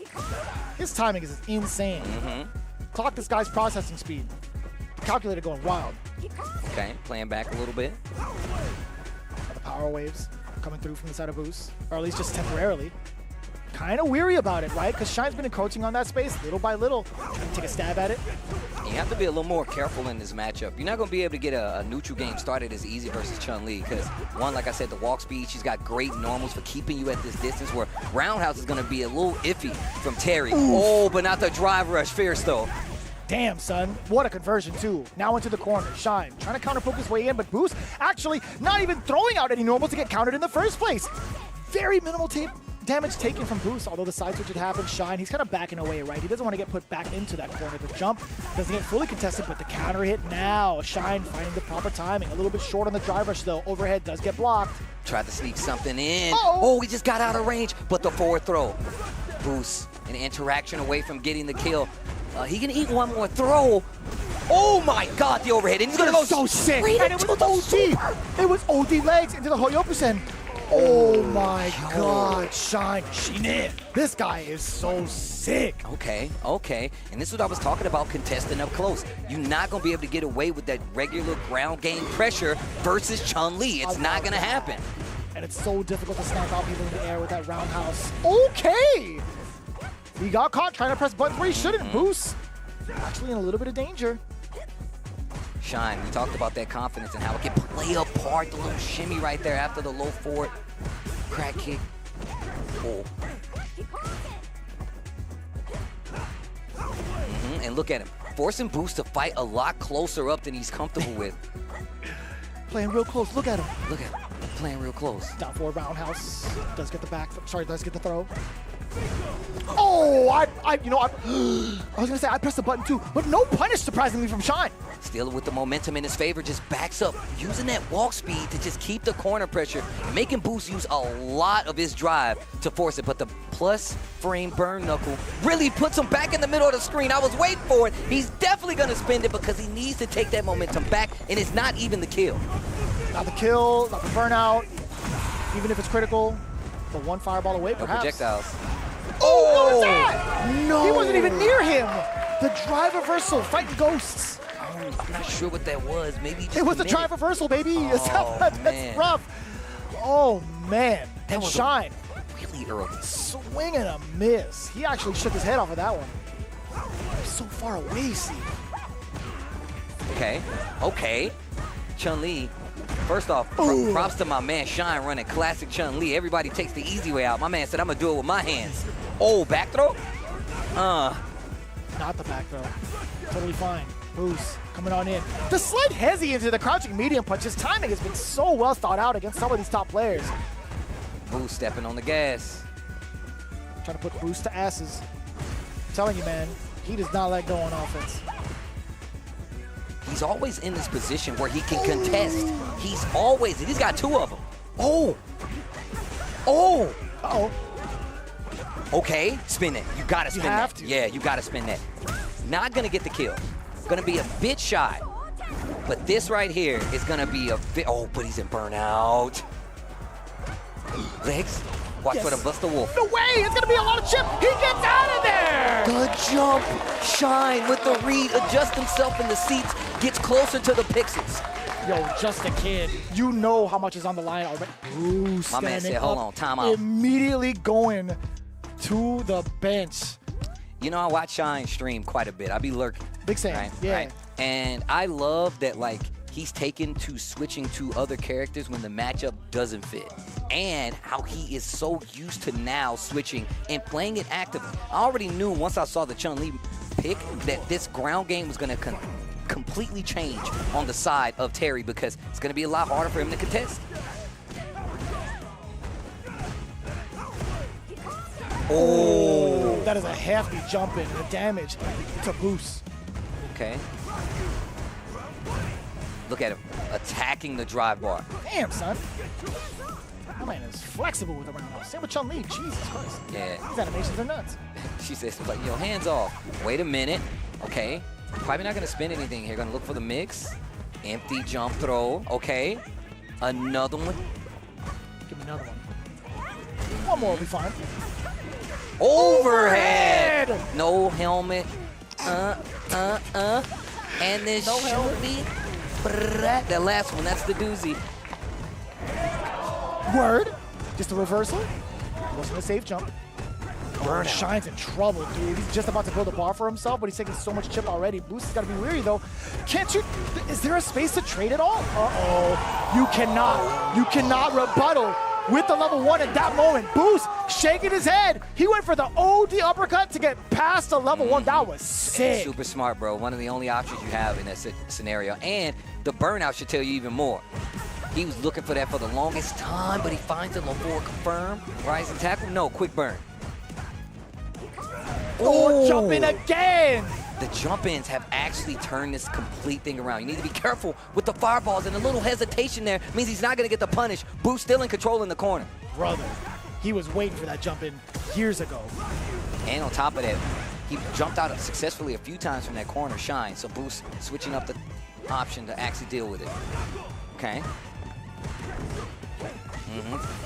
S2: His timing is insane. Clock this guy's processing speed. Calculator going wild.
S3: Okay, playing back a little bit.
S2: The power waves coming through from the side of Boost, or at least just temporarily. Kind of weary about it, right? Because Shine's been encroaching on that space little by little. Trying to take a stab at it.
S3: You have to be a little more careful in this matchup. You're not going to be able to get a neutral game started as easy versus Chun-Li because, one, like I said, the walk speed, she's got great normals for keeping you at this distance, where Roundhouse is going to be a little iffy from Terry. Oof. Oh, but not the drive rush. Fierce, though.
S2: Damn, son. What a conversion, too. Now into the corner. Shine trying to counter poke his way in, but Boost actually not even throwing out any normals to get countered in the first place. Very minimal damage taken from Boost, although the side switch had happened. Shine, he's kind of backing away, right? He doesn't want to get put back into that corner. The jump doesn't get fully contested, but the counter hit now. Shine finding the proper timing. A little bit short on the drive rush, though. Overhead does get blocked.
S3: Tried to sneak something in. Oh, he just got out of range, but the forward throw. Boost, an interaction away from getting the kill. He can eat one more throw. Oh my God, the overhead. And he's going to go
S2: so sick. And it was OD. It was OD legs into the Hoyokusen. Oh my God, Shine. This guy is so sick.
S3: Okay. And this is what I was talking about, contesting up close. You're not going to be able to get away with that regular ground game pressure versus Chun-Li. It's not going to happen.
S2: And it's so difficult to snipe out people in the air with that roundhouse. Okay. He got caught trying to press buttons where he shouldn't. Boost actually in a little bit of danger.
S3: Shine, we talked about that confidence and how it can play a part. The little shimmy right there after the low forward crack kick. Oh. And look at him, forcing Boost to fight a lot closer up than he's comfortable with.
S2: Playing real close. Look at him.
S3: Playing real close.
S2: Down forward roundhouse. Does get the back. Sorry, does get the throw. Oh, I was gonna say I pressed the button too, but no punish surprisingly from Shine.
S3: Still with the momentum in his favor, just backs up, using that walk speed to just keep the corner pressure, making Boost use a lot of his drive to force it, but the plus frame burn knuckle really puts him back in the middle of the screen. I was waiting for it. He's definitely gonna spend it because he needs to take that momentum back, and it's not even the kill.
S2: Not the kill, not the burnout, even if it's critical, but one fireball away perhaps.
S3: No projectiles.
S2: Oh, what was that? No. He wasn't even near him. The drive reversal, fighting ghosts.
S3: I'm not sure what that was. Maybe just
S2: it was the drive reversal, baby. That's rough. Oh, man. And Shine.
S3: Really early.
S2: Swing and a miss. He actually shook his head off of that one. He's so far away, Steve.
S3: Okay. Chun-Li. First off, props to my man Shine running classic Chun-Li. Everybody takes the easy way out. My man said, I'm going to do it with my hands. Oh, back throw?
S2: Not the back throw. Totally fine. Boost coming on in. The slight hezzy into the crouching medium punch. His timing has been so well thought out against some of these top players.
S3: Boost stepping on the gas.
S2: Trying to put Boost to asses. I'm telling you, man, he does not let go on offense.
S3: He's always in this position where he can contest. He's got two of them. Oh.
S2: Uh-oh.
S3: Okay, spin it. You gotta spin that.
S2: You have to.
S3: Yeah, you gotta spin that. Not gonna get the kill. Gonna be a bit shy. But this right here is gonna be a bit, but he's in burnout. Legs. Watch for the Buster Wolf.
S2: No way! It's gonna be a lot of chip. He gets out of there!
S3: The jump. Shine with the read. Adjusts himself in the seats. Gets closer to the pixels.
S2: Yo, just a kid. You know how much is on the line already. Ooh,
S3: my man said, hold on, time out.
S2: Immediately going to the bench.
S3: You know, I watch Shine stream quite a bit. I be lurking.
S2: Big fan,
S3: right?
S2: yeah.
S3: Right? And I love that, he's taken to switching to other characters when the matchup doesn't fit. And how he is so used to now switching and playing it actively. I already knew once I saw the Chun-Li pick that this ground game was going to completely change on the side of Terry because it's going to be a lot harder for him to contest.
S2: Oh, that is a hefty jump in. The damage to Boost.
S3: Okay. Look at him attacking the drive bar.
S2: Damn, son. That man is flexible with the roundhouse. Same with Chun-Li. Jesus Christ.
S3: Yeah.
S2: These animations are nuts.
S3: She says, like, yo, hands off. Wait a minute. Okay. Probably not going to spin anything here. Going to look for the mix. Empty jump throw. Okay. Another one.
S2: Give me another one. One more will be fine.
S3: Overhead. No helmet. And this
S2: No
S3: should be that last one. That's the doozy.
S2: Word. Just a reversal. Wasn't a safe jump.
S3: Burnout.
S2: Shine's in trouble, dude. He's just about to build a bar for himself, but he's taking so much chip already. Boost has got to be weary, though. Can't you? Is there a space to trade at all? Uh-oh. You cannot rebuttal with the level 1 at that moment. Boost shaking his head. He went for the OD uppercut to get past the level 1. That was sick.
S3: Super smart, bro. One of the only options you have in that scenario. And the burnout should tell you even more. He was looking for that for the longest time, but he finds it. Low forward confirm. Rising tackle. No, quick burn.
S2: Oh, jump in again.
S3: The jump-ins have actually turned this complete thing around. You need to be careful with the fireballs, and a little hesitation there means he's not going to get the punish. Boost still in control in the corner.
S2: Brother, he was waiting for that jump in years ago.
S3: And on top of that, he jumped out successfully a few times from that corner Shine, so Boost switching up the option to actually deal with it. Okay.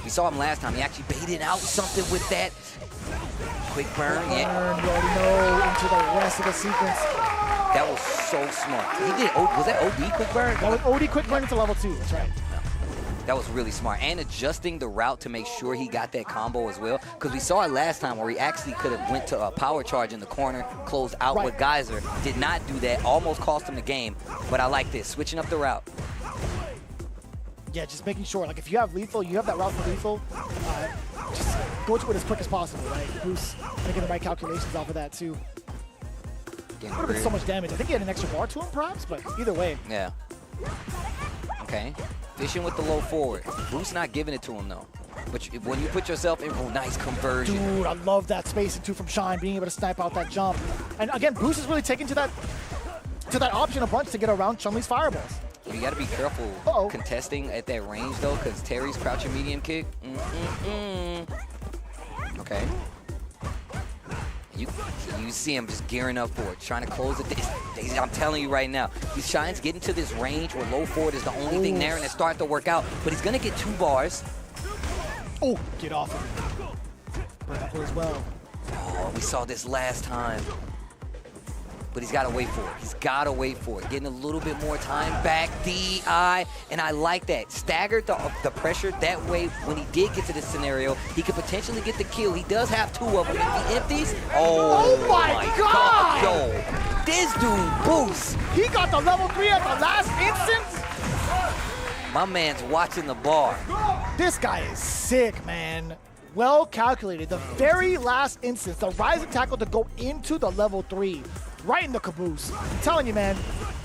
S3: We saw him last time. He actually baited out something with that. Quick burn, yeah.
S2: Burn, you already know, into the rest of the sequence.
S3: That was so smart. He did, was that OD quick burn?
S2: That was OD quick burn into level 2, that's right.
S3: That was really smart. And adjusting the route to make sure he got that combo as well. Because we saw it last time where he actually could have went to a power charge in the corner, closed out with Geyser. Did not do that, almost cost him the game. But I like this, switching up the route.
S2: Yeah, just making sure, like if you have lethal, you have that route for lethal, just go to it as quick as possible, right? Bruce making the right calculations off of that too. Would have been so much damage. I think he had an extra bar to him perhaps, but either way.
S3: Yeah. Okay. Fishing with the low forward. Bruce not giving it to him though. But when you put yourself in, oh, nice conversion.
S2: Dude, I love that spacing too from Shine, being able to snipe out that jump. And again, Bruce is really taking to that option a bunch to get around Chun-Li's fireballs.
S3: You got to be careful contesting at that range, though, because Terry's crouching medium kick. Okay. You see him just gearing up for it, trying to close it. I'm telling you right now, these Shines getting to this range where low forward is the only thing there, and it's starting to work out. But he's going to get 2 bars.
S2: Oh, get off of him. Burn as well.
S3: Oh, we saw this last time. But he's got to wait for it. He's got to wait for it. Getting a little bit more time back, DI, and I like that. Staggered the pressure. That way, when he did get to this scenario, he could potentially get the kill. He does have 2 of them. If he empties, oh my God. Yo, this dude Boost.
S2: He got the level 3 at the last instant.
S3: My man's watching the bar.
S2: This guy is sick, man. Well calculated. The very last instance, the rising tackle to go into the level 3. Right in the caboose. I'm telling you, man,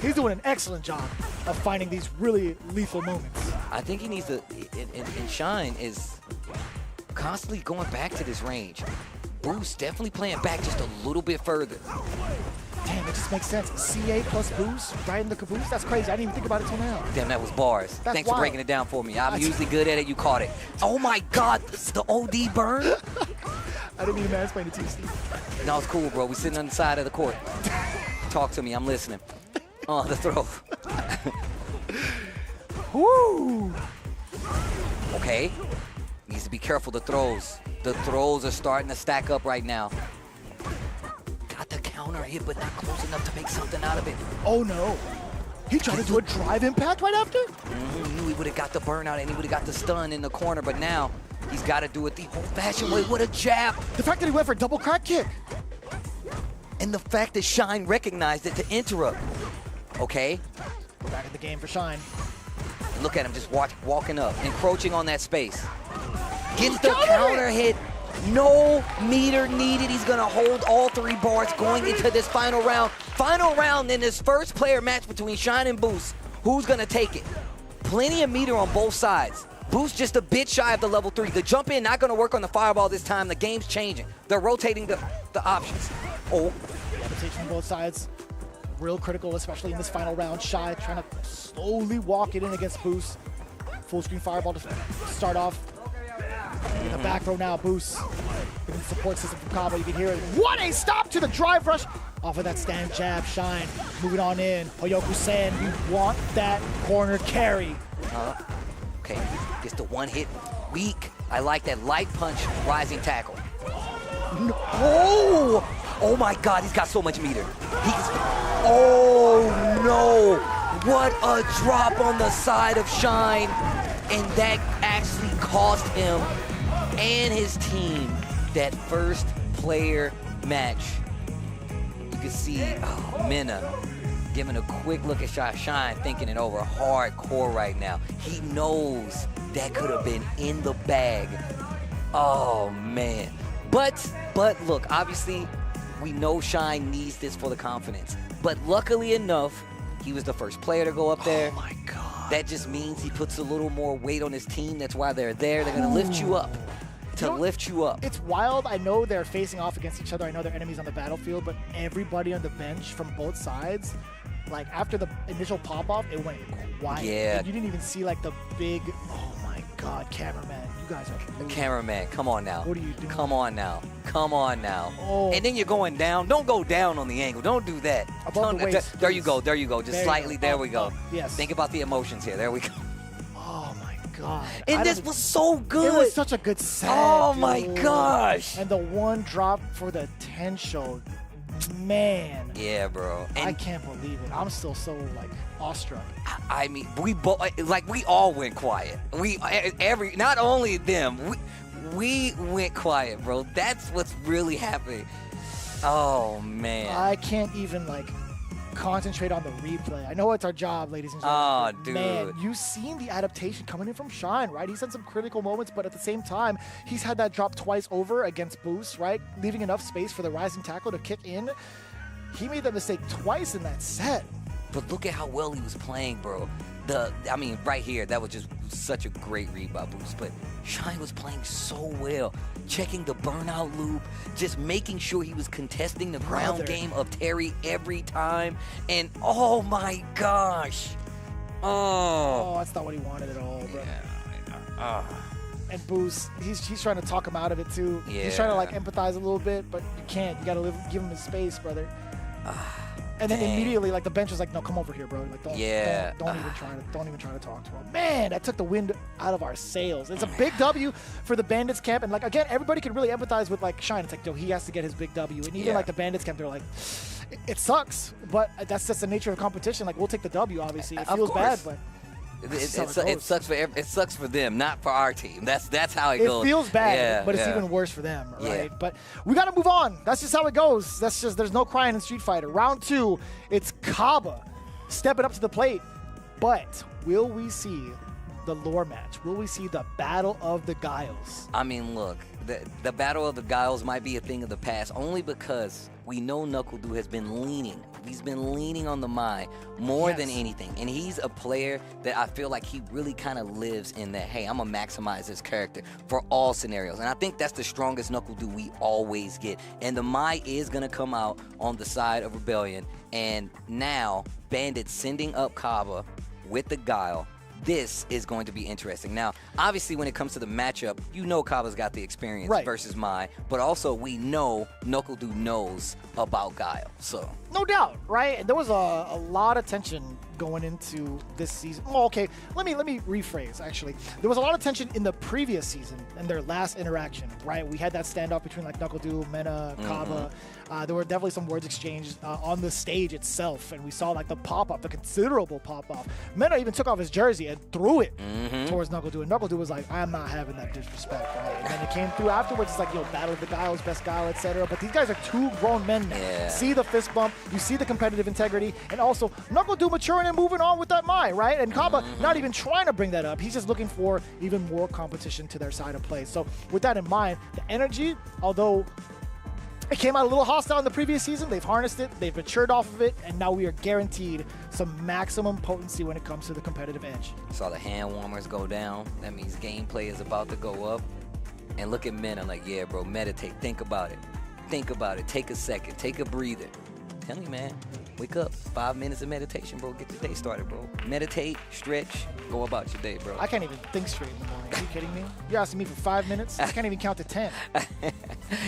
S2: he's doing an excellent job of finding these really lethal moments.
S3: I think he needs to, and Shine is constantly going back to this range. Boost definitely playing back just a little bit further.
S2: Damn, it just makes sense. CA plus Boost right in the caboose? That's crazy. I didn't even think about it till now.
S3: Damn, that was bars. Thanks for breaking it down for me. I'm usually good at it. You caught it. Oh my God, the OD burn.
S2: I didn't mean to mansplain it to you, Steve.
S3: No, it's cool, bro. We sitting on the side of the court. Talk to me. I'm listening. Oh, the throw.
S2: Woo!
S3: Okay. Needs to be careful, the throws. The throws are starting to stack up right now. Got the counter hit, but not close enough to make something out of it.
S2: Oh, no. He tried to do a drive impact right after?
S3: He knew he would have got the burnout and he would have got the stun in the corner, but now he's got to do it the old-fashioned way. What a jab.
S2: The fact that he went for a double crack kick.
S3: And the fact that Shine recognized it to interrupt. Okay.
S2: We're back in the game for Shine.
S3: Look at him just walking up, encroaching on that space. Gets the counter hit. No meter needed. He's going to hold all 3 bars going into this final round. Final round in this first player match between Shine and Boost. Who's going to take it? Plenty of meter on both sides. Boost just a bit shy of the level 3. The jump in not going to work on the fireball this time. The game's changing. They're rotating the options. Oh.
S2: Rotation on both sides. Real critical, especially in this final round. Shy trying to slowly walk it in against Boost. Full screen fireball to start off. In the back row now, Boost. Getting the support system from Cabo, you can hear it. What a stop to the drive rush off of that stand jab. Shine moving on in. Hoyoku-san, we want that corner carry.
S3: Okay, gets the one hit. Weak. I like that light punch, rising tackle. No. Oh my God, he's got so much meter. Oh no! What a drop on the side of Shine. And that actually cost him and his team that first player match. You can see Mena giving a quick look at Shine, thinking it over hardcore right now. He knows that could have been in the bag. Oh man. But look, obviously we know Shine needs this for the confidence. But luckily enough, he was the first player to go up there. Oh my God. That just means he puts a little more weight on his team. That's why they're there. They're going to lift you up. Lift you up.
S2: It's wild. I know they're facing off against each other. I know they're enemies on the battlefield, but everybody on the bench from both sides, like after the initial pop-off, it went quiet.
S3: Yeah.
S2: And you didn't even see like the big, oh my God, cameraman. You guys are
S3: cameraman, come on now.
S2: What are you doing?
S3: Come on now. Come on now.
S2: Oh.
S3: And then you're going down. Don't go down on the angle. Don't do that.
S2: Above the waist,
S3: there you go. There you go. Just slightly. There we go.
S2: Yes.
S3: Think about the emotions here. There we go.
S2: Oh my God.
S3: And this was so good.
S2: It was such a good set.
S3: Oh my gosh.
S2: And the one drop for the Tensho. Man.
S3: Yeah, bro. And
S2: I can't believe it. I'm still so like awestruck.
S3: I mean, we all went quiet. Not only them, we went quiet, bro. That's what's really happening. Oh man.
S2: I can't even like concentrate on the replay. I know it's our job, ladies and gentlemen.
S3: Oh, dude.
S2: Man, you've seen the adaptation coming in from Shine, right? He's had some critical moments, but at the same time, he's had that drop twice over against Boost, right? Leaving enough space for the rising tackle to kick in. He made that mistake twice in that set.
S3: But look at how well he was playing, bro. I mean, right here, that was just such a great read by Boost. But Shine was playing so well. Checking the burnout loop, just making sure he was contesting the ground game of Terry every time. And oh my gosh.
S2: Oh, that's not what he wanted at all, bro.
S3: Yeah.
S2: And Boost, he's trying to talk him out of it too.
S3: Yeah.
S2: He's trying to like empathize a little bit, but you can't. You gotta give him his space, brother. And then immediately, like the bench was like, "No, come over here, bro. Like, don't even try to talk to him." Man, that took the wind out of our sails. It's a big W for the Bandits camp, and like again, everybody can really empathize with like Shine. It's like, yo, he has to get his big W, and even like the Bandits camp, they're like, it sucks, but that's just the nature of competition. Like, we'll take the W. Obviously, it feels bad, but.
S3: It sucks for them, not for our team. That's how it goes.
S2: It feels bad, but it's even worse for them, right? But we got to move on. That's just how it goes. There's no crying in Street Fighter. Round 2, it's Kaba stepping up to the plate. But will we see the lore match? Will we see the Battle of the Guiles?
S3: I mean, look, the Battle of the Guiles might be a thing of the past only because we know NuckleDu has been leaning. He's been leaning on the Mai more than anything. And he's a player that I feel like he really kind of lives in that, hey, I'm going to maximize this character for all scenarios. And I think that's the strongest NuckleDu we always get. And the Mai is going to come out on the side of Rebellion. And now, Bandits sending up Kaba with the Guile. This is going to be interesting. Now, obviously, when it comes to the matchup, you know Kaba's got the experience versus Mai, but also we know NuckleDu knows about Guile. So
S2: no doubt, right? There was a lot of tension going into this season. Oh, okay, let me rephrase. Actually, there was a lot of tension in the previous season in their last interaction, right? We had that standoff between like NuckleDu, Mena, Kaba. There were definitely some words exchanged on the stage itself, and we saw like the pop-up, the considerable pop-off. Mena even took off his jersey and threw it towards NuckleDu, and NuckleDu was like, I'm not having that disrespect, right? And then it came through afterwards. It's like, yo, Battle of the Guiles, best Guile, etc. But these guys are two grown men now. See the fist bump, you see the competitive integrity, and also NuckleDu maturing turn and moving on with that Mai, right? And Kaba not even trying to bring that up. He's just looking for even more competition to their side of play. So with that in mind, the energy, although it came out a little hostile in the previous season, they've harnessed it, they've matured off of it, and now we are guaranteed some maximum potency when it comes to the competitive edge.
S3: Saw the hand warmers go down. That means gameplay is about to go up. And look at men. I'm like, yeah, bro, meditate. Think about it. Think about it. Take a second. Take a breather. Tell me, man. Wake up. 5 minutes of meditation, bro. Get the day started, bro. Meditate, stretch, go about your day, bro.
S2: I can't even think straight in the morning. Are you kidding me? You're asking me for 5 minutes? I can't even count to 10.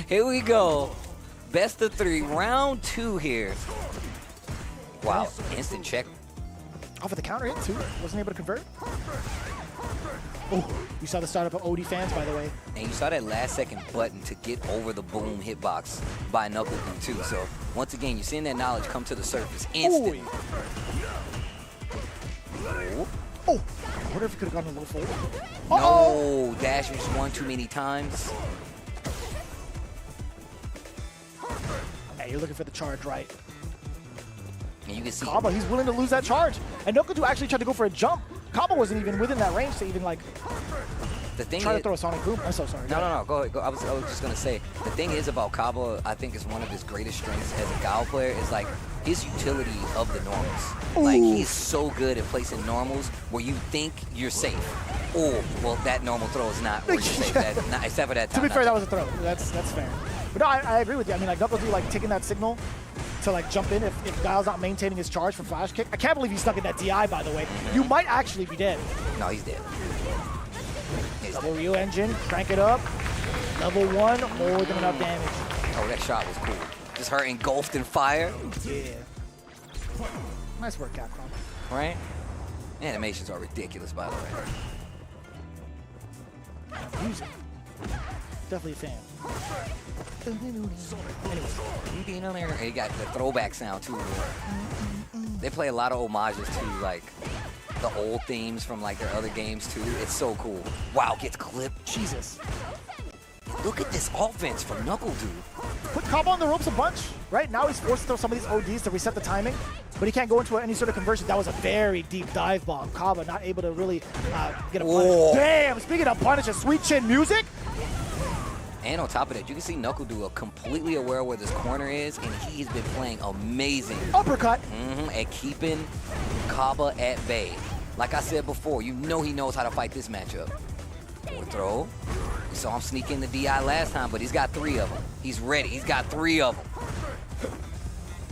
S3: Here we go. Best of 3. Round 2 here. Wow. Instant check.
S2: Off of the counter hit, too. Wasn't able to convert. Oh, you saw the startup of OD fans, by the way.
S3: And you saw that last second button to get over the boom hitbox by Knuckle Dude, too. So, once again, you're seeing that knowledge come to the surface. Instant.
S2: Oh, I wonder if he could have gotten a little forward.
S3: No, dashers one too many times.
S2: Hey, you're looking for the charge, right?
S3: And you can see
S2: Kaba, he's willing to lose that charge. And Knuckle Dude actually tried to go for a jump. Kaba wasn't even within that range to even like try to throw a sonic boom. I'm so sorry.
S3: No. Go ahead. I was just gonna say the thing is about Kaba. I think is one of his greatest strengths as a Gao player is like his utility of the normals. Like he's so good at placing normals where you think you're safe. Oh, well that normal throw is not where you're safe. Except for that time.
S2: To be fair, that was a throw. That's fair. But no, I agree with you. I mean, like Knuckle Dude like taking that signal to like jump in if Guile's not maintaining his charge for flash kick. I can't believe he's stuck in that DI, by the way. You might actually be dead.
S3: No, he's dead.
S2: Double Ryu engine, crank it up. Level 1, more than enough damage.
S3: Oh, that shot was cool. Just her engulfed in fire.
S2: Yeah. Nice work, Capcom.
S3: Right? Animations are ridiculous, by the way.
S2: Music. Definitely a fan.
S3: Anyways, he got the throwback sound too. They play a lot of homages to like the old themes from like their other games too. It's so cool. Wow, gets clipped.
S2: Jesus.
S3: Look at this offense from Knuckle Dude.
S2: Put Kaba on the ropes a bunch, right? Now he's forced to throw some of these ODs to reset the timing, but he can't go into any sort of conversion. That was a very deep dive bomb. Kaba not able to really get a punish. Damn, speaking of punish, a sweet chin music.
S3: And on top of that, you can see Knuckle Dude completely aware where this corner is, and he's been playing amazing.
S2: Uppercut.
S3: At keeping Kaba at bay. Like I said before, you know he knows how to fight this matchup. Forward throw. We saw him sneak in the DI last time, but he's got 3 of them. He's ready. He's got 3 of them.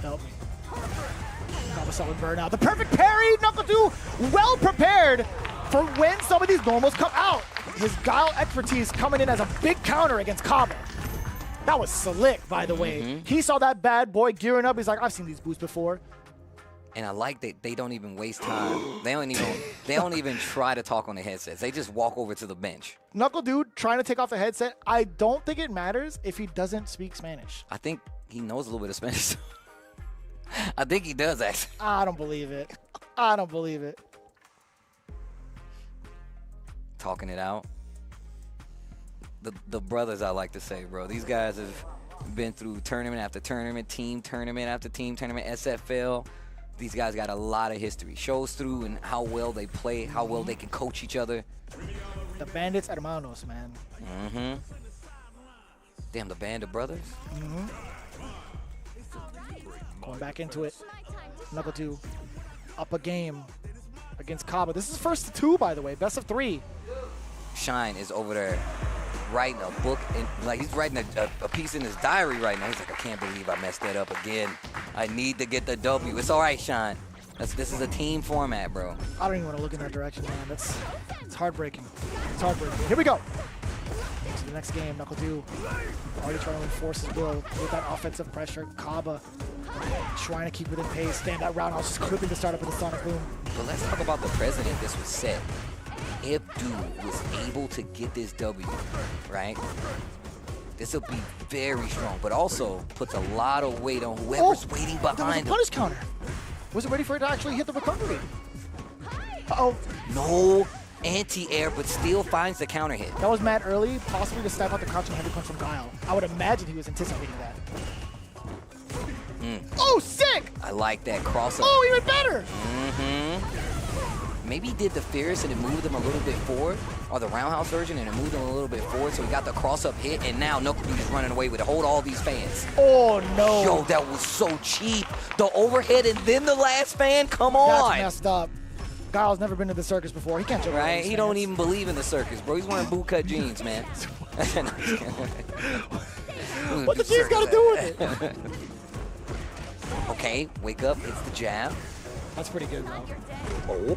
S2: Help me. Kaba solid burnout. The perfect parry. Knuckle Dude well prepared for when some of these normals come out. His Guile expertise coming in as a big counter against Kaba. That was slick, by the way. He saw that bad boy gearing up. He's like, I've seen these boosts before.
S3: And I like that they don't even waste time. They don't even try to talk on the headsets. They just walk over to the bench.
S2: Knuckle Dude trying to take off the headset. I don't think it matters if he doesn't speak Spanish.
S3: I think he knows a little bit of Spanish. I think he does, actually.
S2: I don't believe it. I don't believe it.
S3: Talking it out. The brothers, I like to say, bro. These guys have been through tournament after tournament, team tournament after team tournament, SFL. These guys got a lot of history. Shows through and how well they play, how well they can coach each other.
S2: The Bandits hermanos, man.
S3: Damn, the band of brothers.
S2: Going back into it. Knuckle Dude up a game against Kaba. This is first of 2, by the way. Best of 3.
S3: Shine is over there writing a book, and like he's writing a piece in his diary right now. He's like, I can't believe I messed that up again. I need to get the W. It's all right, Shine. This is a team format, bro.
S2: I don't even want to look in that direction, man. It's heartbreaking. It's heartbreaking. Here we go. To the next game, Knuckle Dude already trying to enforce his will with that offensive pressure. Kaba trying to keep within pace. Stand that roundhouse, just clipping the startup with the sonic boom.
S3: But let's talk about the precedent this was set. If Dude was able to get this W, right? This will be very strong, but also puts a lot of weight on whoever's waiting behind him.
S2: There was a punish counter. Was it ready for it to actually hit the recovery? Uh-oh.
S3: No anti-air, but still finds the counter hit.
S2: That was mad early, possibly to step out the crouching heavy punch from Guile. I would imagine he was anticipating that. Oh, sick!
S3: I like that cross-up.
S2: Oh, even better!
S3: Maybe he did the fierce and it moved him a little bit forward, or the roundhouse version and it moved him a little bit forward, so he got the cross-up hit, and now Knuckle is running away with it. Hold all these fans.
S2: Oh, no.
S3: Yo, that was so cheap. The overhead and then the last fan? Come on.
S2: That's messed up. Guile's never been to the circus before. He can't jump
S3: Right?
S2: these
S3: He don't even believe in the circus, bro. He's wearing bootcut jeans, man.
S2: What the jeans got to do with it?
S3: Okay, wake up. It's the jab.
S2: That's pretty good, bro.
S3: Oh.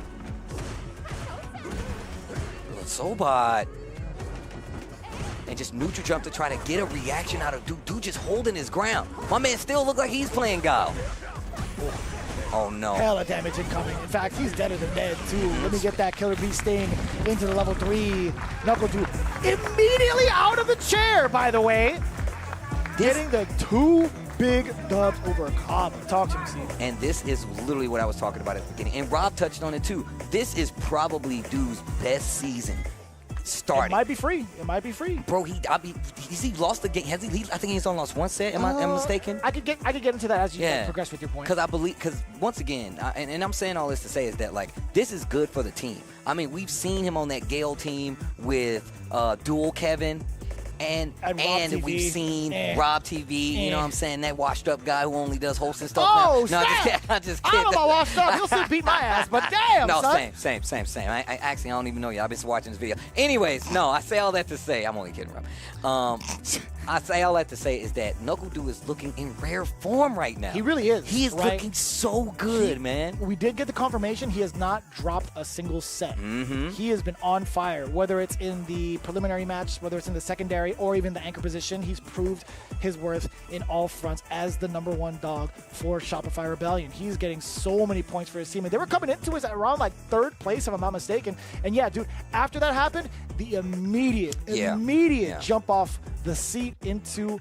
S3: Sobot. And just neutral jump to try to get a reaction out of Dude. Dude just holding his ground. My man still look like he's playing Guile. Oh, no.
S2: Hella damage incoming. In fact, he's deader than dead, too. Let me get that Killer Bee Sting into the level 3. Knuckle Dude immediately out of the chair, by the way. Getting the 2 big dubs over Kaba. Talk to me, Steve.
S3: And this is literally what I was talking about at the beginning. And Rob touched on it, too. This is probably Dude's best season starting.
S2: It might be free. It might be free.
S3: Bro, he lost the game. Has he? I think he's only lost one set. Am I mistaken?
S2: I could get into that as you progress with your point.
S3: Because once again, and I'm saying all this to say is that, like, this is good for the team. I mean, we've seen him on that Gale team with Dual Kevin. And we've seen Rob TV, you know what I'm saying? That washed up guy who only does hosting stuff now. No, I'm just kidding.
S2: I don't know about washed up. He'll still beat my ass, but damn,
S3: no,
S2: son.
S3: same. I actually, I don't even know you. I've been watching this video. Anyways, no, I say all that to say, I'm only kidding, Rob. I say all that to say is that Knuckle Dude is looking in rare form right now.
S2: He really is.
S3: He is looking so good, man.
S2: We did get the confirmation he has not dropped a single set. He has been on fire, whether it's in the preliminary match, whether it's in the secondary, or even the anchor position. He's proved his worth in all fronts as the #1 dog for Shopify Rebellion. He's getting so many points for his team, and they were coming into it around like 3rd place, if I'm not mistaken. And yeah, dude, after that happened, the immediate jump off the seat into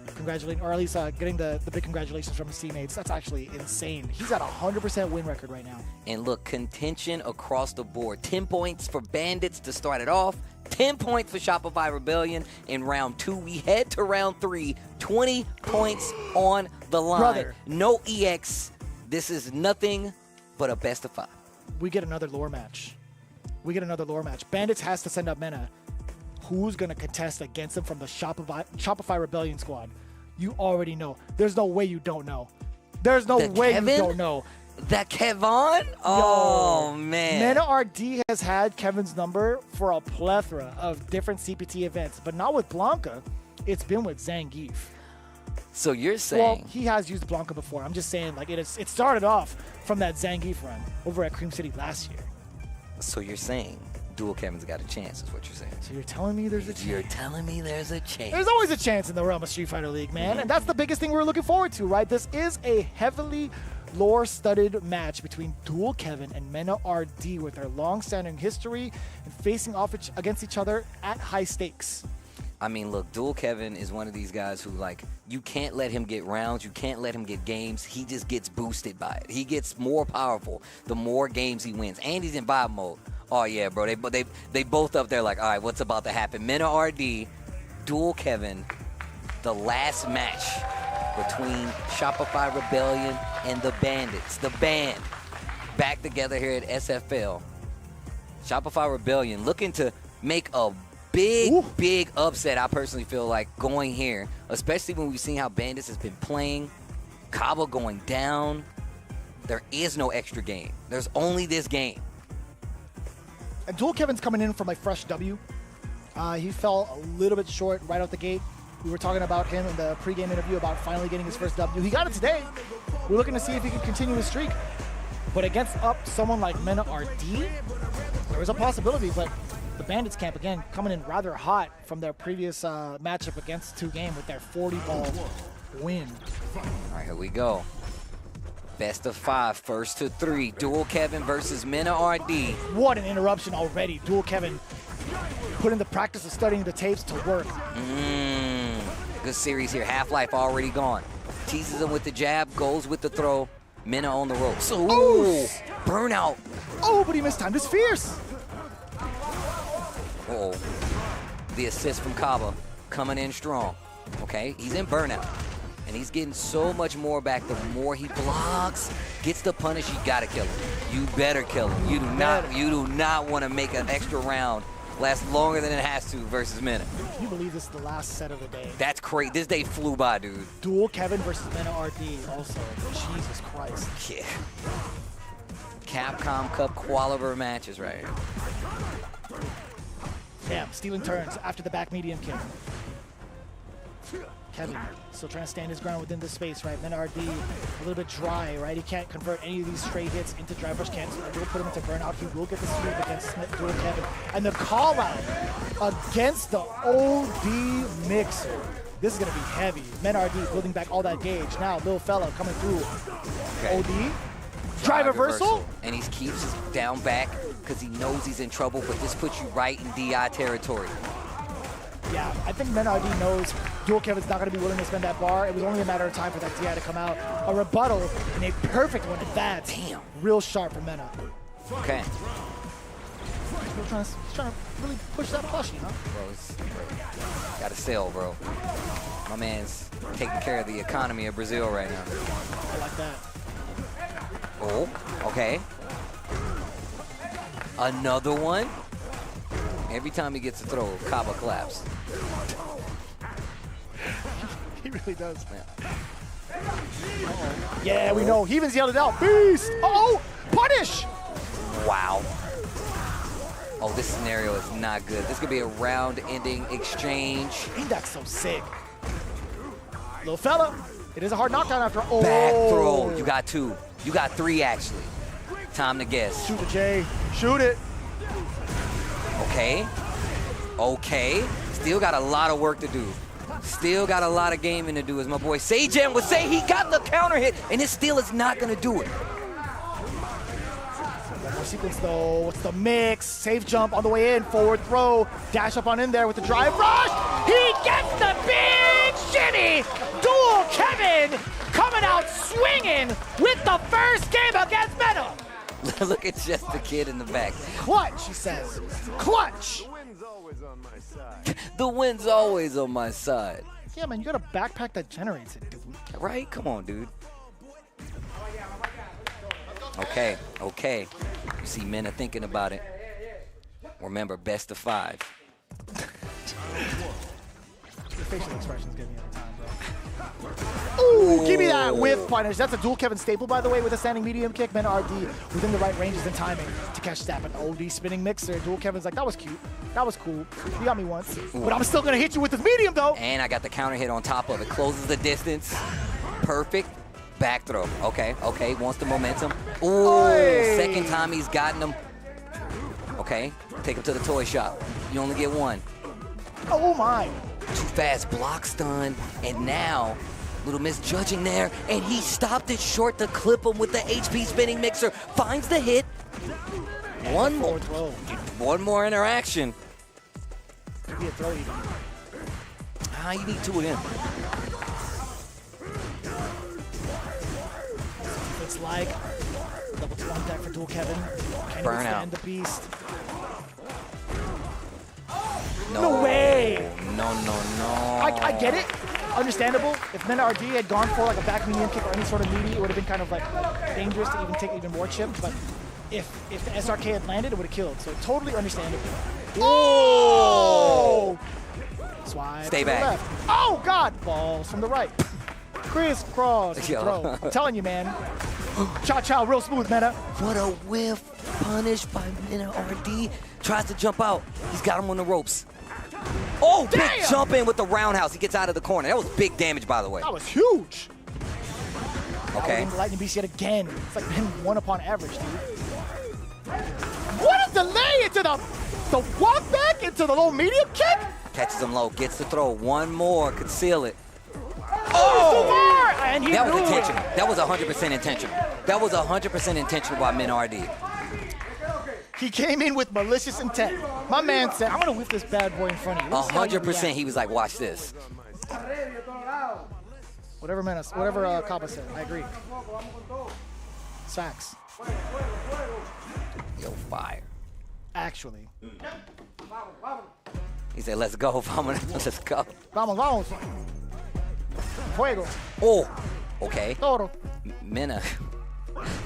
S2: congratulating, or at least getting the big congratulations from his teammates. That's actually insane. He's at a 100% win record right now.
S3: And look, contention across the board. 10 points for Bandits to start it off. 10 points for Shopify Rebellion in round 2. We head to round 3. 20 points on the line.
S2: Brother.
S3: No EX. This is nothing but a best of 5.
S2: We get another lore match. Bandits has to send up Mena. Who's going to contest against him from the Shopify Rebellion squad? You already know. There's no way you don't know. There's no way you don't know.
S3: That Kevon? Oh, man.
S2: Mena RD has had Kevin's number for a plethora of different CPT events, but not with Blanca. It's been with Zangief.
S3: So you're saying...
S2: Well, he has used Blanca before. I'm just saying, like, it started off from that Zangief run over at Cream City last year.
S3: So you're saying Dual Kevin's got a chance, is what you're saying.
S2: So you're telling me there's a chance?
S3: You're telling me there's a chance.
S2: There's always a chance in the realm of Street Fighter League, man. And that's the biggest thing we're looking forward to, right? This is a heavily lore-studded match between Dual Kevin and Mena RD with their long-standing history and facing off against each other at high stakes.
S3: I mean, look, Dual Kevin is one of these guys who, like, you can't let him get rounds. You can't let him get games. He just gets boosted by it. He gets more powerful the more games he wins. And he's in vibe mode. Oh, yeah, bro. They both up there like, all right, what's about to happen? Mena RD, Dual Kevin, the last match between Shopify Rebellion and the Bandits. The band back together here at SFL. Shopify Rebellion looking to make a big upset, I personally feel like, going here, especially when we've seen how Bandits has been playing. Kaba going down. There is no extra game. There's only this game.
S2: And Dual Kevin's coming in from a fresh W. He fell a little bit short right out the gate. We were talking about him in the pregame interview about finally getting his first W. He got it today. We're looking to see if he can continue his streak. But against someone like Mena RD, there was a possibility, but the Bandits camp, again, coming in rather hot from their previous matchup against 2Game with their 40-ball win.
S3: All right, here we go. Best of 5, first to 3. Dual Kevin versus Mena RD.
S2: What an interruption already. Dual Kevin putting the practice of studying the tapes to work.
S3: Good series here. Half-Life already gone. Teases him with the jab, goes with the throw. Mena on the rope. So, burnout.
S2: Oh, but he mistimed his fierce.
S3: Uh-oh. The assist from Kaba coming in strong. Okay, he's in burnout. And he's getting so much more back the more he blocks, gets the punish, you gotta kill him. You better kill him. You do not want to make an extra round last longer than it has to versus Mena.
S2: Can you believe this is the last set of the day?
S3: That's crazy. This day flew by, dude.
S2: Dual Kevin versus Mena RD also. Jesus Christ.
S3: Yeah. Capcom Cup qualifier matches right here.
S2: Damn, stealing turns after the back medium kick. Kevin still trying to stand his ground within the space, right? Mena RD a little bit dry, right? He can't convert any of these straight hits into drive rush cancel. It will put him into burnout. He will get the sweep against Dual Kevin. And the call out against the OD Mixer. This is going to be heavy. Mena RD building back all that gauge. Now, little fella coming through.
S3: Okay.
S2: OD. Drive reversal.
S3: And he keeps his down back because he knows he's in trouble, but this puts you right in DI territory.
S2: Yeah, I think Mena RD knows Dual Kevin's not going to be willing to spend that bar. It was only a matter of time for that DI to come out. A rebuttal and a perfect one at that.
S3: Damn.
S2: Real sharp for Mena.
S3: Okay.
S2: He's trying to really push that plushie, huh?
S3: Bro, got to sell, bro. My man's taking care of the economy of Brazil right now.
S2: I like that.
S3: Oh, okay. Another one. Every time he gets a throw, Kaba claps.
S2: He really does. Yeah, we know. He even yelled it out. Beast! Oh, punish!
S3: Wow. Oh, this scenario is not good. This could be a round-ending exchange.
S2: That's so sick. Little fella. It is a hard knockdown after. Oh.
S3: Back throw. You got 2. You got 3, actually. Time to guess.
S2: Shoot it, Jay. Shoot it.
S3: Okay. Okay. Still got a lot of work to do. Still got a lot of gaming to do, as my boy Seijin would say. He got the counter hit, and it still is not going to do it.
S2: One more sequence, though. What's the mix? Safe jump on the way in. Forward throw. Dash up on in there with the drive rush. He gets the big shimmy. Dual Kevin coming out swinging with the first game against Mena.
S3: Look at just the kid in the back.
S2: Clutch, he says. Clutch.
S3: The win's always on my side.
S2: Yeah, man, you got a backpack that generates it, dude.
S3: Right? Come on, dude. Okay, okay. You see Mena thinking about it. Remember, best of 5.
S2: Your facial expressions give me every time, bro. Ooh, give me that whip punish. That's a Dual Kevin staple, by the way, with a standing medium kick. Mena RD within the right ranges and timing to catch that. But OD spinning mixer. Dual Kevin's like, that was cute. That was cool. You got me once. But I'm still going to hit you with this medium, though.
S3: And I got the counter hit on top of it. Closes the distance. Perfect. Back throw. Okay, okay. Wants the momentum. Ooh, second time he's gotten him. Okay, take him to the toy shop. You only get 1.
S2: Oh, my.
S3: Too fast block stun. And now, little misjudging there. And he stopped it short to clip him with the HP spinning mixer. Finds the hit. One more interaction.
S2: Could be a throw even.
S3: You need 2 of them.
S2: It's like double 2 on deck for Dual Kevin. Can he withstand the beast? No way!
S3: No.
S2: I get it. Understandable. If Mena RD had gone for like a back medium kick or any sort of meaty, it would have been kind of like dangerous to even take even more chips. But if the SRK had landed, it would have killed. So totally understandable. Oh! Swipe.
S3: Stay
S2: to the
S3: back.
S2: left. Oh God! Balls from the right. Crisscross. Throw. I'm telling you, man. Cha-cha, real smooth, Mena.
S3: What a whiff. Punished by Mena RD. Tries to jump out. He's got him on the ropes. Oh,
S2: damn!
S3: Big jump in with the roundhouse. He gets out of the corner. That was big damage, by the way.
S2: That was huge.
S3: Okay.
S2: Lightning Beast yet again. It's like him 1 upon average, dude. What a delay into the walk back into the low medium kick.
S3: Catches him low, gets the throw. 1 more, could seal it.
S2: Oh! And he
S3: that was
S2: knew
S3: intentional.
S2: it.
S3: That was 100% intentional. That was 100% intentional by Mena RD.
S2: He came in with malicious intent. My man said, I'm going to whip this bad boy in front of you.
S3: 100% he was like, watch this.
S2: Whatever Kaba said, I agree. It's facts.
S3: Yo, fire.
S2: Actually.
S3: He said, let's go, Vamos. Let's go.
S2: Vamos. Fuego.
S3: Oh, okay.
S2: Toro.
S3: Mena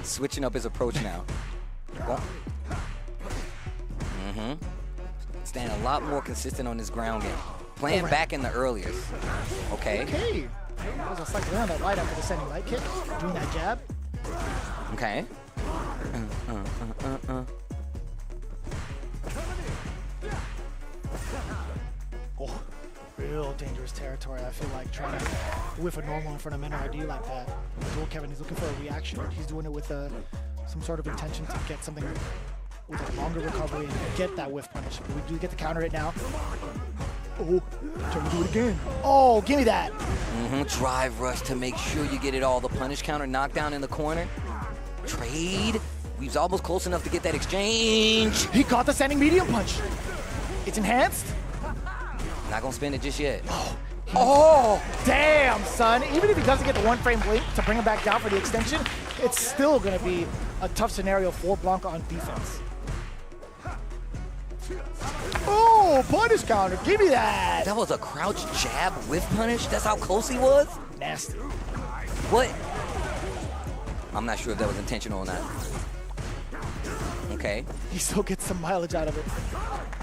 S3: switching up his approach now. Staying a lot more consistent on his ground game. Playing back in the earliest. Okay.
S2: Okay. That was a cycle around that light after the sending light kick. Doing that jab.
S3: Okay.
S2: Oh, real dangerous territory. I feel like trying to whiff a normal in front of Mena RD like that. Dual Kevin, he's looking for a reaction. He's doing it with some sort of intention to get something with a longer recovery and get that whiff punish. But we do get to counter it now. Oh, trying to do it again. Oh, give me that.
S3: Drive rush to make sure you get it all. The punish counter, knockdown in the corner. Trade. He's almost close enough to get that exchange.
S2: He caught the standing medium punch. It's enhanced.
S3: Not gonna spin it just yet.
S2: Oh, damn, son. Even if he doesn't get the one frame blink to bring him back down for the extension, it's still gonna be a tough scenario for Blanca on defense. Oh, punish counter. Give me that.
S3: That was a crouch jab with punish? That's how close he was?
S2: Nasty.
S3: What? I'm not sure if that was intentional or not. Okay.
S2: He still gets some mileage out of it.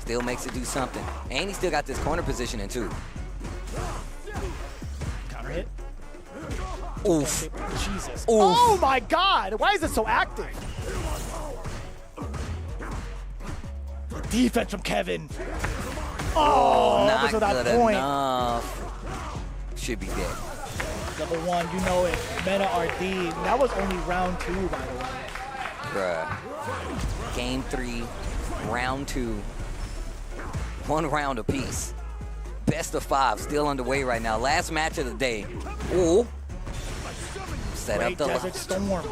S3: Still makes it do something. And he still got this corner positioning too.
S2: Counter hit.
S3: Oof.
S2: Jesus.
S3: Oof.
S2: Oh my God. Why is it so active? Defense from Kevin. Oh, that was
S3: not
S2: without
S3: good
S2: point.
S3: enough. Should be dead.
S2: Double one, you know it. Mena RD. That was only round 2, by the way.
S3: Bruh. Game 3, round 2. 1 round apiece. Best of 5, still underway right now. Last match of the day. Ooh. Set up the
S2: Desert Storm.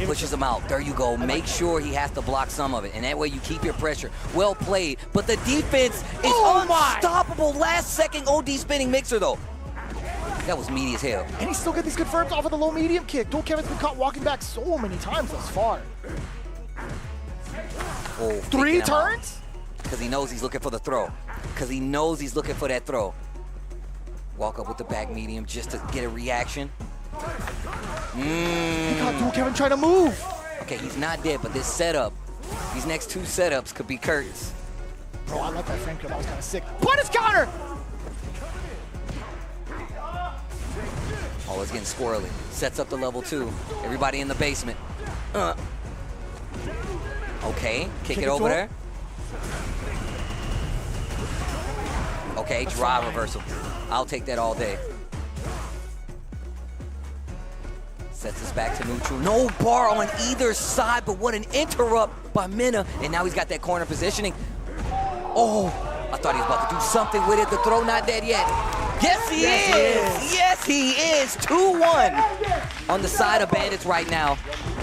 S3: Pushes him out. There you go. Make sure he has to block some of it. And that way you keep your pressure. Well played. But the defense is unstoppable. Last second OD spinning mixer, though. That was meaty as hell.
S2: And he still gets these confirms off of the low medium kick. Dual Kevin's been caught walking back so many times thus far.
S3: Oh,
S2: 3 turns?
S3: Because he knows he's looking for the throw. Because he knows he's looking for that throw. Walk up with the back medium just to get a reaction.
S2: He got Dual Kevin trying to move.
S3: Okay, he's not dead, but this setup, these next 2 setups could be Curtis.
S2: Bro, I like that frame kill. That was kind of sick. Punish counter!
S3: Oh, it's getting squirrely. Sets up the level 2. Everybody in the basement. Okay, kick it over there. Okay, drive reversal. I'll take that all day. Sets us back to neutral. No bar on either side, but what an interrupt by Mena. And now he's got that corner positioning. Oh, I thought he was about to do something with it. The throw not dead yet. Yes, he is. Yes, he is. 2-1 on the side of Bandits right now.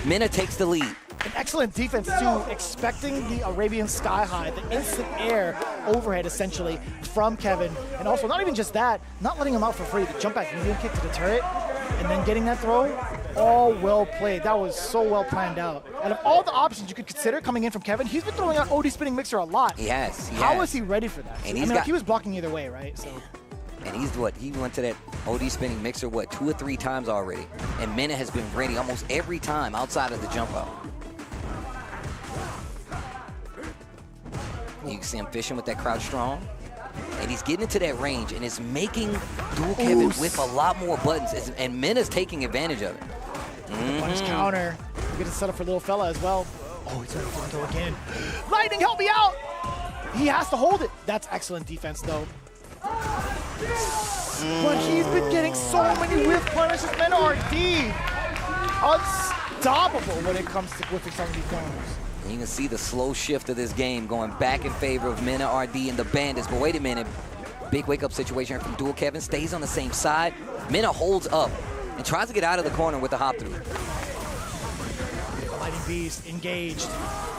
S3: Mena takes the lead.
S2: An excellent defense, too, expecting the Arabian Sky High, the instant air overhead, essentially, from Kevin. And also, not even just that, not letting him out for free. The jump back medium kick to the turret, and then getting that throw, all well played. That was so well planned out. And of all the options you could consider coming in from Kevin, he's been throwing out OD spinning mixer a lot.
S3: He has.
S2: How is he ready for that?
S3: And
S2: I mean, like, he was blocking either way, right? So.
S3: And he's he went to that OD spinning mixer, 2 or 3 times already. And Mena has been ready almost every time outside of the jump out. You can see him fishing with that crouch strong. And he's getting into that range and is making Dual Kevin whip a lot more buttons. And Mena's taking advantage of it.
S2: Punch counter. We get it set up for little fella as well. Oh, he's going to throw again. Lightning, help me out! He has to hold it. That's excellent defense, though. But he's been getting so many whiff punishes. Mena RD. Unstoppable when it comes to whiffing some of these corners.
S3: You can see the slow shift of this game going back in favor of Mena RD and the Bandits. But wait a minute. Big wake-up situation from Dual Kevin. Stays on the same side. Mena holds up and tries to get out of the corner with the hop through.
S2: Lightning Beast engaged.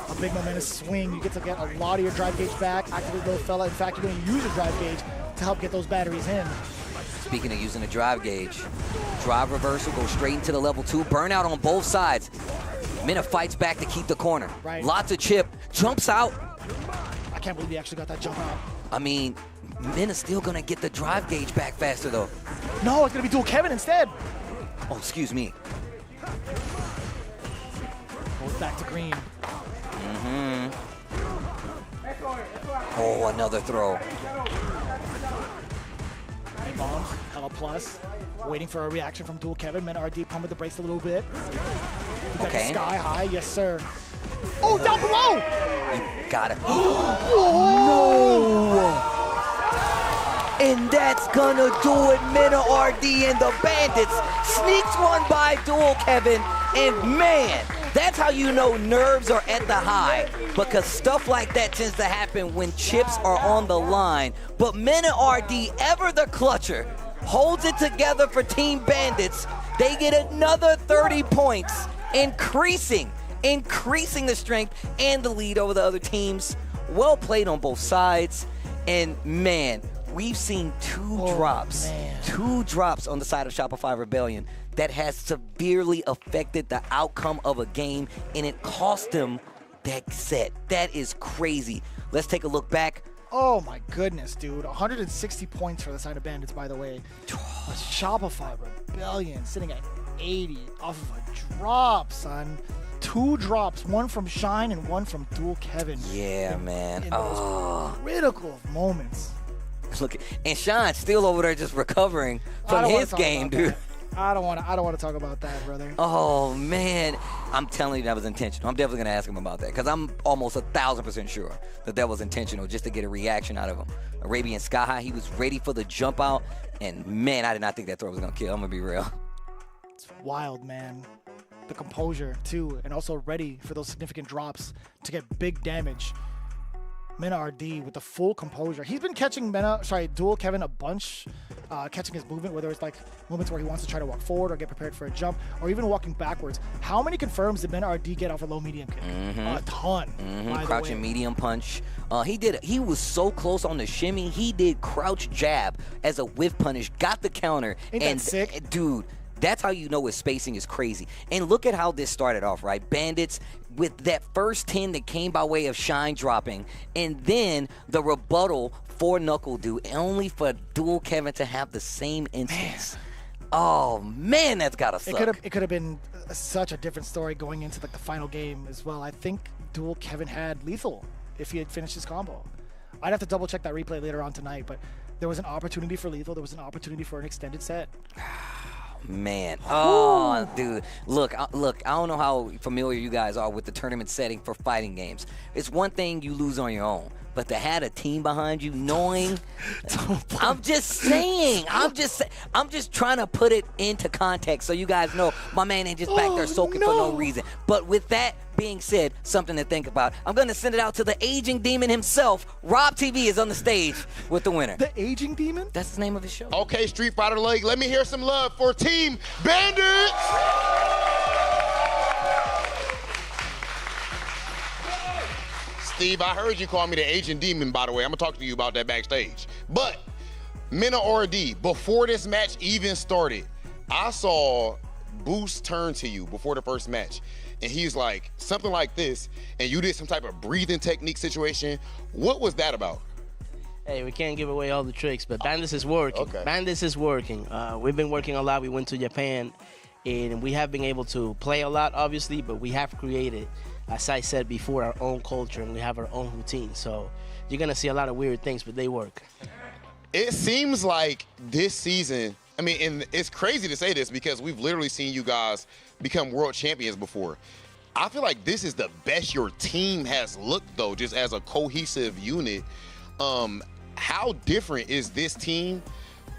S2: A big momentous swing. You get to get a lot of your drive gauge back. Activate little fella. In fact, you're going to use your drive gauge to help get those batteries in.
S3: Speaking of using a drive gauge, drive reversal, goes straight into the level 2. Burnout on both sides. Mena fights back to keep the corner.
S2: Right.
S3: Lots of chip. Jumps out.
S2: I can't believe he actually got that jump out.
S3: I mean, Mena's still going to get the drive gauge back faster, though.
S2: No, it's going to be dual Kevin instead.
S3: Oh, excuse me.
S2: Goes back to green.
S3: Oh, another throw.
S2: Bombs, hella plus. Waiting for a reaction from dual Kevin. Men RD pumping the brakes a little bit.
S3: Okay.
S2: Sky high, yes sir. Oh, down below!
S3: You got it. No! And that's gonna do it. Mena RD and the Bandits sneaks one by dual Kevin. And man, that's how you know nerves are at the high, because stuff like that tends to happen when chips are on the line. But Mena RD, ever the clutcher, holds it together for Team Bandits. They get another 30 points, increasing the strength and the lead over the other teams. Well played on both sides. And man, we've seen two drops on the side of Shopify Rebellion that has severely affected the outcome of a game, and it cost them that set. That is crazy. Let's take a look back.
S2: Oh my goodness, dude. 160 points for the side of Bandits, by the way. A Shopify Rebellion sitting at 80 off of a drop, son. 2 drops, one from Shine and one from dual Kevin.
S3: Yeah, man.
S2: In those critical moments.
S3: Look, and Shine still over there just recovering from his game, dude.
S2: I don't want to talk about that, brother.
S3: Oh man, I'm telling you that was intentional. I'm definitely gonna ask him about that, because I'm almost 1,000% sure that was intentional, just to get a reaction out of him. Arabian Sky High, he was ready for the jump out, and man, I did not think that throw was gonna kill. I'm gonna be real.
S2: It's wild, man. The composure too, and also ready for those significant drops to get big damage. Mena RD with the full composure. He's been catching dual Kevin a bunch, catching his movement, whether it's like moments where he wants to try to walk forward or get prepared for a jump, or even walking backwards. How many confirms did Mena RD get off a low medium kick? A ton.
S3: Crouching medium punch. He was so close on the shimmy. He did crouch jab as a whiff punish, got the counter.
S2: Ain't that sick?
S3: Dude, that's how you know his spacing is crazy. And look at how this started off, right? Bandits with that first 10 that came by way of Shine dropping, and then the rebuttal for Knuckle Dude, only for dual Kevin to have the same instance. Oh man, that's gotta suck.
S2: It could have been such a different story going into like the final game as well. I think dual Kevin had lethal if he had finished his combo. I'd have to double check that replay later on tonight, but there was an opportunity for lethal. There was an opportunity for an extended set.
S3: Man, oh, dude, look, I don't know how familiar you guys are with the tournament setting for fighting games. It's one thing you lose on your own, but to have a team behind you, knowing, I'm just saying, I'm just trying to put it into context so you guys know my man ain't just back there soaking for no reason. But with that being said, something to think about. I'm going to send it out to the aging demon himself. Rob TV is on the stage with the winner.
S2: The aging demon?
S3: That's the name of his show.
S1: Okay, Street Fighter League, let me hear some love for Team Bandits. Steve, I heard you call me the aging demon, by the way. I'm going to talk to you about that backstage. But Mena RD, before this match even started, I saw Boost turn to you before the first match. And he's like, something like this, and you did some type of breathing technique situation. What was that about?
S17: Hey, we can't give away all the tricks, but Bandits is working.
S1: Okay.
S17: Bandits is working. We've been working a lot. We went to Japan, and we have been able to play a lot, obviously, but we have created, as I said before, our own culture, and we have our own routine. So you're going to see a lot of weird things, but they work.
S1: It seems like this season, I mean, and it's crazy to say this because we've literally seen you guys become world champions before. I feel like this is the best your team has looked, though, just as a cohesive unit. How different is this team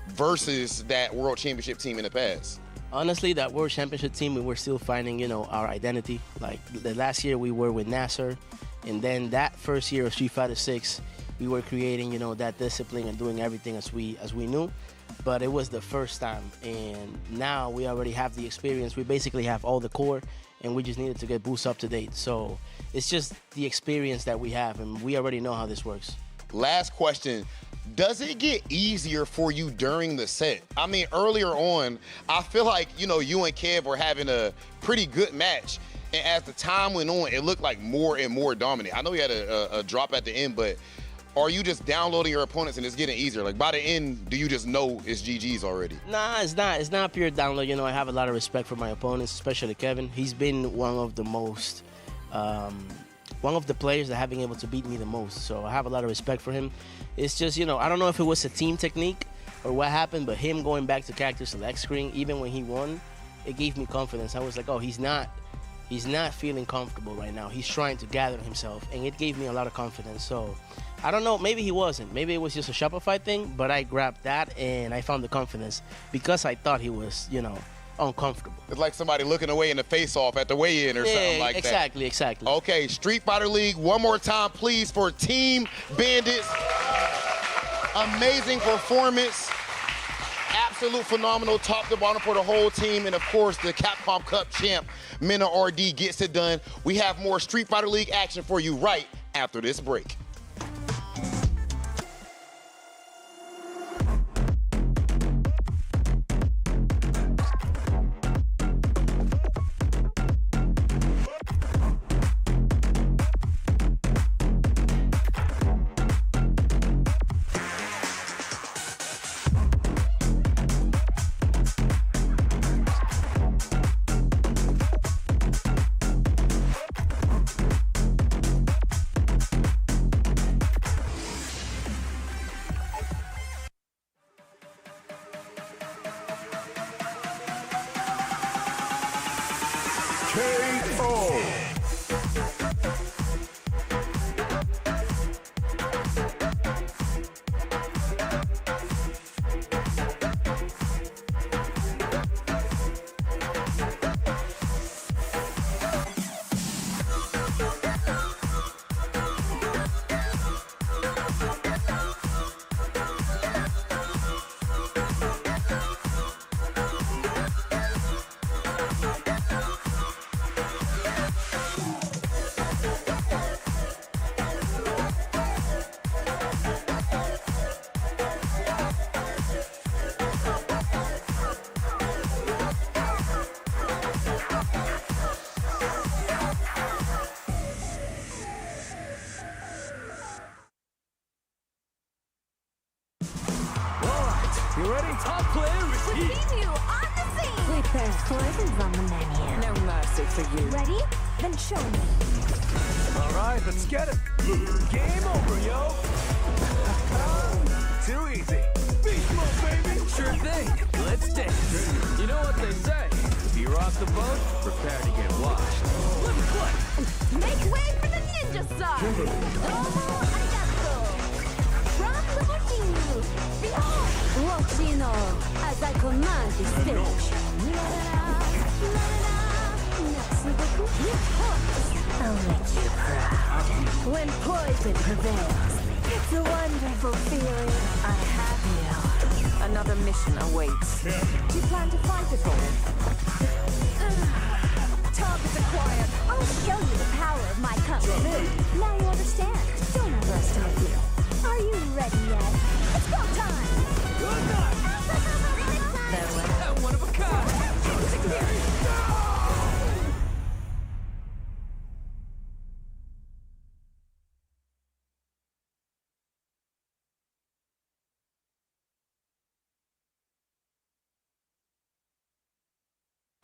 S1: versus that world championship team in the past?
S17: Honestly, that world championship team, we were still finding, our identity. Like the last year we were with Nasser, and then that first year of Street Fighter 6, we were creating, that discipline and doing everything as we knew. But it was the first time, and now we already have the experience. We basically have all the core, and we just needed to get Boost up to date. So it's just the experience that we have, and we already know how this works.
S1: Last question. Does it get easier for you during the set? I mean, earlier on, I feel like, you and Kev were having a pretty good match. And as the time went on, it looked like more and more dominant. I know we had a drop at the end, but Or are you just downloading your opponents and it's getting easier? Like by the end, do you just know it's GG's already?
S17: Nah, it's not. It's not pure download. You know, I have a lot of respect for my opponents, especially Kevin. He's been one of the most, one of the players that have been able to beat me the most. So I have a lot of respect for him. It's just, you know, I don't know if it was a team technique or what happened, but him going back to character select screen, even when he won, it gave me confidence. I was like, oh, he's not feeling comfortable right now. He's trying to gather himself, and it gave me a lot of confidence. So I don't know, maybe he wasn't. Maybe it was just a Shopify thing, but I grabbed that and I found the confidence because I thought he was, you know, uncomfortable.
S1: It's like somebody looking away in the face-off at the weigh-in or something like that.
S17: Exactly.
S1: Okay, Street Fighter League, one more time, please, for Team Bandits. Amazing performance. Absolute phenomenal, top to bottom for the whole team. And, of course, the Capcom Cup champ, Mena RD, gets it done. We have more Street Fighter League action for you right after this break.
S9: You ready? Top player, repeat.
S11: You on the scene. Wait, there's poisons on the menu. No mercy for you. Ready? Then show me.
S9: All right, let's get it. Game over, yo. Too easy. Beast mode, baby. Sure thing. Let's dance. You know what they say. If you rock the boat, prepare to get washed. Let me play.
S11: Make way for the ninja side. Domo arigato. From the Martini. Behold. Watch you know as I command the stage. I'll make you proud. When poison prevails, it's a wonderful feeling. I have you. Another mission awaits. Do you plan to fight it for me? Target acquired. I'll show you the power of my company. Now you understand. Don't underestimate me. Are you ready yet? It's go time.
S9: Good night. One of a kind.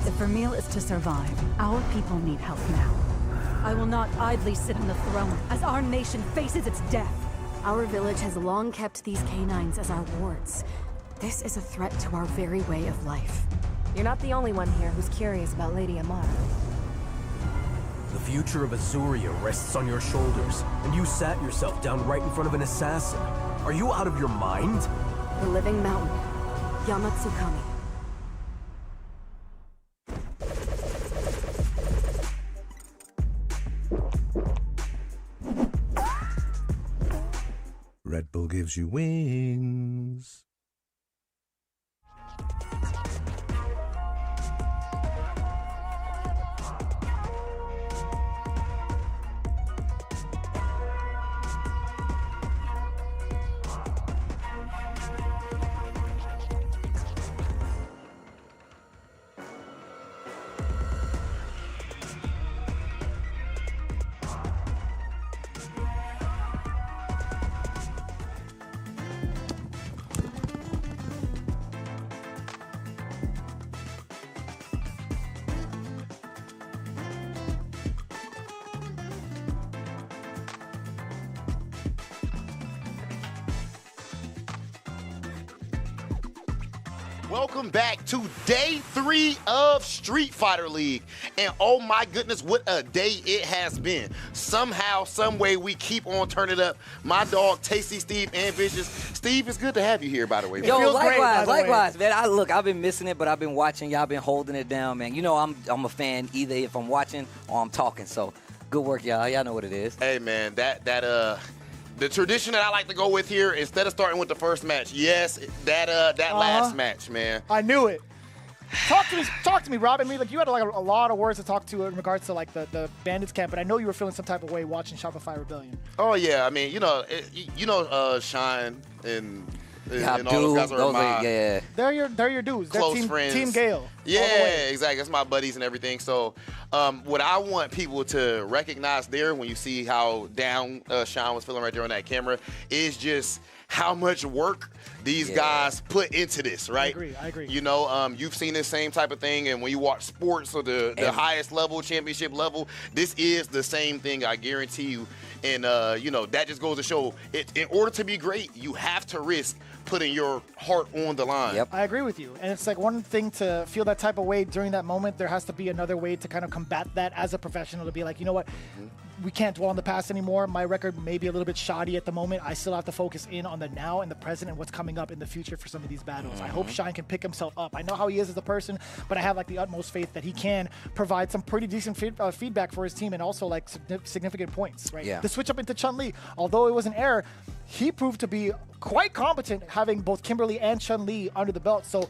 S12: If Vermeil is to survive, our people need help now. I will not idly sit on the throne as our nation faces its death.
S13: Our village has long kept these canines as our wards. This is a threat to our very way of life. You're not the only one here who's curious about Lady Amara.
S14: The future of Azuria rests on your shoulders, and you sat yourself down right in front of an assassin. Are you out of your mind?
S13: The Living Mountain, Yamatsukami.
S15: Red Bull gives you wings.
S1: Welcome back to day 3 of Street Fighter League. And oh my goodness, what a day it has been. Somehow, some way, we keep on turning up. My dog, Tasty Steve and Vicious. Steve, it's good to have you here, by the way.
S3: Yo, likewise, man. I've been missing it, but I've been watching. Y'all been holding it down, man. You know I'm a fan either if I'm watching or I'm talking. So good work, y'all. Y'all know what it is.
S1: Hey, man, the tradition that I like to go with here, instead of starting with the first match, yes, that last match, man.
S2: I knew it. Talk to me, Rob. I mean, like, you had like a lot of words to talk to in regards to like the Bandits camp, but I know you were feeling some type of way watching Shopify Rebellion.
S1: Oh yeah, I mean, Shine and all those guys are my
S2: They're your dudes.
S1: close
S2: They're
S1: friends.
S2: Team Gale.
S1: Yeah, exactly. That's my buddies and everything. So, what I want people to recognize there when you see how down Shine was feeling right there on that camera is just how much work these guys put into this, right?
S2: I agree.
S1: You know, you've seen this same type of thing, and when you watch sports or the highest level, championship level, this is the same thing, I guarantee you. And, that just goes to show, in order to be great, you have to risk putting your heart on the line.
S2: Yep. I agree with you. And it's like one thing to feel that type of way during that moment. There has to be another way to kind of combat that as a professional, to be like, you know what? We can't dwell on the past anymore. My record may be a little bit shoddy at the moment. I still have to focus in on the now and the present and what's coming up in the future for some of these battles. I hope Shine can pick himself up. I know how he is as a person, but I have like the utmost faith that he can provide some pretty decent feedback for his team and also like significant points, right?
S3: Yeah.
S2: The switch up into Chun-Li, although it was an error, he proved to be quite competent having both Kimberly and Chun-Li under the belt. So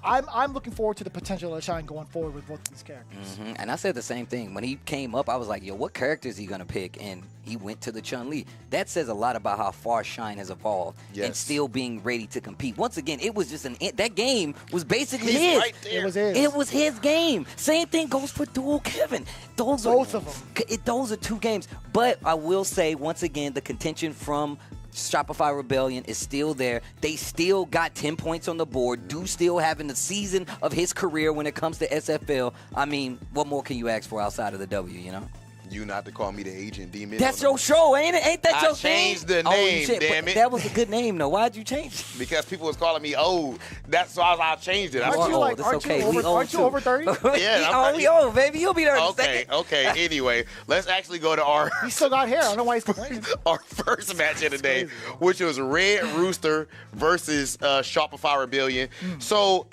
S2: I'm looking forward to the potential of Shine going forward with both of these characters.
S3: And I said the same thing. When he came up, I was like, yo, what character is he going to pick? And he went to the Chun-Li. That says a lot about how far Shine has evolved and still being ready to compete. Once again, it was just that game was basically his.
S1: Right there.
S2: It was his.
S3: It was his game. Same thing goes for Dual Kevin. Both of them. Those are 2 games. But I will say, once again, the contention from Shopify Rebellion is still there. They still got 10 points on the board. Do still having the season of his career when it comes to SFL. I mean, what more can you ask for outside of the W, you know?
S1: You not to call me the Agent Demon.
S3: That's your show, ain't it? Ain't that your thing?
S1: I changed the name, damn it.
S3: That was a good name, though. Why'd you change it?
S1: Because people was calling me old. That's why I changed it.
S2: Aren't you over 30?
S1: Yeah.
S3: We old, baby. You'll be there in a second.
S1: Okay. Anyway, let's actually go to our...
S2: He still got hair. I don't know why he's complaining.
S1: Our first match of the day, which was Red Rooster versus Shopify Rebellion. So...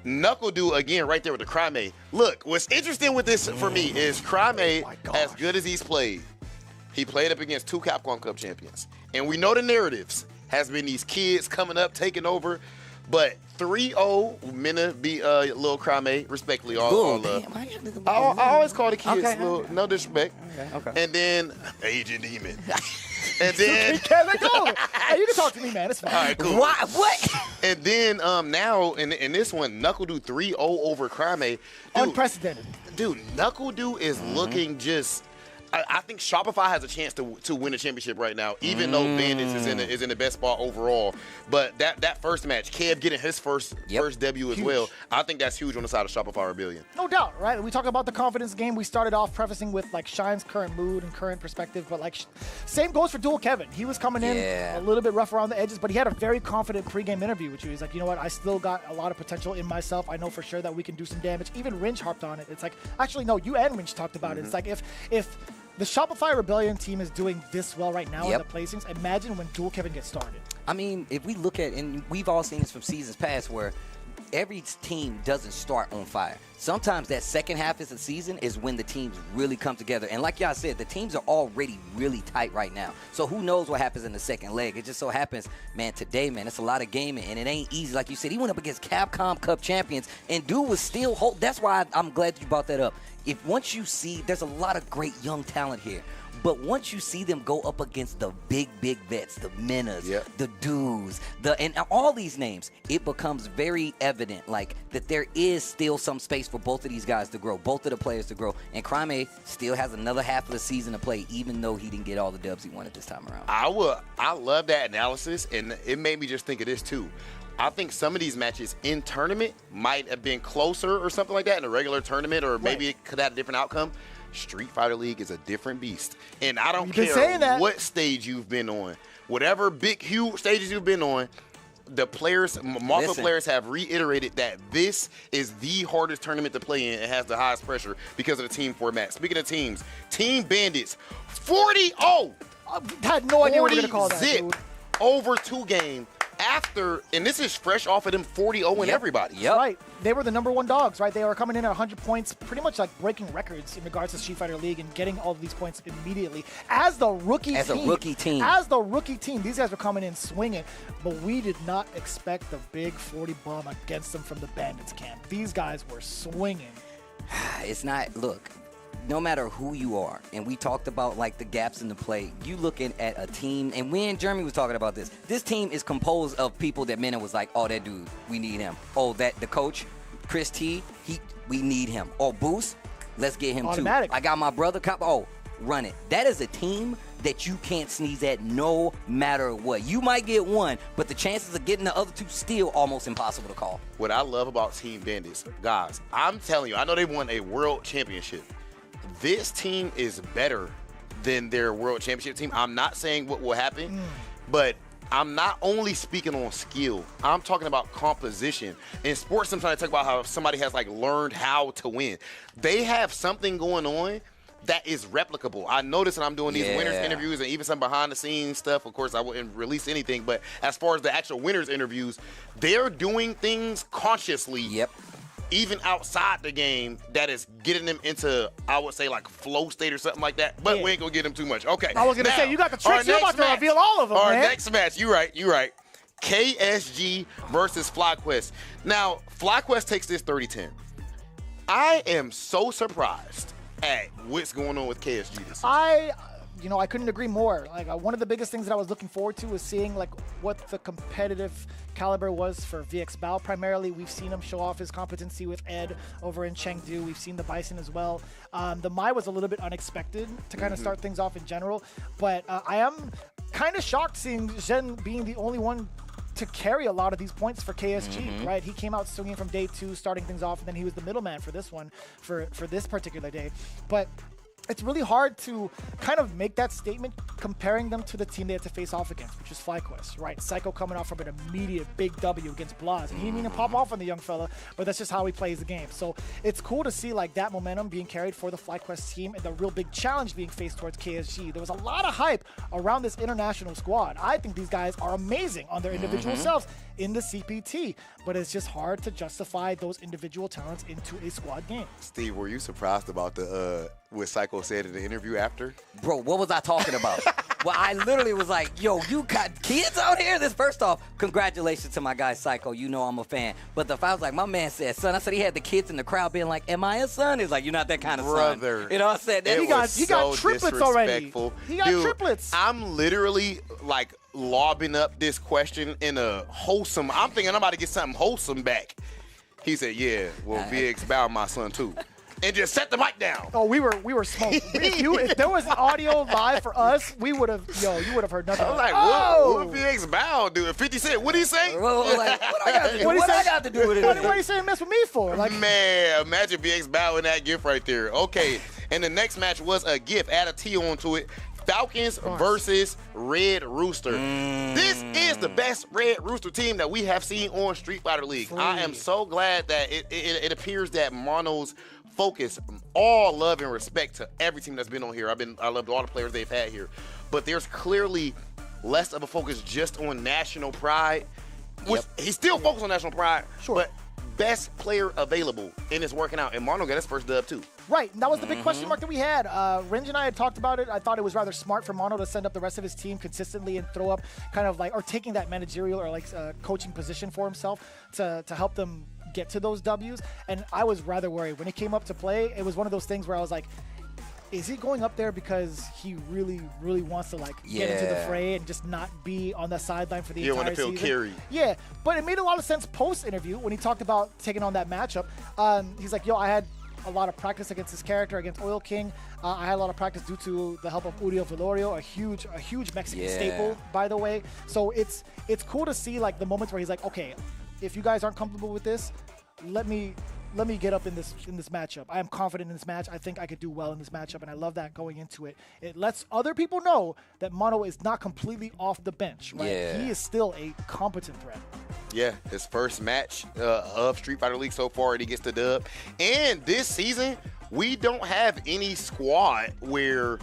S1: Knuckle Dude again right there with the Crime. Look, what's interesting with this for me is Crime, as good as he's played, he played up against 2 Capcom Cup champions. And we know the narratives has been these kids coming up, taking over. But 3-0, Minna beat Lil Crime, respectfully. All love. I always call the kids no disrespect.
S3: Okay.
S1: And then Agent Demon. And then
S2: hey, you can talk to me, man. It's fine.
S1: All right, cool.
S3: What?
S1: And then now in this one, Knuckle Dude 3-0 over Crime. Dude,
S2: unprecedented.
S1: Dude, Knuckle Dude is looking just. I think Shopify has a chance to win a championship right now, even though Bandits is in the best spot overall. But that first match, Kev getting his first debut as well, I think that's huge on the side of Shopify Rebellion.
S2: No doubt, right? We talk about the confidence game. We started off prefacing with like Shine's current mood and current perspective, but like same goes for Dual Kevin. He was coming in a little bit rough around the edges, but he had a very confident pregame interview, which he was like, you know what? I still got a lot of potential in myself. I know for sure that we can do some damage. Even Ringe harped on it. It's like, actually, no, you and Ringe talked about it. It's like if the Shopify Rebellion team is doing this well right now in the placings, imagine when Dual Kevin gets started.
S3: I mean, if we look at, and we've all seen this from seasons past, where every team doesn't start on fire. Sometimes that second half of the season is when the teams really come together. And like y'all said, the teams are already really tight right now. So who knows what happens in the second leg. It just so happens, man, today, man, it's a lot of gaming, and it ain't easy. Like you said, he went up against Capcom Cup champions, and dude was still hold. That's why I'm glad you brought that up. If once you see, there's a lot of great young talent here. But once you see them go up against the big vets, the Minnas, the Dudes, and all these names, it becomes very evident, like, that there is still some space for both of these guys to grow, both of the players to grow. And Crime still has another half of the season to play, even though he didn't get all the dubs he wanted this time around.
S1: I love that analysis, and it made me just think of this, too. I think some of these matches in tournament might have been closer or something like that in a regular tournament, or maybe it could have a different outcome. Street Fighter League is a different beast. And I don't care what stage you've been on. Whatever big, huge stages you've been on, the players, multiple
S3: Listen.
S1: players have reiterated that this is the hardest tournament to play in and has the highest pressure because of the team format. Speaking of teams, Team Bandits, 40-0.
S2: Had no idea what we were going to call that,
S1: zip
S2: dude.
S1: over 2 game after, and this is fresh off of them 40-0 and everybody.
S2: That's right. They were the #1 dogs, right? They were coming in at 100 points, pretty much like breaking records in regards to Street Fighter League and getting all of these points immediately. As the rookie team.
S3: As a rookie team.
S2: As the rookie team. These guys were coming in swinging, but we did not expect the big 40 bomb against them from the Bandits camp. These guys were swinging.
S3: It's not, look, no matter who you are, and we talked about like the gaps in the play, you looking at a team, and we in Germany was talking about this. This team is composed of people that Mena was like, oh, that dude, we need him. Oh, that the coach, Chris T, we need him. Oh, Boost, let's get him
S2: Automatic.
S3: too. I got my brother, run it. That is a team that you can't sneeze at no matter what. You might get one, but the chances of getting the other two still almost impossible to call.
S1: What I love about Team Bandits, guys, I'm telling you, I know they won a world championship. This team is better than their world championship team. I'm not saying what will happen, but I'm not only speaking on skill. I'm talking about composition. In sports, sometimes I talk about how somebody has like learned how to win. They have something going on that is replicable. I notice when I'm doing these winners interviews and even some behind the scenes stuff. Of course, I wouldn't release anything, but as far as the actual winners interviews, they're doing things consciously. Even outside the game, that is getting them into, I would say, like flow state or something like that. But we ain't gonna get them too much. Okay.
S2: I was going to say, you got the tricks. You're about to reveal all of them,
S1: Our
S2: man.
S1: next match, you're right. KSG versus FlyQuest. Now, FlyQuest takes this 30-10. I am so surprised at what's going on with KSG this season.
S2: I couldn't agree more. Like one of the biggest things that I was looking forward to was seeing like what the competitive caliber was for VX Bao. Primarily, we've seen him show off his competency with Ed over in Chengdu. We've seen the Bison as well. The Mai was a little bit unexpected to kind of start things off in general, but I am kind of shocked seeing Zhen being the only one to carry a lot of these points for KSG, right? He came out swinging from day 2, starting things off, and then he was the middleman for this one, for this particular day. But it's really hard to kind of make that statement comparing them to the team they had to face off against, which is FlyQuest, right? Psycho coming off from an immediate big W against Blaz. And he didn't even pop off on the young fella, but that's just how he plays the game. So it's cool to see like that momentum being carried for the FlyQuest team and the real big challenge being faced towards KSG. There was a lot of hype around this international squad. I think these guys are amazing on their individual selves in the CPT, but it's just hard to justify those individual talents into a squad game.
S1: Steve, were you surprised about what Psycho said in the interview after?
S3: Bro, what was I talking about? Well, I literally was like, yo, you got kids out here? This, first off, congratulations to my guy Psycho. You know I'm a fan. But the I was like, my man said son. I said he had the kids in the crowd being like, am I a son? He's like, you're not that kind of
S1: Brother,
S3: son. You know what I said?
S1: He got
S2: triplets already.
S1: He
S2: got triplets.
S1: I'm literally like lobbing up this question in a wholesome. I'm thinking I'm about to get something wholesome back. He said, yeah, well, VX Bao my son too. And just set the mic down.
S2: Oh, we were smoked. If there was audio live for us, you would have heard nothing.
S1: I was like, what VX Bao do? 50 Cent, what did he say?
S3: Well, like, what I got to do with it?
S2: What are you saying mess with me for? Like,
S1: man, imagine VX Bao in that gift right there. Okay, and the next match was a gift. Add a T onto it. Falcons versus Red Rooster. This is the best Red Rooster team that we have seen on Street Fighter League. I am so glad that it appears that Mono's focus, all love and respect to every team that's been on here. I loved all the players they've had here. But there's clearly less of a focus just on national pride. He's still focused on national pride, but best player available, and it's working out. And Mono got his first dub too.
S2: Right, and that was the big question mark that we had. Ringe and I had talked about it. I thought it was rather smart for Mono to send up the rest of his team consistently and throw up kind of like, or taking that managerial or like coaching position for himself to help them get to those W's. And I was rather worried. When he came up to play, it was one of those things where I was like, is he going up there because he really, really wants to like get into the fray and just not be on the sideline for the entire season?
S1: Carried.
S2: Yeah, but it made a lot of sense post-interview when he talked about taking on that matchup. He's like, yo, I had a lot of practice against this character, against Oil King. I had a lot of practice due to the help of Uriel Velorio, a huge Mexican staple, by the way. So it's cool to see like the moments where he's like, okay, if you guys aren't comfortable with this, let me get up in this matchup. I am confident in this match. I think I could do well in this matchup, and I love that going into it. It lets other people know that Mono is not completely off the bench, right?
S3: Yeah.
S2: He is still a competent threat.
S1: Yeah, his first match of Street Fighter League so far, and he gets the dub. And this season, we don't have any squad where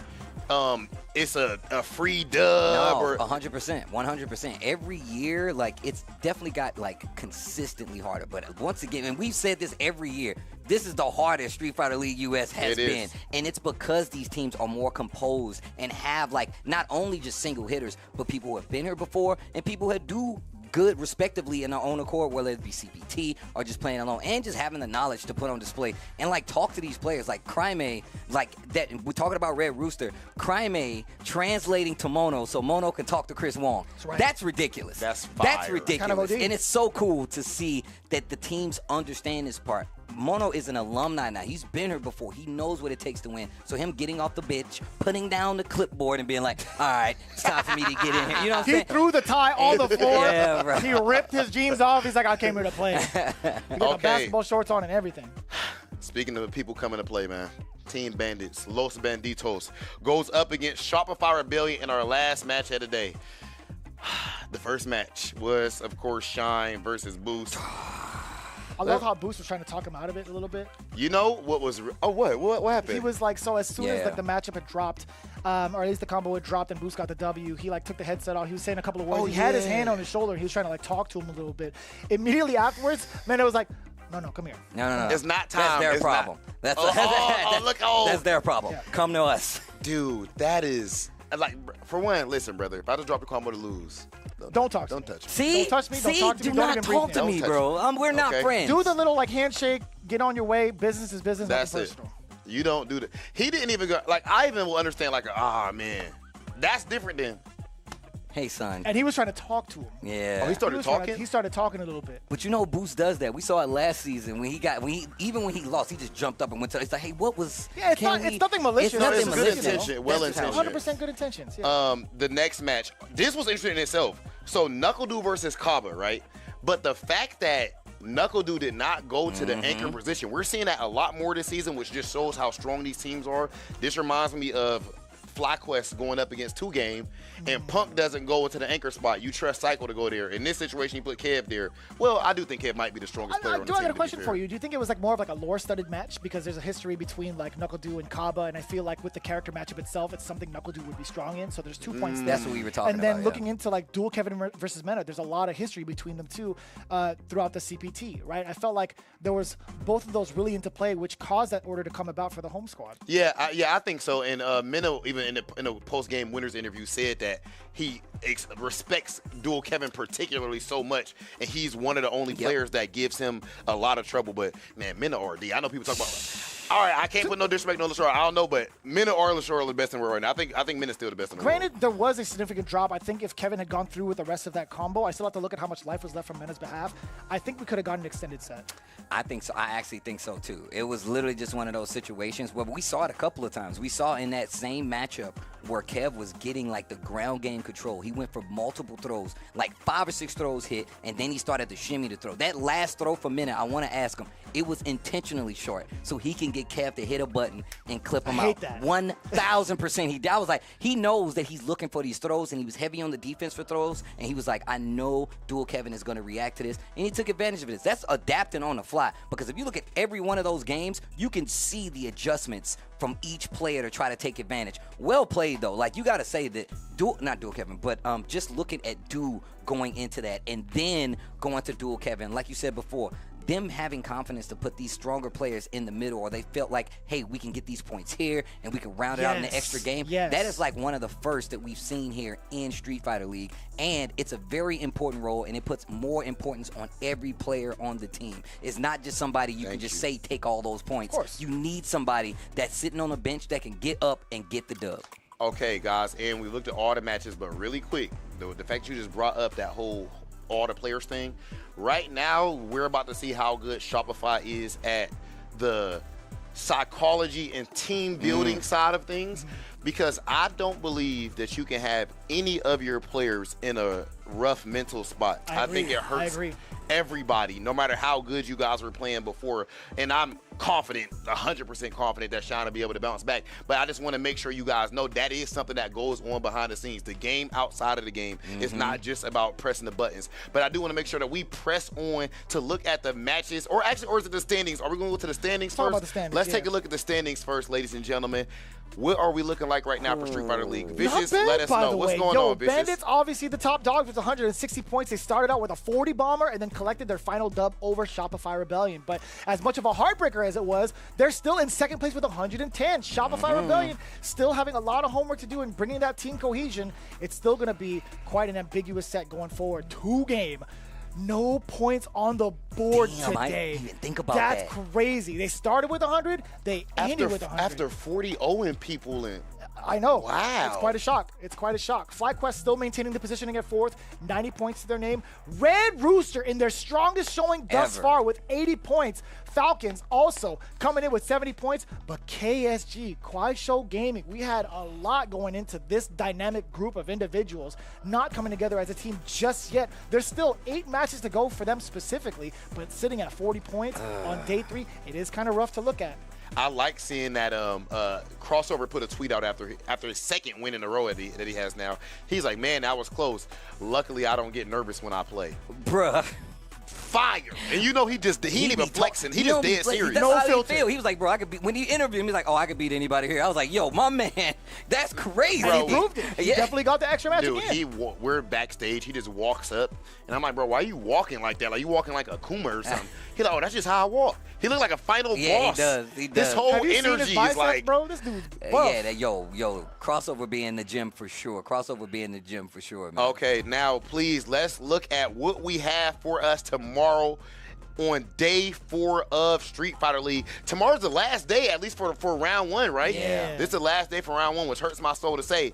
S1: it's a free dub.
S3: No,
S1: or
S3: 100%, 100%. Every year, like, it's definitely got, like, consistently harder. But once again, and we've said this every year, this is the hardest Street Fighter League US has been. And it's because these teams are more composed and have, like, not only just single hitters, but people who have been here before and people who do good respectively in their own accord, whether it be CPT or just playing alone, and just having the knowledge to put on display and like talk to these players like Crimea, like that. We're talking about Red Rooster, Crimea translating to Mono so Mono can talk to Chris Wong. That's ridiculous.
S1: That's fire.
S3: That's ridiculous.
S2: Kind of
S3: and it's so cool to see that the teams understand this part. Mono is an alumni now. He's been here before. He knows what it takes to win. So him getting off the bench, putting down the clipboard and being like, all right, it's time for me to get in here. You know what I'm saying?
S2: He threw the tie on the floor.
S3: Yeah, bro.
S2: He ripped his jeans off. He's like, I came here to play. He got the basketball shorts on and everything.
S1: Speaking of people coming to play, man, Team Bandits, Los Banditos, goes up against Shopify Rebellion in our last match of the day. The first match was, of course, Shine versus Boost.
S2: I love how Boost was trying to talk him out of it a little bit.
S1: You know what was? What happened?
S2: He was like, so as soon as like the matchup had dropped, or at least the combo had dropped and Boost got the W, he like took the headset off. He was saying a couple of words. He had his hand on his shoulder. He was trying to like talk to him a little bit. Immediately afterwards, man, it was like, no, come here.
S3: No.
S1: It's not time.
S3: That's their
S1: It's
S3: problem.
S1: Not.
S3: That's that's their problem.
S2: Yeah.
S3: Come to us.
S1: Dude, that is like, for one, listen, brother. If I just drop the combo to lose,
S2: don't talk to me.
S1: Don't touch me.
S3: See?
S2: Don't touch me. Don't talk to me.
S3: Do
S2: Don't
S3: not
S2: even breathe
S3: talk to
S2: me.
S3: me,
S1: Don't
S3: bro. We're not friends.
S2: Do the little like handshake, get on your way. Business is business.
S1: That's
S2: nothing
S1: it.
S2: personal.
S1: You don't do that. He didn't even go. Like, I even will understand. Like, man, that's different than.
S3: Hey, son.
S2: And he was trying to talk to him.
S3: Yeah.
S1: Oh, he started talking.
S2: He started talking a little bit.
S3: But you know, Boost does that. We saw it last season when even when he lost, he just jumped up and went to. It's like, hey, what was?
S2: Yeah, it's nothing malicious.
S3: It's nothing
S1: It's
S3: malicious.
S1: good intention, well intentioned.
S2: 100% good intentions. Yeah.
S1: The next match, this was interesting in itself. So NuckleDu versus Kaba, right? But the fact that NuckleDu did not go to the anchor position, we're seeing that a lot more this season, which just shows how strong these teams are. This reminds me of FlyQuest going up against 2Game, and Punk doesn't go into the anchor spot. You trust Cycle to go there. In this situation, you put Kev there. Well, I do think Kev might be the strongest player on the team.
S2: I got a question for you. Do you think it was like more of like a lore-studded match because there's a history between like NuckleDu and Kaba, and I feel like with the character matchup itself, it's something NuckleDu would be strong in. So there's 2 points there.
S3: That's what we were talking
S2: about. And then
S3: about,
S2: looking into like Dual Kevin versus Mena, there's a lot of history between them too throughout the CPT, right? I felt like there was both of those really into play, which caused that order to come about for the home squad.
S1: Yeah, I think so. And Mena, even in the post-game winners interview, said that he respects Dual Kevin particularly so much, and he's one of the only players that gives him a lot of trouble. But man, Mena or D, I know people talk about. All right, I can't put no disrespect on LaShore. I don't know, but Mena or LaShore are the best in the world right now. I think Mena's still the best in the world.
S2: Granted, there was a significant drop. I think if Kevin had gone through with the rest of that combo, I still have to look at how much life was left from Mena's behalf. I think we could have gotten an extended set.
S3: I think so. I actually think so too. It was literally just one of those situations where we saw it a couple of times. We saw in that same matchup where Kev was getting like the ground game control. He went for multiple throws, like 5 or 6 throws hit, and then he started to shimmy the throw. That last throw for Mena, I want to ask him, it was intentionally short so he can get Kev to hit a button and clip him out.
S2: That.
S3: 1,000%. I was like, he knows that he's looking for these throws, and he was heavy on the defense for throws, and he was like, I know Dual Kevin is going to react to this, and he took advantage of this. That's adapting on the fly, because if you look at every one of those games, you can see the adjustments from each player to try to take advantage. Well played, though. Like, you got to say that, not Dual Kevin, but just looking at Du going into that and then going to Dual Kevin, like you said before, them having confidence to put these stronger players in the middle, or they felt like, hey, we can get these points here and we can round it out in the extra game. That is like one of the first that we've seen here in Street Fighter League, and it's a very important role, and it puts more importance on every player on the team. It's not just somebody you can just say take all those points.
S2: Of course.
S3: You need somebody that's sitting on the bench that can get up and get the dub.
S1: Okay, guys, and we looked at all the matches, but really quick, the fact you just brought up that whole all the players thing. Right now, we're about to see how good Shopify is at the psychology and team building side of things. because I don't believe that you can have any of your players in a rough mental spot. I think it hurts everybody, no matter how good you guys were playing before. And I'm confident, 100% confident that Sean will be able to bounce back. But I just want to make sure you guys know that is something that goes on behind the scenes. The game outside of the game is not just about pressing the buttons. But I do want to make sure that we press on to look at the matches, or is it the standings? Are we going to go to the standings
S2: Talk
S1: first?
S2: about the standings,
S1: Let's take a look at the standings first, ladies and gentlemen. What are we looking like right now for Street Fighter League? Vicious, let us know. What's going on, Vicious?
S2: Bandits, obviously the top dogs with 160 points. They started out with a 40 bomber and then collected their final dub over Shopify Rebellion. But as much of a heartbreaker as it was, they're still in second place with 110. Shopify Rebellion still having a lot of homework to do and bringing that team cohesion. It's still going to be quite an ambiguous set going forward. 2-game. No points on the board today.
S3: I didn't even think about that.
S2: That's crazy. They started with 100. They ended with 100.
S1: After 40 0 people in.
S2: I know.
S1: Wow.
S2: It's quite a shock. It's quite a shock. FlyQuest still maintaining the positioning at 4th, 90 points to their name. Red Rooster in their strongest showing thus far with 80 points. Falcons also coming in with 70 points. But KSG, KuaiShou Gaming, we had a lot going into this dynamic group of individuals not coming together as a team just yet. There's still 8 matches to go for them specifically, but sitting at 40 points on day 3, it is kind of rough to look at.
S1: I like seeing that Crossover put a tweet out after his second win in a row that he has now. He's like, man, that was close. Luckily, I don't get nervous when I play.
S3: Bruh.
S1: Fire. And you know he ain't even flexing. He just dead serious.
S3: That's how he feel. He was like, bro, I could beat, when he interviewed him, he's like, oh, I could beat anybody here. I was like, yo, my man, that's crazy.
S2: Bro, he proved it. He definitely got the extra match again.
S1: We're backstage. He just walks up. And I'm like, bro, why are you walking like that? Like you walking like a Kuma or something. He's like, oh, that's just how I walk. He looked like a final boss.
S3: He does.
S1: This whole
S2: Have you seen
S1: energy
S2: his biceps,
S1: is like,
S2: bro, this dude's buff.
S3: Yo, Crossover be in the gym for sure. Crossover be in the gym for sure, man.
S1: Okay, now please let's look at what we have for us tomorrow on day 4 of Street Fighter League. Tomorrow's the last day, at least for round 1, right?
S2: Yeah.
S1: This is the last day for round 1, which hurts my soul to say.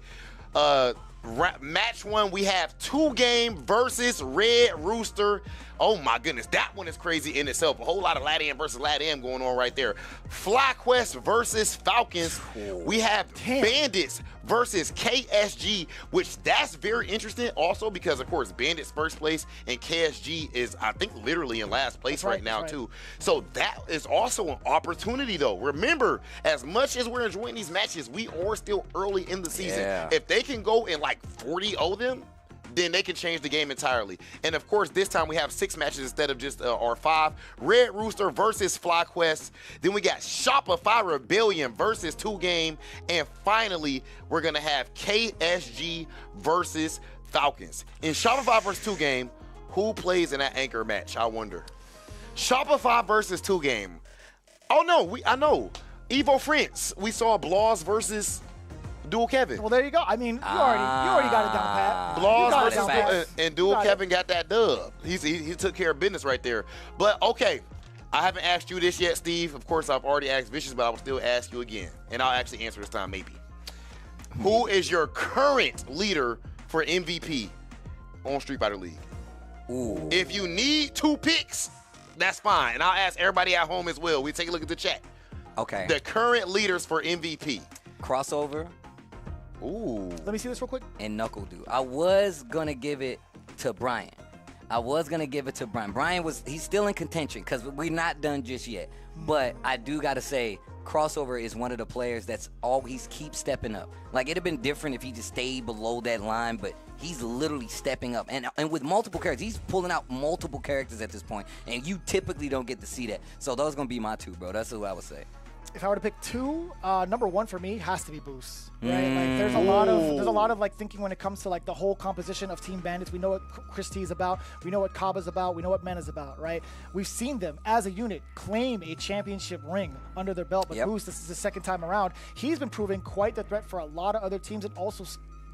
S1: Match 1, we have 2-game versus Red Rooster. Oh my goodness, that one is crazy in itself. A whole lot of LATAM versus LATAM going on right there. FlyQuest versus Falcons. We have Bandits versus KSG, which that's very interesting also because, of course, Bandits first place and KSG is, I think, literally in last place right now, too. So that is also an opportunity, though. Remember, as much as we're enjoying these matches, we are still early in the season.
S3: Yeah.
S1: If they can go and, like, 40-0 them, then they can change the game entirely. And of course, this time we have 6 matches instead of just our 5. Red Rooster versus FlyQuest. Then we got Shopify Rebellion versus 2-game. And finally, we're gonna have KSG versus Falcons. In Shopify versus 2-game, who plays in that anchor match? I wonder. Shopify versus 2-game. Oh no, I know. Evo Friends. We saw Blaws versus Dual Kevin.
S2: Well, there you go. I mean, you already got it down pat.
S1: Blaws versus and Dual Kevin got that dub. He took care of business right there. But okay, I haven't asked you this yet, Steve. Of course, I've already asked Vicious, but I will still ask you again, and I'll actually answer this time maybe. Who is your current leader for MVP on Street Fighter League?
S3: Ooh.
S1: If you need 2 picks, that's fine, and I'll ask everybody at home as well. We take a look at the chat.
S3: Okay.
S1: The current leaders for MVP.
S3: Crossover.
S1: Ooh.
S2: Let me see this real quick.
S3: And Knuckle Dude. I was going to give it to Brian. Brian he's still in contention because we're not done just yet. But I do got to say, Crossover is one of the players that's always keeps stepping up. Like, it'd have been different if he just stayed below that line, but he's literally stepping up. And with multiple characters, he's pulling out multiple characters at this point, and you typically don't get to see that. So those are going to be my 2, bro. That's who I would say.
S2: If I were to pick 2, number 1 for me has to be Boost, right? Like there's a lot of like thinking when it comes to like the whole composition of Team Bandits. We know what Chris T is about, we know what Kaba's about, we know what Men is about, right? We've seen them as a unit claim a championship ring under their belt, but Boost, this is the second time around. He's been proving quite the threat for a lot of other teams and also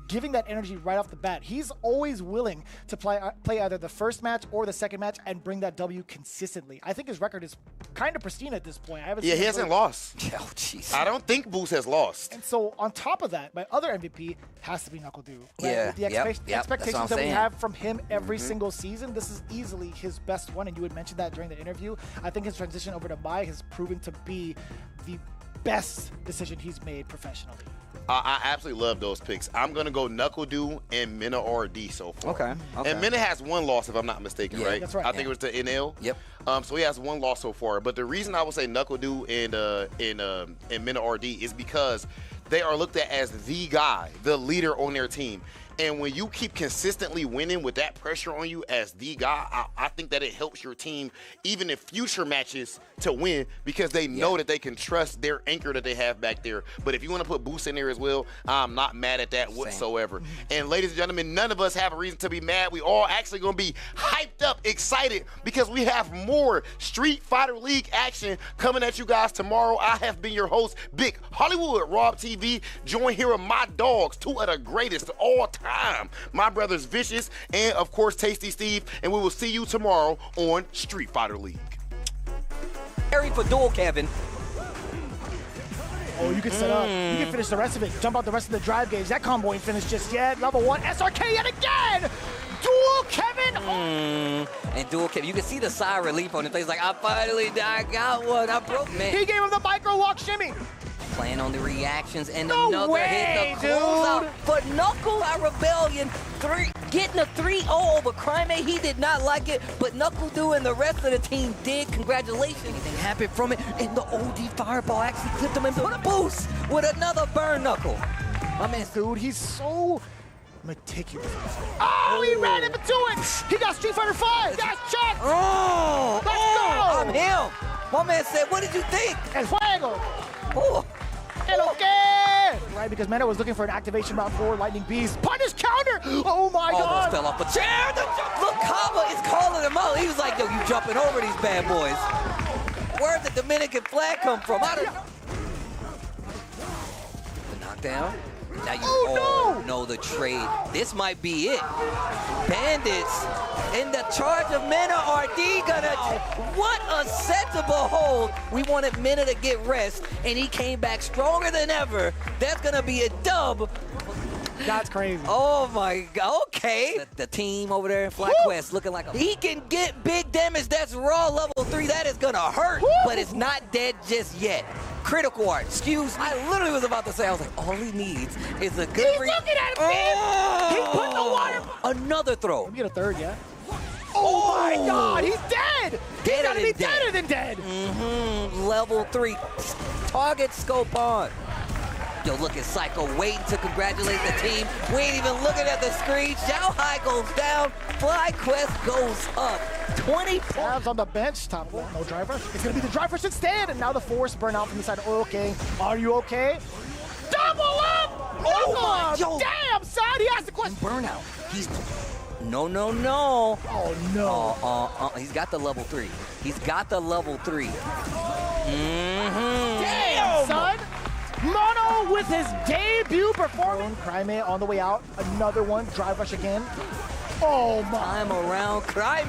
S2: giving that energy right off the bat. He's always willing to play either the first match or the second match and bring that W consistently. I think his record is kind of pristine at this point.
S1: He hasn't lost.
S3: Oh, jeez.
S1: I don't think Boost has lost.
S2: And so on top of that, my other MVP has to be Knuckle Dude. Right?
S3: Yeah.
S2: With the expectations that we have from him every
S3: Mm-hmm.
S2: single season, this is easily his best one. And you had mentioned that during the interview. I think his transition over to Mai has proven to be the best decision he's made professionally.
S1: I absolutely love those picks. I'm going to go Knuckle Dew and Mena RD so far.
S3: Okay.
S1: And Mena has one loss, if I'm not mistaken, right?
S2: That's right.
S1: I think it was to NL.
S3: Yep.
S1: So he has one loss so far. But the reason I would say Knuckle Dew and Mena RD is because they are looked at as the guy, the leader on their team. And when you keep consistently winning with that pressure on you as the guy, I think that it helps your team, even in future matches, to win because they know that they can trust their anchor that they have back there. But if you want to put Boost in there as well, I'm not mad at that whatsoever. And ladies and gentlemen, none of us have a reason to be mad. We all actually going to be hyped up, excited, because we have more Street Fighter League action coming at you guys tomorrow. I have been your host, Big Hollywood Rob TV. Join here with my dogs, two of the greatest of all time. My brothers Vicious and of course Tasty Steve, and we will see you tomorrow on Street Fighter League.
S3: Harry for duel, Kevin.
S2: Oh, you can set up. You can finish the rest of it. Jump out the rest of the drive gauge. That combo ain't finished just yet. Level 1 SRK yet again. Duel Kevin.
S3: And duel Kevin. You can see the sigh of relief on his face. Like, I got one. I broke, man.
S2: He gave him the micro walk shimmy.
S3: Playing on the reactions and
S2: No
S3: another
S2: way,
S3: hit to close out for Knuckle our Rebellion. Getting a 3-0 over Crime. He did not like it, but Knuckle Dew and the rest of the team did. Congratulations. Anything happened from it, and the OD Fireball actually clipped him and put a boost with another burn Knuckle.
S2: My man, dude, he's so meticulous. Oh, he ran into it. He got Street Fighter 5. That's check.
S3: Let's go. I'm him. My man said, what did you think?
S2: El fuego.
S3: Oh.
S2: Okay. Right, because Mena was looking for an activation route for Lightning Beast. Punish counter. Oh my God.
S3: Almost fell off a chair. Look, Kaba is calling him out. He was like, yo, you jumping over these bad boys. Where'd the Dominican flag come from? I don't know. The knockdown. Now you know the trade. This might be it. Bandits in the charge of Mena RD gonna. What a set to behold. We wanted Mena to get rest, and he came back stronger than ever. That's gonna be a dub.
S2: That's crazy.
S3: Oh my God. Okay. The team over there in FlyQuest looking like he can get big damage. That's raw level 3. That is gonna hurt, but it's not dead just yet. Critical art. Excuse me. I literally was about to say, I was like, all he needs is a good.
S2: He's looking at him. He put the water.
S3: Another throw.
S2: Let me get a third, yeah. Oh my God, he's dead. He's gotta be deader than dead.
S3: Level 3. Target scope on. Yo, look at Psycho waiting to congratulate the team. We ain't even looking at the screen. Xiao Hai goes down. FlyQuest goes up. 20 points.
S2: On the bench. Top one. No driver. It's going to be the driver should stand. And now the force burnout from the side. Okay. Are you okay? Double up!
S3: Oh my God.
S2: Damn, son. He asked the question.
S3: Burnout. He's... No.
S2: Oh, no.
S3: He's got the level 3. He's got the level 3.
S2: Damn, son. Mono with his debut performance. Crime on the way out. Another one. Drive rush again. Oh my.
S3: Time around. Crime.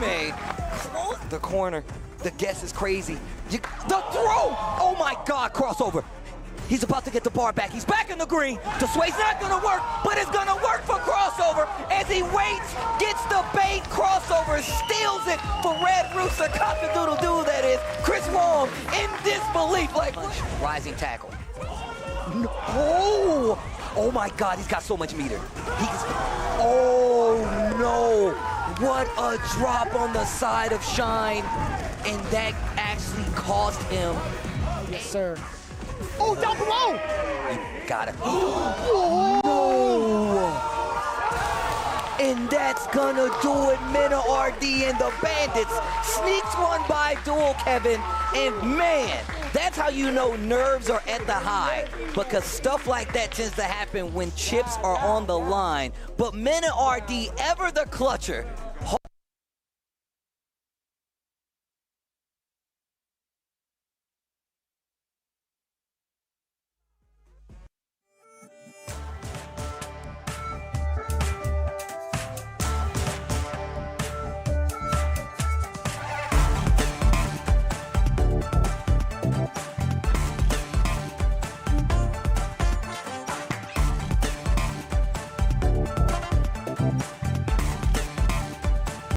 S3: The corner. The guess is crazy. The throw. Oh my God. Crossover. He's about to get the bar back. He's back in the green. The sway's not going to work, but it's going to work for crossover as he waits, gets the bait, crossover, steals it for Red Rooster. Cock-a-doodle-doo, that is. Chris Wong in disbelief. Like, rising tackle. No. Oh my God, he's got so much meter. Oh no, what a drop on the side of Shine. And that actually cost him.
S2: Yes, sir. Oh, down below.
S3: You got it. No. And that's gonna do it. Mena RD and the Bandits sneaks one by duel, Kevin. And man, that's how you know nerves are at the high, because stuff like that tends to happen when chips are on the line. But Mena RD, ever the clutcher,